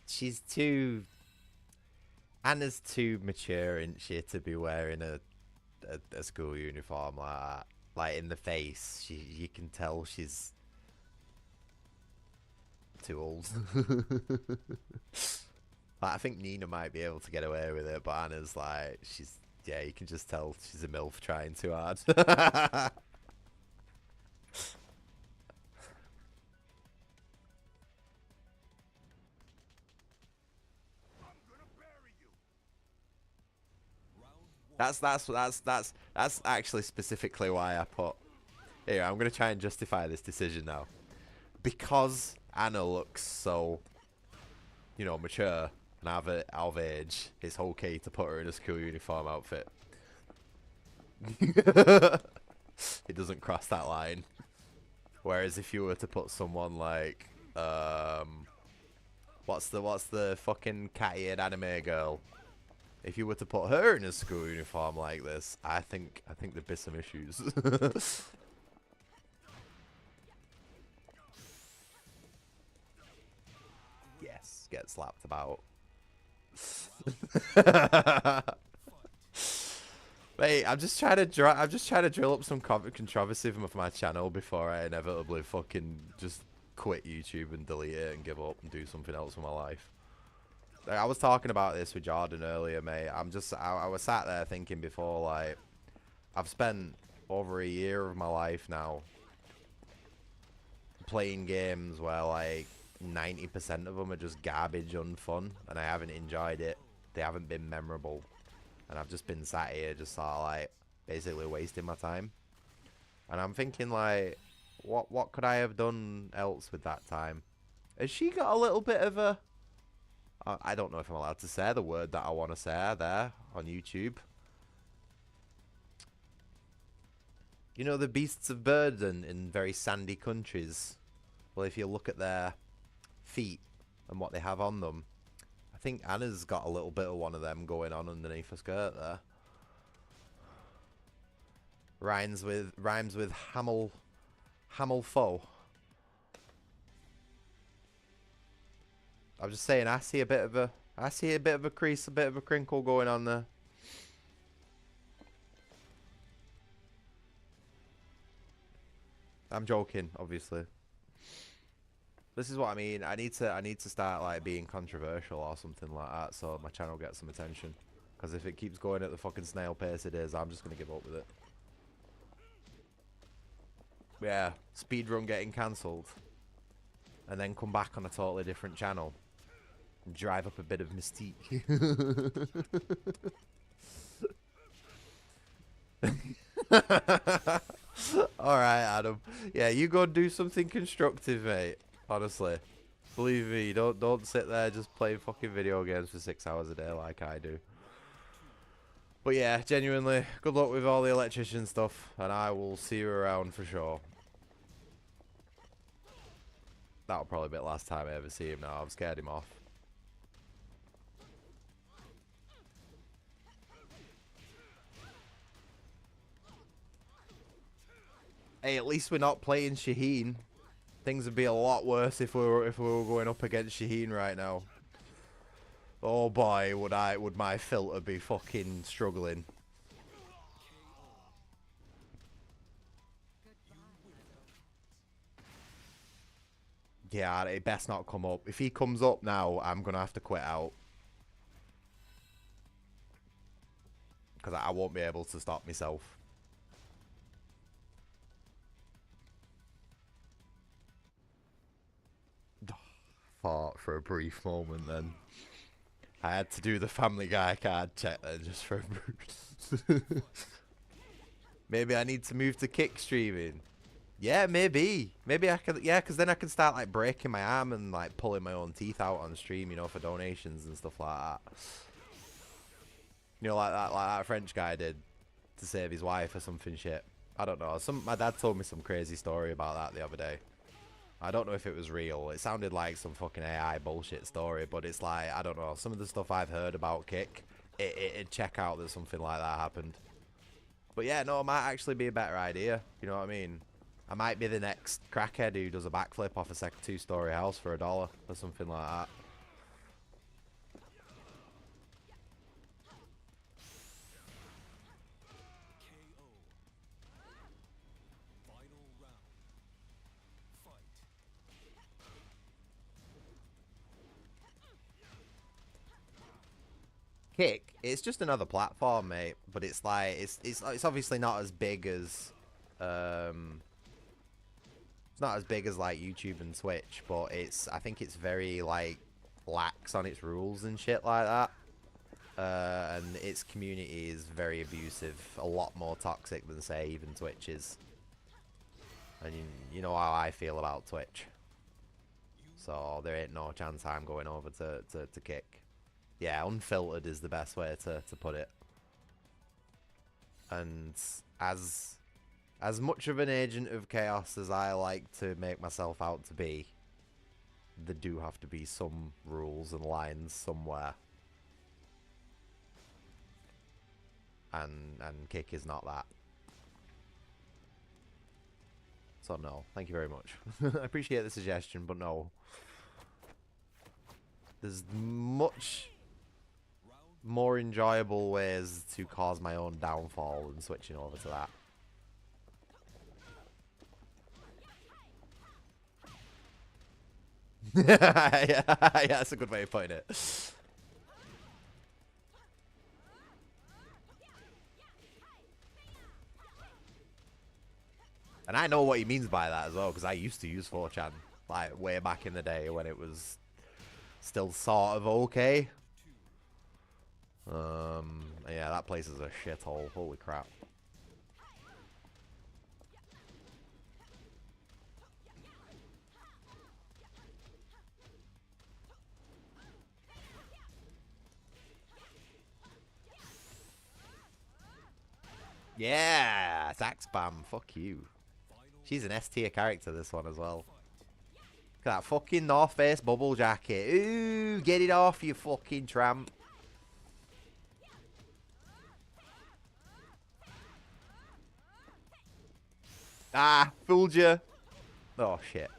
She's too... Anna's too mature, isn't she, to be wearing a school uniform like that. Like, in the face, you can tell she's too old. Like, I think Nina might be able to get away with it, but Anna's like, yeah, you can just tell she's a MILF trying too hard. That's actually specifically why I put... Here, I'm going to try and justify this decision now. Because Anna looks so, you know, mature and out of age, it's okay to put her in a school uniform outfit. It doesn't cross that line. Whereas if you were to put someone like, what's the fucking cat-eared anime girl? If you were to put her in a school uniform like this, I think there'd be some issues. Yes, get slapped about. Mate, I'm just trying to drill up some controversy for my channel before I inevitably fucking just quit YouTube and delete it and give up and do something else with my life. Like, I was talking about this with Jordan earlier, mate. I was sat there thinking before, like, I've spent over a year of my life now playing games where, like, 90% of them are just garbage unfun, and I haven't enjoyed it. They haven't been memorable. And I've just been sat here just sort of, like, basically wasting my time. And I'm thinking, like, what could I have done else with that time? Has she got a little bit of a... I don't know if I'm allowed to say the word that I want to say there on YouTube. You know the beasts of burden in very sandy countries? Well, if you look at their feet and what they have on them, I think Anna's got a little bit of one of them going on underneath her skirt there. Rhymes with Hamel foe. I'm just saying, I see a bit of a crease, a bit of a crinkle going on there. I'm joking, obviously. This is what I mean. I need to start like being controversial or something like that, so my channel gets some attention. Because if it keeps going at the fucking snail pace it is, I'm just gonna give up with it. Yeah, speedrun getting cancelled, and then come back on a totally different channel. Drive up a bit of mystique. Alright, Adam. Yeah, you go do something constructive, mate. Honestly. Believe me, don't sit there just playing fucking video games for 6 hours a day like I do. But yeah, genuinely, good luck with all the electrician stuff, and I will see you around for sure. That'll probably be the last time I ever see him now. I've scared him off. Hey, at least we're not playing Shaheen. Things would be a lot worse if we were going up against Shaheen right now. Oh boy, would my filter be fucking struggling. Yeah, it best not come up. If he comes up now, I'm gonna have to quit out. Because I won't be able to stop myself. thought for a brief moment then. I had to do the Family Guy card check then just for a brief. Maybe I need to move to kick streaming. Yeah, maybe. Maybe I could, yeah, because then I can start like breaking my arm and like pulling my own teeth out on stream, you know, for donations and stuff like that. You know, like that French guy did to save his wife or something shit. I don't know. My dad told me some crazy story about that the other day. I don't know if it was real. It sounded like some fucking AI bullshit story, but it's like, I don't know. Some of the stuff I've heard about Kick, it'd check out that something like that happened. But yeah, no, it might actually be a better idea. You know what I mean? I might be the next crackhead who does a backflip off a two-story house for $1 or something like that. KO. Final round. Fight. Kick, it's just another platform, mate. But it's like it's obviously not as big as it's not as big as like YouTube and Twitch, but I think it's very like lax on its rules and shit like that. And its community is very abusive, a lot more toxic than say even Twitch is. And you know how I feel about Twitch. So there ain't no chance I'm going over to Kick. Yeah, unfiltered is the best way to put it. And as much of an agent of chaos as I like to make myself out to be, there do have to be some rules and lines somewhere. And Kick is not that. So no, thank you very much. I appreciate the suggestion, but no. There's much more enjoyable ways to cause my own downfall than switching over to that. Yeah, that's a good way of putting it. And I know what he means by that as well, because I used to use 4chan, like, way back in the day when it was still sort of okay. Yeah, that place is a shithole. Holy crap. Yeah, attack spam. Fuck you. She's an S tier character, this one as well. Look at that fucking North Face bubble jacket. Ooh, get it off, you fucking tramp. Ah, fooled you. Oh, shit.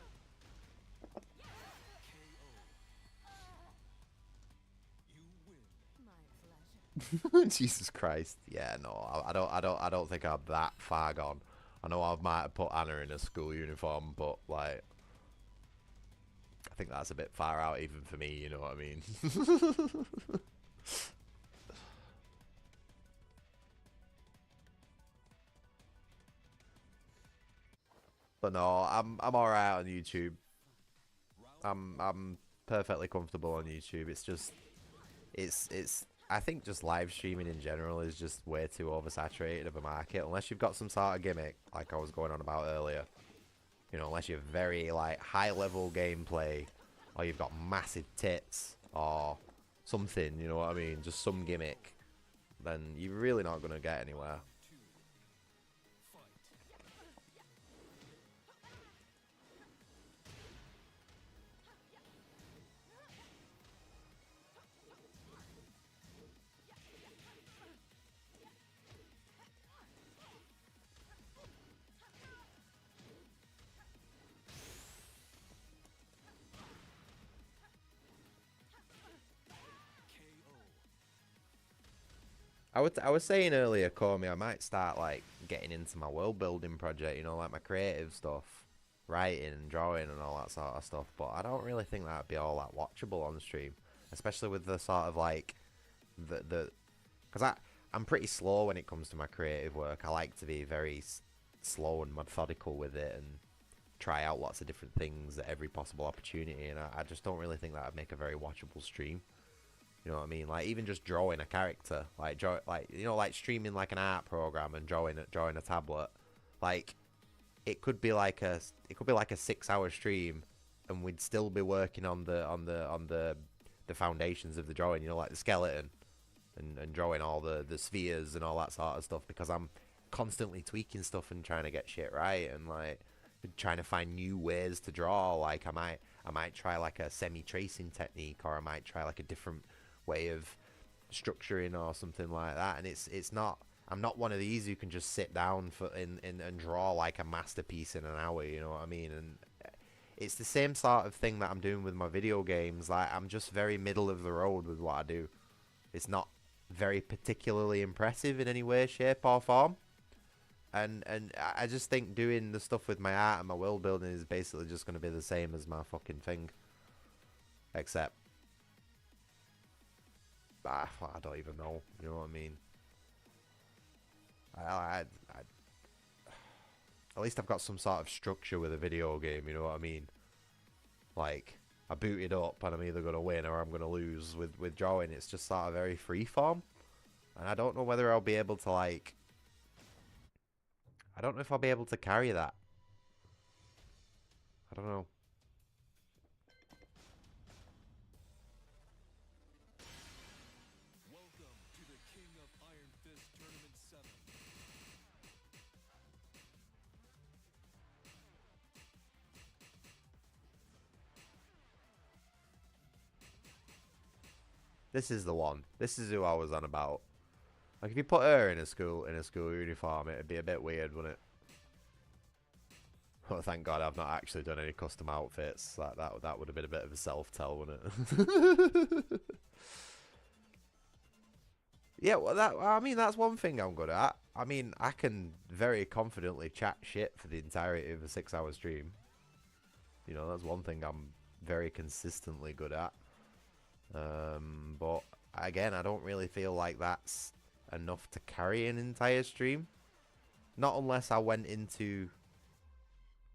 Jesus Christ. Yeah, no, I don't think I'm that far gone. I know I might have put Anna in a school uniform, but like I think that's a bit far out even for me, you know what I mean? But no, I'm alright on YouTube. I'm perfectly comfortable on YouTube. It's just it's I think just live streaming in general is just way too oversaturated of a market. Unless you've got some sort of gimmick, like I was going on about earlier. You know, unless you're very, like, high-level gameplay, or you've got massive tits, or something, you know what I mean? Just some gimmick. Then you're really not going to get anywhere. I was saying earlier, Comey, I might start like getting into my world building project, you know, like my creative stuff, writing and drawing and all that sort of stuff. But I don't really think that'd be all that watchable on stream, especially with the sort of like because I'm pretty slow when it comes to my creative work. I like to be very slow and methodical with it and try out lots of different things at every possible opportunity, and I just don't really think that would make a very watchable stream. You know what I mean? Like even just drawing a character, like like streaming like an art program and drawing a tablet, like it could be like a 6-hour stream, and we'd still be working on the foundations of the drawing. You know, like the skeleton and drawing all the spheres and all that sort of stuff, because I'm constantly tweaking stuff and trying to get shit right, and like trying to find new ways to draw. Like I might try like a semi-tracing technique, or I might try like a different way of structuring or something like that. And it's not, I'm not one of these who can just sit down and draw like a masterpiece in an hour, you know what I mean? And it's the same sort of thing that I'm doing with my video games. Like I'm just very middle of the road with what I do. It's not very particularly impressive in any way, shape or form. And I just think doing the stuff with my art and my world building is basically just going to be the same as my fucking thing. Except, I don't even know. You know what I mean? At least I've got some sort of structure with a video game. You know what I mean? Like I boot it up and I'm either going to win or I'm going to lose. With drawing, it's just sort of very freeform, and I don't know whether I'll be able to like. I don't know if I'll be able to carry that. I don't know. Welcome to the King of Iron Fist Tournament 7. This is the one. This is who I was on about. Like if you put her in a school uniform, it'd be a bit weird, wouldn't it? Well, thank God I've not actually done any custom outfits. That would have been a bit of a self-tell, wouldn't it? Yeah, well, I mean, that's one thing I'm good at. I mean, I can very confidently chat shit for the entirety of a 6-hour stream. You know, that's one thing I'm very consistently good at. But again, I don't really feel like that's enough to carry an entire stream. Not unless I went into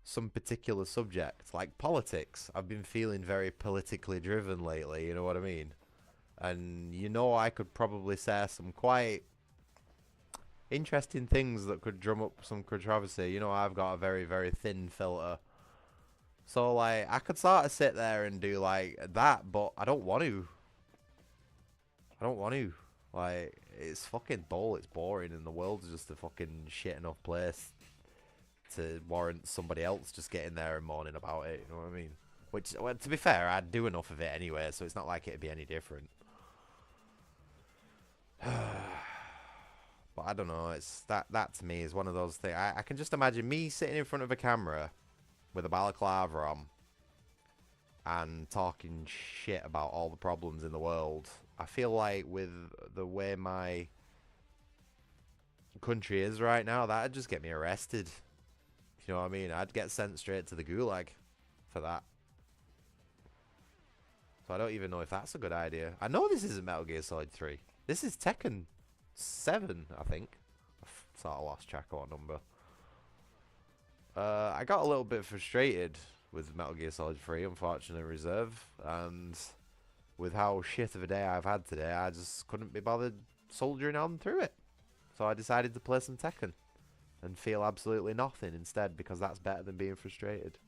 some particular subject, like politics. I've been feeling very politically driven lately, you know what I mean? And you know, I could probably say some quite interesting things that could drum up some controversy. You know, I've got a very, very thin filter. So, like, I could sort of sit there and do, like, that, but I don't want to. I don't want to. Like, it's fucking dull, it's boring, and the world's just a fucking shit enough place to warrant somebody else just getting there and moaning about it, you know what I mean? Which, well, to be fair, I'd do enough of it anyway, so it's not like it'd be any different. But I don't know, it's that to me is one of those things. I can just imagine me sitting in front of a camera with a balaclava on and talking shit about all the problems in the world. I feel like with the way my country is right now, that'd just get me arrested. You know what I mean? I'd get sent straight to the gulag for that. So I don't even know if that's a good idea. I know this isn't Metal Gear Solid 3. This is Tekken 7, I think. I've sort of lost track of what number. I got a little bit frustrated with Metal Gear Solid 3, unfortunately, Reserve. And with how shit of a day I've had today, I just couldn't be bothered soldiering on through it. So I decided to play some Tekken and feel absolutely nothing instead, because that's better than being frustrated.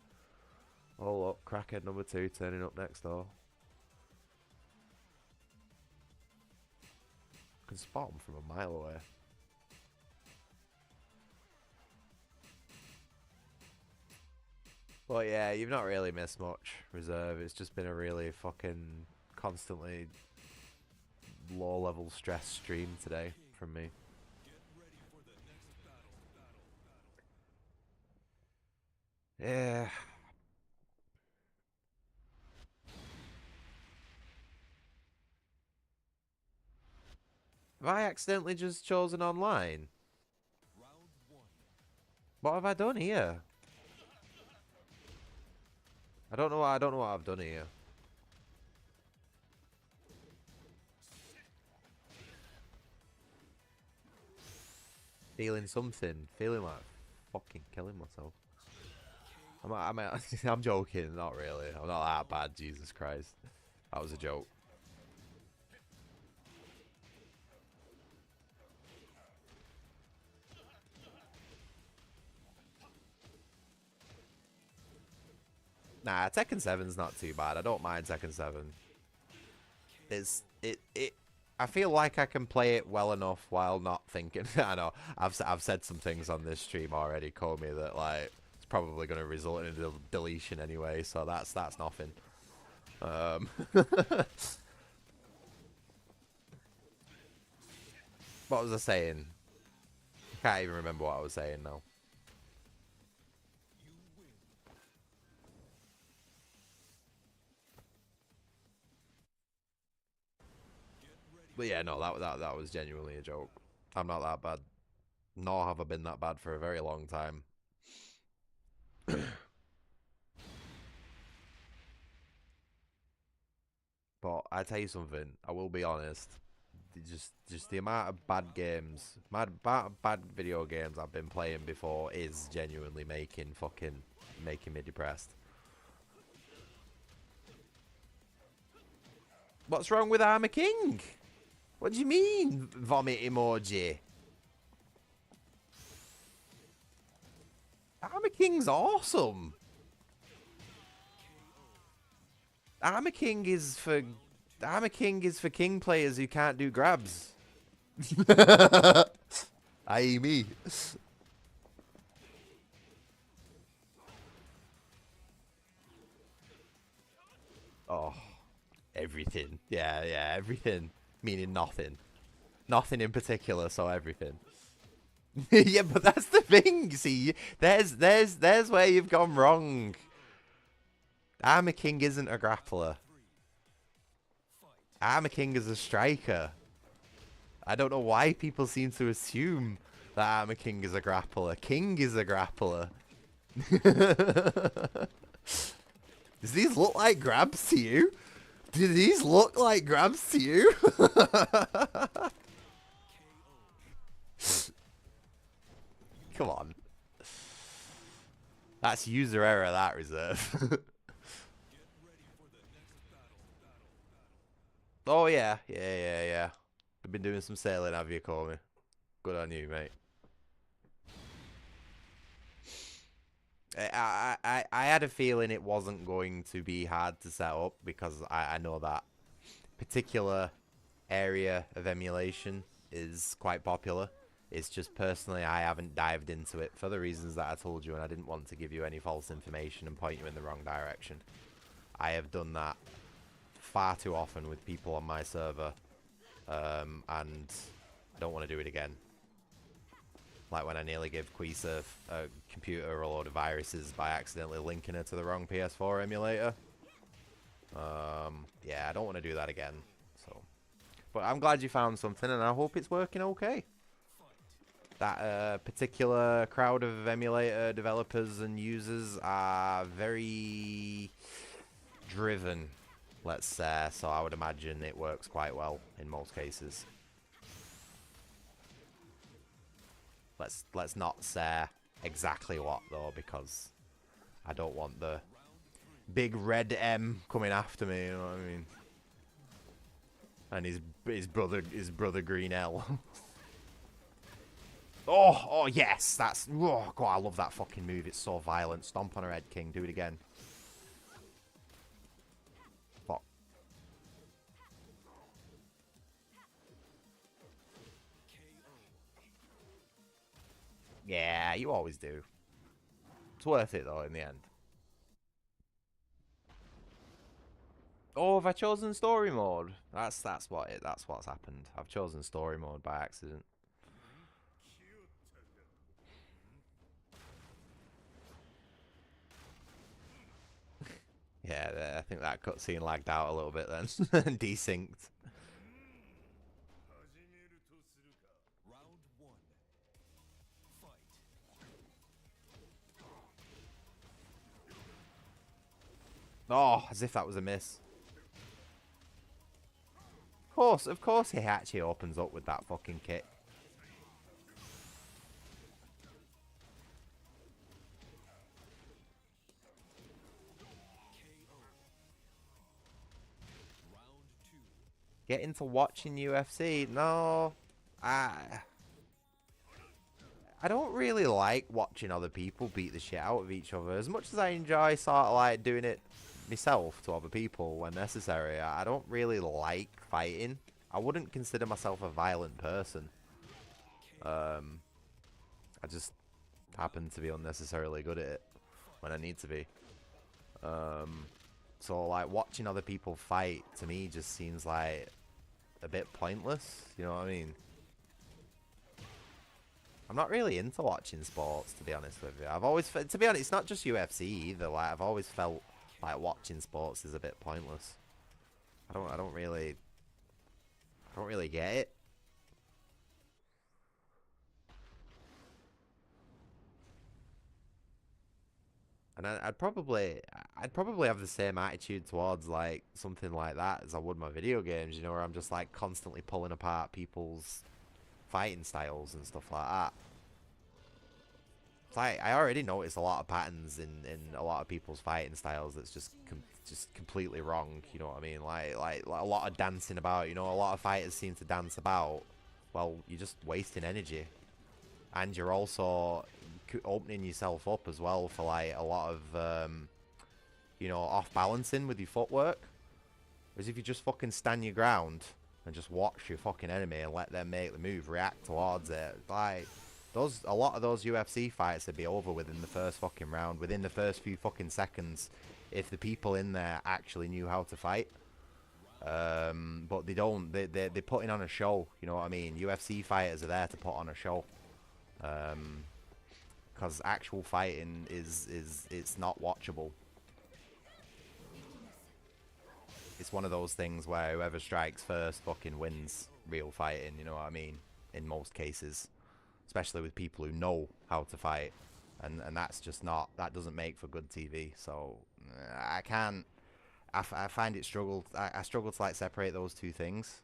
Oh look, Crackhead number 2 turning up next door. I can spot him from a mile away. But yeah, you've not really missed much, Reserve. It's just been a really fucking constantly low-level stress stream today from me. Get ready for the next battle. Yeah. Have I accidentally just chosen online? Round 1. What have I done here? I don't know what I've done here. Feeling something. Feeling like fucking killing myself. I'm joking, not really. I'm not that bad, Jesus Christ. That was a joke. Nah, Tekken 7's not too bad. I don't mind Tekken 7. I feel like I can play it well enough while not thinking. I know I've said some things on this stream already, Comey, that like it's probably going to result in a deletion anyway. So that's nothing. What was I saying? I can't even remember what I was saying now. But yeah, no, that was genuinely a joke. I'm not that bad. Nor have I been that bad for a very long time. But I tell you something, I will be honest. Just the amount of bad games, bad video games I've been playing before is genuinely making me depressed. What's wrong with Armor King? What do you mean, vomit emoji? Armor King's awesome. Armor King is for king players who can't do grabs. I.e. me. Oh, everything. Yeah, everything. Meaning nothing. Nothing in particular, so everything. Yeah, but that's the thing. See, there's where you've gone wrong. Armor King isn't a grappler. Armor King is a striker. I don't know why people seem to assume that Armor King is a grappler. King is a grappler. Does these look like grabs to you? Do these look like grabs to you? Come on. That's user error, that reserve. Oh, yeah. Yeah. You've been doing some sailing, have you, Comey? Good on you, mate. I had a feeling it wasn't going to be hard to set up because I know that particular area of emulation is quite popular. It's just personally I haven't dived into it for the reasons that I told you, and I didn't want to give you any false information and point you in the wrong direction. I have done that far too often with people on my server, and I don't want to do it again. Like when I nearly gave Quisa a computer a load of viruses by accidentally linking her to the wrong PS4 emulator. Yeah, I don't want to do that again. So, but I'm glad you found something, and I hope it's working okay. That particular crowd of emulator developers and users are very driven, let's say, so I would imagine it works quite well in most cases. Let's not say exactly what though, because I don't want the big red M coming after me, you know what I mean? And his brother Green L. Oh yes, that's God, I love that fucking move. It's so violent. Stomp on her head, King. Do it again. Fuck. Yeah, you always do. It's worth it though in the end. Oh, have I chosen story mode? That's what's happened. I've chosen story mode by accident. Yeah, I think that cutscene lagged out a little bit then. Desynced. Round one. Fight. Oh, as if that was a miss. Of course he actually opens up with that fucking kick. Get into watching UFC? No. I don't really like watching other people beat the shit out of each other. As much as I enjoy sort of like doing it myself to other people when necessary, I don't really like fighting. I wouldn't consider myself a violent person. I just happen to be unnecessarily good at it when I need to be. So like watching other people fight to me just seems like a bit pointless, you know what I mean? I'm not really into watching sports, to be honest with you. I've always, to be honest, it's not just UFC either. Like I've always felt like watching sports is a bit pointless. I don't really get it. And I'd probably have the same attitude towards like something like that as I would my video games, you know, where I'm just like constantly pulling apart people's fighting styles and stuff like that. It's like I already notice a lot of patterns in a lot of people's fighting styles that's just completely wrong, you know what I mean? Like a lot of dancing about, you know, a lot of fighters seem to dance about. Well, you're just wasting energy. And you're also opening yourself up as well for like a lot of you know, off balancing with your footwork. Whereas if you just fucking stand your ground and just watch your fucking enemy and let them make the move, react towards it, like a lot of those UFC fights would be over within the first fucking round, within the first few fucking seconds, if the people in there actually knew how to fight. But they don't. They're putting on a show. You know what I mean? UFC fighters are there to put on a show. Because actual fighting it's not watchable. It's one of those things where whoever strikes first fucking wins real fighting, you know what I mean? In most cases. Especially with people who know how to fight. And that's just not, that doesn't make for good TV. So, I can't, I find it I struggle to like separate those two things.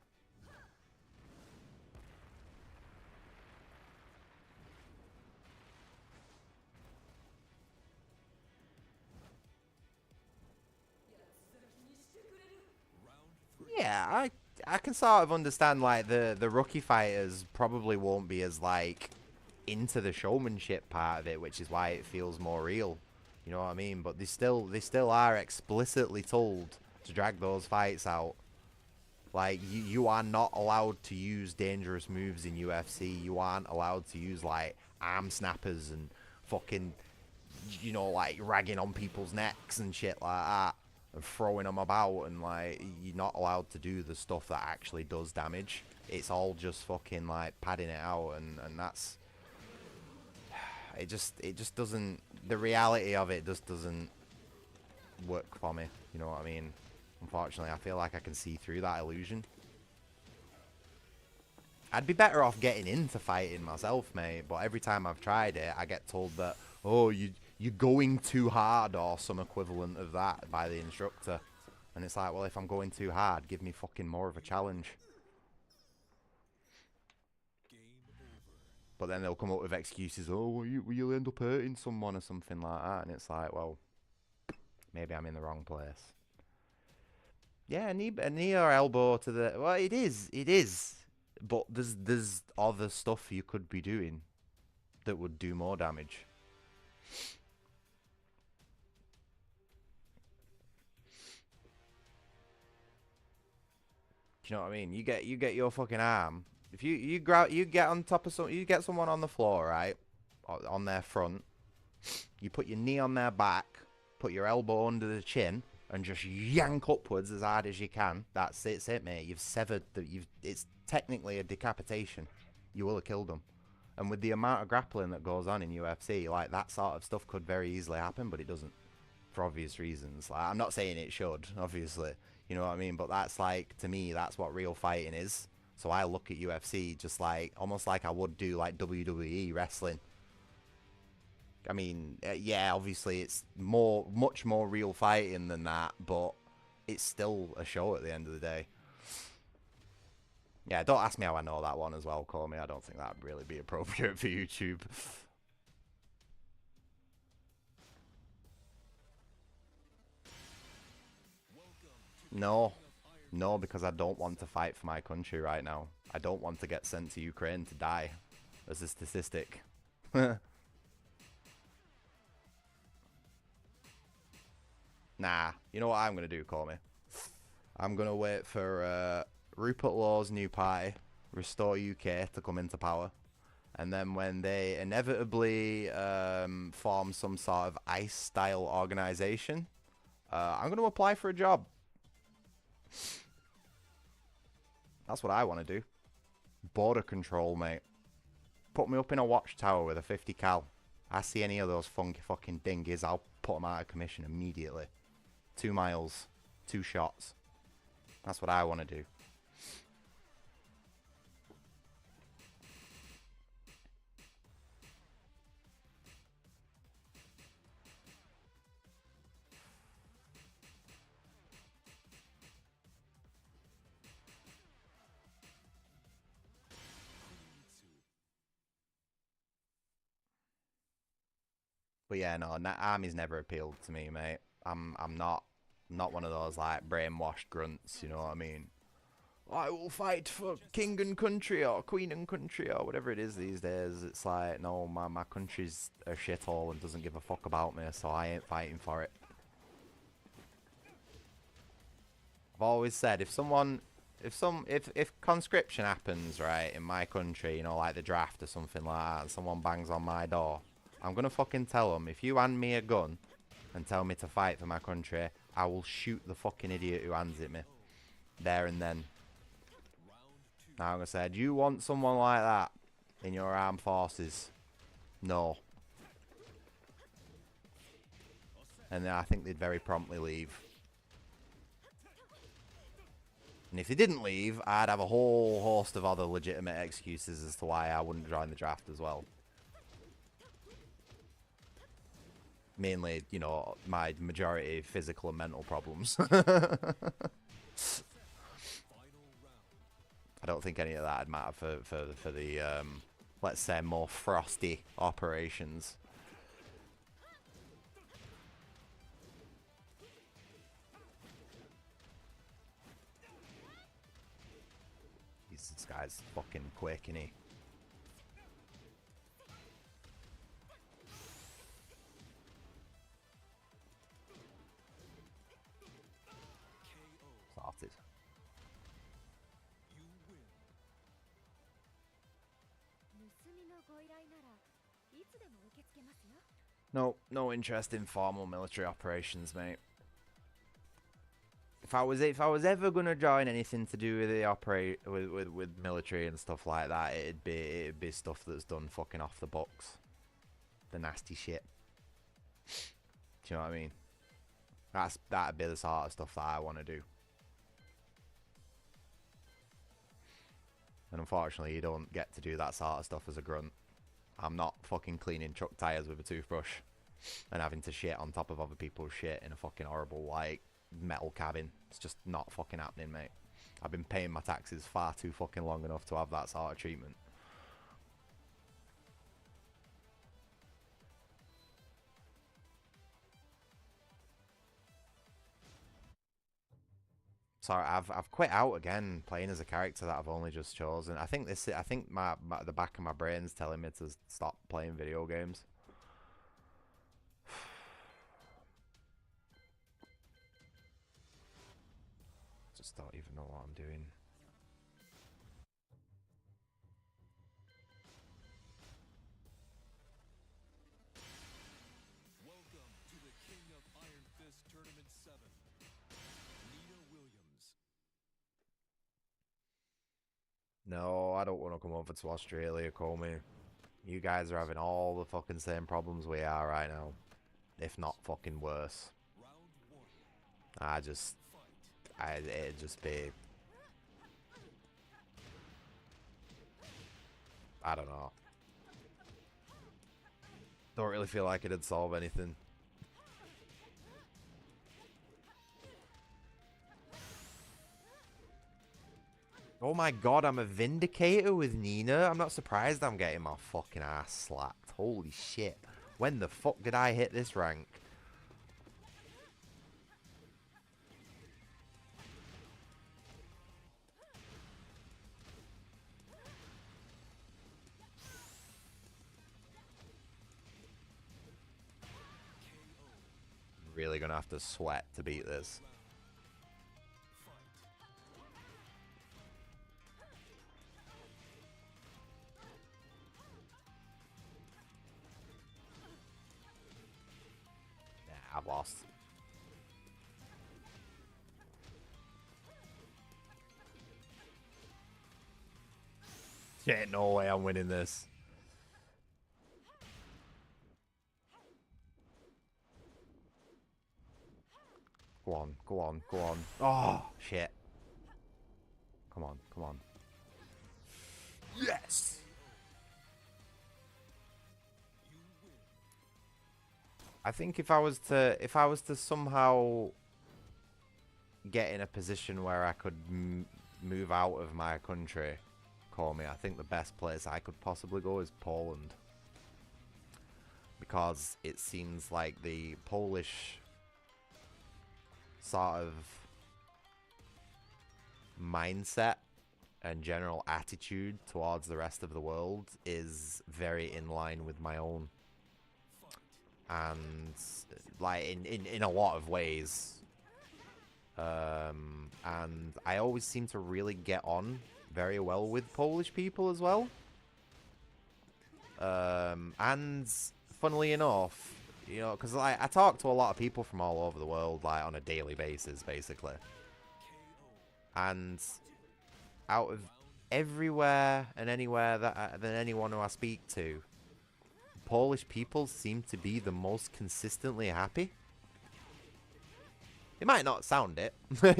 Yeah, I can sort of understand like the rookie fighters probably won't be as like into the showmanship part of it, which is why it feels more real. You know what I mean? But they still are explicitly told to drag those fights out. Like you are not allowed to use dangerous moves in UFC. You aren't allowed to use like arm snappers and fucking, you know, like ragging on people's necks and shit like that. And throwing them about, and like you're not allowed to do the stuff that actually does damage. It's all just fucking like padding it out, and that's it just doesn't, the reality of it just doesn't work for me, you know what I mean? Unfortunately, I feel like I can see through that illusion. I'd be better off getting into fighting myself, mate, but every time I've tried it, I get told that, oh, you're going too hard, or some equivalent of that by the instructor. And it's like, well, if I'm going too hard, give me fucking more of a challenge. But then they'll come up with excuses, oh, well, you'll end up hurting someone or something like that. And it's like, well, maybe I'm in the wrong place. Yeah, a knee or elbow to the, well, it is. But there's other stuff you could be doing that would do more damage. Do you know what I mean? You get your fucking arm. If you get on top of you get someone on the floor, right, on their front. You put your knee on their back, put your elbow under the chin, and just yank upwards as hard as you can. That's it, mate. You've severed it's technically a decapitation. You will have killed them. And with the amount of grappling that goes on in UFC, like that sort of stuff could very easily happen, but it doesn't, for obvious reasons. Like, I'm not saying it should, obviously. You know what I mean? But that's like, to me, that's what real fighting is. So I look at UFC just like, almost like I would do like WWE wrestling. I mean, yeah, obviously it's much more real fighting than that, but it's still a show at the end of the day. Yeah, don't ask me how I know that one as well, call me. I don't think that would really be appropriate for YouTube. No. No, because I don't want to fight for my country right now. I don't want to get sent to Ukraine to die. As a statistic. Nah, you know what I'm going to do, call me? I'm going to wait for Rupert Law's new party, Restore UK, to come into power. And then when they inevitably form some sort of ICE-style organisation, I'm going to apply for a job. That's what I want to do. Border control, mate. Put me up in a watchtower with a 50 cal. I see any of those funky fucking dingies, I'll put them out of commission immediately. 2 miles, 2 shots. That's what I want to do. But yeah, no, army's never appealed to me, mate. I'm not one of those like brainwashed grunts, you know what I mean? I will fight for king and country or queen and country or whatever it is these days. It's like, no, my country's a shithole and doesn't give a fuck about me, so I ain't fighting for it. I've always said if conscription happens, right, in my country, you know, like the draft or something like that, and someone bangs on my door, I'm gonna fucking tell them, if you hand me a gun and tell me to fight for my country, I will shoot the fucking idiot who hands it me. There and then. Now I'm gonna say, do you want someone like that in your armed forces? No. And then I think they'd very promptly leave. And if they didn't leave, I'd have a whole host of other legitimate excuses as to why I wouldn't join the draft as well. Mainly, you know, my majority physical and mental problems. I don't think any of that would matter for the let's say, more frosty operations. This guy's fucking quick, isn't he? Sorted. No interest in formal military operations, mate. If I was ever gonna join anything to do with the with military and stuff like that, it'd be stuff that's done fucking off the books, the nasty shit. Do you know what I mean? That'd be the sort of stuff that I want to do. And unfortunately, you don't get to do that sort of stuff as a grunt. I'm not fucking cleaning truck tires with a toothbrush and having to shit on top of other people's shit in a fucking horrible, like, metal cabin. It's just not fucking happening, mate. I've been paying my taxes far too fucking long enough to have that sort of treatment. Sorry, I've quit out again playing as a character that I've only just chosen. I think the back of my brain's telling me to stop playing video games. Just don't even know what I'm doing. Welcome to the King of Iron Fist Tournament 7. Nina Williams. No, I don't want to come over to Australia, call me. You guys are having all the fucking same problems we are right now. If not fucking worse. Round 1. It'd just be... I don't know. Don't really feel like it'd solve anything. Oh my god, I'm a Vindicator with Nina. I'm not surprised I'm getting my fucking ass slapped. Holy shit. When the fuck did I hit this rank? really gonna have to sweat to beat this. Nah, I've lost. Ain't no way I'm winning this. Go on, go on, go on. Oh, shit. Come on, come on. Yes! I think if I was to somehow get in a position where I could move out of my country, call me, I think the best place I could possibly go is Poland. Because it seems like the Polish sort of mindset and general attitude towards the rest of the world is very in line with my own. And like in a lot of ways. And I always seem to really get on very well with Polish people as well. And funnily enough, you know, because like, I talk to a lot of people from all over the world, like on a daily basis, basically. And out of everywhere and anywhere than anyone who I speak to, Polish people seem to be the most consistently happy. It might not sound it,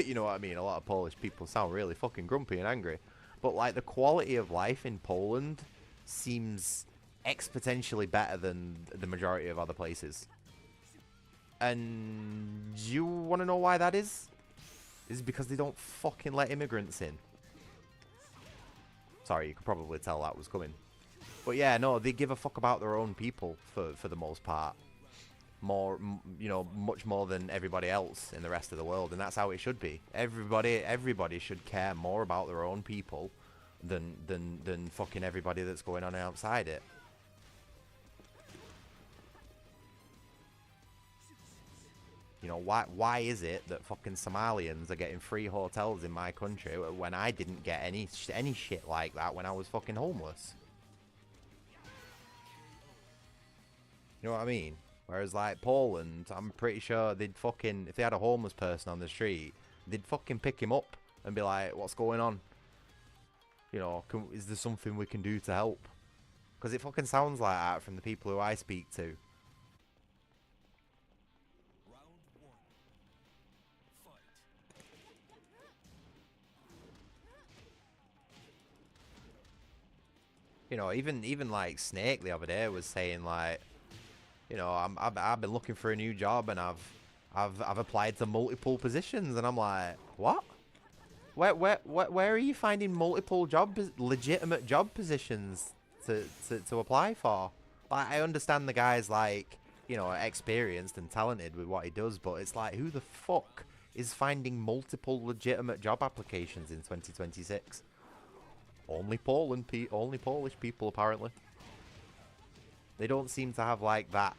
you know what I mean? A lot of Polish people sound really fucking grumpy and angry. But like the quality of life in Poland seems exponentially better than the majority of other places. And you want to know why that is? It's because they don't fucking let immigrants in. Sorry, you could probably tell that was coming. But yeah, no, they give a fuck about their own people for the most part. More, you know, much more than everybody else in the rest of the world, and that's how it should be. Everybody should care more about their own people than fucking everybody that's going on outside it. You know, why is it that fucking Somalians are getting free hotels in my country when I didn't get any shit like that when I was fucking homeless? You know what I mean? Whereas like Poland, I'm pretty sure they'd fucking, if they had a homeless person on the street, they'd fucking pick him up and be like, what's going on? You know, is there something we can do to help? Because it fucking sounds like that from the people who I speak to. You know, even like Snake the other day was saying like, you know, I've been looking for a new job and I've applied to multiple positions, and I'm like, what? Where are you finding multiple legitimate job positions to apply for? Like, I understand the guy's like, you know, experienced and talented with what he does, but it's like, who the fuck is finding multiple legitimate job applications in 2026? Only only Polish people apparently. They don't seem to have like that,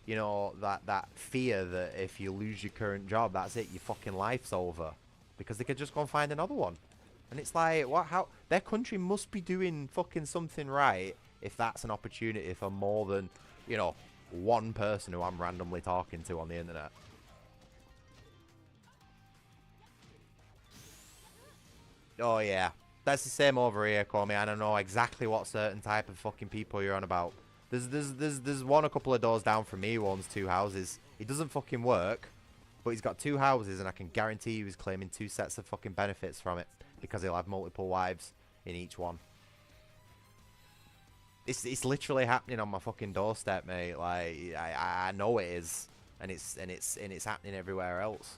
you know, that fear that if you lose your current job, that's it, your fucking life's over. Because they could just go and find another one. And it's like, what? How? Their country must be doing fucking something right if that's an opportunity for more than, you know, one person who I'm randomly talking to on the internet. Oh yeah, that's the same over here, Comey. I don't know exactly what certain type of fucking people you're on about. There's one a couple of doors down from me who owns 2 houses. He doesn't fucking work, but he's got 2 houses, and I can guarantee you he's claiming 2 sets of fucking benefits from it because he'll have multiple wives in each one. It's literally happening on my fucking doorstep, mate. Like I know it is, and it's happening everywhere else.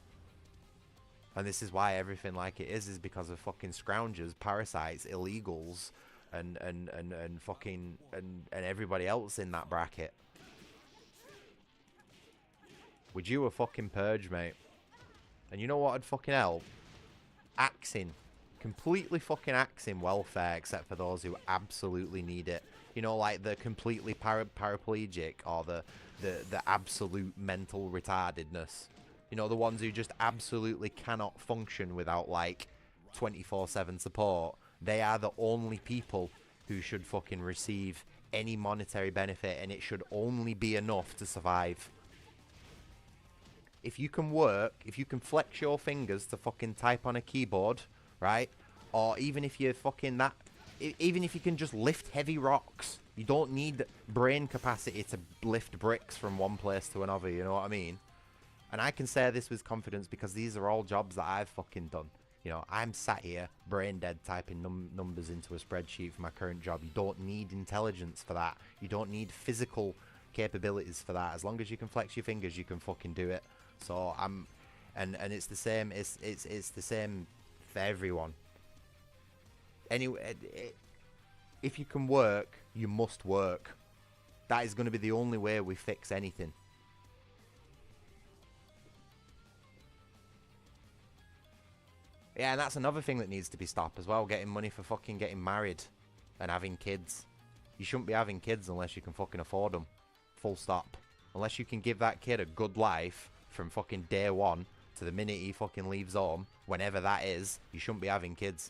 And this is why everything like it is because of fucking scroungers, parasites, illegals, and fucking and everybody else in that bracket. Would you a fucking purge, mate? And you know what would fucking help? Axing completely fucking axing welfare except for those who absolutely need it. You know, like the completely paraplegic or the absolute mental retardedness. You know, the ones who just absolutely cannot function without, like, 24/7 support. They are the only people who should fucking receive any monetary benefit, and it should only be enough to survive. If you can work, if you can flex your fingers to fucking type on a keyboard, right? Or even if you're fucking that, even if you can just lift heavy rocks, you don't need brain capacity to lift bricks from one place to another, you know what I mean? And I can say this with confidence because these are all jobs that I've fucking done. You know, I'm sat here, brain dead, typing numbers into a spreadsheet for my current job. You don't need intelligence for that. You don't need physical capabilities for that. As long as you can flex your fingers, you can fucking do it. So and it's the same. It's the same for everyone. Anyway, if you can work, you must work. That is going to be the only way we fix anything. Yeah, and that's another thing that needs to be stopped as well. Getting money for fucking getting married and having kids. You shouldn't be having kids unless you can fucking afford them. Full stop. Unless you can give that kid a good life from fucking day one to the minute he fucking leaves home, whenever that is, you shouldn't be having kids.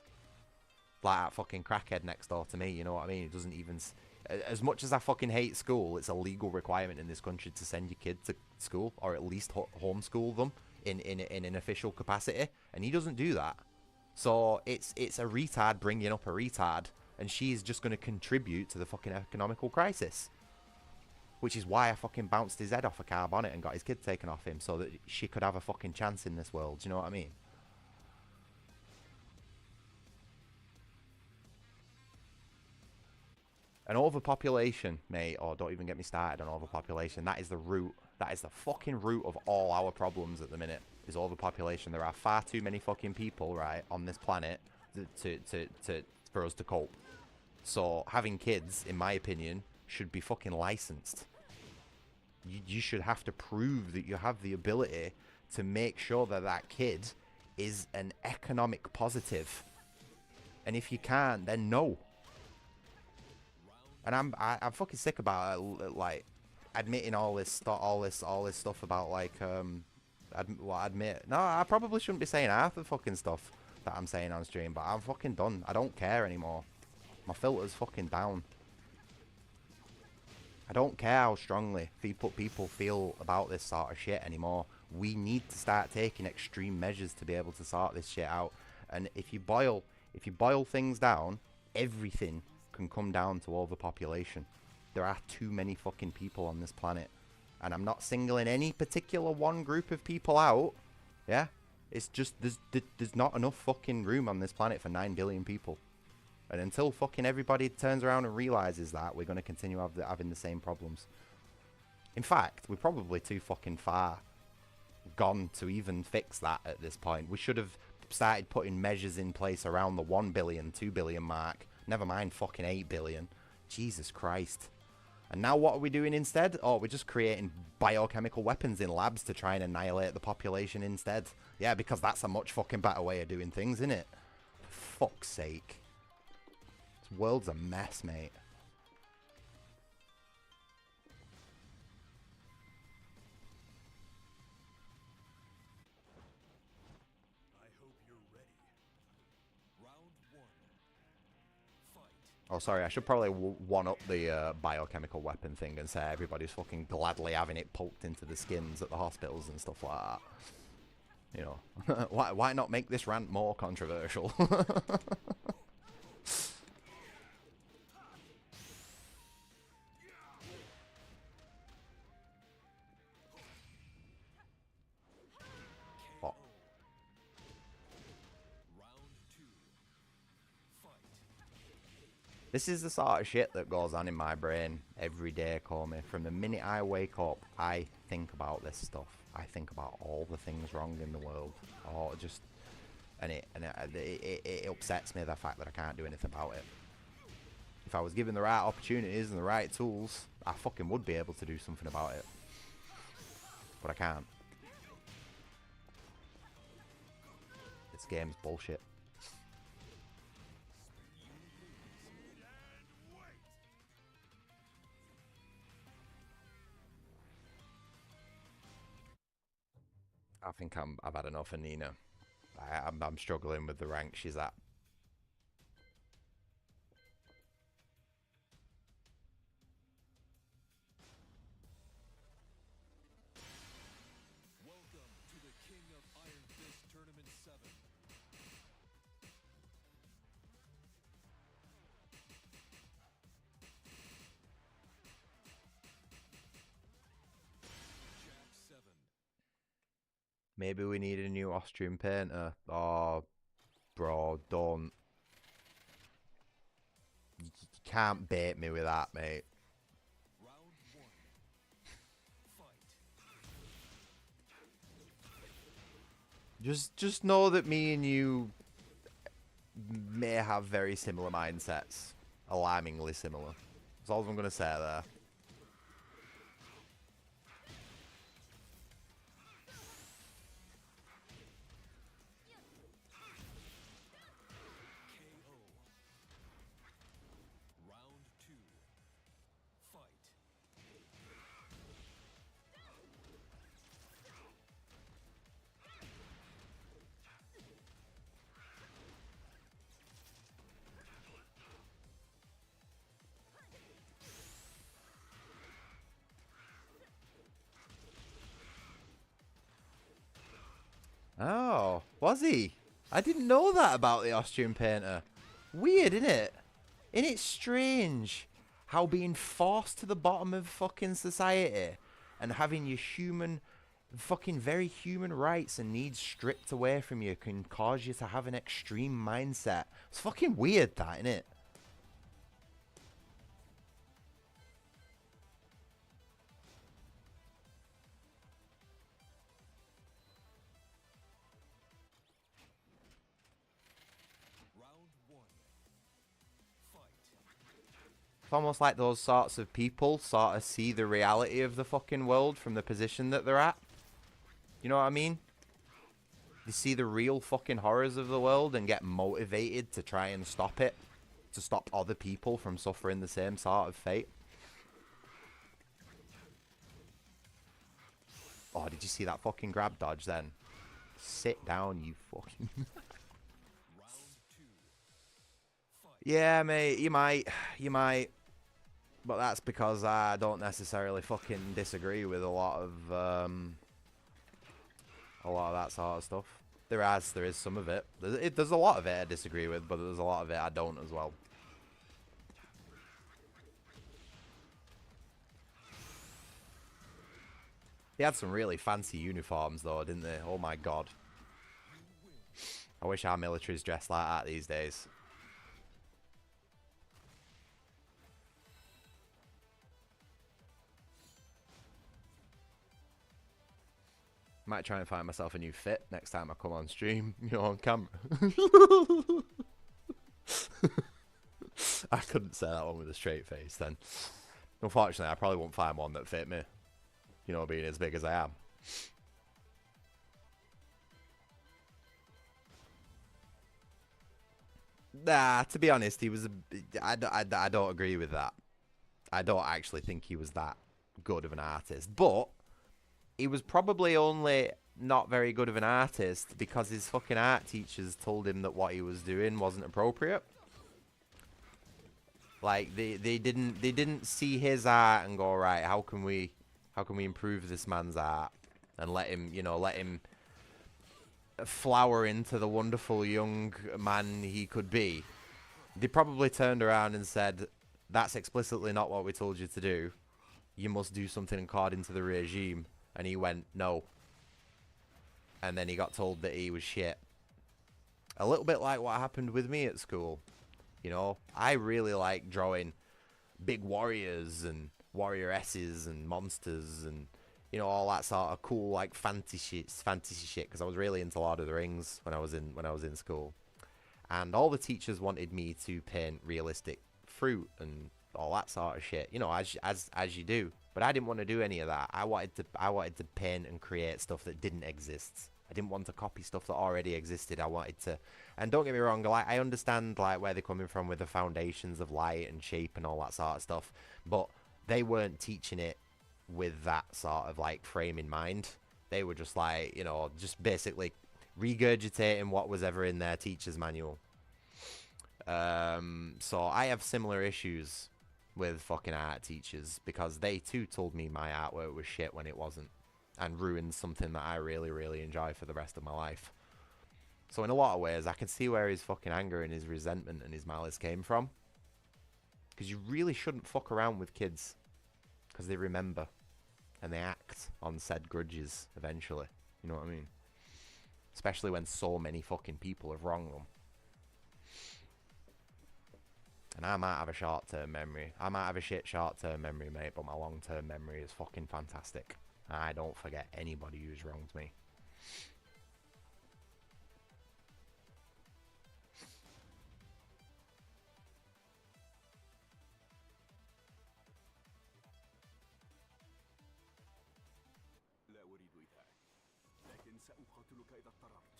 Like that fucking crackhead next door to me, you know what I mean? It doesn't even... As much as I fucking hate school, it's a legal requirement in this country to send your kid to school, or at least homeschool them in an official capacity, and he doesn't do that. So it's a retard bringing up a retard, and she's just going to contribute to the fucking economical crisis. Which is why I fucking bounced his head off a car bonnet and got his kid taken off him, so that she could have a fucking chance in this world. Do you know what I mean? An overpopulation, mate, or don't even get me started on overpopulation. That is the root. That is the fucking root of all our problems at the minute, is overpopulation. There are far too many fucking people, right, on this planet for us to cope. So having kids, in my opinion, should be fucking licensed. You should have to prove that you have the ability to make sure that that kid is an economic positive. And if you can't, then no. And I'm fucking sick about it, like admitting all this stuff about like admit. No, I probably shouldn't be saying half the fucking stuff that I'm saying on stream, but I'm fucking done. I don't care anymore. My filter's fucking down. I don't care how strongly people feel about this sort of shit anymore. We need to start taking extreme measures to be able to sort this shit out. And if you boil things down, everything can come down to overpopulation. There are too many fucking people on this planet, and I'm not singling any particular one group of people out. Yeah, it's just there's not enough fucking room on this planet for 9 billion people. And until fucking everybody turns around and realizes that, we're going to continue having the same problems. In fact, we're probably too fucking far gone to even fix that at this point. We should have started putting measures in place around the 1 billion, 2 billion mark. Never mind fucking 8 billion. Jesus Christ. And now what are we doing instead? Oh, we're just creating biochemical weapons in labs to try and annihilate the population instead. Yeah, because that's a much fucking better way of doing things, isn't it? For fuck's sake. This world's a mess, mate. I hope you're ready. Round one. Fight. Oh, sorry, I should probably one-up the biochemical weapon thing and say everybody's fucking gladly having it poked into the skins at the hospitals and stuff like that. You know, why not make this rant more controversial? This is the sort of shit that goes on in my brain every day, Comey. From the minute I wake up, I think about this stuff. I think about all the things wrong in the world. Oh, just... And it upsets me, the fact that I can't do anything about it. If I was given the right opportunities and the right tools, I fucking would be able to do something about it. But I can't. This game's bullshit. I think I've had enough of Nina. I'm struggling with the rank she's at. Welcome to the King of Iron Fist Tournament 7. Jack 7. Maybe we need a new Austrian painter. Oh, bro, don't. You can't bait me with that, mate. Round 1. Fight. Just know that me and you may have very similar mindsets. Alarmingly similar. That's all I'm going to say there. KO. Round 2. Fight. Oh, was he? I didn't know that about the Austrian painter. Weird, isn't it? Isn't it strange how being forced to the bottom of fucking society and having your fucking very human rights and needs stripped away from you can cause you to have an extreme mindset? It's fucking weird, that, isn't it? Round 1. Fight. It's almost like those sorts of people sort of see the reality of the fucking world from the position that they're at. You know what I mean? They see the real fucking horrors of the world and get motivated to try and stop it. To stop other people from suffering the same sort of fate. Oh, did you see that fucking grab dodge then? Sit down, you fucking... Round 2. Fight. Yeah, mate, you might. But that's because I don't necessarily fucking disagree with a lot of that sort of stuff. There is some of it. There's a lot of it I disagree with, but there's a lot of it I don't as well. They had some really fancy uniforms though, didn't they? Oh my god. I wish our military's dressed like that these days. Might try and find myself a new fit next time I come on stream, you know, on camera. I couldn't say that one with a straight face then. Unfortunately, I probably won't find one that fit me. You know, being as big as I am. Nah, to be honest, he was I don't agree with that. I don't actually think he was that good of an artist. But he was probably only not very good of an artist because his fucking art teachers told him that what he was doing wasn't appropriate. Like they didn't see his art and go, right, how can we improve this man's art and let him flower into the wonderful young man he could be. They probably turned around and said, that's explicitly not what we told you to do. You must do something according to the regime. And he went, no. And then he got told that he was shit. A little bit like what happened with me at school. You know, I really like drawing big warriors and warrioresses and monsters and, you know, all that sort of cool like fantasy shit, because I was really into Lord of the Rings when I was in school. And all the teachers wanted me to paint realistic fruit and all that sort of shit, you know, as you do. But I didn't want to do any of that. I wanted to paint and create stuff that didn't exist. I didn't want to copy stuff that already existed. I wanted to, and don't get me wrong, like I understand like where they're coming from with the foundations of light and shape and all that sort of stuff, but they weren't teaching it with that sort of like frame in mind. They were just like, you know, just basically regurgitating what was ever in their teacher's manual. So I have similar issues with fucking art teachers because they too told me my artwork was shit when it wasn't, and ruined something that I really, really enjoy for the rest of my life. So in a lot of ways, I can see where his fucking anger and his resentment and his malice came from. Because you really shouldn't fuck around with kids. Because they remember. And they act on said grudges eventually. You know what I mean? Especially when so many fucking people have wronged them. And I might have a short-term memory. I might have a shit short-term memory, mate, but my long-term memory is fucking fantastic. I don't forget anybody who's wronged me. لا أريد إيذائك، لكن سأقاتلك إذا اضطررت.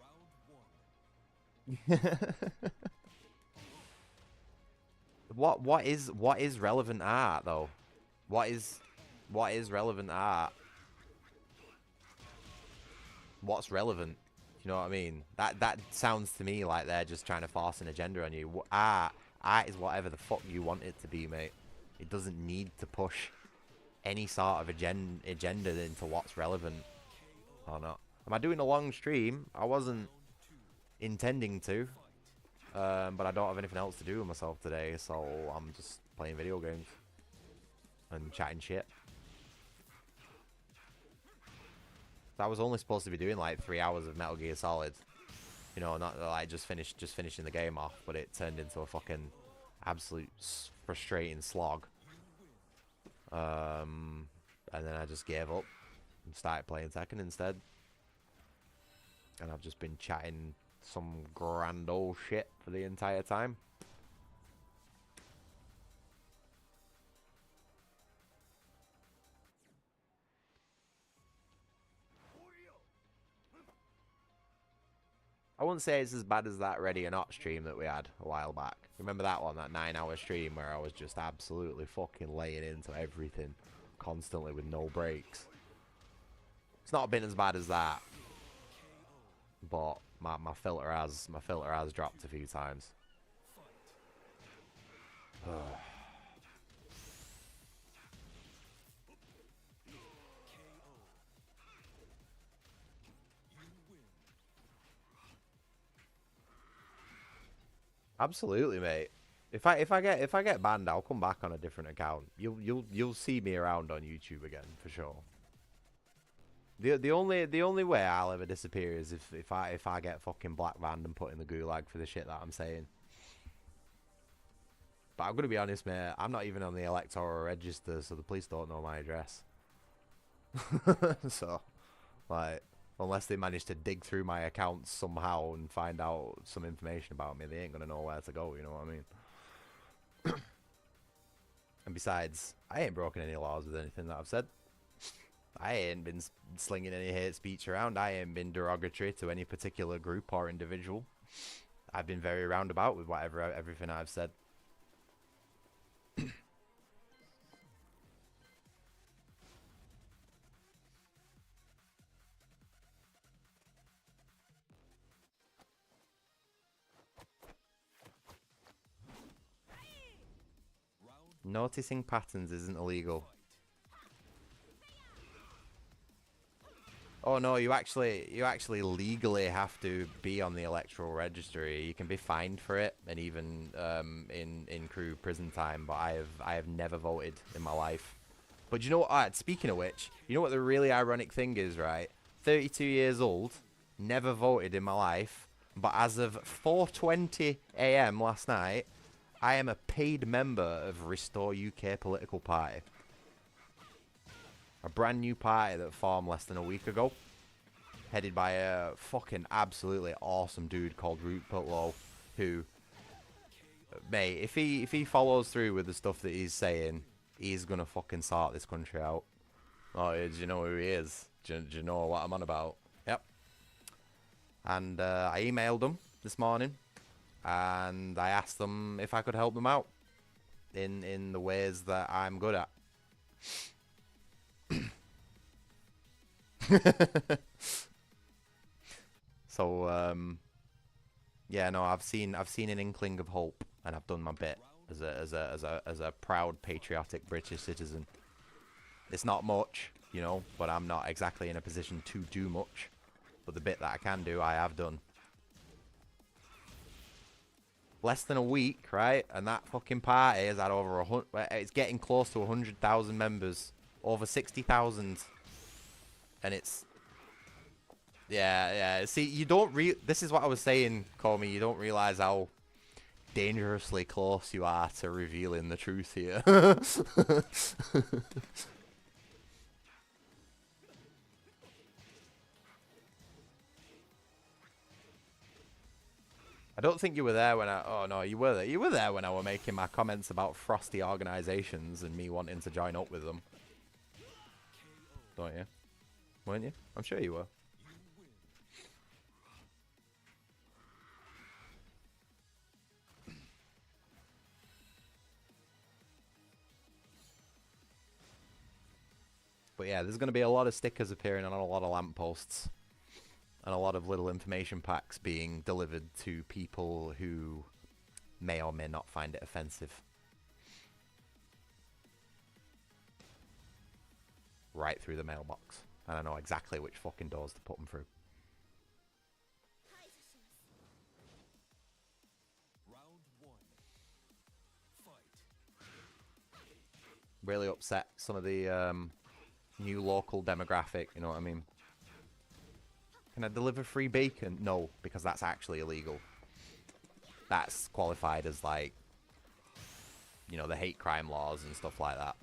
Round 1. What is relevant art though? What is relevant art? What's relevant? You know what I mean? That sounds to me like they're just trying to force an agenda on you. Art is whatever the fuck you want it to be, mate. It doesn't need to push any sort of agenda into what's relevant or not. Am I doing a long stream? I wasn't intending to. But I don't have anything else to do with myself today, so I'm just playing video games and chatting shit. I was only supposed to be doing like 3 hours of Metal Gear Solid, you know, not like just finishing the game off, but it turned into a fucking absolute frustrating slog. And then I just gave up and started playing Tekken instead, and I've just been chatting some grand old shit for the entire time. I wouldn't say it's as bad as that Ready or Not stream that we had a while back. Remember that one, that 9-hour stream where I was just absolutely fucking laying into everything constantly with no breaks? It's not been as bad as that, but my filter has dropped a few times. Absolutely, mate. If I get banned, I'll come back on a different account. You'll see me around on YouTube again for sure. The only way I'll ever disappear is if I get fucking black banned and put in the gulag for the shit that I'm saying. But I'm gonna be honest, mate. I'm not even on the electoral register, so the police don't know my address. So, like, unless they manage to dig through my accounts somehow and find out some information about me, they ain't gonna know where to go. You know what I mean? And besides, I ain't broken any laws with anything that I've said. I ain't been slinging any hate speech around. I ain't been derogatory to any particular group or individual. I've been very roundabout with everything I've said. Noticing patterns isn't illegal. Oh no, you actually legally have to be on the electoral registry. You can be fined for it, and even in crew prison time. But I have never voted in my life. But you know what? Speaking of which, you know what the really ironic thing is, right? 32 years old, never voted in my life, but as of 4:20 AM last night, I am a paid member of Restore UK Political Party. A brand new party that formed less than a week ago. Headed by a fucking absolutely awesome dude called Rupert Lowe. Who, mate, if he follows through with the stuff that he's saying, he's gonna fucking sort this country out. Oh, do you know who he is? Do you know what I'm on about? Yep. And I emailed him this morning. And I asked them if I could help them out in the ways that I'm good at. So yeah, no, I've seen an inkling of hope, and I've done my bit as a proud patriotic British citizen. It's not much, you know, but I'm not exactly in a position to do much. But the bit that I can do, I have done. Less than a week, right? And that fucking party has had over 100. It's getting close to 100,000 members, over 60,000, and it's. Yeah. See, you don't this is what I was saying, Comey. You don't realize how dangerously close you are to revealing the truth here. I don't think you were there when I. Oh no, you were there. You were there when I were making my comments about frosty organisations and me wanting to join up with them. Don't you? Weren't you? I'm sure you were. But yeah, there's going to be a lot of stickers appearing on a lot of lampposts. And a lot of little information packs being delivered to people who may or may not find it offensive. Right through the mailbox. And I know exactly which fucking doors to put them through. Round 1. Fight. Really upset some of the new local demographic, you know what I mean? Can I deliver free bacon? No, because that's actually illegal. That's qualified as, like, you know, the hate crime laws and stuff like that.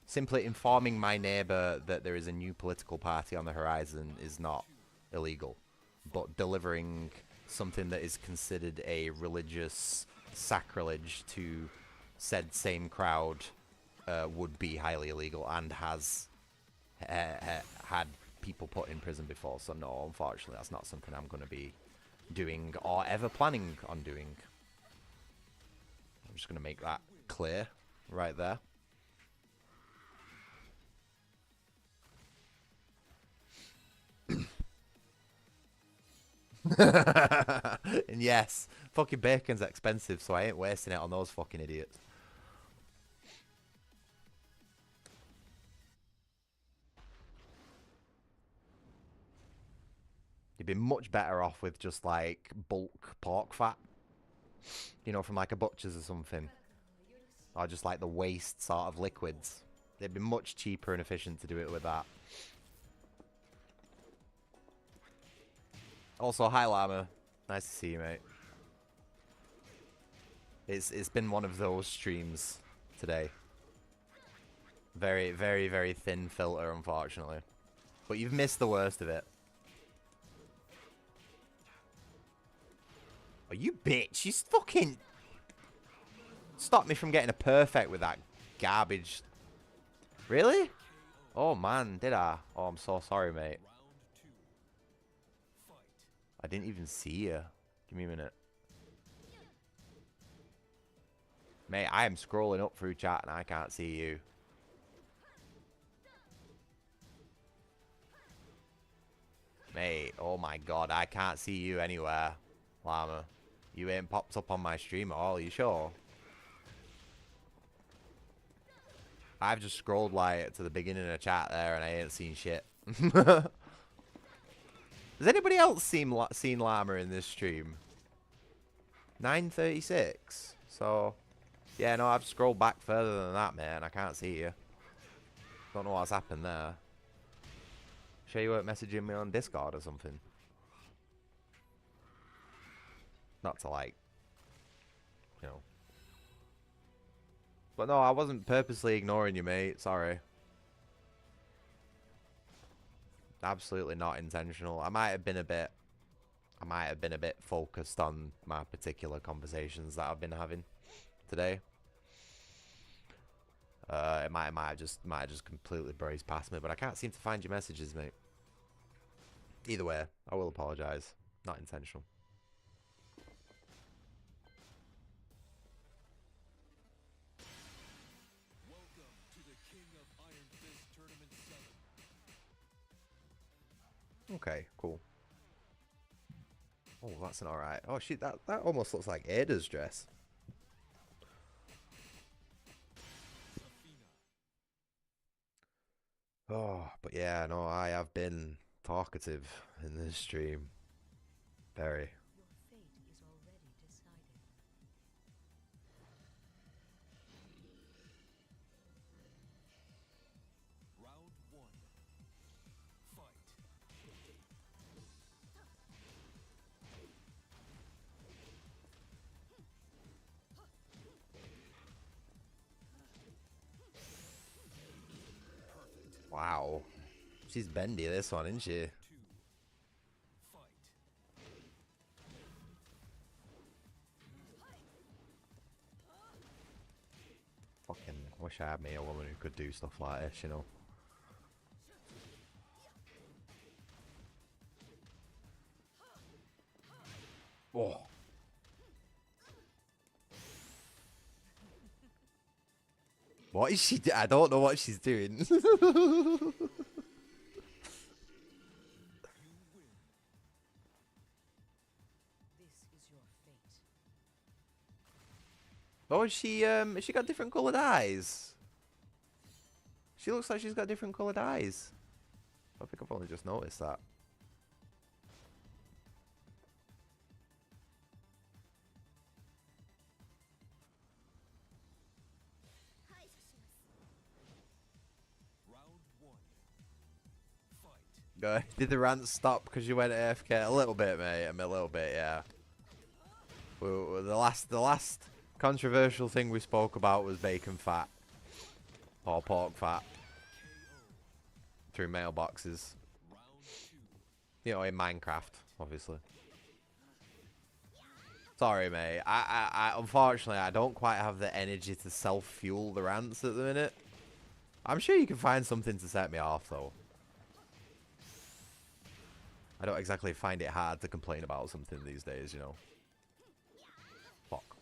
Simply informing my neighbour that there is a new political party on the horizon is not illegal. But delivering something that is considered a religious sacrilege to said same crowd would be highly illegal and has had people put in prison before. So no, unfortunately, that's not something I'm going to be doing or ever planning on doing. I'm just going to make that clear right there. And yes, fucking bacon's expensive, so I ain't wasting it on those fucking idiots. You'd be much better off with just like bulk pork fat, you know, from like a butcher's or something, or just like the waste sort of liquids. It'd be much cheaper and efficient to do it with that. Also, hi Llama, nice to see you, mate. It's been one of those streams today. Very, very, very thin filter, unfortunately, but you've missed the worst of it. Oh, you bitch! You fucking stopped me from getting a perfect with that garbage. Really? Oh man, did I? Oh, I'm so sorry, mate. I didn't even see you. Give me a minute. Mate, I am scrolling up through chat and I can't see you. Mate, oh my god, I can't see you anywhere, Llama. You ain't popped up on my stream at all, you sure? I've just scrolled like to the beginning of the chat there and I ain't seen shit. Has anybody else seen Llama in this stream? 9:36. So, yeah, no, I've scrolled back further than that, man. I can't see you. Don't know what's happened there. Sure you weren't messaging me on Discord or something? Not to, like, you know. But no, I wasn't purposely ignoring you, mate. Sorry. Absolutely not intentional. I might have been a bit focused on my particular conversations that I've been having today. It might have just completely breezed past me, but I can't seem to find your messages, mate. Either way, I will apologise. Not intentional. Welcome to the King of Iron Fist Tournament 7. Okay, cool. Oh, that's an alright. Oh shit, that almost looks like Ada's dress. Oh, but yeah, no, I have been talkative in this stream. Very. Your fate is already decided. Round one. Fight. Wow. She's bendy, this one, isn't she? Two. Fight. Fucking wish I had me a woman who could do stuff like this, you know. Oh. What is she I don't know what she's doing. You win. This is your fate. Oh, has she got different coloured eyes? She looks like she's got different coloured eyes. I think I've only just noticed that. Round one. Fight. Did the rant stop because you went AFK? A little bit, mate. I mean, a little bit, yeah. The last controversial thing we spoke about was bacon fat. Or pork fat. Through mailboxes. Round two. You know, in Minecraft, obviously. Sorry, mate. I unfortunately, I don't quite have the energy to self-fuel the rants at the minute. I'm sure you can find something to set me off, though. I don't exactly find it hard to complain about something these days, you know. Fuck. KO.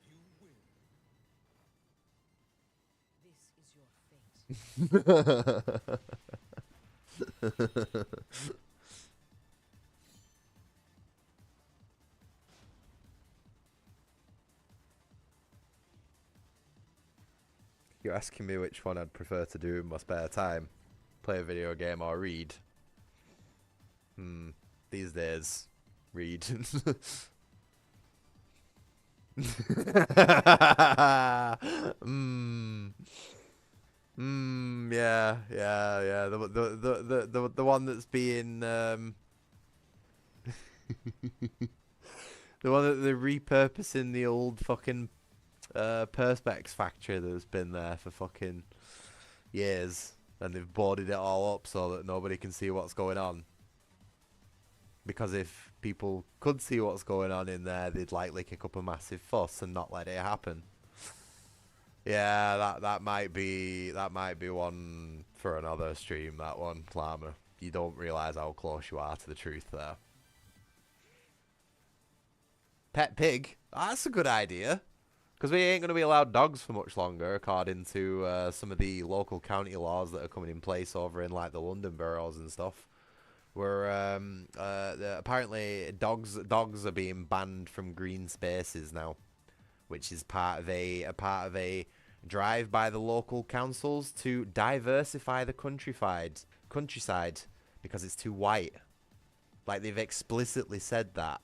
You win. This is your fate. You're asking me which one I'd prefer to do in my spare time. Play a video game or read. These days, read. Yeah. The one that's being the one that they're repurposing the old fucking Perspex factory that's been there for fucking years, and they've boarded it all up so that nobody can see what's going on. Because if people could see what's going on in there, they'd likely kick up a massive fuss and not let it happen. Yeah, that might be one for another stream. That one, Llama. You don't realise how close you are to the truth there. Pet pig. Oh, that's a good idea. Because we ain't going to be allowed dogs for much longer, according to some of the local county laws that are coming in place over in like the London boroughs and stuff. Where apparently dogs are being banned from green spaces now, which is part of a drive by the local councils to diversify the countryside because it's too white. Like they've explicitly said that.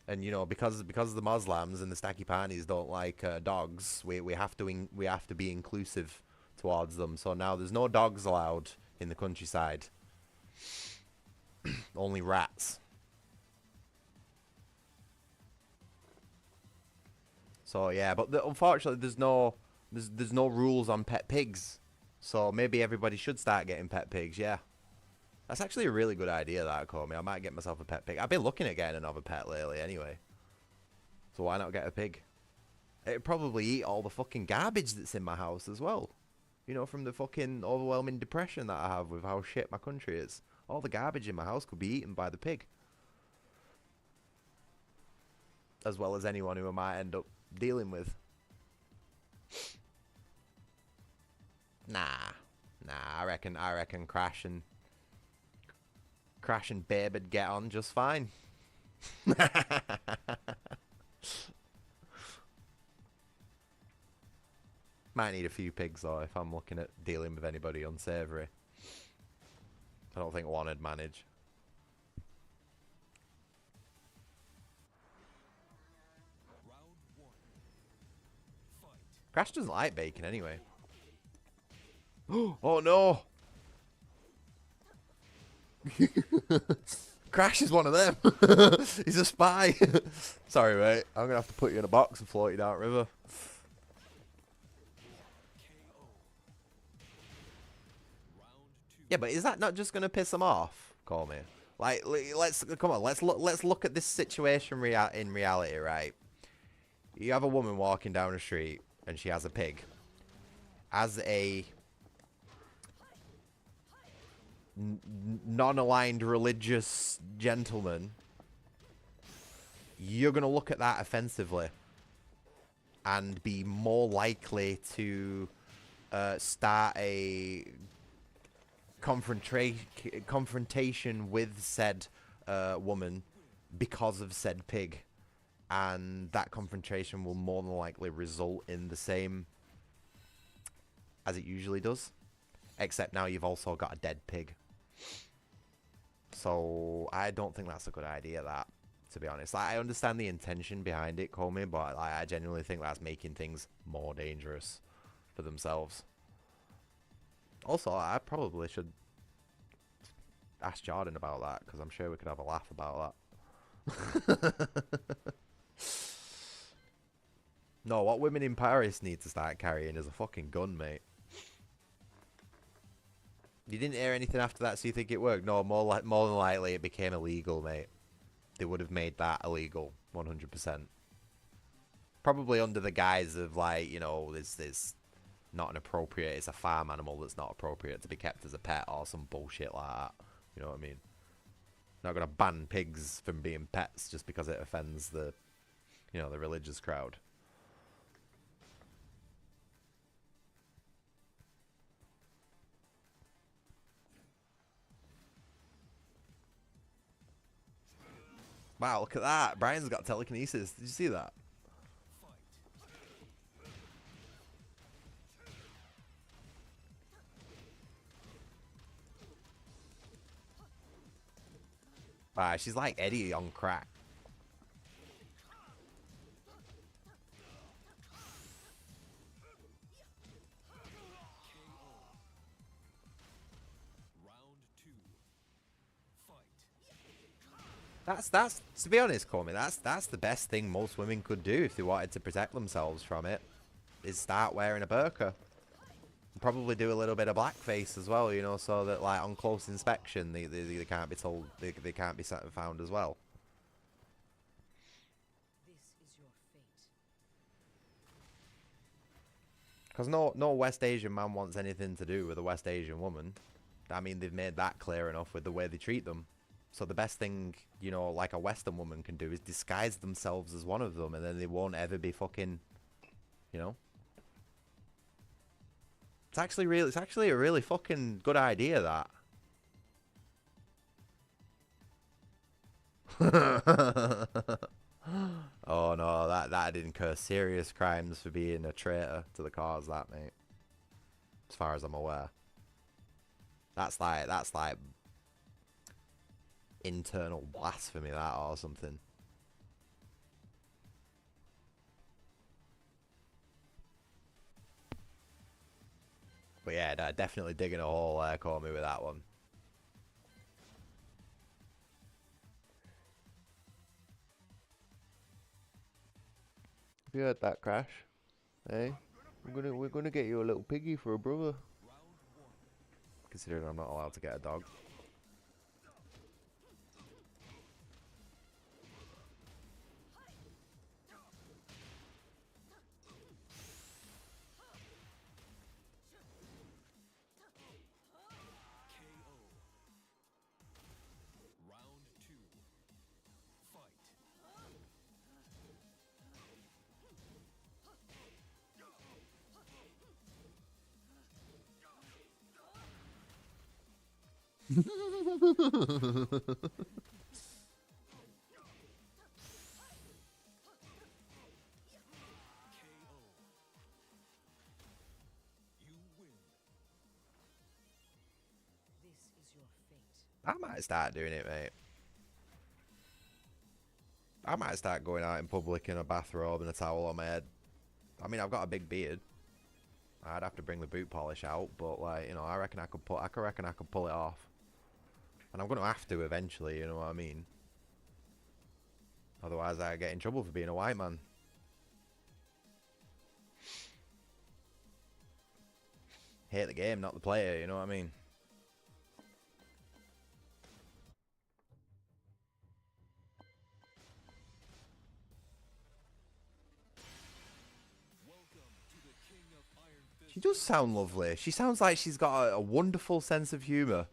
And you know, because the Muslims and the Stacky Panis don't like dogs, we have to be inclusive towards them. So now there's no dogs allowed in the countryside. Only rats. So yeah, but unfortunately there's no rules on pet pigs. So maybe everybody should start getting pet pigs. Yeah. That's actually a really good idea, that, Comey. I might get myself a pet pig. I've been looking at getting another pet lately anyway. So why not get a pig? It'd probably eat all the fucking garbage that's in my house as well. You know, from the fucking overwhelming depression that I have with how shit my country is. All the garbage in my house could be eaten by the pig. As well as anyone who I might end up dealing with. Nah, I reckon Crash and Babe would get on just fine. Might need a few pigs though if I'm looking at dealing with anybody unsavory. I don't think one would manage. Round 1. Fight. Crash doesn't like bacon anyway. Oh no! Crash is one of them. He's a spy. Sorry, mate. I'm gonna have to put you in a box and float you down river. Yeah, but is that not just gonna piss him off? Call me. Like, let's come on. Let's look at this situation in reality, right? You have a woman walking down the street and she has a pig. As a non-aligned religious gentleman, you're going to look at that offensively and be more likely to start a confrontation with said woman because of said pig, and that confrontation will more than likely result in the same as it usually does, except now you've also got a dead pig. So I don't think that's a good idea, that, to be honest. Like, I understand the intention behind it, Comey, but like, I genuinely think that's making things more dangerous for themselves. Also, I probably should ask Jordan about that, because I'm sure we could have a laugh about that. No, what women in Paris need to start carrying is a fucking gun, mate. You didn't hear anything after that, so you think it worked? No, more than likely it became illegal, mate. They would have made that illegal, 100%. Probably under the guise of, like, you know, this not an appropriate, it's a farm animal that's not appropriate to be kept as a pet or some bullshit like that. You know what I mean? Not gonna ban pigs from being pets just because it offends the, you know, the religious crowd. Wow, look at that. Brian's got telekinesis. Did you see that? Wow, she's like Eddie on crack. That's to be honest, Comey, that's the best thing most women could do if they wanted to protect themselves from it, is start wearing a burqa. Probably do a little bit of blackface as well, you know, so that like on close inspection they can't be told, they can't be found as well. This is your fate. Because no West Asian man wants anything to do with a West Asian woman. I mean, they've made that clear enough with the way they treat them. So the best thing, you know, like a Western woman can do is disguise themselves as one of them, and then they won't ever be fucking, you know. It's actually a really fucking good idea, that. Oh no, that did incur serious crimes for being a traitor to the cause, that, mate. As far as I'm aware. That's like internal blasphemy, that, or something. But yeah, no, definitely digging a hole there, call me with that one. Have you heard that, Crash? Hey, we're gonna get you a little piggy for a brother. Considering I'm not allowed to get a dog. This is your fate. I might start doing it, mate. I might start going out in public in a bathrobe and a towel on my head. I mean, I've got a big beard. I'd have to bring the boot polish out, but like, you know, I reckon I could pull it off. And I'm gonna have to eventually, you know what I mean? Otherwise I get in trouble for being a white man. Hate the game, not the player, you know what I mean? She does sound lovely. She sounds like she's got a wonderful sense of humour,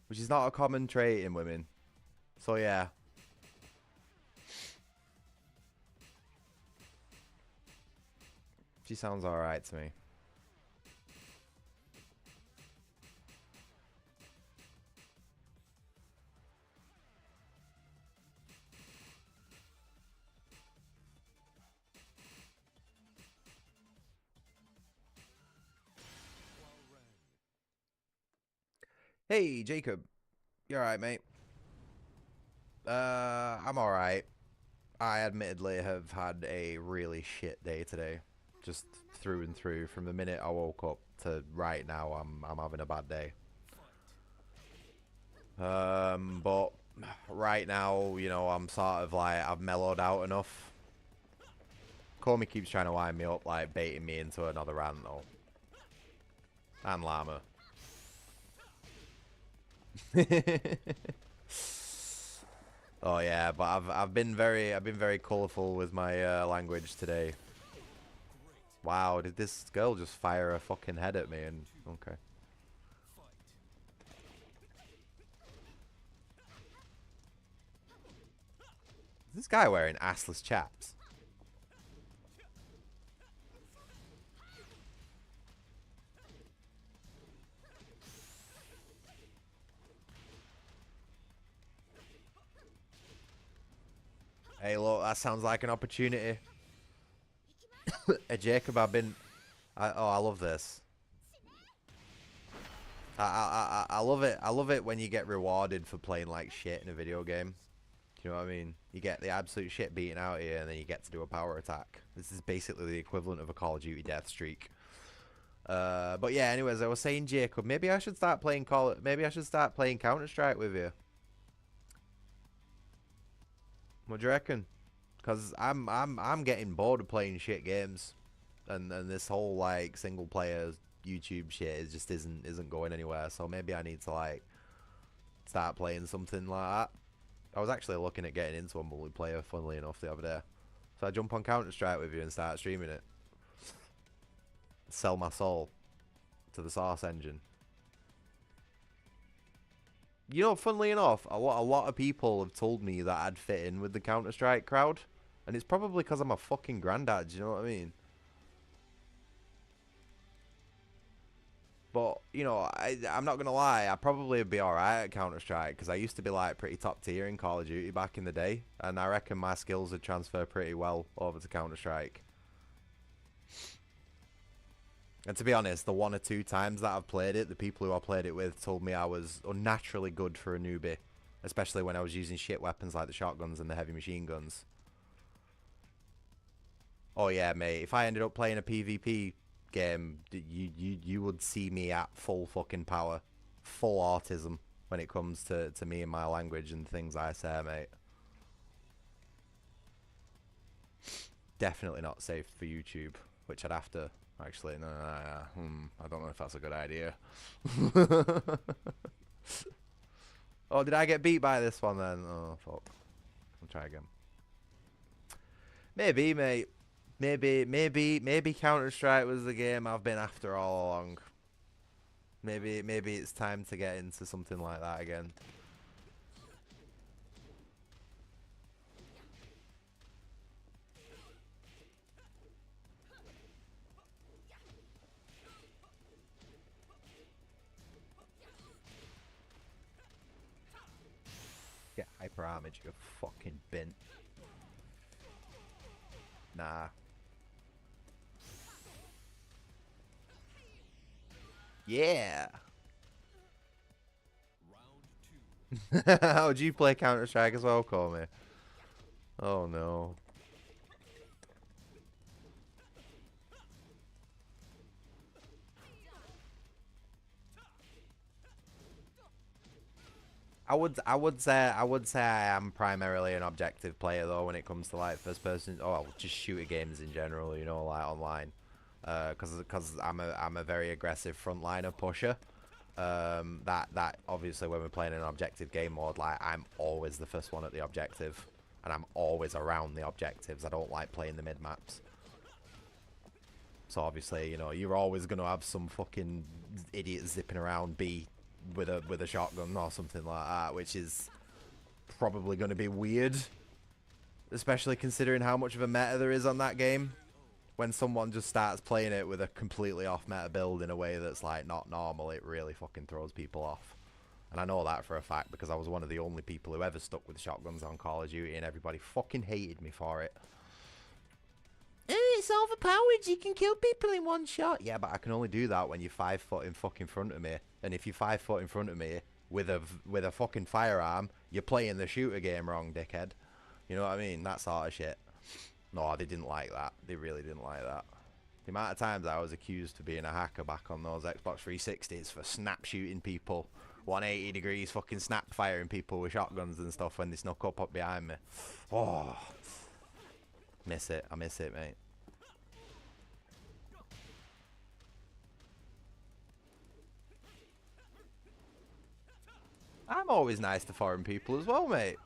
which is not a common trait in women. So yeah. She sounds alright to me. Hey, Jacob. You alright, mate? I'm alright. I admittedly have had a really shit day today. Just through and through. From the minute I woke up to right now, I'm having a bad day. But right now, you know, I'm sort of like, I've mellowed out enough. Comey keeps trying to wind me up, like baiting me into another rant though. And Llama. Oh yeah, but I've been very colourful with my language today. Wow, did this girl just fire a fucking head at me? And okay. Is this guy wearing assless chaps? Hey, look, that sounds like an opportunity. Hey, Jacob, I love this. I love it. I love it when you get rewarded for playing like shit in a video game. Do you know what I mean? You get the absolute shit beaten out of you, and then you get to do a power attack. This is basically the equivalent of a Call of Duty death streak. But yeah. Anyways, I was saying, Jacob, maybe I should start playing Counter-Strike with you. What do you reckon? Because I'm getting bored of playing shit games, and this whole like single player YouTube shit just isn't going anywhere. So maybe I need to like start playing something like that. I was actually looking at getting into a multiplayer, funnily enough, the other day. So I jump on Counter-Strike with you and start streaming it. Sell my soul to the Source engine. You know, funnily enough, a lot of people have told me that I'd fit in with the Counter-Strike crowd. And it's probably because I'm a fucking granddad, do you know what I mean? But, you know, I'm not going to lie, I probably would be alright at Counter-Strike, because I used to be, like, pretty top tier in Call of Duty back in the day. And I reckon my skills would transfer pretty well over to Counter-Strike. And to be honest, the 1 or 2 times that I've played it, the people who I played it with told me I was unnaturally good for a newbie. Especially when I was using shit weapons like the shotguns and the heavy machine guns. Oh yeah, mate, if I ended up playing a PvP game, you would see me at full fucking power. Full autism when it comes to me and my language and things I say, mate. Definitely not safe for YouTube, which I'd have to... Actually, no, I don't know if that's a good idea. Oh, did I get beat by this one then? Oh, fuck. I'll try again. Maybe, mate. Maybe Counter-Strike was the game I've been after all along. Maybe it's time to get into something like that again. sniper armor, you fucking bint. Nah. Yeah. Round 2. How do you play Counter-Strike as well, call me? Oh no. I would say I am primarily an objective player though when it comes to like first person just shooter games in general, you know, like online. Cause I'm a very aggressive frontliner pusher. That obviously when we're playing an objective game mode, like I'm always the first one at the objective, and I'm always around the objectives. I don't like playing the mid maps. So obviously, you know, you're always gonna have some fucking idiot zipping around B with a shotgun or something like that, which is probably gonna be weird, especially considering how much of a meta there is on that game. When someone just starts playing it with a completely off meta build in a way that's like not normal, it really fucking throws people off. And I know that for a fact because I was one of the only people who ever stuck with shotguns on Call of Duty, and everybody fucking hated me for it. It's overpowered, you can kill people in one shot. Yeah, but I can only do that when you're 5 foot in fucking front of me. And if you're 5 foot in front of me with a fucking firearm, you're playing the shooter game wrong, dickhead. You know what I mean? That sort of shit. No, they didn't like that. They really didn't like that. The amount of times I was accused of being a hacker back on those Xbox 360s for snap shooting people, 180 degrees fucking snap firing people with shotguns and stuff when they snuck up behind me. Oh, miss it. I miss it, mate. I'm always nice to foreign people as well, mate.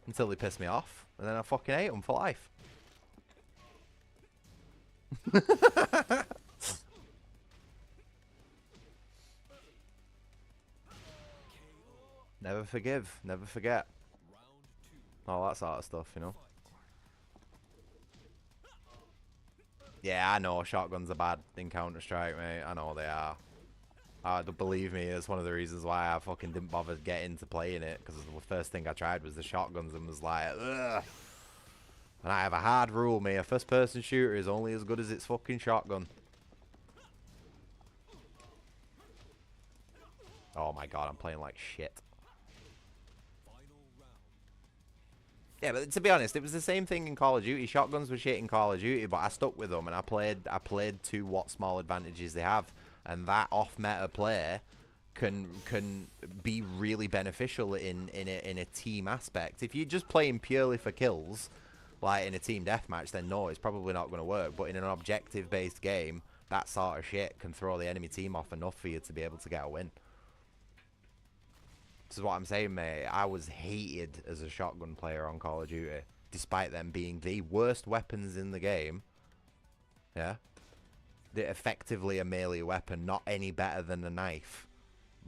Until they piss me off, and then I fucking hate them for life. Never forgive, never forget. All that sort of stuff, you know. Yeah, I know shotguns are bad in Counter-Strike, mate. I know they are. Believe me, it's one of the reasons why I fucking didn't bother getting into playing it, because the first thing I tried was the shotguns and was like, ugh. And I have a hard rule, mate. A first-person shooter is only as good as its fucking shotgun. Oh my god, I'm playing like shit. Yeah, but to be honest, it was the same thing in Call of Duty. Shotguns were shit in Call of Duty, but I stuck with them and I played to what small advantages they have, and that off-meta play can be really beneficial in a team aspect. If you're just playing purely for kills, like in a team deathmatch, then no, it's probably not going to work. But in an objective-based game, that sort of shit can throw the enemy team off enough for you to be able to get a win. This is what I'm saying, mate. I was hated as a shotgun player on Call of Duty, despite them being the worst weapons in the game. Yeah? They're effectively a melee weapon, not any better than a knife.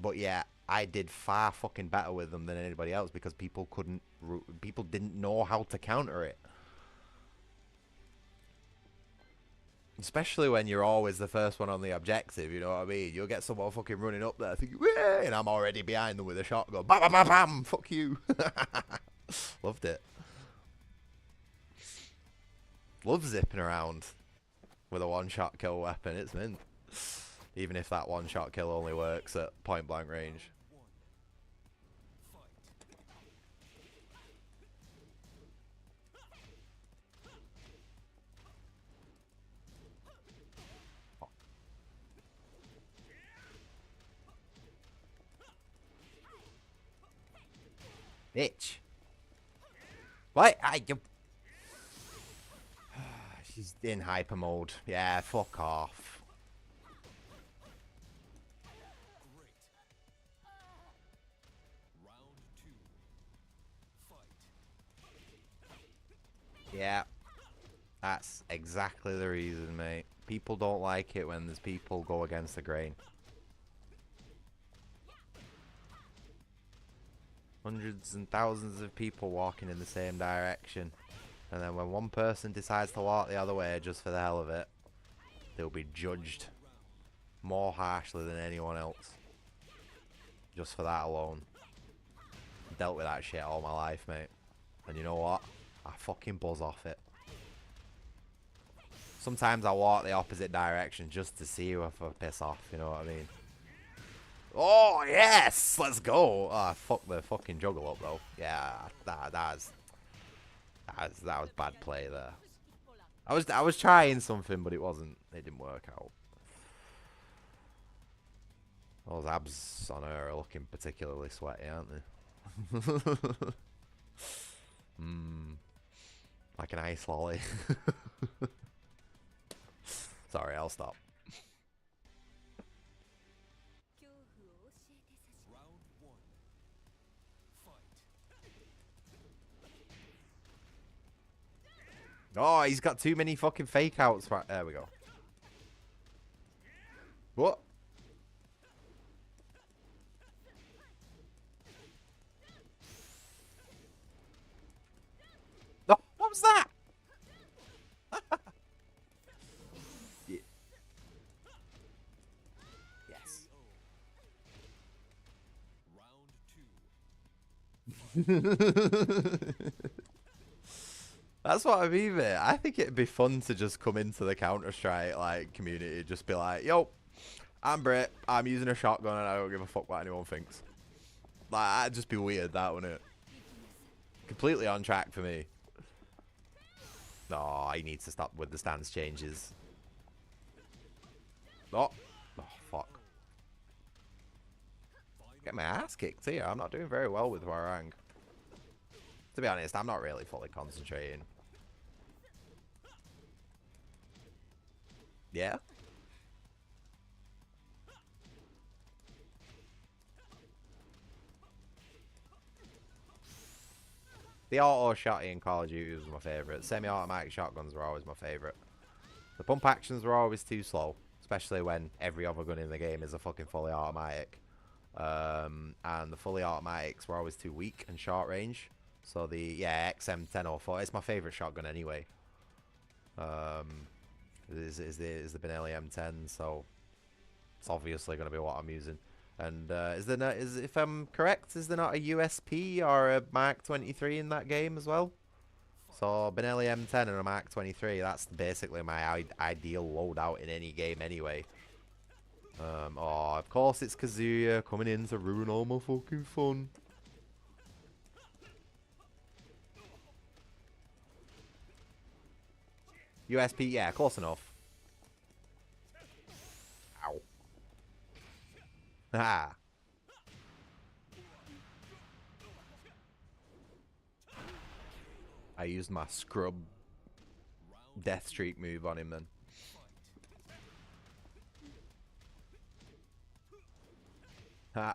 But yeah, I did far fucking better with them than anybody else because people didn't know how to counter it. Especially when you're always the first one on the objective, you know what I mean? You'll get someone fucking running up there thinking, wah, and I'm already behind them with a shotgun. Bam, bam, bam, bam, fuck you. Loved it. Love zipping around with a one-shot kill weapon. It's mint. Even if that one-shot kill only works at point-blank range. Bitch. What? She's in hyper mode. Yeah, fuck off. Yeah. That's exactly the reason, mate. People don't like it when there's people go against the grain. Hundreds and thousands of people walking in the same direction. And then when one person decides to walk the other way just for the hell of it, they'll be judged more harshly than anyone else. Just for that alone. dealt with that shit all my life, mate. And you know what? I fucking buzz off it. Sometimes I walk the opposite direction just to see if I piss off, you know what I mean? Oh, yes! Let's go! Oh, fuck the fucking juggle up, though. Yeah, that was bad play there. I was trying something, but it didn't work out. Those abs on her are looking particularly sweaty, aren't they? Like an ice lolly. Sorry, I'll stop. Round one. Fight. Oh, he's got too many fucking fake outs. Right, there we go. What? Oh, what was that? Yeah. Yes. Round two. That's what I mean, mate. I think it'd be fun to just come into the Counter-Strike like community, just be like, "Yo, I'm Brit. I'm using a shotgun, and I don't give a fuck what anyone thinks." Like, that'd just be weird, that wouldn't it? Completely on track for me. Oh, he needs to stop with the stance changes. Oh, fuck. Get my ass kicked here. I'm not doing very well with Warang. To be honest, I'm not really fully concentrating. Yeah? The auto shotty in Call of Duty was my favourite. Semi-automatic shotguns were always my favourite. The pump actions were always too slow, especially when every other gun in the game is a fucking fully automatic. And the fully automatics were always too weak and short range. So the XM1004, it's my favourite shotgun anyway. Is the Benelli M10, so it's obviously going to be what I'm using. And if I'm correct, is there not a USP or a Mark 23 in that game as well? So Benelli M10 and a Mark 23, that's basically my ideal loadout in any game anyway. Oh, of course it's Kazuya coming in to ruin all my fucking fun. USP, yeah, close enough. Ow. Ah. I used my scrub death streak move on him then. Ha.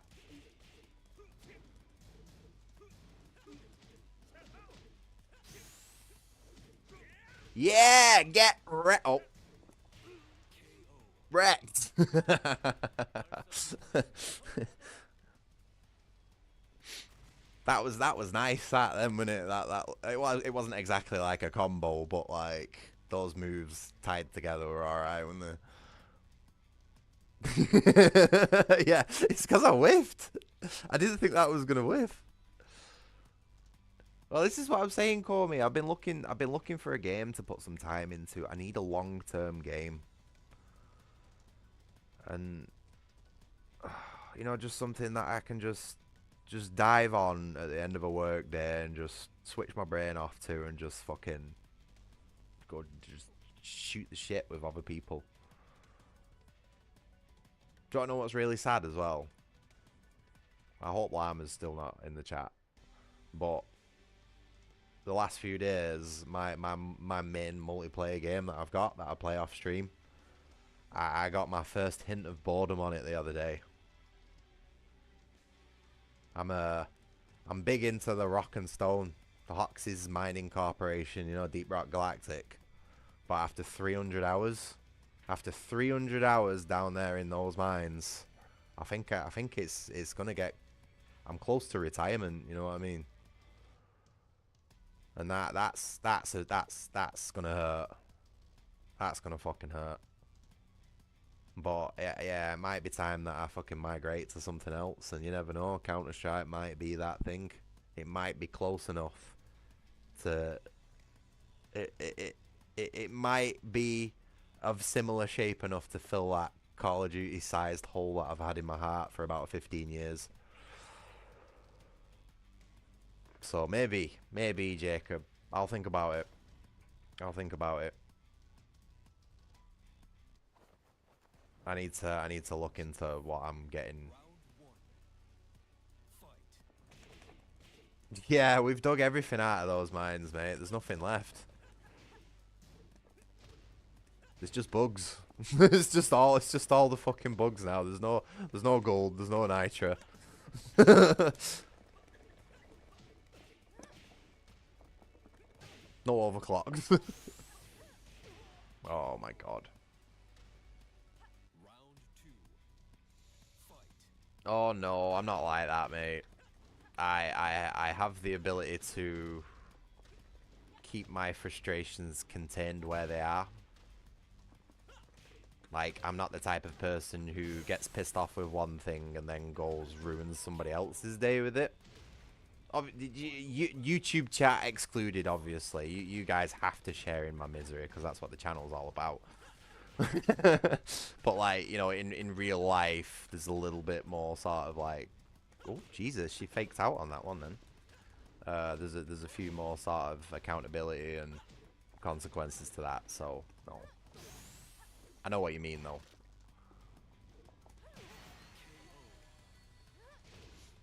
Yeah, get wrecked. Oh. Wrecked. That was nice that then, wasn't it? It wasn't exactly like a combo, but like those moves tied together were alright, weren't they? Yeah, it's because I whiffed. I didn't think that was gonna whiff. Well, this is what I'm saying, Comey. I've been looking for a game to put some time into. I need a long-term game. And you know, just something that I can just dive on at the end of a work day and just switch my brain off to and just fucking go just shoot the shit with other people. Do you want to know what's really sad as well? I hope Lama's still not in the chat, but the last few days, my main multiplayer game that I've got that I play off stream, I got my first hint of boredom on it the other day. I'm big into the Rock and Stone, the Hox's mining corporation, you know, Deep Rock Galactic. But after 300 hours down there in those mines, I think it's gonna get. I'm close to retirement. You know what I mean? And that's gonna hurt. That's gonna fucking hurt. But yeah, it might be time that I fucking migrate to something else, and you never know, Counter-Strike might be that thing. it might be close enough to it might be of similar shape enough to fill that Call of Duty sized hole that I've had in my heart for about 15 years. So maybe Jacob, I'll think about it. I'll think about it. I need to look into what I'm getting. Yeah, we've dug everything out of those mines, mate. There's nothing left. It's just bugs. It's just all the fucking bugs now. There's no gold, there's no nitra. No overclocks. Oh my god. Oh no, I'm not like that, mate. I have the ability to keep my frustrations contained where they are. Like, I'm not the type of person who gets pissed off with one thing and then goes ruins somebody else's day with it. YouTube chat excluded, obviously. You guys have to share in my misery because that's what the channel's all about. But, like, you know, in real life, there's a little bit more sort of like, oh Jesus, she faked out on that one then. There's a few more sort of accountability and consequences to that. So no, I know what you mean though.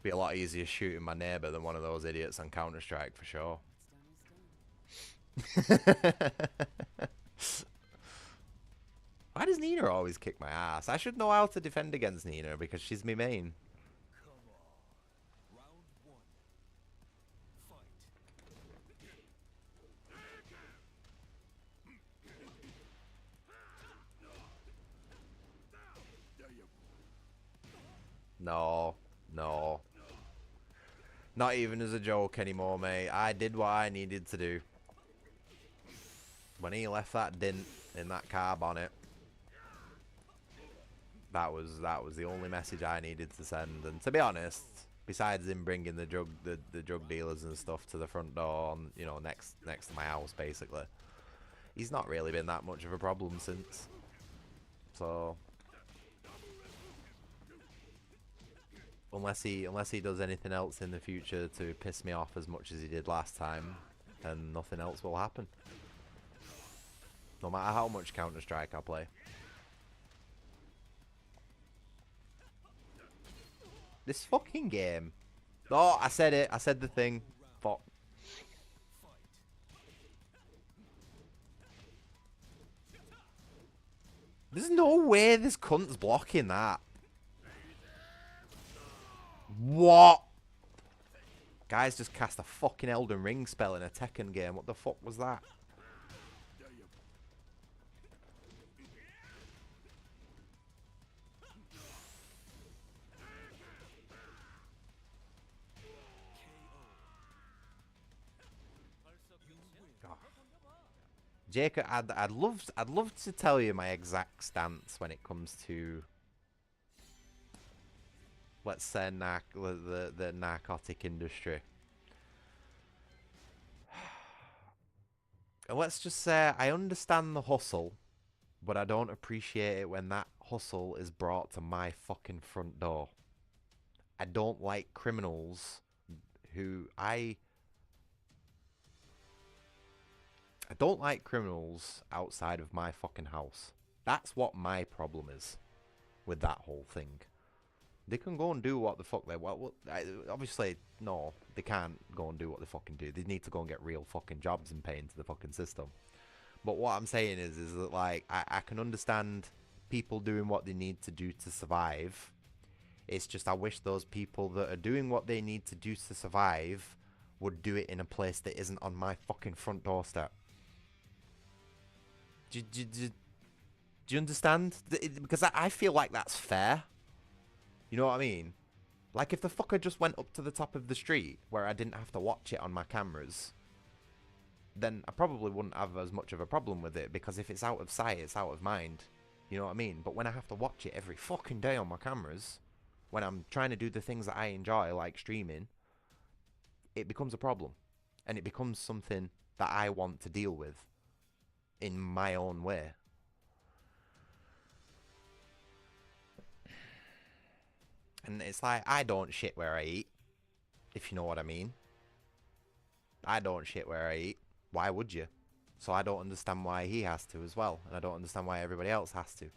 Be a lot easier shooting my neighbour than one of those idiots on Counter-Strike for sure. Why does Nina always kick my ass? I should know how to defend against Nina because she's my main. No. Not even as a joke anymore, mate. I did what I needed to do. When he left that dint in that car bonnet, that was the only message I needed to send. And to be honest, besides him bringing the drug dealers and stuff to the front door, on, you know, next to my house, basically, he's not really been that much of a problem since. So unless he does anything else in the future to piss me off as much as he did last time, then nothing else will happen. No matter how much Counter-Strike I play. This fucking game. Oh, I said it. I said the thing. Fuck. There's no way this cunt's blocking that. What? Guys just cast a fucking Elden Ring spell in a Tekken game. What the fuck was that? Jacob, I'd love to tell you my exact stance when it comes to, let's say, the narcotic industry. And let's just say I understand the hustle, but I don't appreciate it when that hustle is brought to my fucking front door. I don't like criminals who I don't like criminals outside of my fucking house. That's what my problem is with that whole thing. They can go and do what the fuck they want. Well, obviously, no, they can't go and do what they fucking do. They need to go and get real fucking jobs and pay into the fucking system. But what I'm saying is that, like, I can understand people doing what they need to do to survive. It's just I wish those people that are doing what they need to do to survive would do it in a place that isn't on my fucking front doorstep. Do you understand? Because I feel like that's fair. You know what I mean? Like, if the fucker just went up to the top of the street where I didn't have to watch it on my cameras, then I probably wouldn't have as much of a problem with it, because if it's out of sight, it's out of mind. You know what I mean? But when I have to watch it every fucking day on my cameras, when I'm trying to do the things that I enjoy, like streaming, it becomes a problem. And it becomes something that I want to deal with in my own way. And it's like, I don't shit where I eat, if you know what I mean. I don't shit where I eat. Why would you? So I don't understand why he has to as well. And I don't understand why everybody else has to.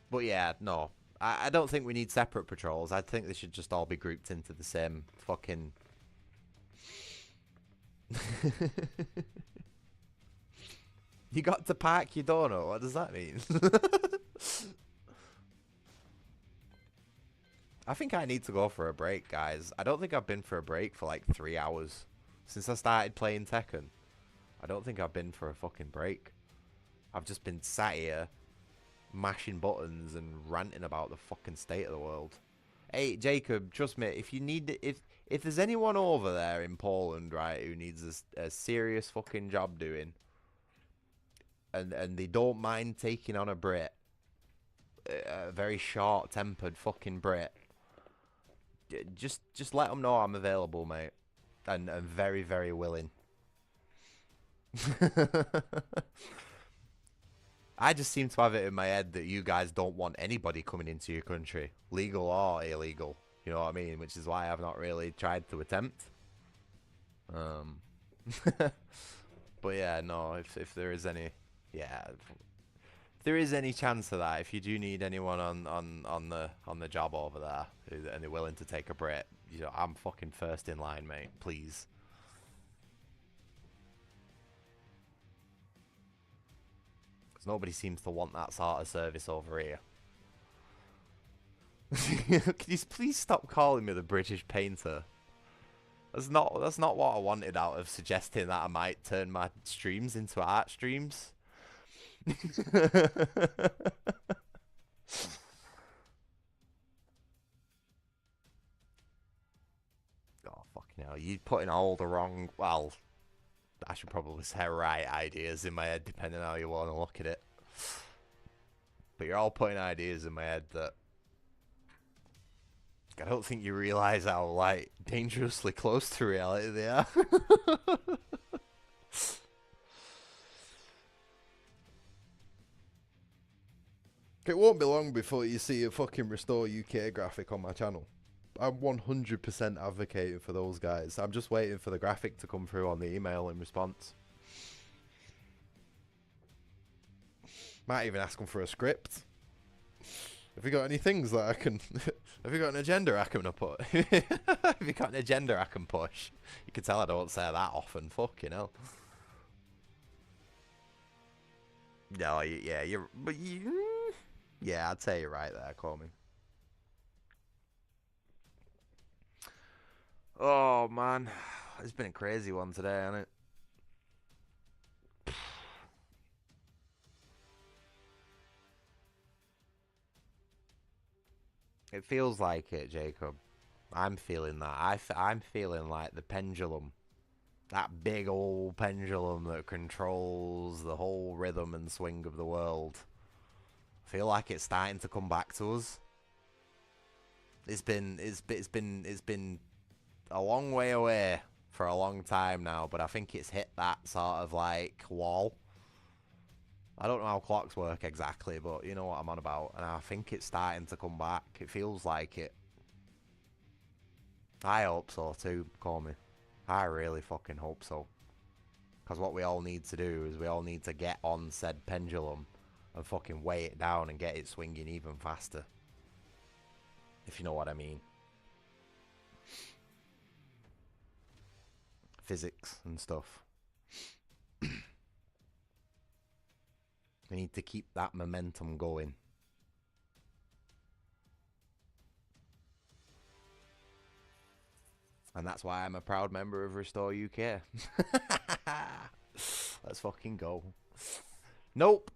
But yeah, no. I don't think we need separate patrols. I think they should just all be grouped into the same fucking... You got to park your donut? What does that mean? I think I need to go for a break, guys. I don't think I've been for a break for like 3 hours. Since I started playing Tekken. I don't think I've been for a fucking break. I've just been sat here mashing buttons and ranting about the fucking state of the world. Hey, Jacob, trust me, if you need... If there's anyone over there in Poland, right, who needs a serious fucking job doing... And they don't mind taking on a Brit. A very short-tempered fucking Brit. Just let them know I'm available, mate. And very, very willing. I just seem to have it in my head that you guys don't want anybody coming into your country. Legal or illegal. You know what I mean? Which is why I've not really tried to attempt. But yeah, no, if there is any... Yeah, if there is any chance of that, if you do need anyone on the job over there and they're willing to take a break, you know, I'm fucking first in line, mate. Please. Because nobody seems to want that sort of service over here. Can you please stop calling me the British painter? That's not what I wanted out of suggesting that I might turn my streams into art streams. Oh, fucking hell. You putting all the wrong... Well, I should probably say right ideas in my head, depending on how you want to look at it. But you're all putting ideas in my head that... I don't think you realise how, like, dangerously close to reality they are. It won't be long before you see a fucking Restore UK graphic on my channel. I'm 100% advocating for those guys. I'm just waiting for the graphic to come through on the email in response. Might even ask them for a script. Have you got any things that I can... Have you got an agenda I can put? Have you got an agenda I can push? You can tell I don't say that often. Fucking hell. No, yeah, you're... But you... Yeah, I'd say you're right there, Comey. Oh, man. It's been a crazy one today, hasn't it? It feels like it, Jacob. I'm feeling that. I'm feeling like the pendulum. That big old pendulum that controls the whole rhythm and swing of the world. I feel like it's starting to come back to us. It's been a long way away for a long time now, but I think it's hit that sort of like wall. I don't know how clocks work exactly, but you know what I'm on about, and I think it's starting to come back. It feels like it. I hope so too, Comey. I really fucking hope so. Because what we all need to do is we all need to get on said pendulum and fucking weigh it down and get it swinging even faster. If you know what I mean. Physics and stuff. We need to keep that momentum going. And that's why I'm a proud member of Restore UK. Let's fucking go. Nope.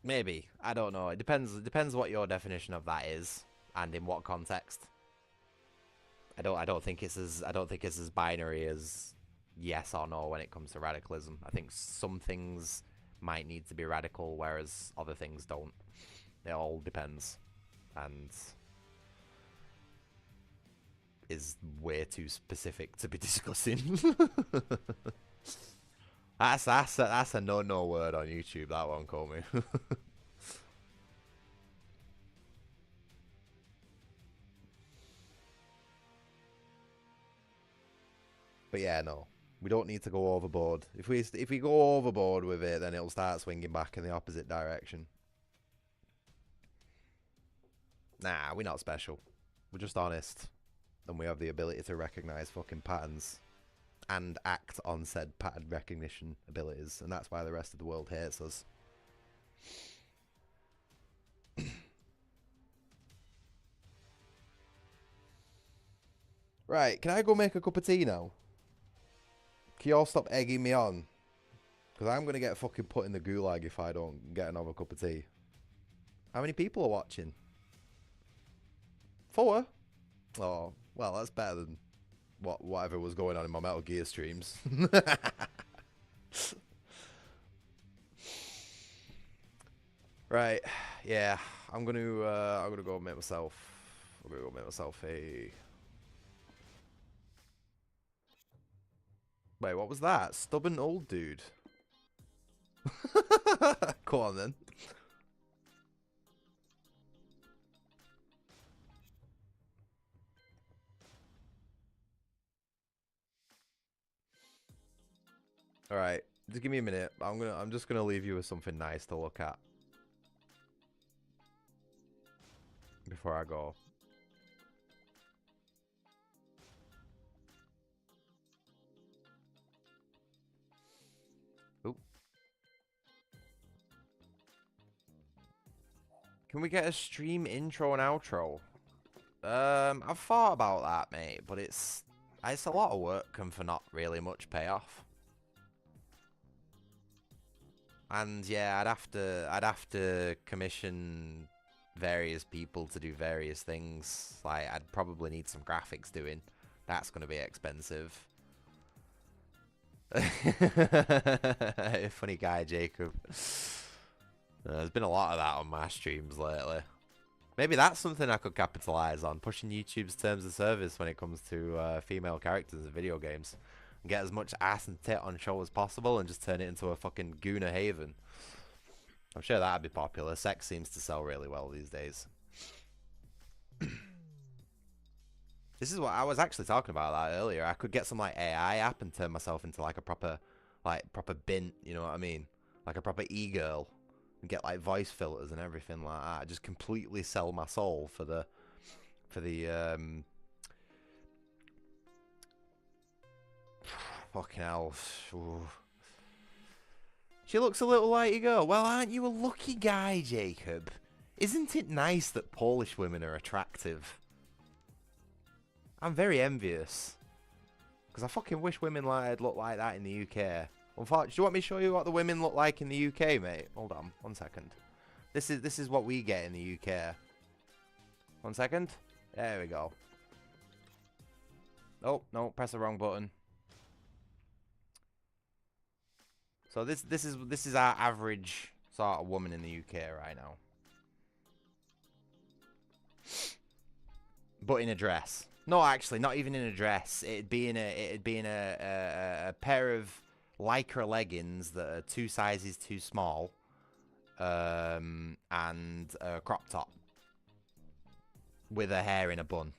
Maybe. I don't know. It depends what your definition of that is and in what context. I don't think it's as binary as yes or no when it comes to radicalism. I think some things might need to be radical, whereas other things don't. It all depends, and is way too specific to be discussing. That's a no word on YouTube. That one, call me. But yeah, no, we don't need to go overboard. If we go overboard with it, then it'll start swinging back in the opposite direction. Nah, we're not special. We're just honest, and we have the ability to recognize fucking patterns and act on said pattern recognition abilities, and that's why the rest of the world hates us. Right, can I go make a cup of tea now? Can you all stop egging me on? Because I'm going to get fucking put in the gulag if I don't get another cup of tea. How many people are watching? 4? Oh, well, that's better than whatever was going on in my Metal Gear streams. Right, yeah, I'm gonna go make myself. I'm gonna go make myself a. Wait, what was that? Stubborn old dude. Go on then. All right, just give me a minute. I'm just gonna leave you with something nice to look at before I go. Oop. Can we get a stream intro and outro? I've thought about that, mate, but it's a lot of work and for not really much payoff. And yeah, I'd have to commission various people to do various things. Like, I'd probably need some graphics doing. That's going to be expensive. Funny guy, Jacob. There's been a lot of that on my streams lately. Maybe that's something I could capitalize on, pushing YouTube's terms of service when it comes to female characters in video games. And get as much ass and tit on show as possible and just turn it into a fucking Gooner haven. I'm sure that'd be popular. Sex seems to sell really well these days. This is what I was actually talking about that earlier. I could get some like AI app and turn myself into like a proper bint, you know what I mean? Like a proper e-girl. And get like voice filters and everything like that. Just completely sell my soul for the fucking hell. Ooh. She looks a little like you go. Well, aren't you a lucky guy, Jacob? Isn't it nice that Polish women are attractive? I'm very envious. Because I fucking wish women look like that in the UK. Unfortunately, do you want me to show you what the women look like in the UK, mate? Hold on, 1 second. This is what we get in the UK. 1 second. There we go. Oh, no, press the wrong button. So this is our average sort of woman in the UK right now. But in a dress. No, actually, not even in a dress. It'd be in a pair of Lycra leggings that are 2 sizes too small, and a crop top with her hair in a bun.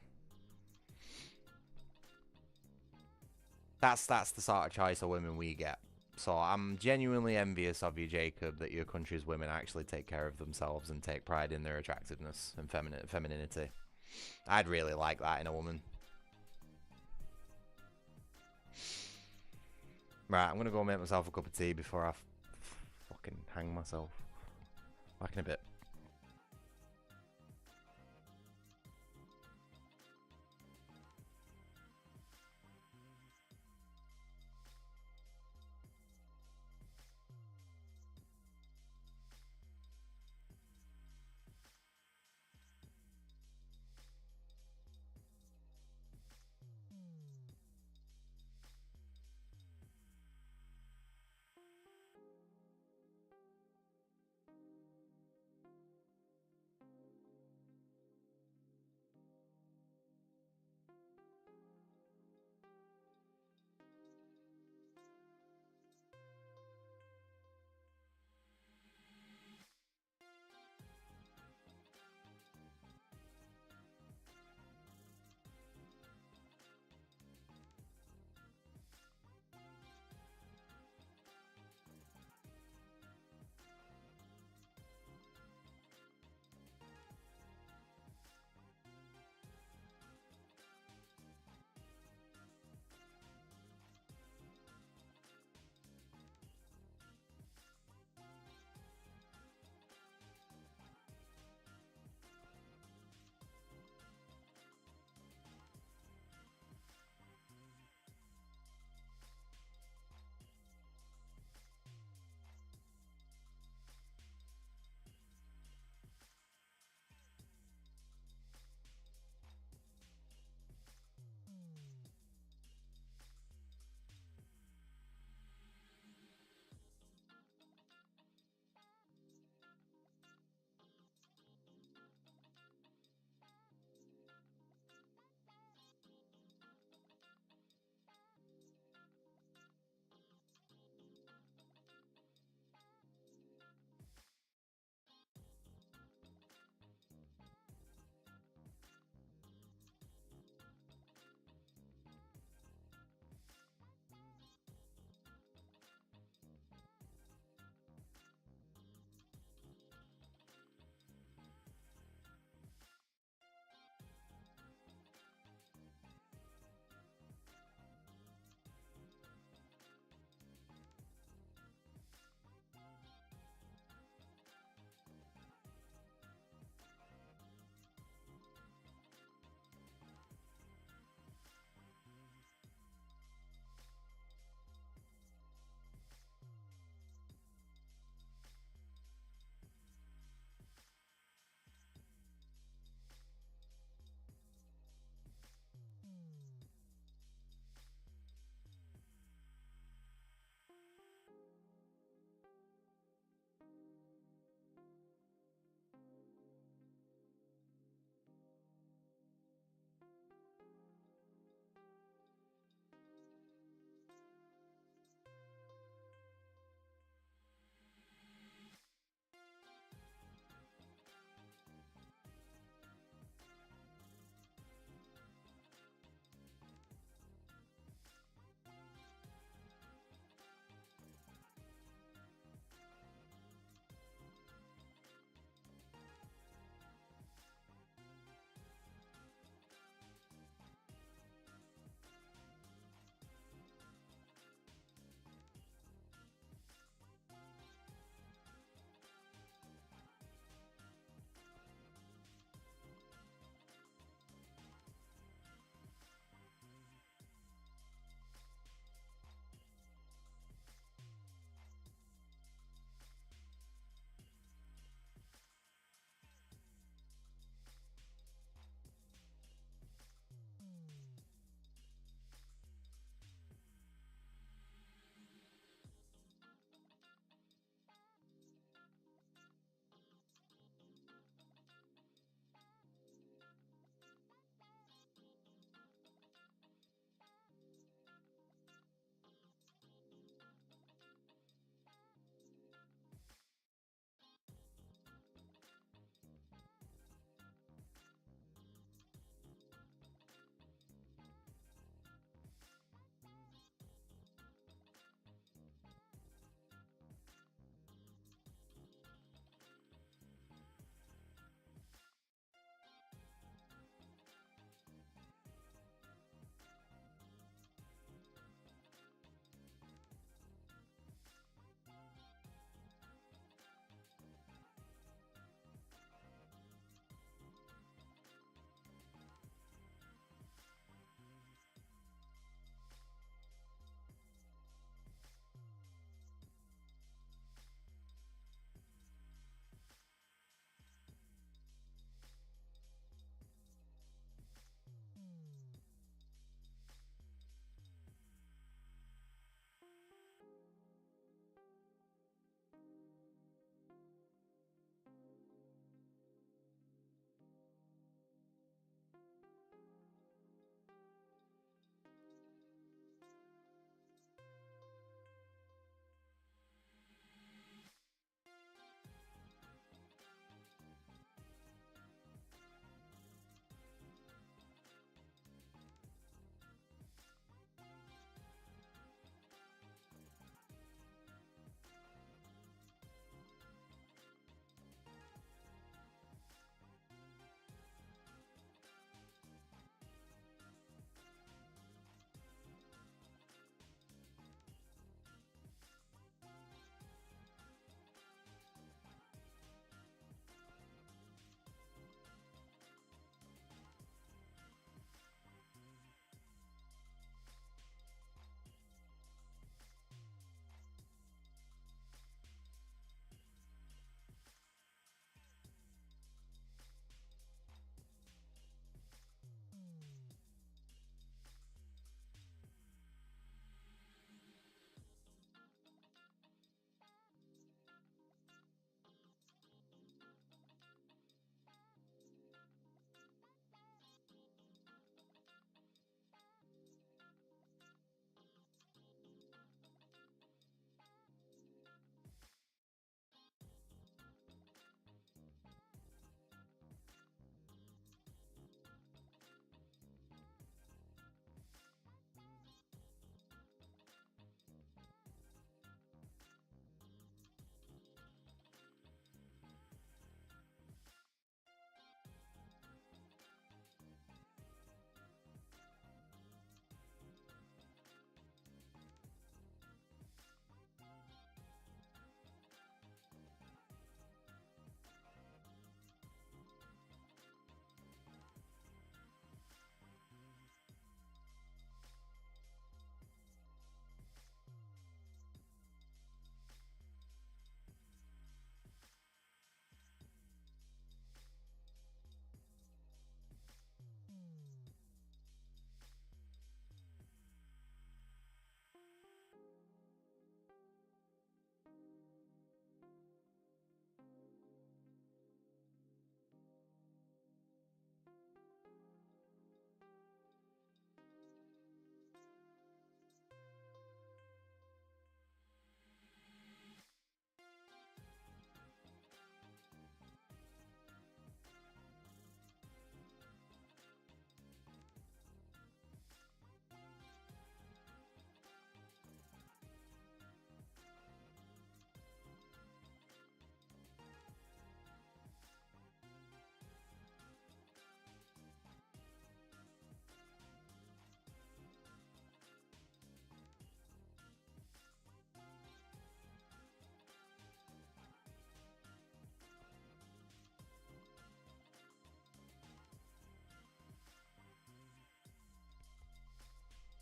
That's the sort of choice of women we get. So I'm genuinely envious of you, Jacob, that your country's women actually take care of themselves and take pride in their attractiveness and femininity. I'd really like that in a woman. Right, I'm gonna go make myself a cup of tea before I fucking hang myself. Back in a bit.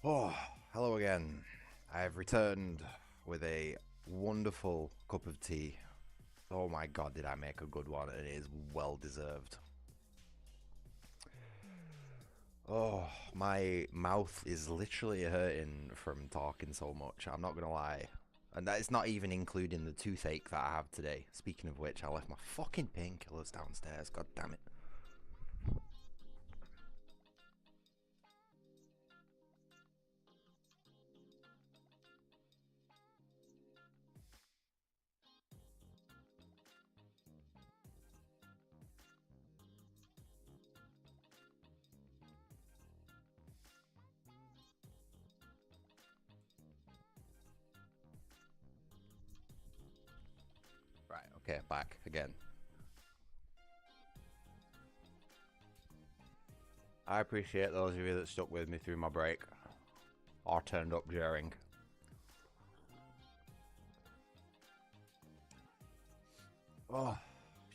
Oh, hello again. I have returned with a wonderful cup of tea. Oh my god, did I make a good one, and it is well deserved. Oh, my mouth is literally hurting from talking so much, I'm not gonna lie. And that is not even including the toothache that I have today. Speaking of which, I left my fucking painkillers downstairs, god damn it. Right, okay, back again. I appreciate those of you that stuck with me through my break, or turned up during. Oh,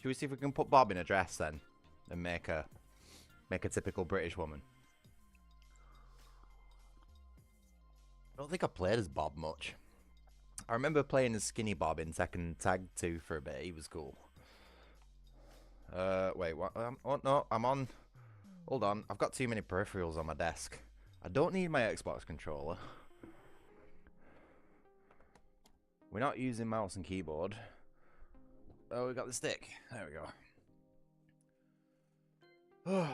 should we see if we can put Bob in a dress then, and make a typical British woman? I don't think I played as Bob much. I remember playing as Skinny Bob in Tekken Tag 2 for a bit. He was cool. Wait, what? Oh no, I'm on. Hold on, I've got too many peripherals on my desk. I don't need my Xbox controller. We're not using mouse and keyboard. Oh, we got the stick. There we go.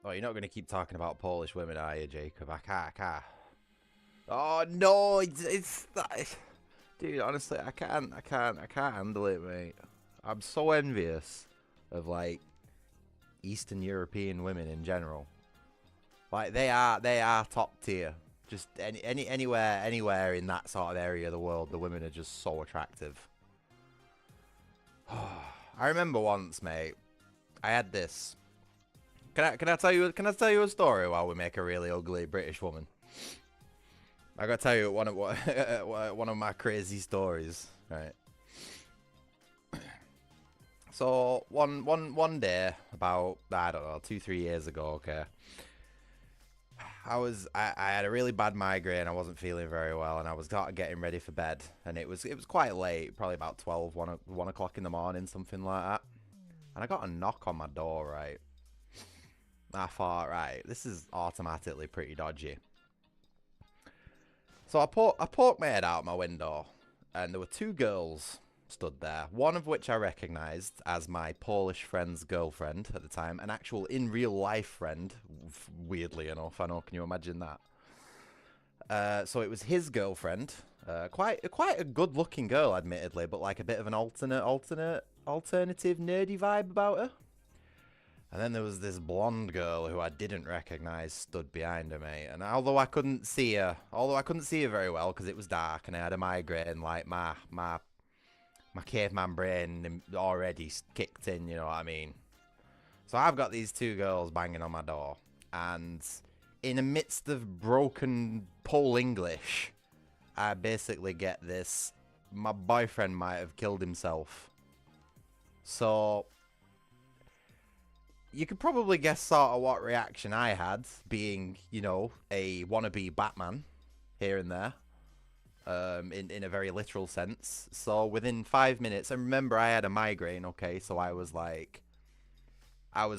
Oh, you're not going to keep talking about Polish women, are you, Jacob? I can't. Oh, no, it's that. Dude, honestly, I can't handle it, mate. I'm so envious of, like, Eastern European women in general. Like, they are top tier. Just anywhere in that sort of area of the world, the women are just so attractive. I remember once, mate, I had this. Can I tell you a story while we make a really ugly British woman? I gotta tell you one of my crazy stories, right? So one day, about, I don't know, 2-3 years ago, okay, I had a really bad migraine. I wasn't feeling very well, and I was getting ready for bed, and it was quite late, probably about 1 o'clock in the morning, something like that. And I got a knock on my door, right? I thought, right, this is automatically pretty dodgy. So I poked my head out my window, and there were 2 girls stood there, one of which I recognised as my Polish friend's girlfriend at the time, an actual in real life friend, weirdly enough. I know, can you imagine that? So it was his girlfriend, quite a good looking girl, admittedly, but like a bit of an alternative nerdy vibe about her. And then there was this blonde girl who I didn't recognise stood behind her, mate. And although I couldn't see her very well because it was dark and I had a migraine, like my caveman brain already kicked in, you know what I mean? So I've got these 2 girls banging on my door, and in the midst of broken Pole English, I basically get this: my boyfriend might have killed himself. So you could probably guess sort of what reaction I had, being, you know, a wannabe Batman here and there, in a very literal sense. So within 5 minutes, and remember I had a migraine, okay, so I was like at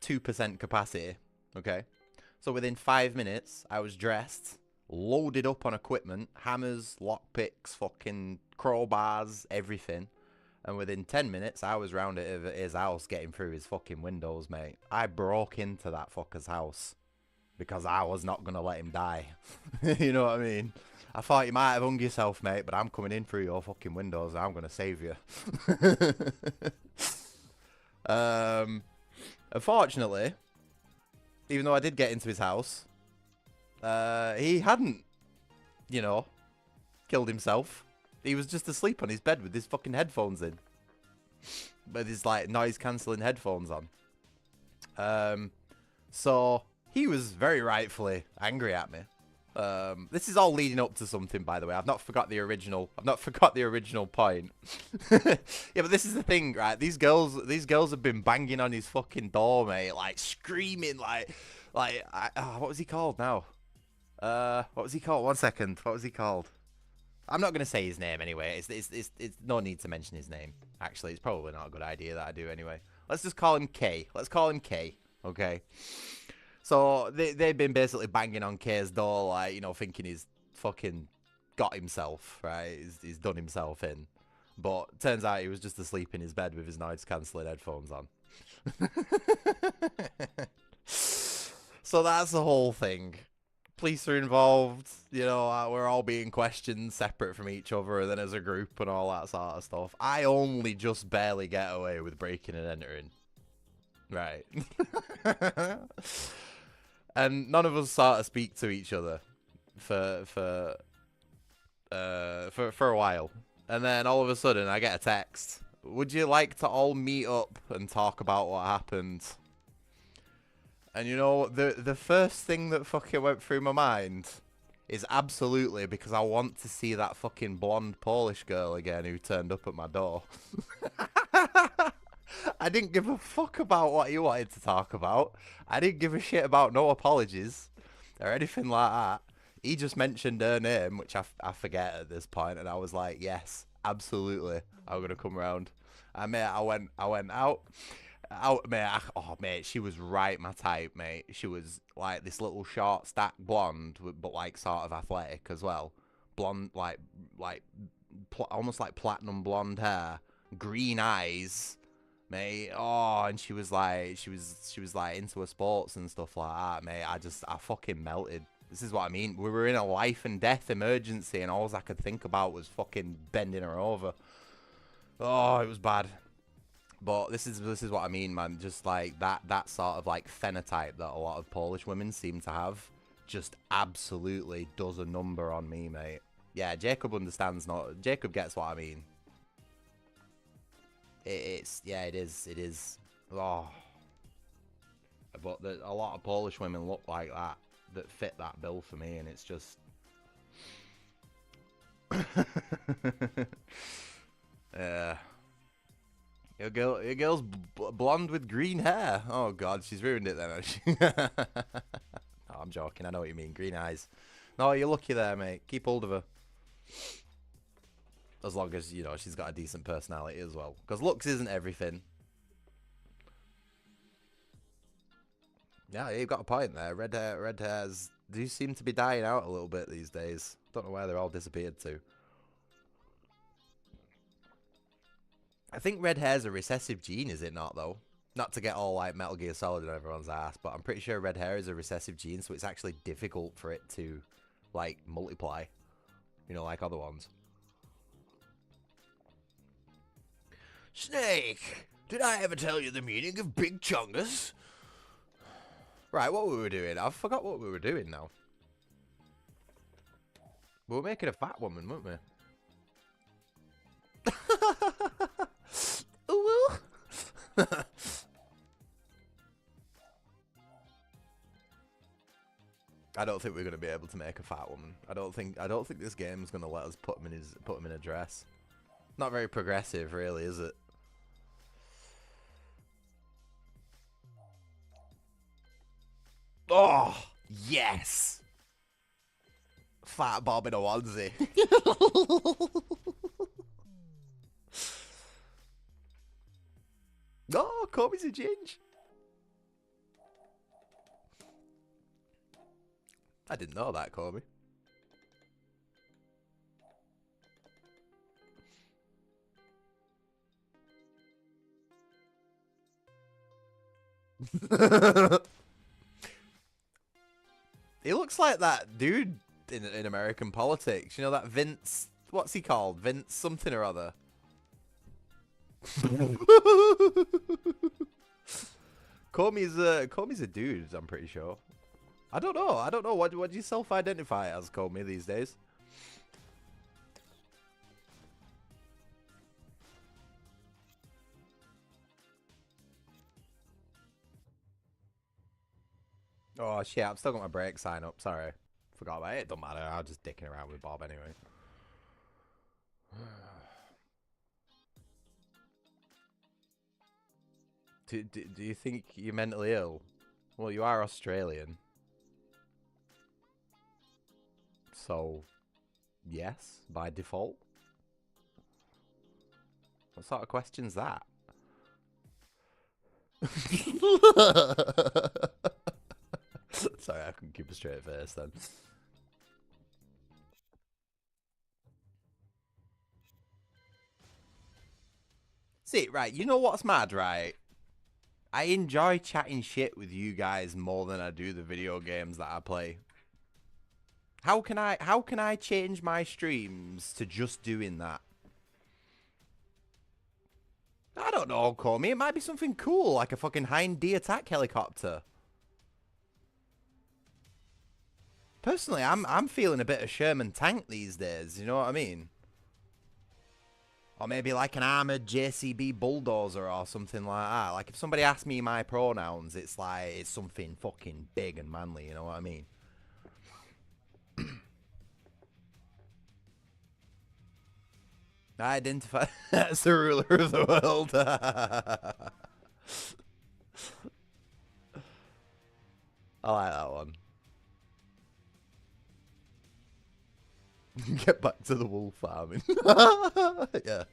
2% capacity, okay. So within 5 minutes, I was dressed, loaded up on equipment, hammers, lockpicks, fucking crowbars, everything. And within 10 minutes, I was round at his house getting through his fucking windows, mate. I broke into that fucker's house because I was not going to let him die. You know what I mean? I thought you might have hung yourself, mate, but I'm coming in through your fucking windows and I'm going to save you. Unfortunately, even though I did get into his house, he hadn't, you know, killed himself. He was just asleep on his bed with his fucking headphones in. With his, like, noise-cancelling headphones on. So, he was very rightfully angry at me. This is all leading up to something, by the way. I've not forgot the original. I've not forgot the original point. Yeah, but this is the thing, right? These girls have been banging on his fucking door, mate, like screaming, like, what was he called now? What was he called? 1 second. What was he called? I'm not gonna say his name anyway. It's no need to mention his name. Actually, it's probably not a good idea that I do anyway. Let's just call him K. Let's call him K. Okay. So they've been basically banging on K's door, like, you know, thinking he's fucking got himself, right? He's done himself in. But turns out he was just asleep in his bed with his noise cancelling headphones on. So that's the whole thing. Police are involved, you know, we're all being questioned separate from each other and then as a group and all that sort of stuff. I only just barely get away with breaking and entering. Right. And none of us sort of speak to each other for a while. And then all of a sudden I get a text. Would you like to all meet up and talk about what happened? And you know, the first thing that fucking went through my mind is absolutely because I want to see that fucking blonde Polish girl again who turned up at my door. I didn't give a fuck about what you wanted to talk about. I didn't give a shit about no apologies or anything like that. He just mentioned her name, which I forget at this point, and I was like, yes, absolutely, I'm gonna come round. And mate, I went out, mate. Oh mate, she was right my type, mate. She was like this little short, stack blonde, but like sort of athletic as well. Blonde, almost like platinum blonde hair, green eyes. Mate, oh, and she was like into her sports and stuff like that, mate. I fucking melted. This is what I mean. We were in a life and death emergency, and all I could think about was fucking bending her over. Oh, it was bad. But this is what I mean, man. Just like that sort of like phenotype that a lot of Polish women seem to have, just absolutely does a number on me, mate. Yeah, Jacob understands. Jacob gets what I mean. It is. Oh, but a lot of Polish women look like that fit that bill for me, and it's just. Yeah. Your girl's blonde with green hair. Oh god, she's ruined it then. No, I'm joking. I know what you mean. Green eyes. No, you're lucky there, mate. Keep hold of her. As long as, you know, she's got a decent personality as well. Because looks isn't everything. Yeah, you've got a point there. Red hairs do seem to be dying out a little bit these days. Don't know where they're all disappeared to. I think red hair's a recessive gene, is it not, though? Not to get all, like, Metal Gear Solid in everyone's ass, but I'm pretty sure red hair is a recessive gene, so it's actually difficult for it to, like, multiply. You know, like other ones. Snake, did I ever tell you the meaning of big chungus? Right, what we were doing. I forgot what we were doing now. We were making a fat woman, weren't we? Ooh. I don't think we're gonna be able to make a fat woman. I don't think this game's gonna let us put him in a dress. Not very progressive, really, is it? Oh, yes! Fat Bob in a onesie. Oh, Kobe's a ginge. I didn't know that, Kobe. He looks like that dude in American politics. You know that Vince... What's he called? Vince something or other. Comey's a dude, I'm pretty sure. I don't know. What do you self-identify as, Comey, these days? Oh shit, I've still got my break sign up, sorry. Forgot about it. It don't matter. I'm just dicking around with Bob anyway. Do you think you're mentally ill? Well, you are Australian. So, yes, by default. What sort of question's that? Sorry, I couldn't keep a straight face then. See, right, you know what's mad, right? I enjoy chatting shit with you guys more than I do the video games that I play. How can I change my streams to just doing that? I don't know, Comey. It might be something cool, like a fucking Hind D attack helicopter. Personally, I'm feeling a bit of Sherman tank these days, you know what I mean? Or maybe like an armored JCB bulldozer or something like that. Like if somebody asks me my pronouns, it's like it's something fucking big and manly, you know what I mean? I identify as the ruler of the world. I like that one. Get back to the wool farming. Yeah.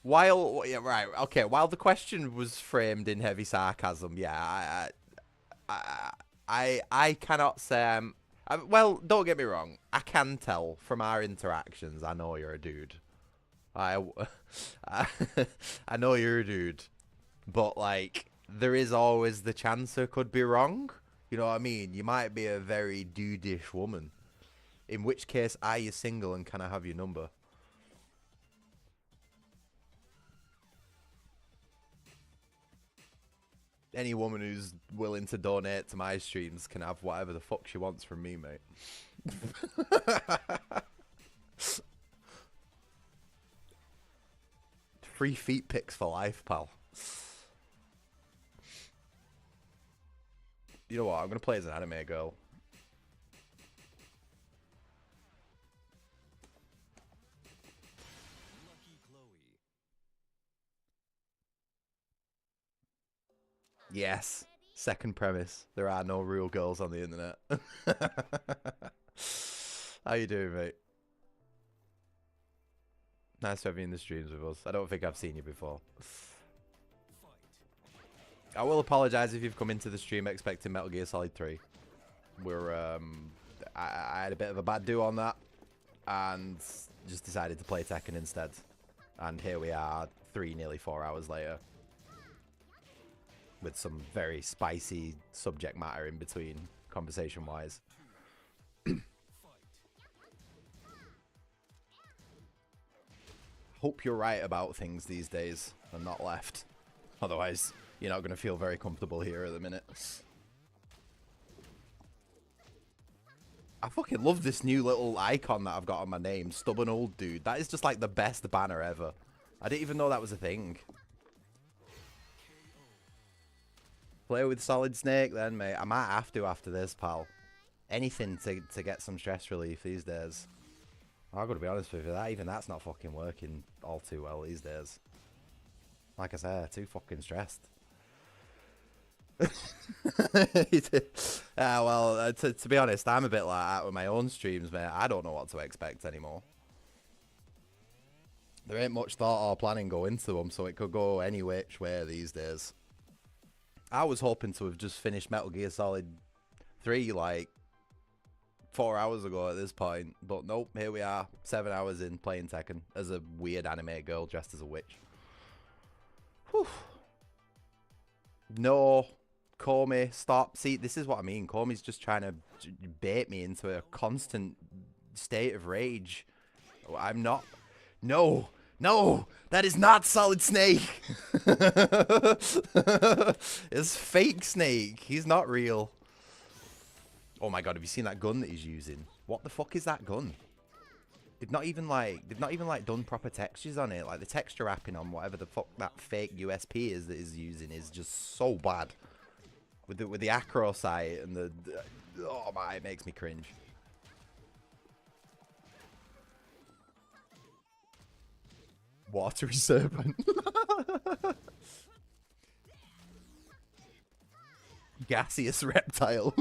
While yeah, right, okay. While the question was framed in heavy sarcasm, yeah, I cannot say well, don't get me wrong. I can tell from our interactions. I know you're a dude. I know you're a dude, but like there is always the chance I could be wrong. You know what I mean? You might be a very dudish woman. In which case, are you single and can I have your number? Any woman who's willing to donate to my streams can have whatever the fuck she wants from me, mate. Free feet pics for life, pal. You know what? I'm going to play as an anime girl. Yes. Second premise. There are no real girls on the internet. How you doing, mate? Nice to have you in the streams with us. I don't think I've seen you before. I will apologise if you've come into the stream expecting Metal Gear Solid 3. We're, I had a bit of a bad do on that. And just decided to play Tekken instead. And here we are, nearly 4 hours later. With some very spicy subject matter in between, conversation-wise. Hope you're right about things these days and not left. Otherwise, you're not going to feel very comfortable here at the minute. I fucking love this new little icon that I've got on my name. Stubborn Old Dude. That is just like the best banner ever. I didn't even know that was a thing. Play with Solid Snake then, mate. I might have to after this, pal. Anything to get some stress relief these days. I've got to be honest with you, that's not fucking working all too well these days. Like I said, too fucking stressed. Well, to be honest, I'm a bit like that with my own streams, mate. I don't know what to expect anymore. There ain't much thought or planning go into them, so it could go any which way these days. I was hoping to have just finished Metal Gear Solid 3 like 4 hours ago at this point, but nope, here we are, 7 hours in playing Tekken as a weird anime girl dressed as a witch. Whew. No, Comey, stop. See, this is what I mean. Comey's just trying to bait me into a constant state of rage. I'm not. No. No, that is not Solid Snake. It's fake Snake. He's not real. Oh my god, have you seen that gun that he's using? What the fuck is that gun? They've not even like done proper textures on it. Like the texture wrapping on whatever the fuck that fake USP is that is using is just so bad. With the acro sight and the oh my, it makes me cringe. Watery serpent. Gaseous reptile.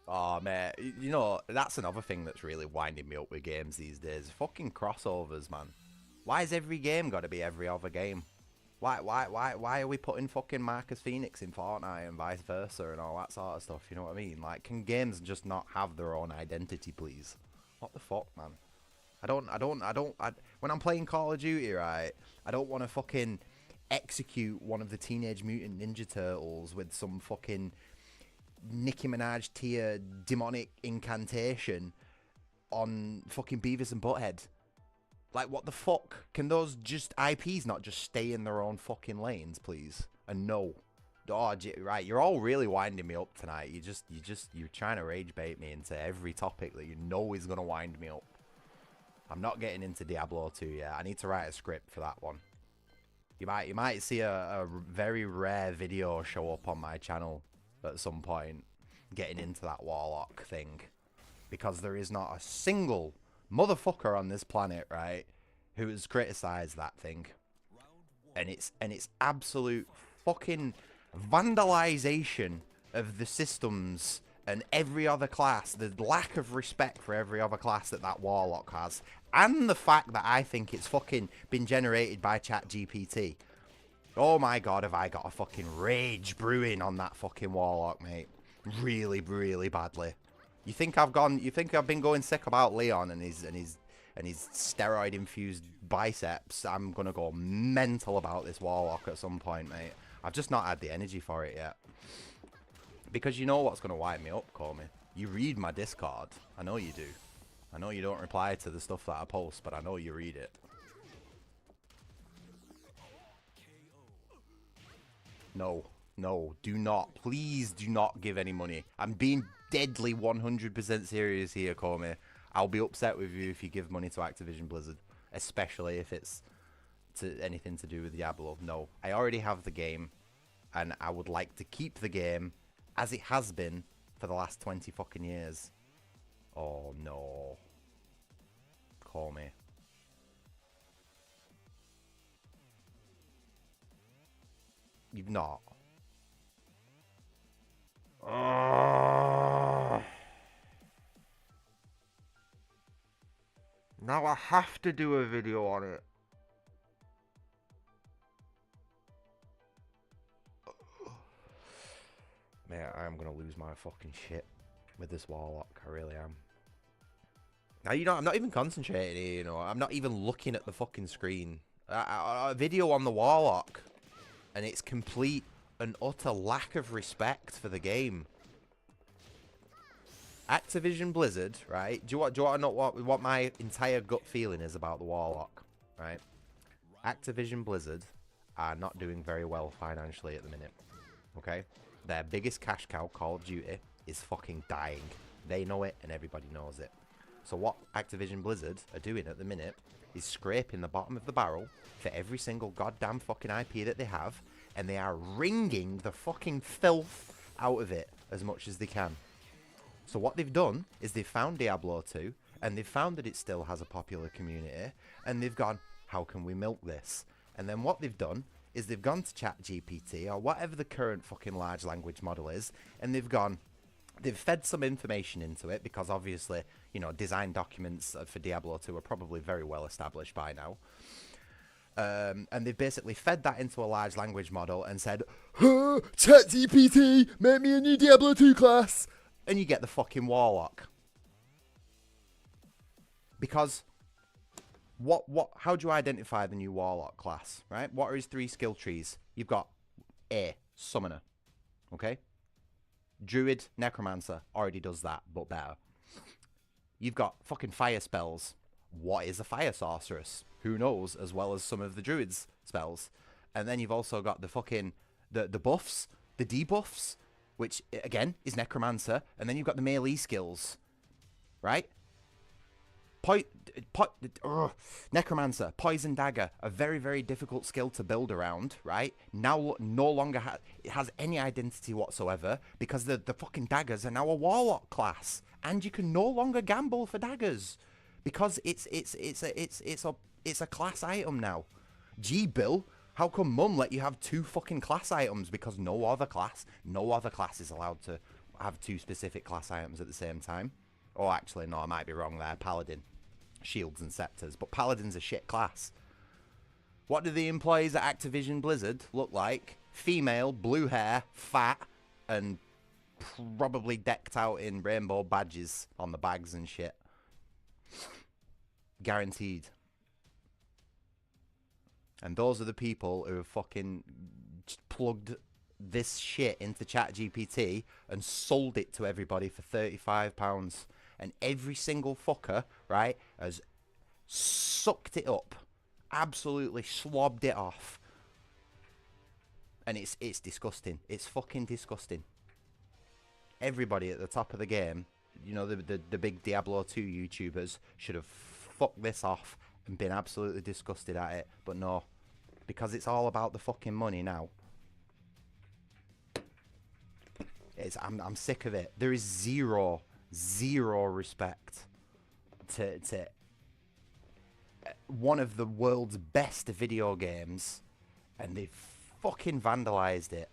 Oh, man. You know, that's another thing that's really winding me up with games these days. Fucking crossovers, man. Why has every game got to be every other game? Why are we putting fucking Marcus Phoenix in Fortnite and vice versa and all that sort of stuff? You know what I mean? Like, can games just not have their own identity, please? What the fuck, man? When I'm playing Call of Duty, right, I don't want to fucking execute one of the Teenage Mutant Ninja Turtles with some fucking Nicki Minaj tier demonic incantation on fucking Beavis and Butthead. Like, what the fuck? Can those just IPs not just stay in their own fucking lanes, please? And no. Oh, right, you're all really winding me up tonight. You're trying to rage bait me into every topic that you know is going to wind me up. I'm not getting into Diablo 2 yet. I need to write a script for that one. You might see a very rare video show up on my channel at some point getting into that Warlock thing. Because there is not a single motherfucker on this planet, right, who has criticized that thing. And it's absolute fucking vandalization of the systems and every other class, the lack of respect for every other class that Warlock has, and the fact that I think it's fucking been generated by ChatGPT. Oh my god, have I got a fucking rage brewing on that fucking Warlock, mate. Really, really badly. You think I've been going sick about Leon and his steroid infused biceps? I'm gonna go mental about this Warlock at some point, mate. I've just not had the energy for it yet. Because you know what's gonna wind me up, Comey. You read my Discord. I know you do. I know you don't reply to the stuff that I post, but I know you read it. No, do not. Please do not give any money. I'm being deadly 100% serious here, Comey. I'll be upset with you if you give money to Activision Blizzard, especially if it's to anything to do with Diablo. No, I already have the game, and I would like to keep the game as it has been for the last 20 fucking years. Oh no. Comey. You've not. Now I have to do a video on it. Man, I'm gonna lose my fucking shit with this Warlock. I really am. Now, you know, I'm not even concentrating here, you know. I'm not even looking at the fucking screen. A video on the Warlock, and it's complete and utter lack of respect for the game. Activision Blizzard, right? Do you want to know what my entire gut feeling is about the Warlock, right? Activision Blizzard are not doing very well financially at the minute, okay? Their biggest cash cow, Call of Duty, is fucking dying. They know it, and everybody knows it. So what Activision Blizzard are doing at the minute is scraping the bottom of the barrel for every single goddamn fucking IP that they have, and they are wringing the fucking filth out of it as much as they can. So what they've done is they've found Diablo 2, and they've found that it still has a popular community, and they've gone, how can we milk this? And then what they've done is they've gone to ChatGPT, or whatever the current fucking large language model is, and they've fed some information into it, because obviously, you know, design documents for Diablo 2 are probably very well established by now. And they've basically fed that into a large language model and said, ChatGPT, make me a new Diablo 2 class! And you get the fucking Warlock. Because how do you identify the new Warlock class, right? What are his 3 skill trees? You've got A, Summoner, okay? Druid, Necromancer, already does that, but better. You've got fucking fire spells. What is a fire sorceress? Who knows, as well as some of the Druid's spells. And then you've also got the fucking, the buffs, the debuffs. which again is Necromancer, and then you've got the melee skills, right? Necromancer, Poison Dagger, a very, very difficult skill to build around, right? Now no longer it has any identity whatsoever because the fucking daggers are now a Warlock class, and you can no longer gamble for daggers because it's a class item now. Gee, Bill, how come Mum let you have 2 fucking class items? Because no other class is allowed to have 2 specific class items at the same time. Oh, actually, no, I might be wrong there. Paladin. Shields and scepters, but Paladin's a shit class. What do the employees at Activision Blizzard look like? Female, blue hair, fat, and probably decked out in rainbow badges on the bags and shit. Guaranteed. And those are the people who have fucking plugged this shit into ChatGPT and sold it to everybody for £35. And every single fucker, right, has sucked it up. Absolutely slobbed it off. And it's disgusting. It's fucking disgusting. Everybody at the top of the game, you know, the big Diablo 2 YouTubers should have fucked this off and been absolutely disgusted at it. But no, because it's all about the fucking money now. I'm sick of it. There is zero respect to one of the world's best video games, and they've fucking vandalized it.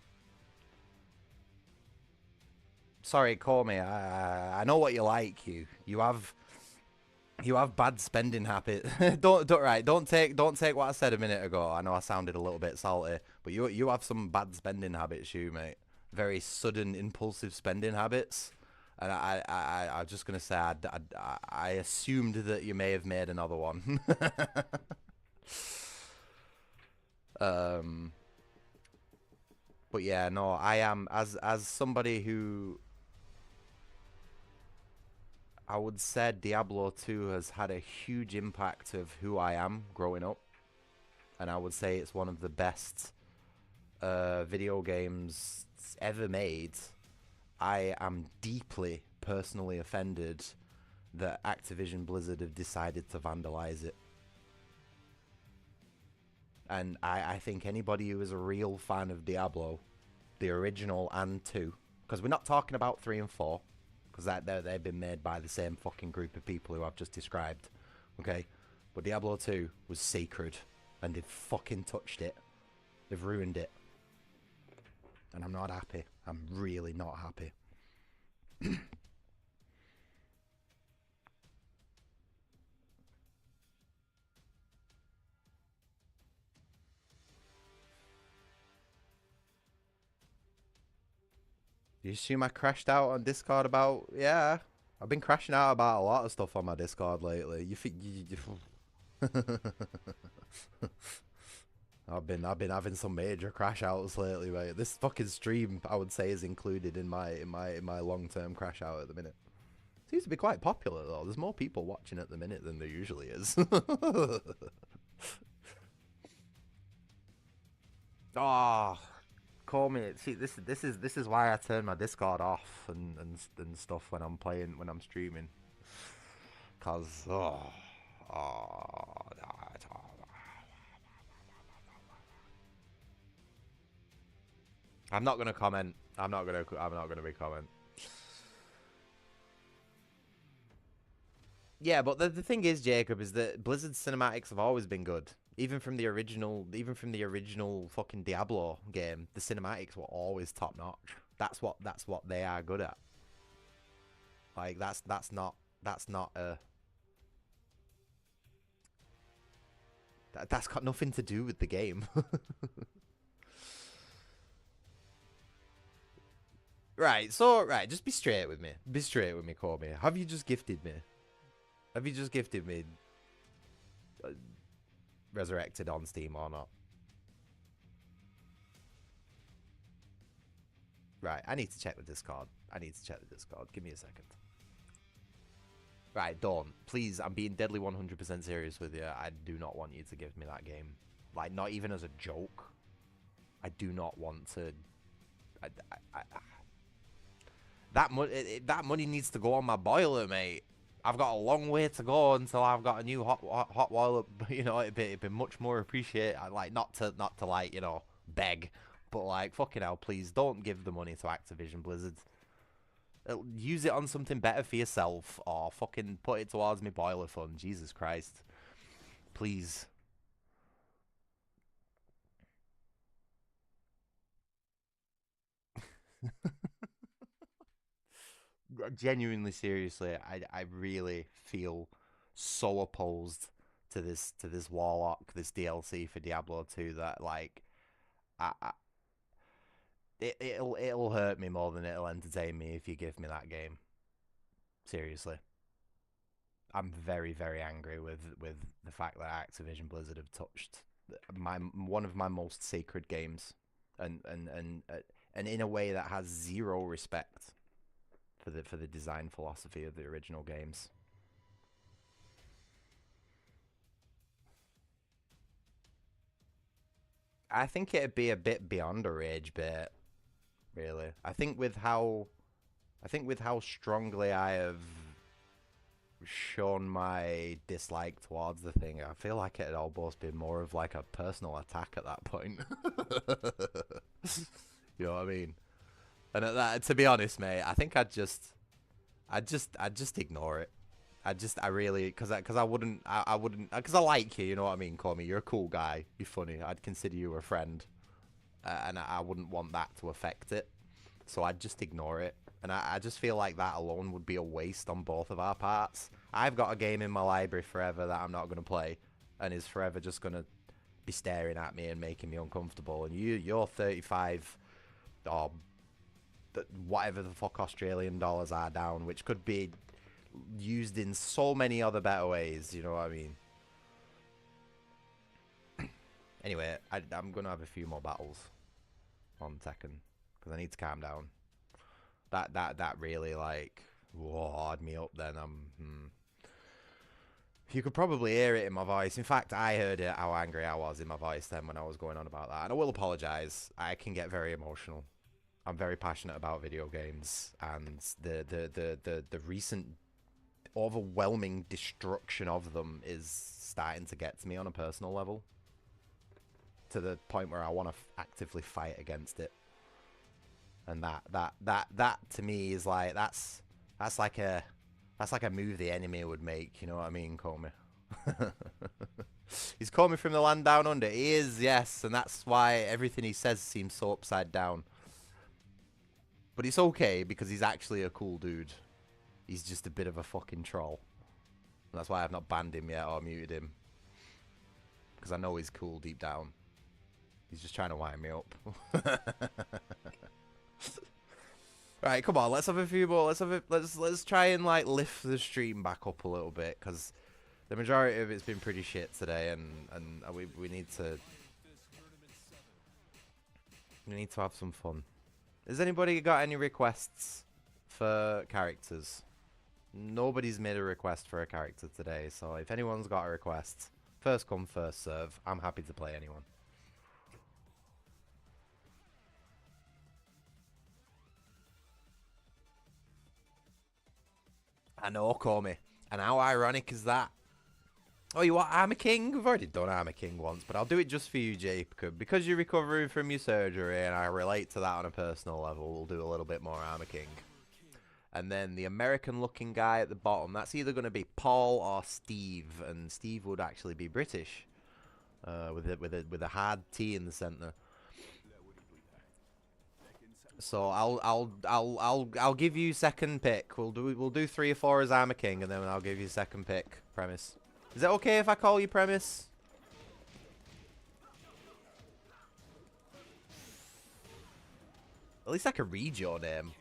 Sorry, call me. I know what you like. You have bad spending habits. Don't take what I said a minute ago. I know I sounded a little bit salty, but you have some bad spending habits, you mate. Very sudden, impulsive spending habits. And I'm just going to say, I assumed that you may have made another one. But yeah, no, I am, as somebody who, I would say Diablo 2 has had a huge impact of who I am growing up. And I would say it's one of the best video games ever made. I am deeply personally offended that Activision Blizzard have decided to vandalize it. And I think anybody who is a real fan of Diablo, the original and 2, because we're not talking about 3 and 4, because they've been made by the same fucking group of people who I've just described, okay? But Diablo 2 was sacred, and they've fucking touched it. They've ruined it. And I'm not happy. I'm really not happy. You assume I crashed out on Discord about... Yeah, I've been crashing out about a lot of stuff on my Discord lately. You think... I've been having some major crash outs lately, mate. This fucking stream, I would say, is included in my long-term crash out at the minute. Seems to be quite popular though. There's more people watching at the minute than there usually is. Ah, call me. See, this is why I turn my Discord off and stuff when I'm streaming. Cause I'm not gonna comment. I'm not gonna be comment. Yeah, but the thing is, Jacob, is that Blizzard's cinematics have always been good. Even from the original fucking Diablo game, the cinematics were always top notch. That's what they are good at. Like that's not that's got nothing to do with the game. Right, just be straight with me. Be straight with me, Corby. Have you just gifted me? Have you just gifted me Resurrected on Steam or not? Right, I need to check the Discord. Give me a second. Right, don't. Please, I'm being deadly 100% serious with you. I do not want you to give me that game. Like, not even as a joke. I do not want to... that money needs to go on my boiler, mate. I've got a long way to go until I've got a new hot boiler. You know, it'd be much more appreciated. Like not to like, you know, beg, but like fucking hell, please don't give the money to Activision Blizzard. Use it on something better for yourself, or fucking put it towards me boiler fund. Jesus Christ, please. Genuinely, seriously, I really feel so opposed to this Warlock, this DLC for Diablo 2 that like it'll hurt me more than it'll entertain me if you give me that game. Seriously. I'm very, very angry with the fact that Activision Blizzard have touched one of my most sacred games, and in a way that has zero respect for the design philosophy of the original games. I think it'd be a bit beyond a rage bit, really. I think with how strongly I have shown my dislike towards the thing, I feel like it'd almost be more of like a personal attack at that point. You know what I mean? And at that, to be honest, mate, I think I'd just ignore it. I really, because I wouldn't, because I like you, you know what I mean, Comey? You're a cool guy. You're funny. I'd consider you a friend. And I wouldn't want that to affect it. So I'd just ignore it. And I just feel like that alone would be a waste on both of our parts. I've got a game in my library forever that I'm not going to play, and is forever just going to be staring at me and making me uncomfortable. And you're 35, or whatever the fuck Australian dollars are down, which could be used in so many other better ways, you know what I mean? Anyway, I'm going to have a few more battles on Tekken, because I need to calm down. That really, like, wowed me up then. You could probably hear it in my voice. In fact, I heard it, how angry I was in my voice then when I was going on about that. And I will apologise. I can get very emotional. I'm very passionate about video games, and the recent overwhelming destruction of them is starting to get to me on a personal level, to the point where I want to actively fight against it. And that to me is like, that's like a move the enemy would make, you know what I mean, Comey? He's Comey from the land down under. He is, yes, and that's why everything he says seems so upside down. But it's okay, because he's actually a cool dude. He's just a bit of a fucking troll. And that's why I've not banned him yet or muted him. Because I know he's cool deep down. He's just trying to wind me up. Right, come on, let's have a few more. Let's try and like lift the stream back up a little bit, because the majority of it's been pretty shit today, and we need to have some fun. Has anybody got any requests for characters? Nobody's made a request for a character today, so if anyone's got a request, first come, first serve. I'm happy to play anyone. I know, Comey. And how ironic is that? Oh, you want Armor King? We've already done Armor King once, but I'll do it just for you, Jacob. Because you're recovering from your surgery, and I relate to that on a personal level, we'll do a little bit more Armor King. And then the American-looking guy at the bottom, that's either going to be Paul or Steve, and Steve would actually be British, with a hard T in the center. So I'll give you second pick. We'll do 3 or 4 as Armor King, and then I'll give you second pick, Premise. Is it okay if I call you Premise? At least I can read your name.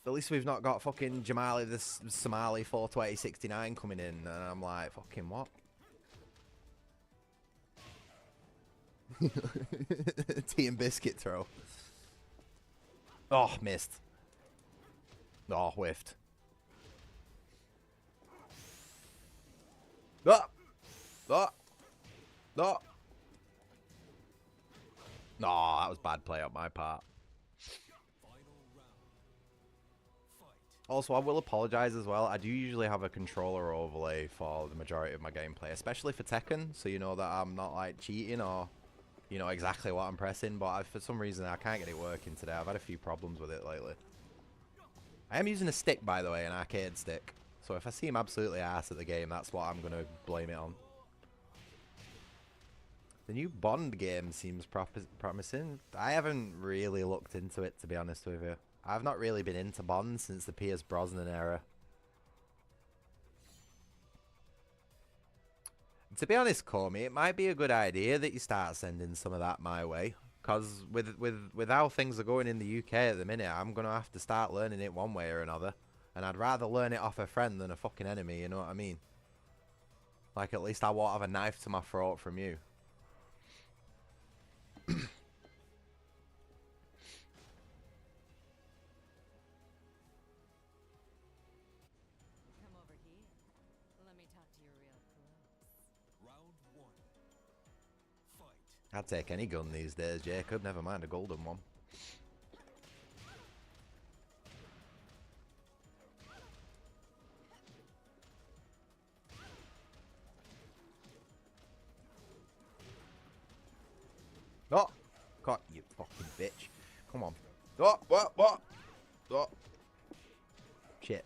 At least we've not got fucking Jamali the Somali 42069 coming in, and I'm like, fucking what? Tea and biscuit throw. Oh, missed. Oh, whiffed. Oh! Oh! Oh! No, that was bad play on my part. Final round. Fight. Also, I will apologise as well. I do usually have a controller overlay for the majority of my gameplay, especially for Tekken, so you know that I'm not like cheating or you know exactly what I'm pressing, but for some reason I can't get it working today. I've had a few problems with it lately. I am using a stick, by the way, an arcade stick. So if I seem absolutely ass at the game, that's what I'm going to blame it on. The new Bond game seems promising. I haven't really looked into it, to be honest with you. I've not really been into Bond since the Pierce Brosnan era. To be honest, Comey, it might be a good idea that you start sending some of that my way. Because with how things are going in the UK at the minute, I'm going to have to start learning it one way or another. And I'd rather learn it off a friend than a fucking enemy, you know what I mean? Like, at least I won't have a knife to my throat from you. Come over here. Let me talk to you real close. Round one. Fight. I'd take any gun these days, Jacob. Never mind a golden one. Oh! God, you fucking bitch. Come on. Oh, what? Oh. Shit.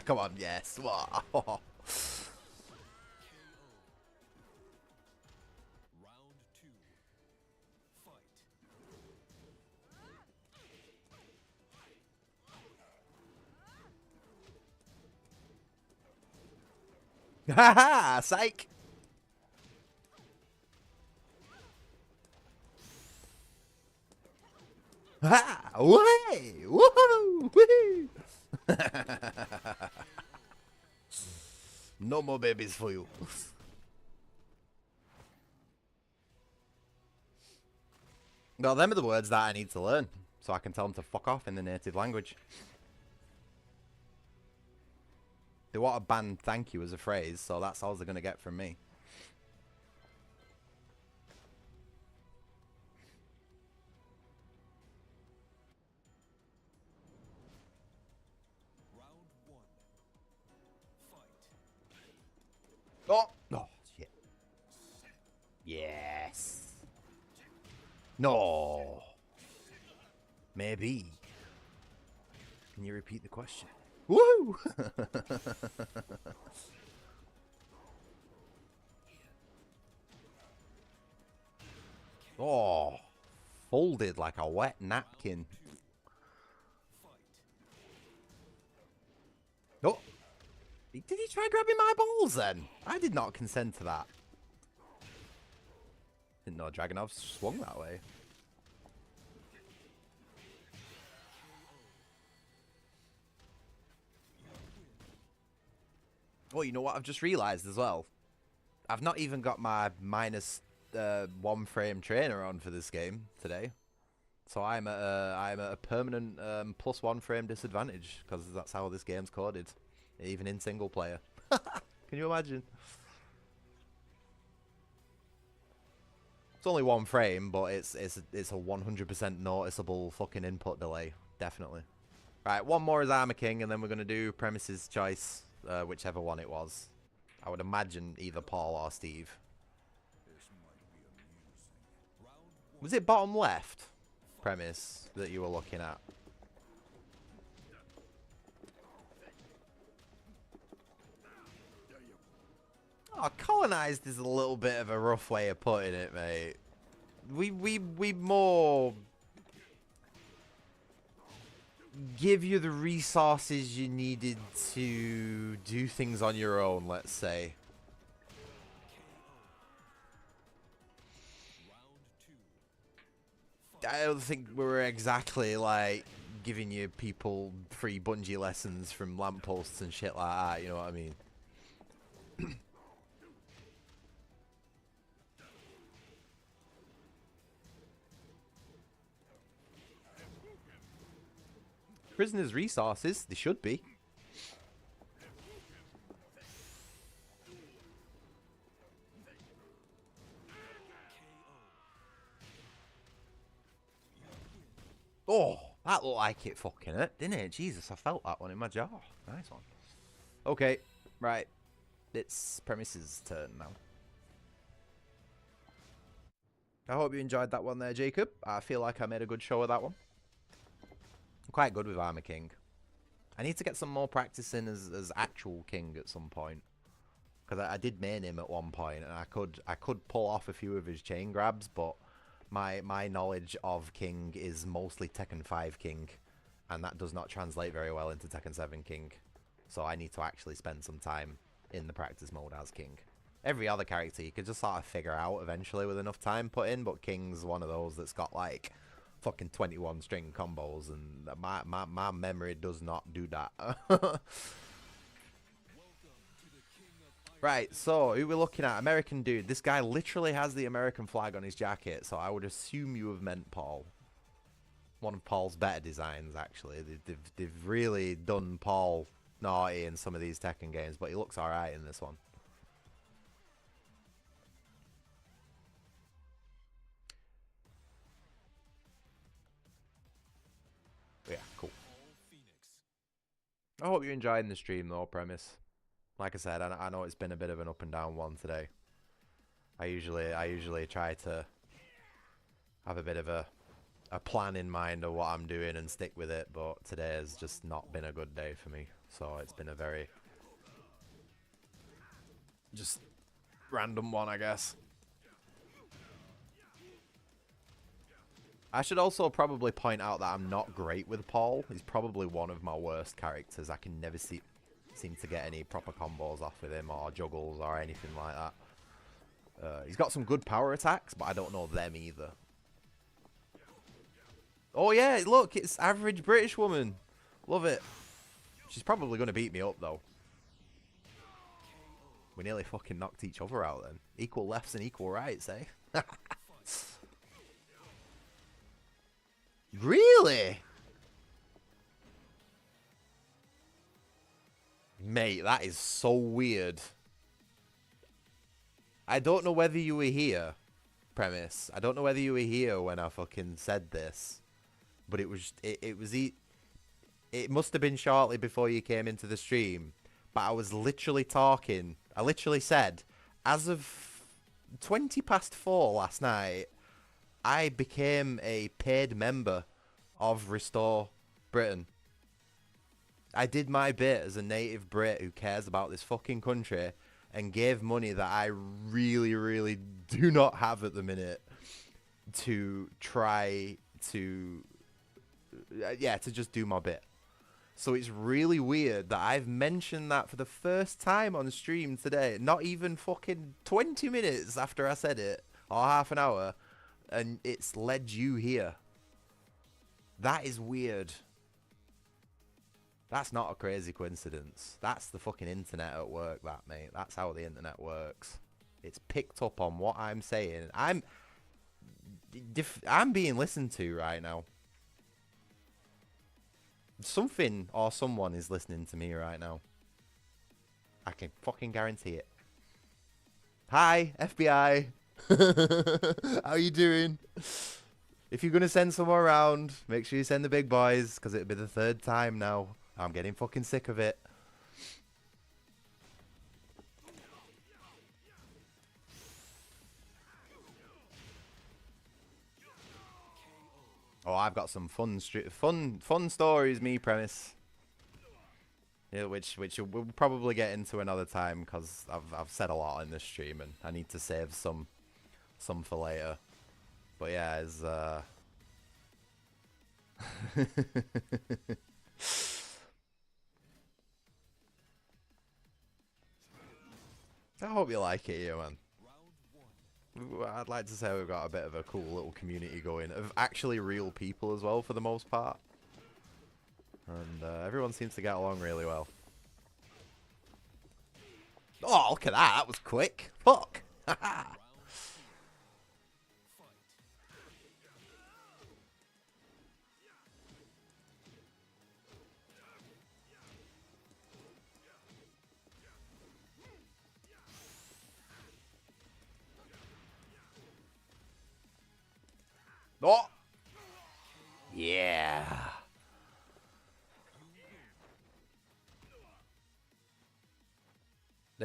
Come on, yes. What? KO. Round two. Fight. Haha! Psych! Ha! Way! Woohoo! Woohoo! No more babies for you. Well, them are the words that I need to learn, so I can tell them to fuck off in the native language. They want to ban thank you as a phrase, so that's all they're going to get from me. Round one. Fight. Oh! Oh, shit. Yes. No. Maybe. Can you repeat the question? Woo! Oh. Folded like a wet napkin. Fight. Oh. Did he try grabbing my balls then? I did not consent to that. Didn't know Dragunov swung that way. Oh, you know what I've just realised as well? I've not even got my minus 1 frame trainer on for this game today. So I'm at a permanent +1 frame disadvantage, because that's how this game's coded. Even in single player. Can you imagine? It's only 1 frame, but it's a 100% noticeable fucking input delay. Definitely. Right, one more as Armor King, and then we're going to do Premises Choice, whichever one it was. I would imagine either Paul or Steve. Was it bottom left premise that you were looking at? Oh, colonized is a little bit of a rough way of putting it, mate. We more give you the resources you needed to do things on your own, let's say. I don't think we were exactly like giving you people free bungee lessons from lampposts and shit like that, you know what I mean? Prisoners' resources, they should be. Oh, that looked like it fucking hurt, didn't it? Jesus, I felt that one in my jaw. Nice one. Okay, right. It's Premise's turn now. I hope you enjoyed that one there, Jacob. I feel like I made a good show of that one. I'm quite good with Armor King. I need to get some more practice in as actual King at some point. Because I did main him at one point, and I could pull off a few of his chain grabs, but my knowledge of King is mostly Tekken 5 King, and that does not translate very well into Tekken 7 King. So I need to actually spend some time in the practice mode as King. Every other character you could just sort of figure out eventually with enough time put in, but King's one of those that's got like fucking 21 string combos, and my memory does not do that. Right, so who we're looking at? American dude. This guy literally has the American flag on his jacket, so I would assume you have meant Paul. One of Paul's better designs, actually. They've really done Paul naughty in some of these Tekken games, but he looks alright in this one. Yeah, cool. I hope you're enjoying the stream, though, Premise. Like I said, I know it's been a bit of an up and down one today. I usually try to have a bit of a plan in mind of what I'm doing and stick with it, but today has just not been a good day for me. So it's been a very just random one, I guess. I should also probably point out that I'm not great with Paul. He's probably one of my worst characters. I can never seem to get any proper combos off with him or juggles or anything like that. He's got some good power attacks, but I don't know them either. Oh yeah, look, it's average British woman. Love it. She's probably going to beat me up, though. We nearly fucking knocked each other out then. Equal lefts and equal rights, eh? Really? Mate, that is so weird. I don't know whether you were here, Premise. I don't know whether you were here when I fucking said this. But it must have been shortly before you came into the stream. But I was literally talking. I literally said, as of 4:20 last night, I became a paid member of Restore Britain. I did my bit as a native Brit who cares about this fucking country and gave money that I really, really do not have at the minute to try to, yeah, to just do my bit. So it's really weird that I've mentioned that for the first time on stream today, not even fucking 20 minutes after I said it, or half an hour, and it's led you here. That is weird. That's not a crazy coincidence. That's the fucking internet at work, that, mate. That's how the internet works. It's picked up on what I'm saying. I'm being listened to right now. Something or someone is listening to me right now. I can fucking guarantee it. Hi, FBI. How you doing? If you're going to send someone around, make sure you send the big boys, because it'll be the third time now. I'm getting fucking sick of it. Oh, I've got some fun stories, me, Premise. Yeah, which we'll probably get into another time, because I've said a lot in this stream, and I need to save some for later. But yeah, it's I hope you like it here, man. I'd like to say we've got a bit of a cool little community going of actually real people as well, for the most part. And everyone seems to get along really well. Oh, look at that. That was quick. Fuck. Haha. Oh! Yeah.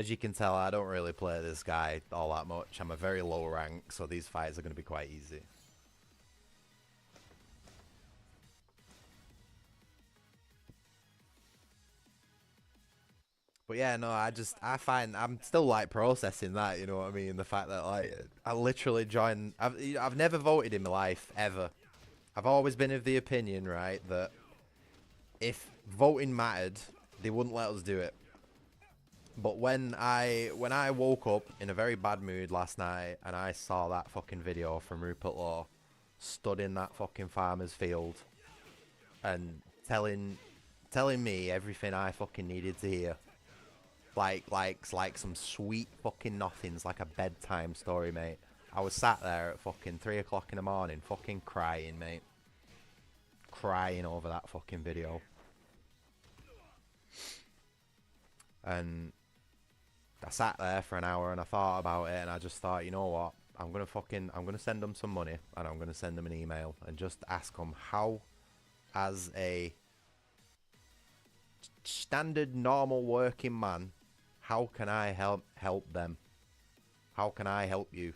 as you can tell, I don't really play this guy all that much. I'm a very low rank, so these fights are going to be quite easy. But yeah, no, I find I'm still like processing that, you know what I mean? The fact that like I literally joined, I've never voted in my life ever. I've always been of the opinion, right, that if voting mattered, they wouldn't let us do it. But when I woke up in a very bad mood last night and I saw that fucking video from Rupert Law stood in that fucking farmer's field and telling me everything I fucking needed to hear. Like some sweet fucking nothings, like a bedtime story, mate. I was sat there at fucking 3 o'clock in the morning, fucking crying, mate. Crying over that fucking video. And I sat there for an hour and I thought about it and I just thought, you know what? I'm gonna send them some money and I'm gonna send them an email and just ask them how, as a standard normal working man, how can I help them? How can I help you?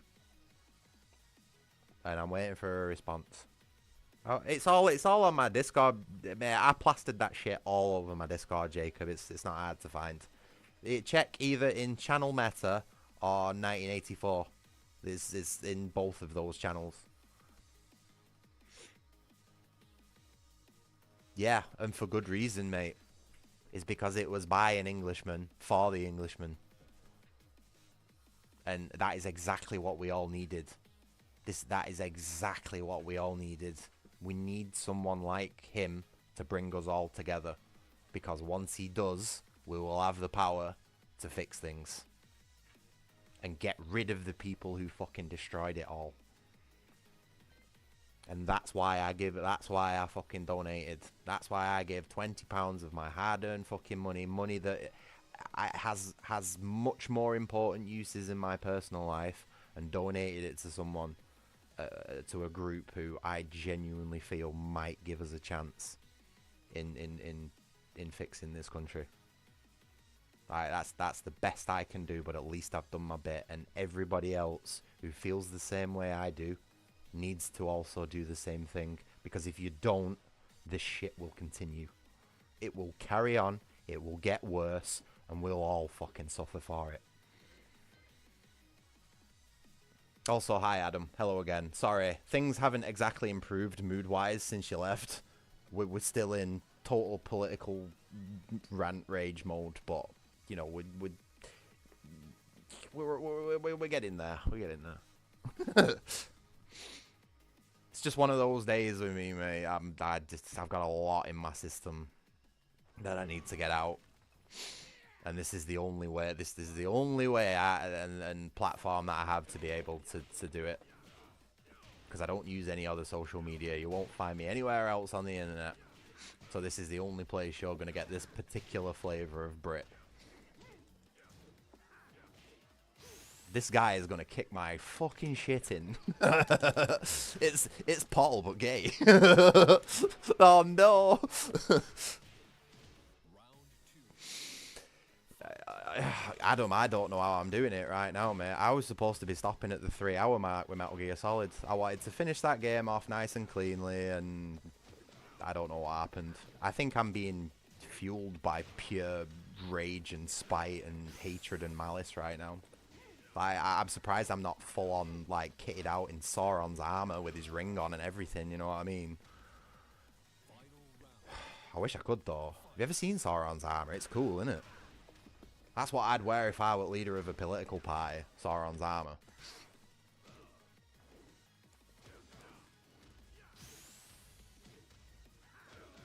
And I'm waiting for a response. Oh, it's all on my Discord. Mate, I plastered that shit all over my Discord, Jacob. It's not hard to find. Check either in channel meta or 1984. It's in both of those channels. Yeah, and for good reason, mate. Is because it was by an Englishman for the Englishman. And that is exactly what we all needed. That is exactly what we all needed. We need someone like him to bring us all together. Because once he does, we will have the power to fix things. And get rid of the people who fucking destroyed it all. And that's why I fucking donated. That's why I gave £20 of my hard-earned fucking money that has much more important uses in my personal life, and donated it to someone, to a group who I genuinely feel might give us a chance in fixing this country. That's the best I can do, but at least I've done my bit, and everybody else who feels the same way I do needs to also do the same thing, because if you don't, this shit will continue. It will carry on, it will get worse, and we'll all fucking suffer for it. Also, hi Adam, hello again. Sorry, things haven't exactly improved mood-wise since you left. We're still in total political rant rage mode, but you know, we're getting there. We're getting there. It's just one of those days with me, mate. I've got a lot in my system that I need to get out, and this is the only way. This is the only way and platform that I have to be able to do it. Because I don't use any other social media. You won't find me anywhere else on the internet. So this is the only place you're gonna get this particular flavor of Brit. This guy is gonna kick my fucking shit in. It's Paul but gay. Oh no. Adam, I don't know how I'm doing it right now, mate. I was supposed to be stopping at the 3-hour mark with Metal Gear Solid. I wanted to finish that game off nice and cleanly, and I don't know what happened. I think I'm being fueled by pure rage and spite and hatred and malice right now. I'm surprised I'm not full on, like, kitted out in Sauron's armor with his ring on and everything, you know what I mean? I wish I could, though. Have you ever seen Sauron's armor? It's cool, isn't it? That's what I'd wear if I were leader of a political party, Sauron's armor.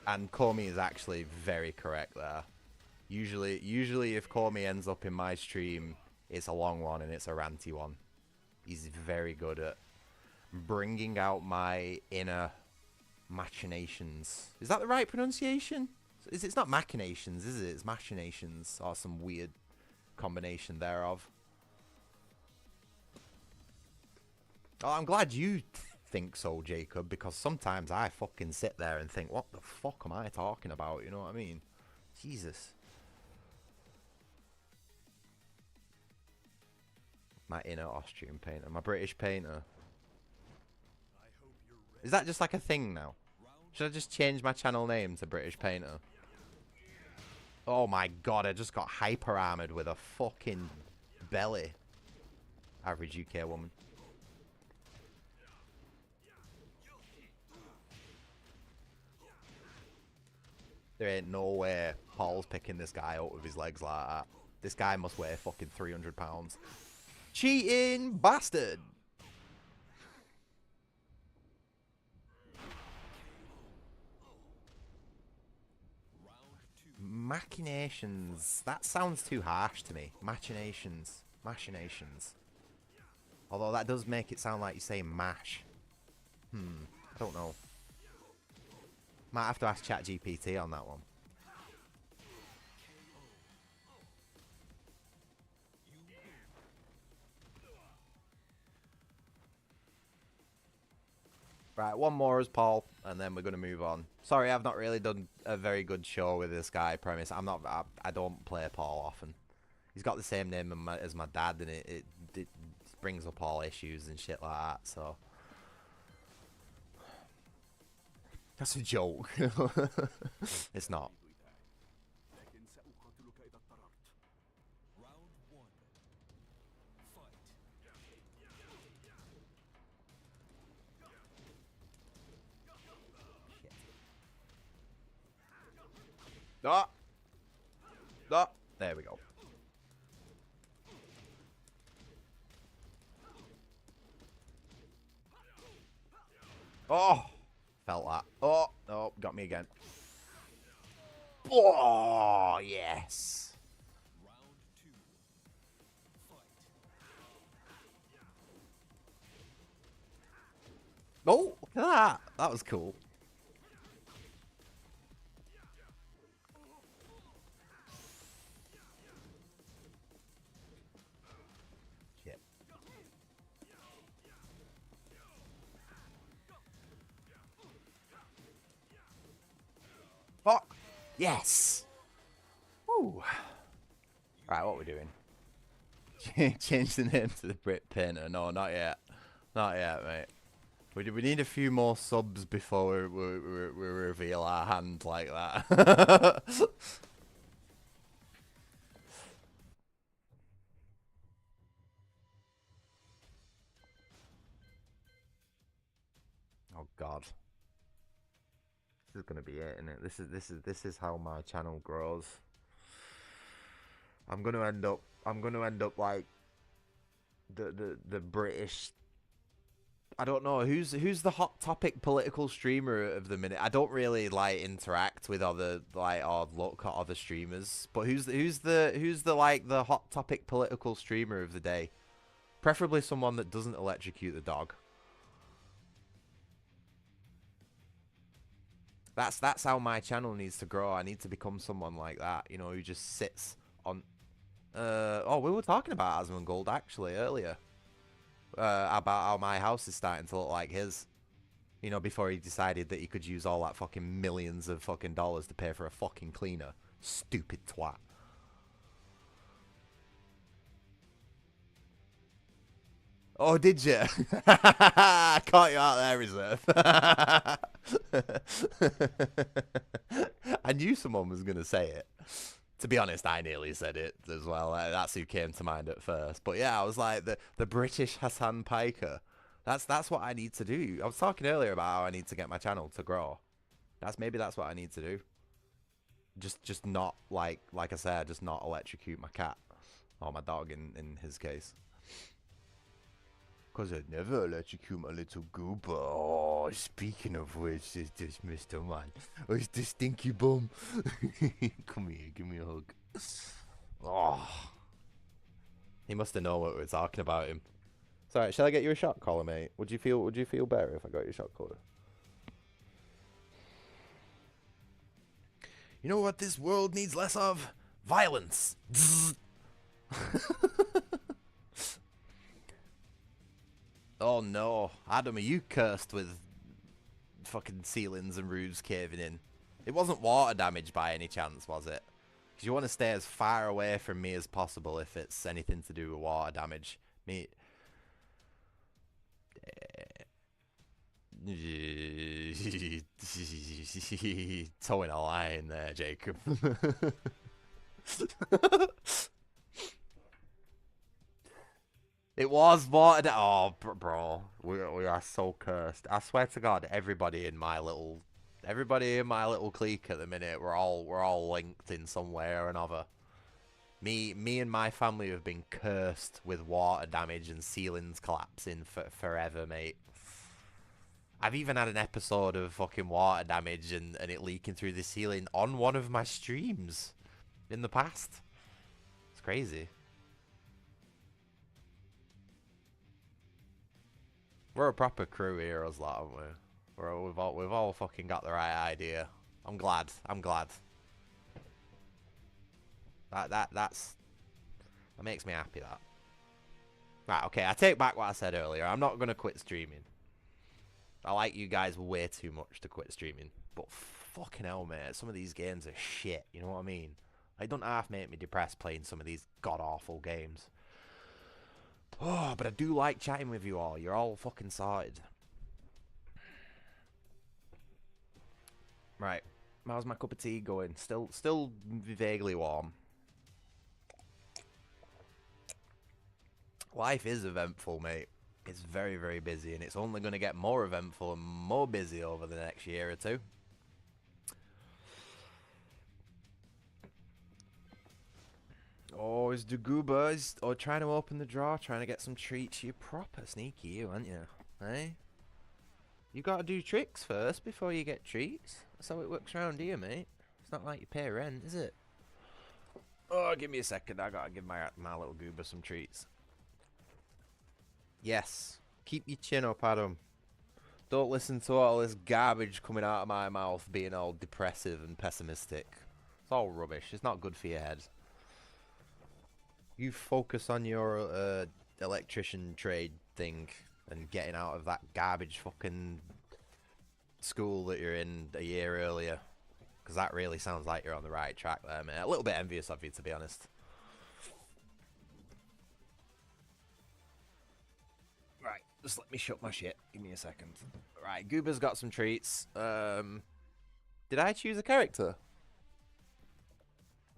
And Comey is actually very correct there. Usually if Comey ends up in my stream, it's a long one and it's a ranty one. He's very good at bringing out my inner machinations. Is that the right pronunciation? It's not machinations, is it? It's machinations, or some weird combination thereof. Oh, I'm glad you think so, Jacob, because sometimes I fucking sit there and think, what the fuck am I talking about? You know what I mean? Jesus. My inner Austrian painter. My British painter. Is that just like a thing now? Should I just change my channel name to British painter? Oh my god, I just got hyper armored with a fucking belly. Average UK woman. There ain't no way Paul's picking this guy up with his legs like that. This guy must weigh fucking 300 pounds. Cheating bastard! Machinations. That sounds too harsh to me. Machinations. Machinations. Although that does make it sound like you say mash. I don't know. Might have to ask ChatGPT on that one. Right, one more as Paul, and then we're going to move on. Sorry, I've not really done a very good show with this guy, premise. I don't play Paul often. He's got the same name as my dad, and it brings up all issues and shit like that, so... That's a joke. It's not. لكن سأقاتلك إذا اضطررت. Round 1. Fight. Ah! Ah! There we go. Oh! Felt that. Oh! Oh, got me again. Oh, yes! Round 2. Fight. Oh, look at that! That was cool. Shit. Fuck! Yes! Woo! Right, what are we doing? Change the name to the Brit Painter. No, not yet. Not yet, mate. We need a few more subs before we reveal our hand like that. Oh God. This is gonna be it, isn't it? This is how my channel grows. I'm gonna end up like the British. I don't know who's the hot topic political streamer of the minute. I don't really like interact with other or look at other streamers. But who's the like the hot topic political streamer of the day? Preferably someone that doesn't electrocute the dog. That's how my channel needs to grow. I need to become someone like that, you know, who just sits on. Oh, we were talking about Asmongold actually earlier. About how my house is starting to look like his. You know, before he decided that he could use all that fucking millions of fucking dollars to pay for a fucking cleaner. Stupid twat. Oh, did you? I caught you out there, Reserve. I knew someone was going to say it. To be honest, I nearly said it as well. That's who came to mind at first. But yeah, I was like, the British Hassan Piker. That's what I need to do. I was talking earlier about how I need to get my channel to grow. Maybe that's what I need to do. Just not, like I said, just not electrocute my cat. Or my dog in his case. Because I'd never electrocute my little goober. Oh, speaking of which, this Mr. Man. Oh, it's the stinky bum. Come here, give me a hug. Oh. He must have known what we were talking about him. Sorry, shall I get you a shot collar, mate? Would you feel better if I got you a shot collar? You know what this world needs less of? Violence. Oh no, Adam, are you cursed with fucking ceilings and roofs caving in? It wasn't water damage by any chance, was it? Because you want to stay as far away from me as possible if it's anything to do with water damage. Me. Towing a line there, Jacob. It was watered. Oh, bro, we are so cursed. I swear to God, everybody in my little clique at the minute, we're all linked in some way or another. Me and my family have been cursed with water damage and ceilings collapsing forever, mate. I've even had an episode of fucking water damage and it leaking through the ceiling on one of my streams in the past. It's crazy. We're a proper crew here, us lot, haven't we? We've all fucking got the right idea. I'm glad. That makes me happy, that. Right, okay, I take back what I said earlier. I'm not gonna quit streaming. I like you guys way too much to quit streaming. But fucking hell, mate, some of these games are shit, you know what I mean? It don't half make me depressed playing some of these god-awful games. Oh, but I do like chatting with you all. You're all fucking sorted. Right. How's my cup of tea going? Still vaguely warm. Life is eventful, mate. It's very, very busy, and it's only going to get more eventful and more busy over the next year or two. Oh, is Daguba trying to open the drawer, trying to get some treats? You're proper sneaky, you, aren't you? Hey? You gotta do tricks first before you get treats. That's how it works around here, mate. It's not like you pay rent, is it? Oh, give me a second. I gotta give my little goober some treats. Yes. Keep your chin up, Adam. Don't listen to all this garbage coming out of my mouth being all depressive and pessimistic. It's all rubbish. It's not good for your head. You focus on your electrician trade thing and getting out of that garbage fucking school that you're in a year earlier. Because that really sounds like you're on the right track there, mate. A little bit envious of you, to be honest. Right, just let me shut my shit. Give me a second. Right, Goober's got some treats. Did I choose a character?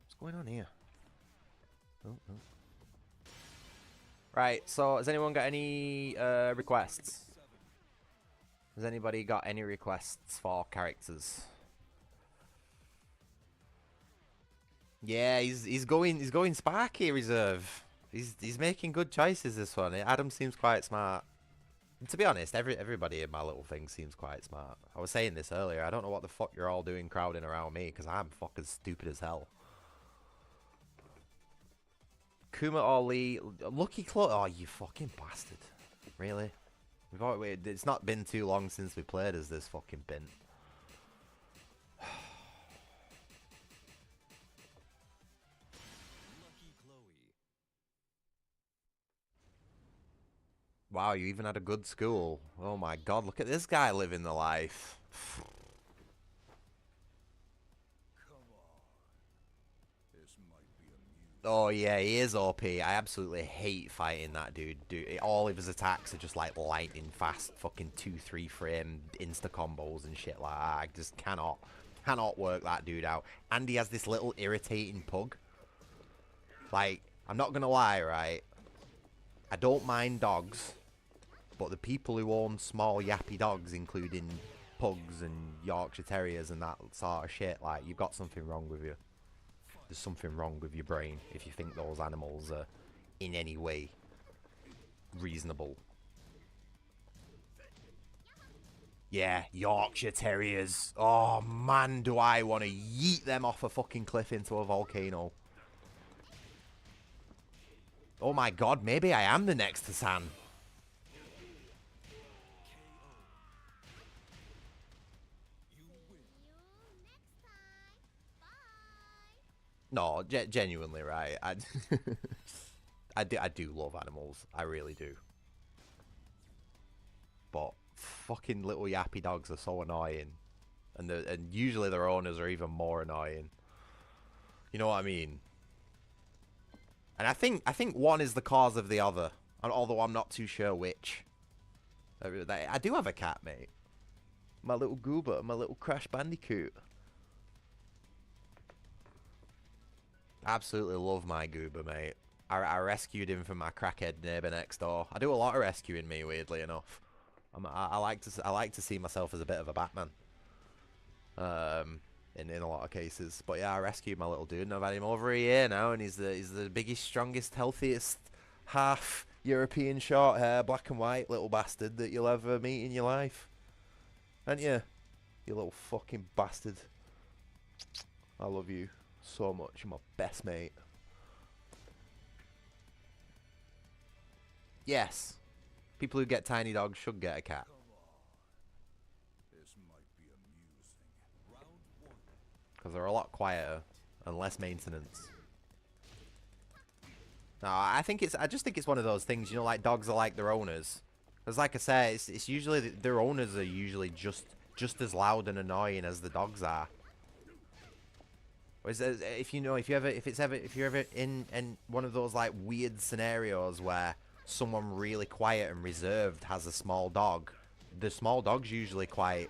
What's going on here? Oh. Right, so has anyone got any requests? Has anybody got any requests for characters? Yeah, he's going Sparky Reserve. He's making good choices this one. Adam seems quite smart. And to be honest, everybody in my little thing seems quite smart. I was saying this earlier. I don't know what the fuck you're all doing crowding around me, because I'm fucking stupid as hell. Kuma or Lee, Lucky Clo. Oh, you fucking bastard! Really? It's not been too long since we played as this fucking bin. Wow, you even had a good school. Oh my god, look at this guy living the life. Oh yeah, he is OP. I absolutely hate fighting that dude. All of his attacks are just like lightning fast, fucking 2-3 frame insta combos and shit like that. I just cannot work that dude out. And he has this little irritating pug. Like, I'm not gonna lie, right? I don't mind dogs, but the people who own small yappy dogs, including pugs and Yorkshire Terriers and that sort of shit, like, you've got something wrong with you. There's something wrong with your brain if you think those animals are in any way reasonable. Yeah, Yorkshire Terriers. Oh man, do I want to yeet them off a fucking cliff into a volcano. Oh my god, maybe I am the next Hassan. No, genuinely, right? I do love animals. I really do. But fucking little yappy dogs are so annoying, and usually their owners are even more annoying. You know what I mean? And I think one is the cause of the other. And although I'm not too sure which. I do have a cat, mate. My little Goober, my little Crash Bandicoot. Absolutely love my Goober, mate. I rescued him from my crackhead neighbour next door. I do a lot of rescuing, me, weirdly enough. I like to see myself as a bit of a Batman. In a lot of cases, but yeah, I rescued my little dude, and I've had him over a year now, and he's the biggest, strongest, healthiest half European short hair, black and white little bastard that you'll ever meet in your life. And you little fucking bastard. I love you so much. You're my best mate. Yes, people who get tiny dogs should get a cat. This might be amusing. Round one. Because they're a lot quieter and less maintenance. No, I just think it's one of those things, you know, like dogs are like their owners. Because like I say, it's usually, their owners are usually just as loud and annoying as the dogs are. Whereas if you're ever in one of those like weird scenarios where someone really quiet and reserved has a small dog, the small dog's usually quite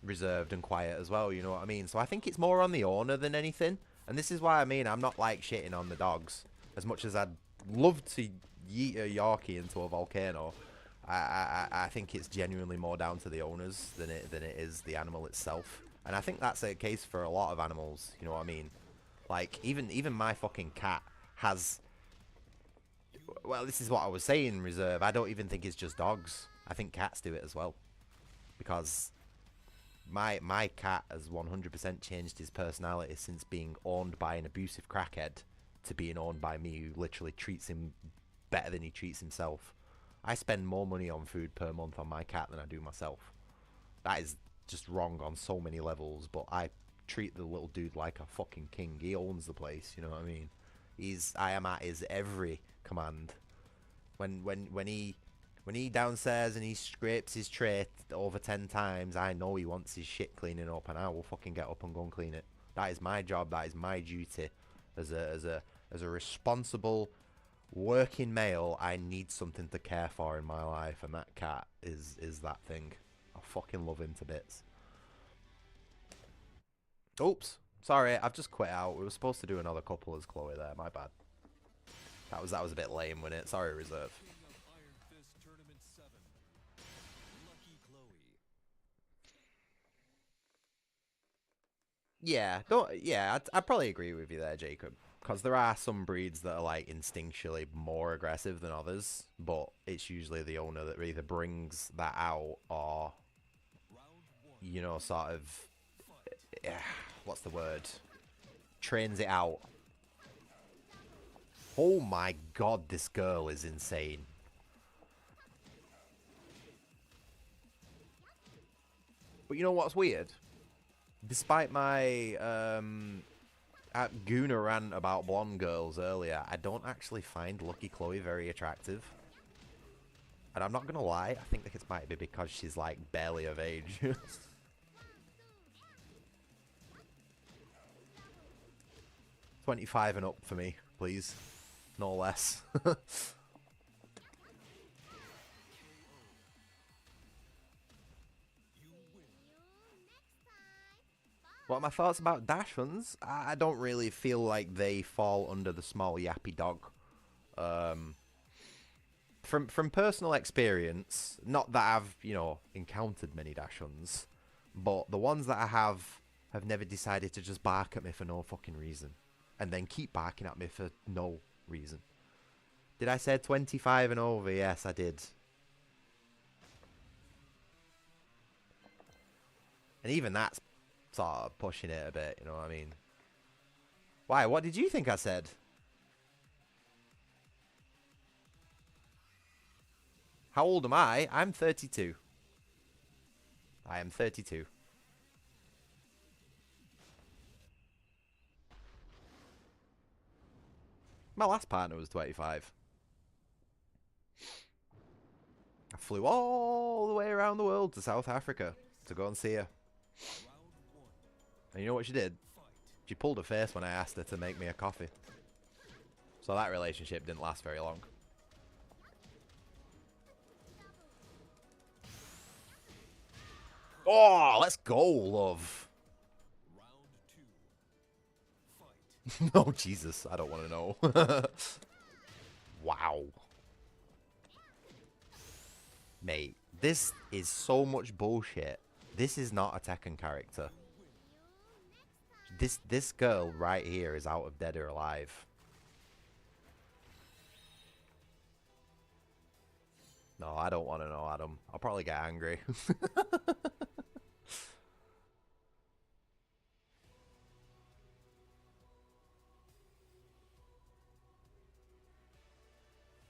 reserved and quiet as well, you know what I mean? So I think it's more on the owner than anything. And this is why I mean I'm not like shitting on the dogs as much as I'd love to yeet a Yorkie into a volcano. I think it's genuinely more down to the owners than it is the animal itself. And I think that's a case for a lot of animals, you know what I mean? Like even my fucking cat has, well, this is what I was saying, Reserve. I don't even think it's just dogs. I think cats do it as well. Because my cat has 100% changed his personality since being owned by an abusive crackhead to being owned by me, who literally treats him better than he treats himself. I spend more money on food per month on my cat than I do myself. That is just wrong on so many levels, but I treat the little dude like a fucking king. He owns the place, you know what I mean? I am at his every command. When he downstairs and he scrapes his tray over 10 times, I know he wants his shit cleaning up, and I will fucking get up and go and clean it. That is my job. That is my duty as a responsible working male. I need something to care for in my life, and that cat is that thing. I fucking love him to bits. Oops, sorry, I've just quit out. We were supposed to do another couple as Chloe there. My bad. That was a bit lame, wasn't it? Sorry, Reserve. King of Iron Fist Tournament 7. Lucky Chloe. Yeah, I'd probably agree with you there, Jacob. Because there are some breeds that are like instinctually more aggressive than others, but it's usually the owner that either brings that out or, you know, sort of, what's the word? Trains it out. Oh my god, this girl is insane. But you know what's weird? Despite my Gooner rant about blonde girls earlier, I don't actually find Lucky Chloe very attractive. And I'm not gonna lie, I think it might be because she's like barely of age. 25 and up for me, please. No less. What are my thoughts about Dachshunds? I don't really feel like they fall under the small yappy dog. From personal experience, not that I've, you know, encountered many Dachshunds, but the ones that I have never decided to just bark at me for no fucking reason. And then keep barking at me for no reason. Did I say 25 and over? Yes, I did. And even that's sort of pushing it a bit, you know what I mean? Why? What did you think I said? How old am I? I'm 32. I am 32. My last partner was 25. I flew all the way around the world to South Africa to go and see her. And you know what she did? She pulled her face when I asked her to make me a coffee. So that relationship didn't last very long. Oh, let's go, love. Round 2. Fight. No, Jesus, I don't want to know. Wow. Mate, this is so much bullshit. This is not a Tekken character. This girl right here is out of Dead or Alive. No, I don't want to know, Adam. I'll probably get angry.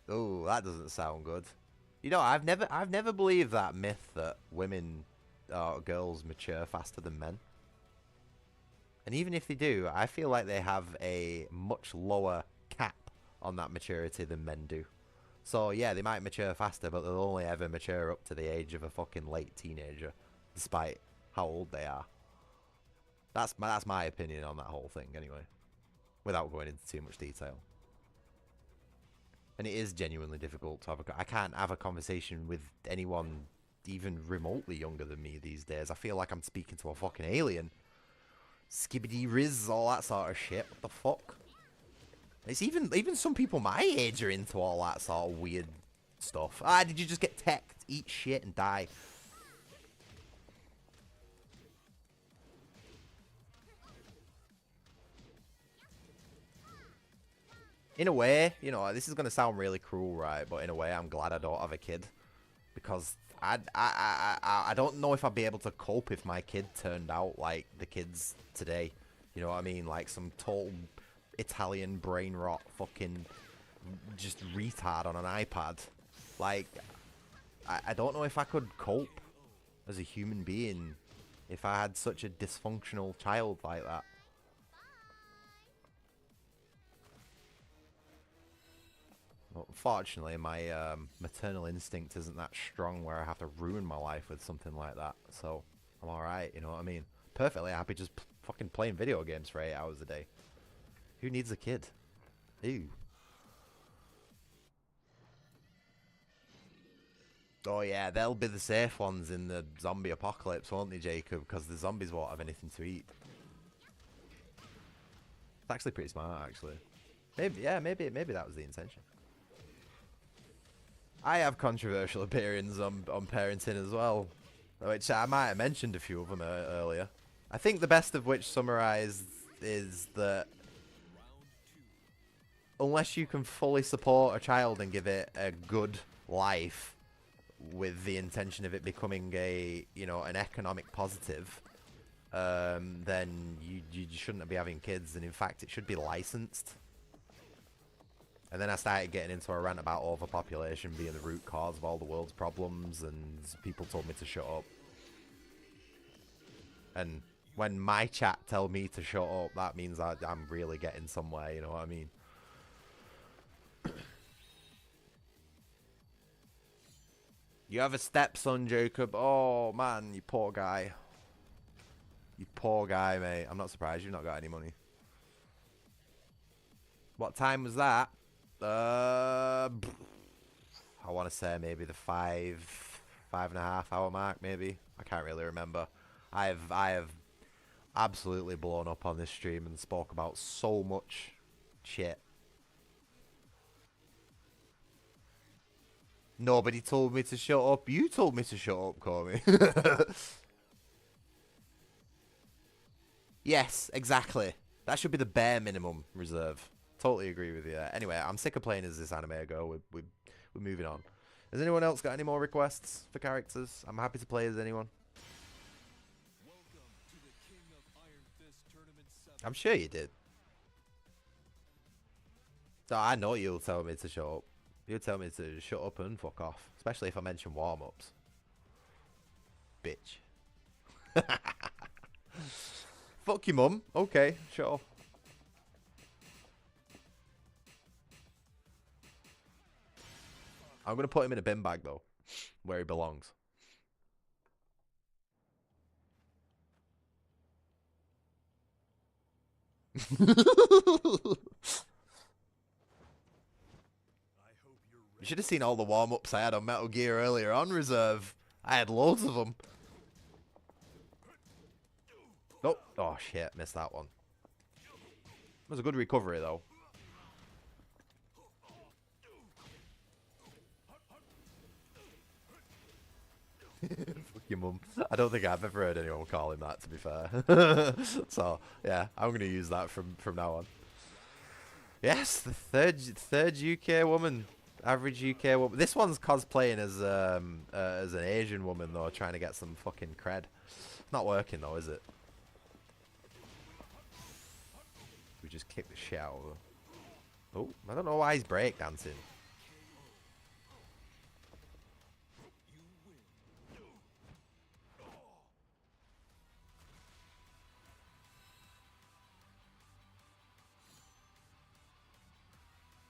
Oh, that doesn't sound good. You know, I've never believed that myth that women or girls mature faster than men. And even if they do, I feel like they have a much lower cap on that maturity than men do. So yeah, they might mature faster, but they'll only ever mature up to the age of a fucking late teenager, despite how old they are. That's my opinion on that whole thing, anyway, without going into too much detail. And it is genuinely difficult to have I can't have a conversation with anyone even remotely younger than me these days. I feel like I'm speaking to a fucking alien. Skibbity riz, all that sort of shit. What the fuck? It's even some people my age are into all that sort of weird stuff. Ah, did you just get teched, eat shit, and die? In a way, you know, this is going to sound really cruel, right? But in a way, I'm glad I don't have a kid. Because I don't know if I'd be able to cope if my kid turned out like the kids today. You know what I mean? Like some total Italian brain rot fucking just retard on an iPad. Like, I don't know if I could cope as a human being if I had such a dysfunctional child like that. Well, unfortunately, my maternal instinct isn't that strong where I have to ruin my life with something like that. So, I'm alright, you know what I mean? Perfectly happy just fucking playing video games for 8 hours a day. Who needs a kid? Ew. Oh yeah, they'll be the safe ones in the zombie apocalypse, won't they, Jacob? Because the zombies won't have anything to eat. It's actually pretty smart, actually. Maybe, yeah, maybe that was the intention. I have controversial opinions on parenting as well, which I might have mentioned a few of them earlier. I think the best of which summarised is that unless you can fully support a child and give it a good life with the intention of it becoming a, you know, an economic positive, then you shouldn't be having kids, and in fact it should be licensed. And then I started getting into a rant about overpopulation being the root cause of all the world's problems, and people told me to shut up. And when my chat tell me to shut up, that means I'm really getting somewhere, you know what I mean? You have a stepson, Jacob. Oh, man, you poor guy. You poor guy, mate. I'm not surprised you've not got any money. What time was that? I want to say maybe the 5.5 hour mark, maybe. I can't really remember. I have absolutely blown up on this stream and spoke about so much shit. Nobody told me to shut up. You told me to shut up, Corey. Yes, exactly. That should be the bare minimum reserve. Totally agree with you there. Anyway, I'm sick of playing as this anime go. We're moving on. Has anyone else got any more requests for characters? I'm happy to play as anyone. Welcome to the King of Iron Fist Tournament 7. I'm sure you did. So I know you'll tell me to shut up. You'll tell me to shut up and fuck off. Especially if I mention warm-ups. Bitch. Fuck your mum. Okay, sure. I'm going to put him in a bin bag, though. Where he belongs. You should have seen all the warm-ups I had on Metal Gear earlier on Reserve. I had loads of them. Oh shit, missed that one. It was a good recovery though. Fuck your mum. I don't think I've ever heard anyone call him that, to be fair. So yeah, I'm gonna use that from now on. Yes, the third UK woman, average UK woman. This one's cosplaying as an Asian woman though, trying to get some fucking cred. Not working though, is it? We just kick the shit out of her. Oh, I don't know why he's breakdancing.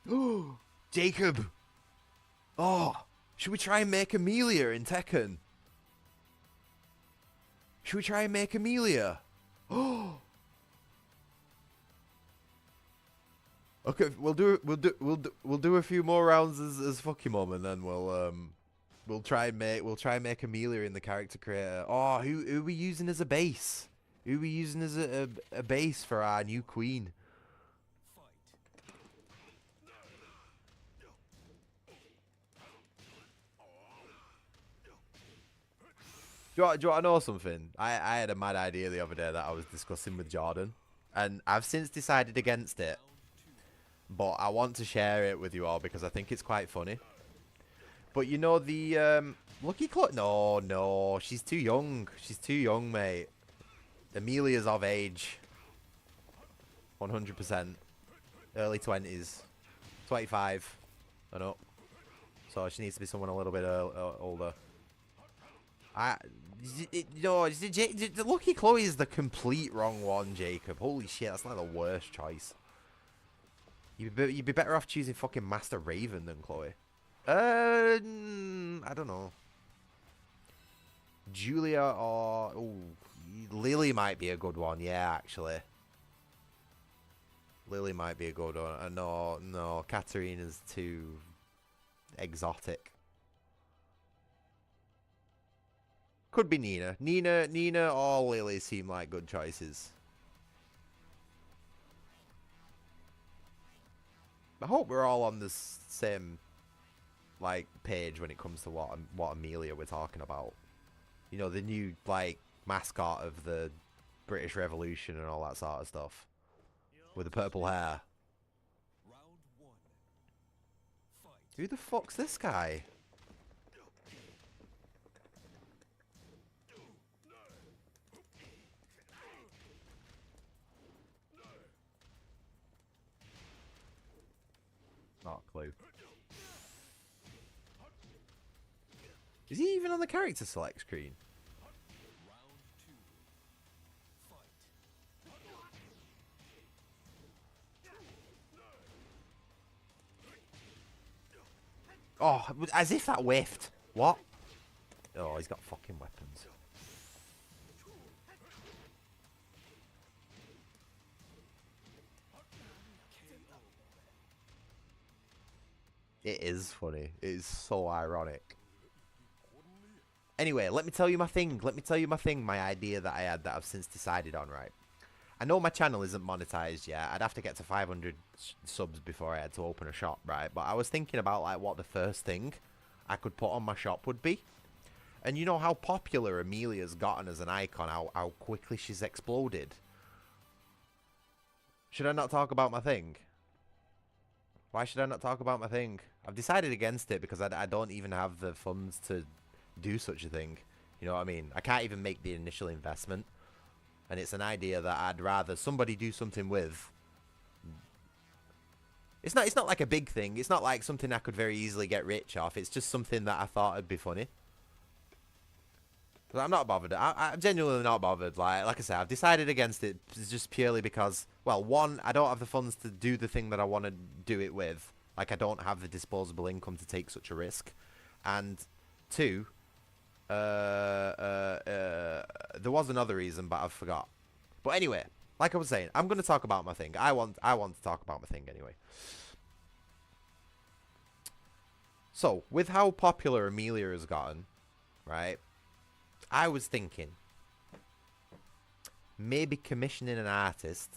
Oh, Jacob. Oh, should we try and make Amelia in Tekken? Should we try and make Amelia? Oh. Okay, we'll do a few more rounds as fuck your mum, and then we'll try and make Amelia in the character creator. Oh, who are we using as a base? Who are we using as a base for our new queen? Do you want to know something? I had a mad idea the other day that I was discussing with Jordan, and I've since decided against it. But I want to share it with you all because I think it's quite funny. But you know the Lucky Club? No, she's too young. She's too young, mate. Amelia's of age. 100%. Early 20s. 25 and up. So she needs to be someone a little bit older. Lucky Chloe is the complete wrong one, Jacob. Holy shit, that's like the worst choice. You'd be better off choosing fucking Master Raven than Chloe. I don't know. Julia or... Ooh, Lily might be a good one. Yeah, actually. Lily might be a good one. No, Katarina's too exotic. Could be Nina. Nina or Lily seem like good choices. I hope we're all on this same, like, page when it comes to what Amelia we're talking about. You know, the new, like, mascot of the British Revolution and all that sort of stuff. With the purple hair. Who the fuck's this guy? Not a clue. Is he even on the character select screen? Oh, as if that whiffed. What? Oh, he's got fucking weapons. It is funny. It is so ironic. Anyway, let me tell you my thing. My idea that I had that I've since decided on, right? I know my channel isn't monetized yet. I'd have to get to 500 subs before I had to open a shop, right? But I was thinking about, like, what the first thing I could put on my shop would be. And you know how popular Amelia's gotten as an icon, how quickly she's exploded. Should I not talk about my thing? Why should I not talk about my thing? I've decided against it because I don't even have the funds to do such a thing. You know what I mean? I can't even make the initial investment. And it's an idea that I'd rather somebody do something with. It's not like a big thing. It's not like something I could very easily get rich off. It's just something that I thought would be funny. But I'm not bothered. I'm genuinely not bothered. Like I said, I've decided against it just purely because, well, one, I don't have the funds to do the thing that I want to do it with. Like, I don't have the disposable income to take such a risk. And two, there was another reason, but I've forgot. But anyway, like I was saying, I'm going to talk about my thing. I want to talk about my thing anyway. So, with how popular Amelia has gotten, right, I was thinking, maybe commissioning an artist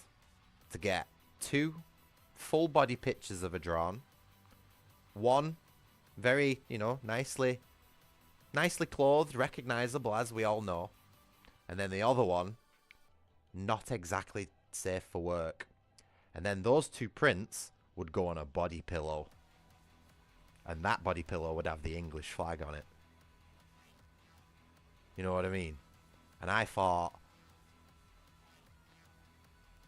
to get 2 full body pictures of a drone. One very, you know, nicely clothed, recognizable, as we all know. And then the other one, not exactly safe for work. And then those 2 prints would go on a body pillow. And that body pillow would have the English flag on it. You know what I mean? And I thought...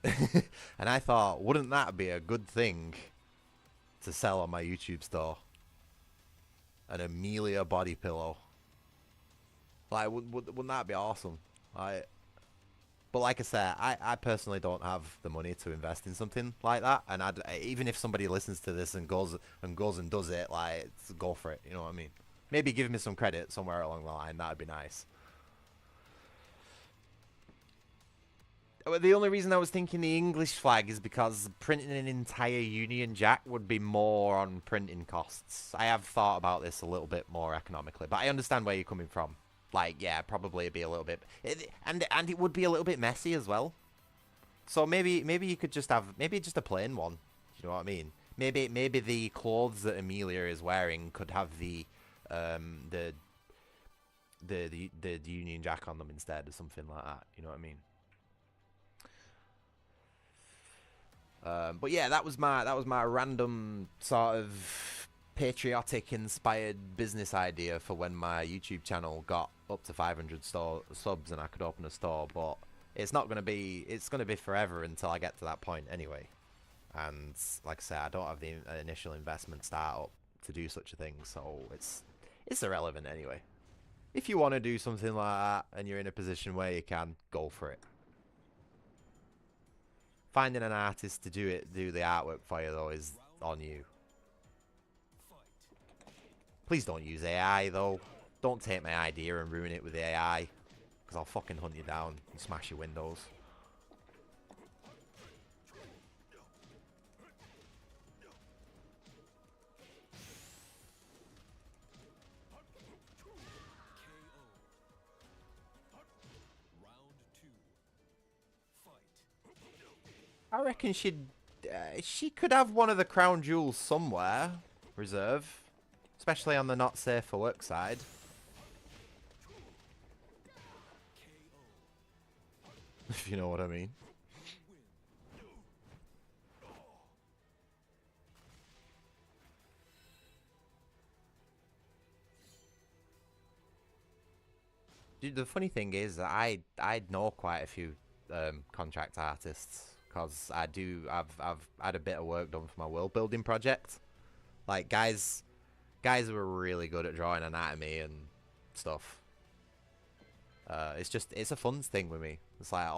and I thought, wouldn't that be a good thing to sell on my YouTube store? An Amelia body pillow. Like, wouldn't that be awesome? Like... But like I said, I personally don't have the money to invest in something like that, and even if somebody listens to this and goes and does it, like, go for it. You know what I mean? Maybe give me some credit somewhere along the line. That'd be nice. The only reason I was thinking the English flag is because printing an entire Union Jack would be more on printing costs. I have thought about this a little bit more economically, but I understand where you're coming from. Like, yeah, probably it'd be a little bit... And it would be a little bit messy as well. So maybe you could just have... Maybe just a plain one. You know what I mean? Maybe the clothes that Amelia is wearing could have the Union Jack on them instead, or something like that. You know what I mean? But yeah, that was my random sort of patriotic inspired business idea for when my YouTube channel got up to 500 subs and I could open a store. But it's not gonna be, it's gonna be forever until I get to that point anyway. And like I said, I don't have the initial investment startup to do such a thing, so it's irrelevant anyway. If you want to do something like that and you're in a position where you can, go for it. Finding an artist to do the artwork for you though is on you. Please don't use AI though. Don't take my idea and ruin it with AI, because I'll fucking hunt you down and smash your windows. I reckon she could have one of the crown jewels somewhere, reserve, especially on the not safe for work side. If you know what I mean. Dude, the funny thing is that I know quite a few contract artists, because I've had a bit of work done for my world building project. Like guys who are really good at drawing anatomy and stuff. It's a fun thing with me. It's like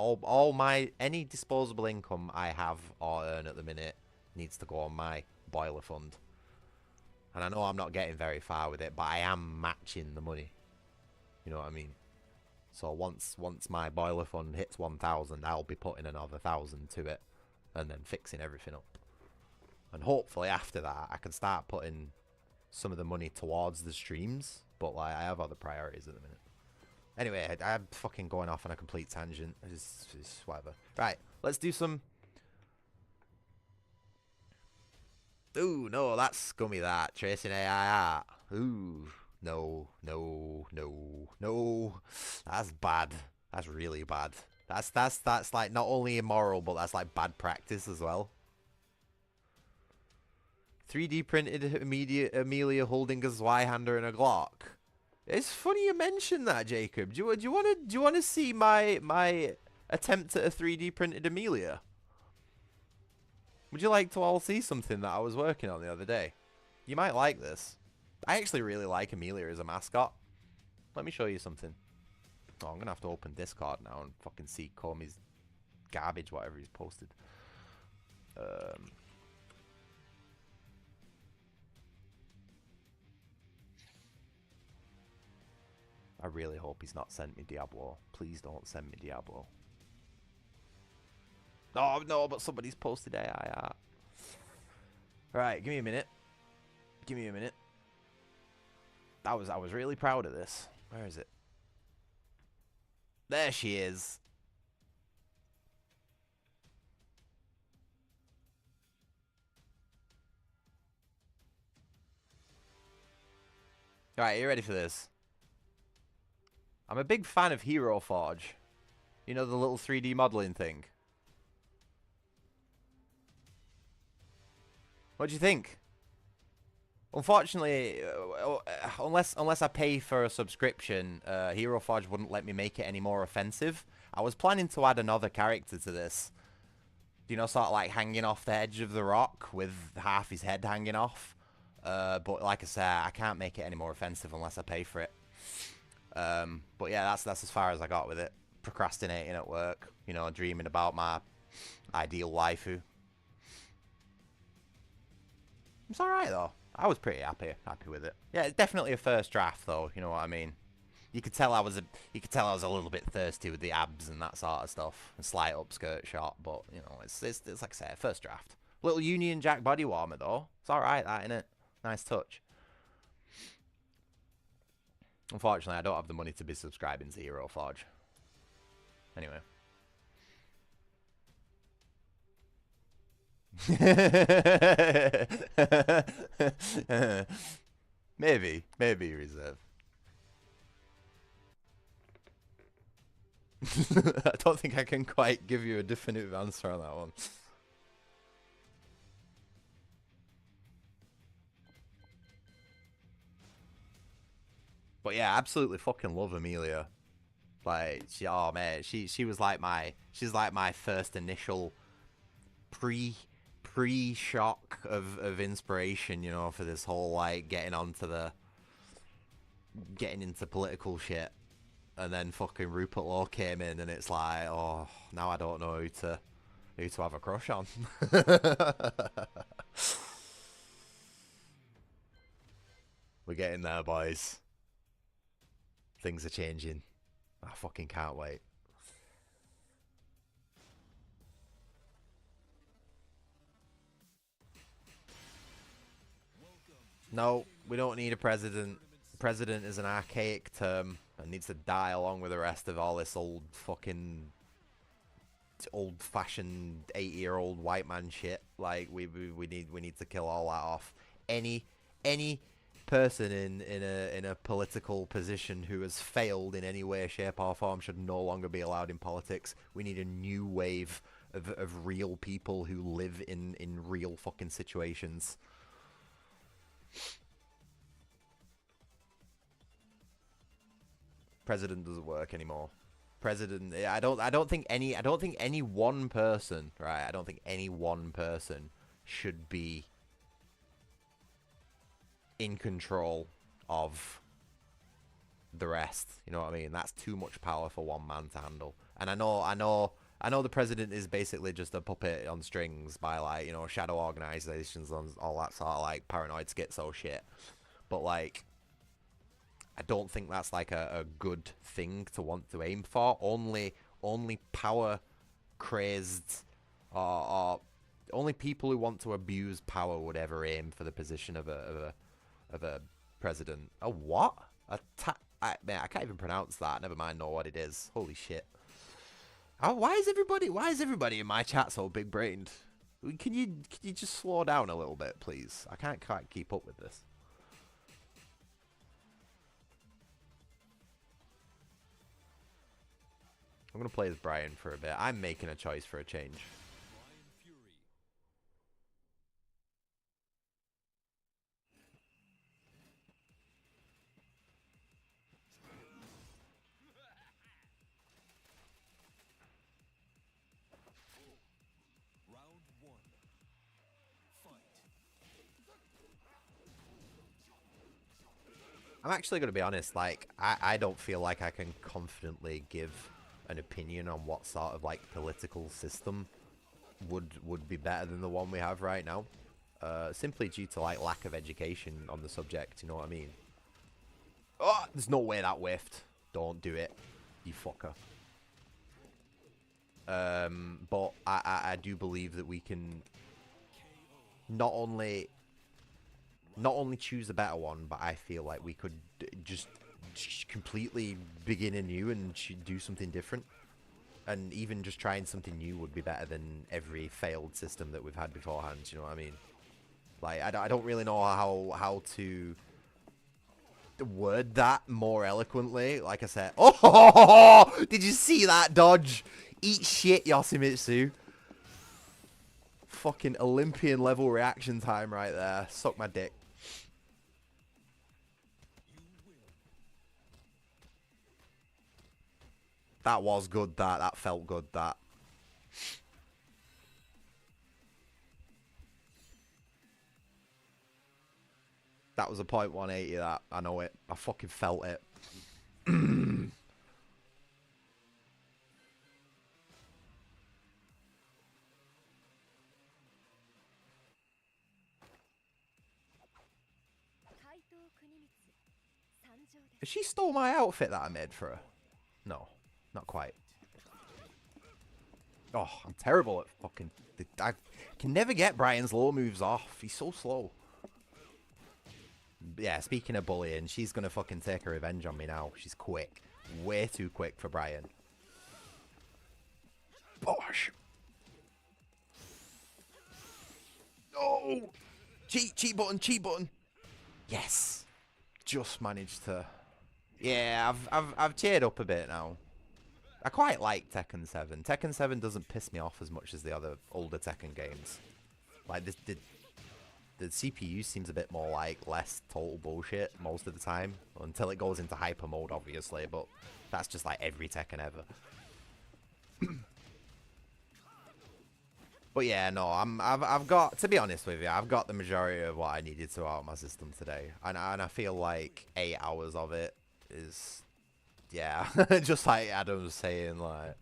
any disposable income I have or earn at the minute needs to go on my boiler fund. And I know I'm not getting very far with it, but I am matching the money. You know what I mean? So once my boiler fund hits 1,000, I'll be putting another 1,000 to it and then fixing everything up. And hopefully after that, I can start putting some of the money towards the streams. But like, I have other priorities at the minute. Anyway, I'm fucking going off on a complete tangent. It's whatever. Right, let's do some... Ooh, no, that's scummy, that. Tracing AI art. Ooh, no. That's bad. That's really bad. That's like not only immoral, but that's like bad practice as well. 3D printed Amelia holding a Zweihander and a Glock. It's funny you mentioned that, Jacob. Do you want to see my attempt at a 3D printed Amelia? Would you like to all see something that I was working on the other day? You might like this. I actually really like Amelia as a mascot. Let me show you something. Oh, I'm gonna have to open Discord now and fucking see Comey's garbage, whatever he's posted. I really hope he's not sent me Diablo. Please don't send me Diablo. Oh, no, but somebody's posted AI art. Right, give me a minute. Give me a minute. I was really proud of this. Where is it? There she is. Alright, you ready for this? I'm a big fan of Hero Forge. You know, the little 3D modeling thing. What do you think? Unfortunately, unless I pay for a subscription, Hero Forge wouldn't let me make it any more offensive. I was planning to add another character to this. You know, sort of like hanging off the edge of the rock with half his head hanging off. But like I said, I can't make it any more offensive unless I pay for it. But yeah, that's as far as I got with it. Procrastinating at work, you know, dreaming about my ideal waifu. It's alright though. I was pretty happy with it. Yeah, it's definitely a first draft though, you know what I mean? You could tell I was a little bit thirsty with the abs and that sort of stuff. And slight upskirt shot, but you know, it's like I said, first draft. Little Union Jack body warmer though. It's alright that, innit? Nice touch. Unfortunately, I don't have the money to be subscribing to Hero Forge. Anyway. maybe reserve. I don't think I can quite give you a definitive answer on that one. But yeah, absolutely fucking love Amelia. Like, oh man, she was like she's like my first initial pre-shock of inspiration, you know, for this whole like getting into political shit. And then fucking Rupert Law came in and it's like, oh, now I don't know who to have a crush on. We're getting there, boys. Things are changing. I fucking can't wait. No, we don't need a president. President is an archaic term and needs to die along with the rest of all this old fucking old-fashioned 80-year-old white man shit. Like we need to kill all that off. Any person in a political position who has failed in any way, shape or form should no longer be allowed in politics. We need a new wave of real people who live in real fucking situations. President doesn't work anymore. President, I don't think any one person, right? I don't think any one person should be in control of the rest. You know what I mean? That's too much power for one man to handle. And I know the president is basically just a puppet on strings by, like, you know, shadow organizations and all that sort of like paranoid schizo shit. But like, I don't think that's like a good thing to want to aim for. Only power crazed or only people who want to abuse power would ever aim for the position of a president. A what? Man, I can't even pronounce that. Never mind know what it is. Holy shit. Why is everybody in my chat so big brained? Can you just slow down a little bit, please? I can't quite keep up with this. I'm gonna play as Brian for a bit. I'm making a choice for a change. I'm actually going to be honest, like, I don't feel like I can confidently give an opinion on what sort of, like, political system would be better than the one we have right now. Simply due to, like, lack of education on the subject, you know what I mean? Oh, there's no way that whiffed. Don't do it, you fucker. But I do believe that we can not only choose a better one, but I feel like we could just completely begin anew and do something different. And even just trying something new would be better than every failed system that we've had beforehand, you know what I mean? Like, I don't really know how to word that more eloquently. Like I said, oh, did you see that dodge? Eat shit, Yoshimitsu. Fucking Olympian level reaction time right there. Suck my dick. That was good, that felt good, that. That was a .180, that. I know it. I fucking felt it. Has she stole my outfit that I made for her? No, not quite. Oh, I'm terrible at fucking... I can never get Brian's low moves off. He's so slow. Yeah, speaking of bullying, she's gonna fucking take her revenge on me now. She's quick. Way too quick for Brian. Bosh! No! Cheat button, cheat button! Yes! Just managed to... Yeah, I've cheered up a bit now. I quite like Tekken 7. Tekken 7 doesn't piss me off as much as the other older Tekken games. Like, the CPU seems a bit more like less total bullshit most of the time. Until it goes into hyper mode, obviously, but that's just like every Tekken ever. But yeah, no, I've got, to be honest with you, I've got the majority of what I needed to out of my system today. And I feel like 8 hours of it is, yeah, just like Adam was saying, like,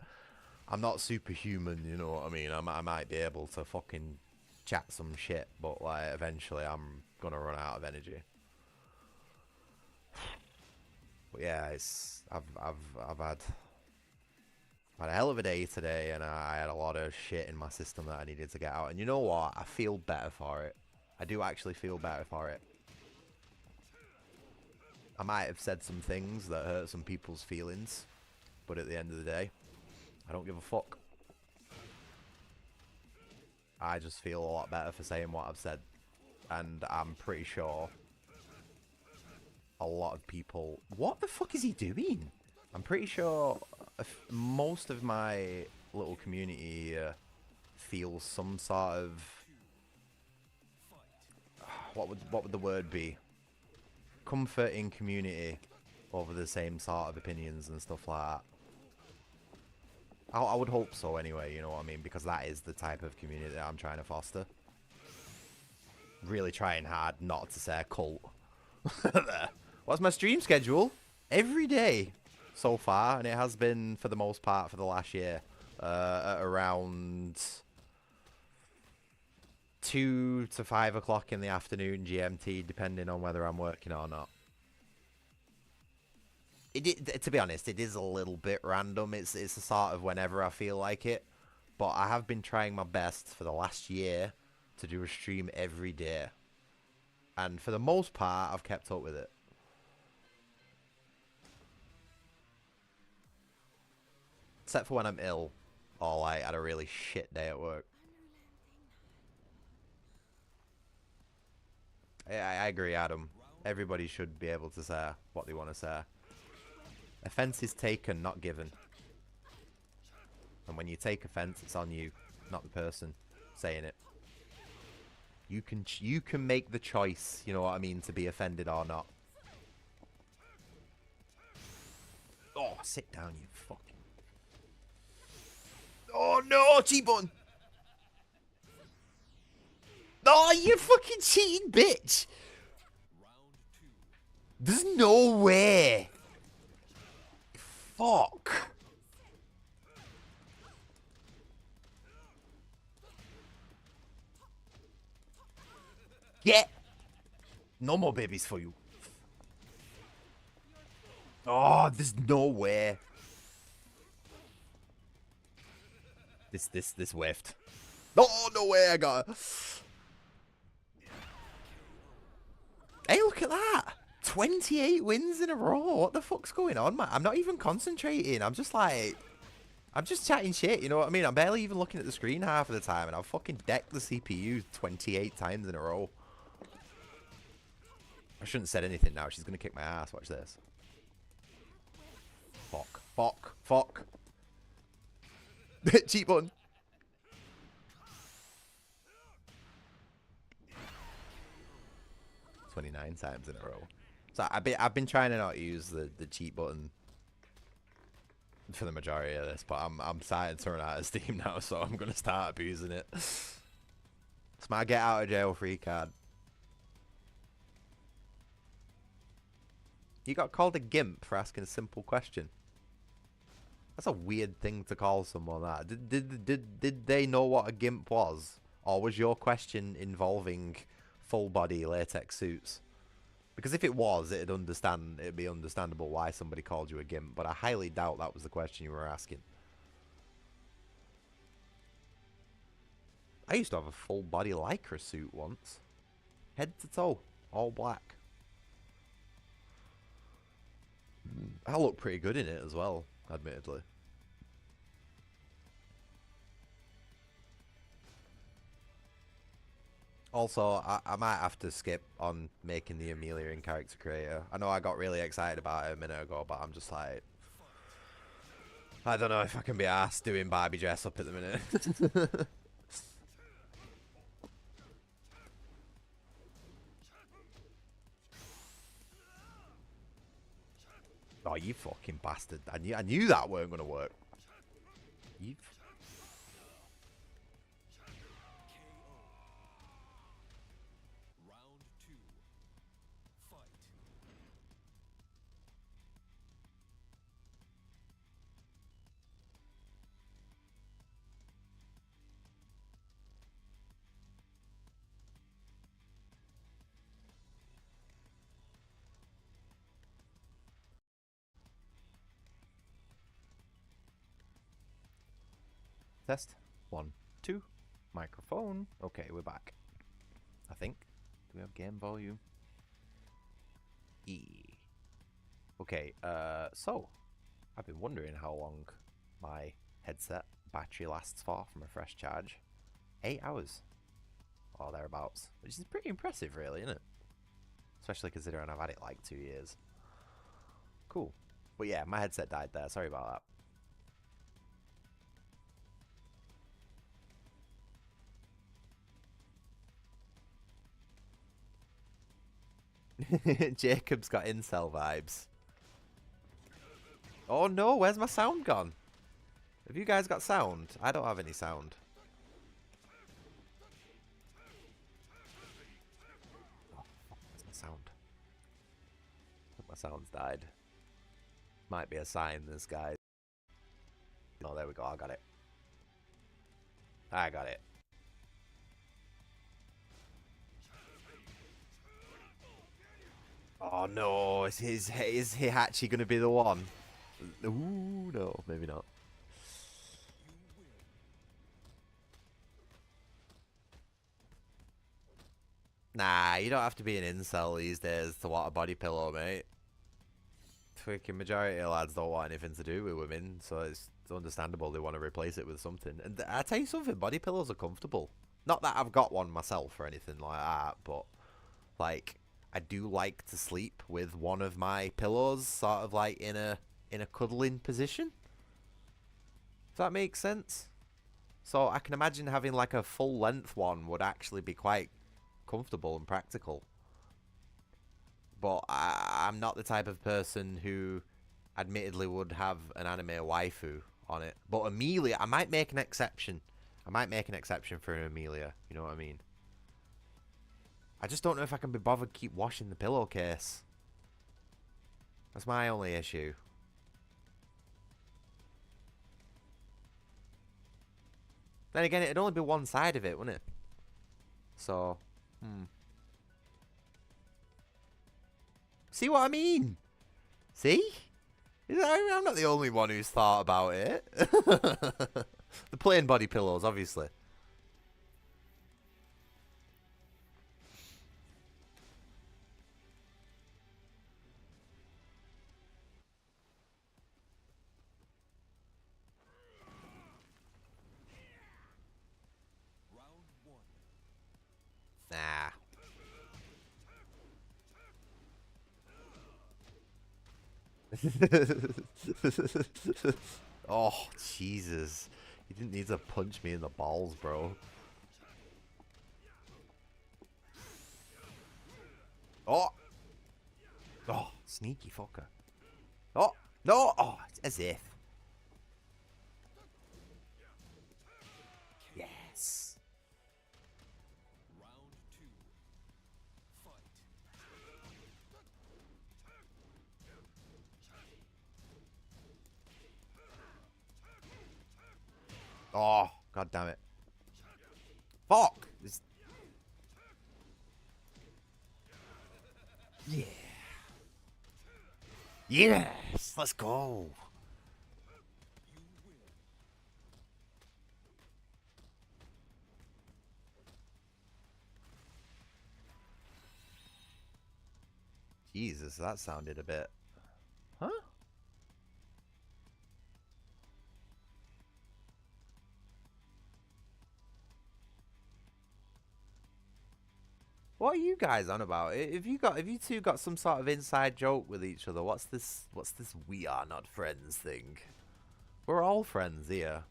I'm not superhuman, you know what I mean? I might be able to fucking chat some shit, but like eventually I'm gonna run out of energy. But yeah, it's I've had a hell of a day today, and I had a lot of shit in my system that I needed to get out. And you know what? I feel better for it. I do actually feel better for it. I might have said some things that hurt some people's feelings, but at the end of the day, I don't give a fuck. I just feel a lot better for saying what I've said. And I'm pretty sure a lot of people... What the fuck is he doing? I'm pretty sure most of my little community feels some sort of... What would the word be? Comfort in community over the same sort of opinions and stuff like that. I would hope so anyway, you know what I mean? Because that is the type of community that I'm trying to foster. Really trying hard not to say a cult. What's my stream schedule? Every day so far, and it has been for the most part for the last year. At around 2 to 5 o'clock in the afternoon GMT, depending on whether I'm working or not. To be honest, it is a little bit random. It's a sort of whenever I feel like it. But I have been trying my best for the last year to do a stream every day. And for the most part, I've kept up with it. Except for when I'm ill. Or like had a really shit day at work. I agree, Adam. Everybody should be able to say what they want to say. Offense is taken, not given. And when you take offense, it's on you, not the person saying it. You can make the choice, you know what I mean, to be offended or not. Oh, sit down, you fucking... Oh no, T-Bun! Oh, you fucking cheating bitch! There's no way! Fuck! Yeah! No more babies for you. Oh, there's no way. This whiffed. Oh, no way I got it. Hey, look at that. 28 wins in a row. What the fuck's going on, man? I'm not even concentrating. I'm just like... I'm just chatting shit, you know what I mean? I'm barely even looking at the screen half of the time, and I've fucking decked the CPU 28 times in a row. shouldn't have said anything now. She's going to kick my ass. Watch this. Fuck. Fuck. Fuck. Cheat button. "29 times in a row." So I've been trying to not use the cheat button for the majority of this, but I'm starting to run out of steam now, so I'm gonna start abusing it. It's my get out of jail free card. You got called a gimp for asking a simple question. That's a weird thing to call someone that. Did they know what a gimp was? Or was your question involving full body latex suits? Because if it was, it'd be understandable why somebody called you a gimp, but I highly doubt that was the question you were asking. I used to have a full body lycra suit once. Head to toe, all black. I look pretty good in it as well, admittedly. Also, I might have to skip on making the Amelia in character creator. I know I got really excited about it a minute ago, but I'm just like, I don't know if I can be arsed doing Barbie dress up at the minute. Oh, you fucking bastard. I knew that weren't going to work. You... Round 2. Fight. Test. 1, 2. Microphone. Okay, we're back. I think. Do we have game volume? E. Okay, so I've been wondering how long my headset battery lasts for from a fresh charge. 8 hours. Or thereabouts. Which is pretty impressive, really, isn't it? Especially considering I've had it like 2 years. Cool. But yeah, my headset died there. Sorry about that. Jacob's got incel vibes. Oh no, where's my sound gone? Have you guys got sound? I don't have any sound. Oh, fuck, where's my sound? I think my sound's died. Might be a sign, this guy. Oh, there we go, I got it. I got it. Oh no, is he actually going to be the one? Ooh, no, maybe not. Nah, you don't have to be an incel these days to want a body pillow, mate. Freaking majority of lads don't want anything to do with women, so it's understandable they want to replace it with something. And I tell you something, body pillows are comfortable. Not that I've got one myself or anything like that, but like I do like to sleep with one of my pillows sort of like in a cuddling position. If that makes sense. So I can imagine having like a full length one would actually be quite comfortable and practical. But I'm not the type of person who admittedly would have an anime waifu on it. But Amelia, I might make an exception. I might make an exception for Amelia. You know what I mean? I just don't know if I can be bothered keep washing the pillowcase. That's my only issue. Then again, it'd only be one side of it, wouldn't it? So, See what I mean? See? I'm not the only one who's thought about it. The plain body pillows, obviously. Round 1. Nah. Oh, Jesus. You didn't need to punch me in the balls, bro. Oh! Oh, sneaky fucker. Oh! No! Oh, as if. Yes. Round 2. Fight. Oh, god damn it. Fuck! Yeah. Yes! Let's go! You win. Jesus, that sounded a bit... Huh? What are you guys on about? If you two got some sort of inside joke with each other, what's this we are not friends thing? We're all friends here.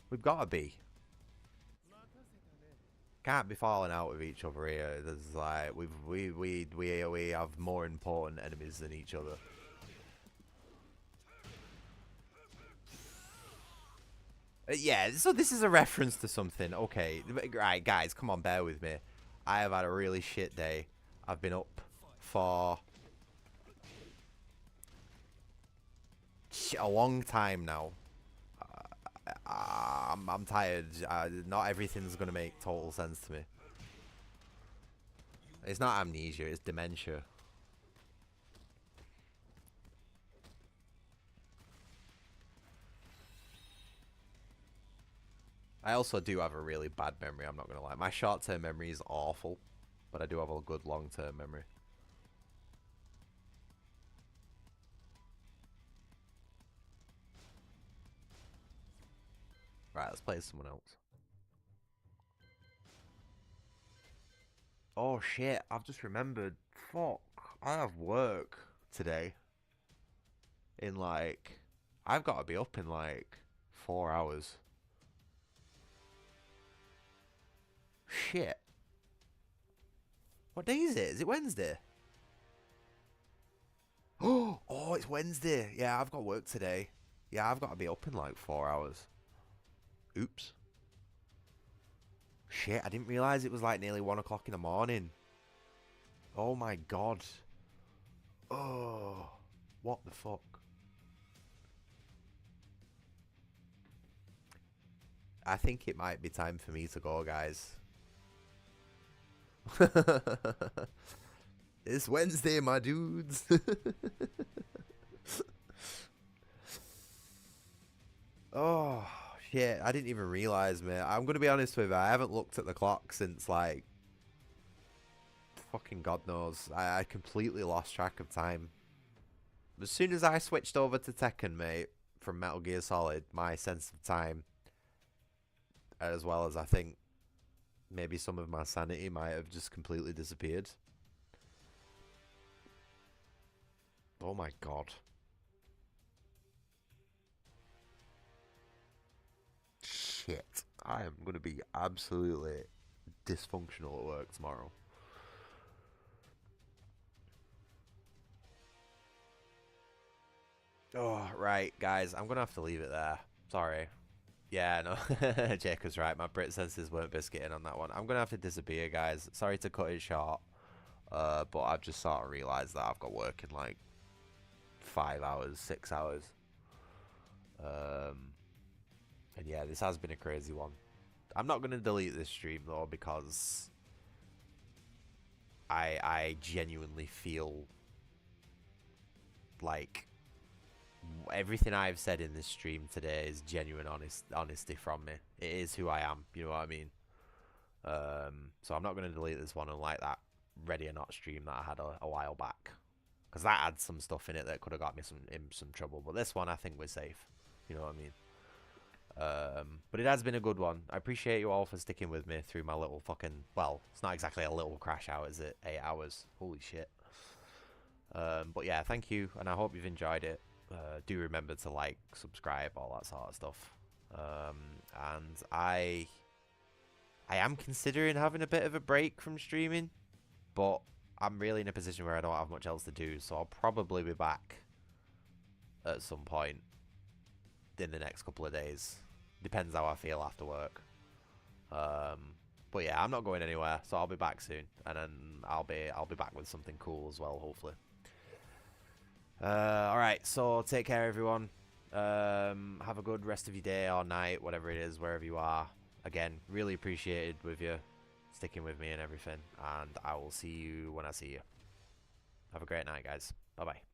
We've gotta be. Can't be falling out with each other here. There's like we have more important enemies than each other. Yeah, so this is a reference to something. Okay, right, guys, come on, bear with me. I have had a really shit day. I've been up for a long time now. I'm tired. Not everything's gonna make total sense to me. It's not amnesia, it's dementia. I also do have a really bad memory, I'm not gonna lie. My short-term memory is awful, but I do have a good long-term memory. Right, let's play as someone else. Oh shit, I've just remembered. Fuck, I have work today. In like, I've got to be up in like 4 hours. Shit. What day is it? Is it Wednesday? Oh, it's Wednesday. Yeah, I've got work today. Yeah, I've got to be up in like 4 hours. Oops. Shit, I didn't realise it was like nearly 1 o'clock in the morning. Oh my god. Oh, what the fuck? I think it might be time for me to go, guys. It's Wednesday, my dudes. Oh, shit. I didn't even realize, mate. I'm going to be honest with you. I haven't looked at the clock since, like, fucking God knows. I completely lost track of time. As soon as I switched over to Tekken, mate, from Metal Gear Solid, my sense of time, as well as I think maybe some of my sanity might have just completely disappeared. Oh my god. Shit. I am going to be absolutely dysfunctional at work tomorrow. Oh, right, guys. I'm going to have to leave it there. Sorry. Yeah, no. Jacob's right. My Brit senses weren't biscuiting on that one. I'm going to have to disappear, guys. Sorry to cut it short. But I've just sort of realised that I've got work in like 5 hours, 6 hours. And yeah, this has been a crazy one. I'm not going to delete this stream though because I genuinely feel like everything I've said in this stream today is genuine honesty from me. It is who I am, you know what I mean? So I'm not going to delete this one, unlike that Ready or Not stream that I had a while back, because that had some stuff in it that could have got me in some trouble. But this one, I think we're safe. You know what I mean? But it has been a good one. I appreciate you all for sticking with me through my little fucking, well, it's not exactly a little crash out, is it? 8 hours. Holy shit. But yeah, thank you, and I hope you've enjoyed it. Do remember to like, subscribe, all that sort of stuff. And I am considering having a bit of a break from streaming, but I'm really in a position where I don't have much else to do, so I'll probably be back at some point in the next couple of days. Depends how I feel after work. But yeah, I'm not going anywhere, so I'll be back soon, and then I'll be back with something cool as well, hopefully. All right, so take care, everyone. Have a good rest of your day or night, whatever it is, wherever you are. Again, really appreciated with you sticking with me and everything, and I will see you when I see you. Have a great night, guys. Bye bye.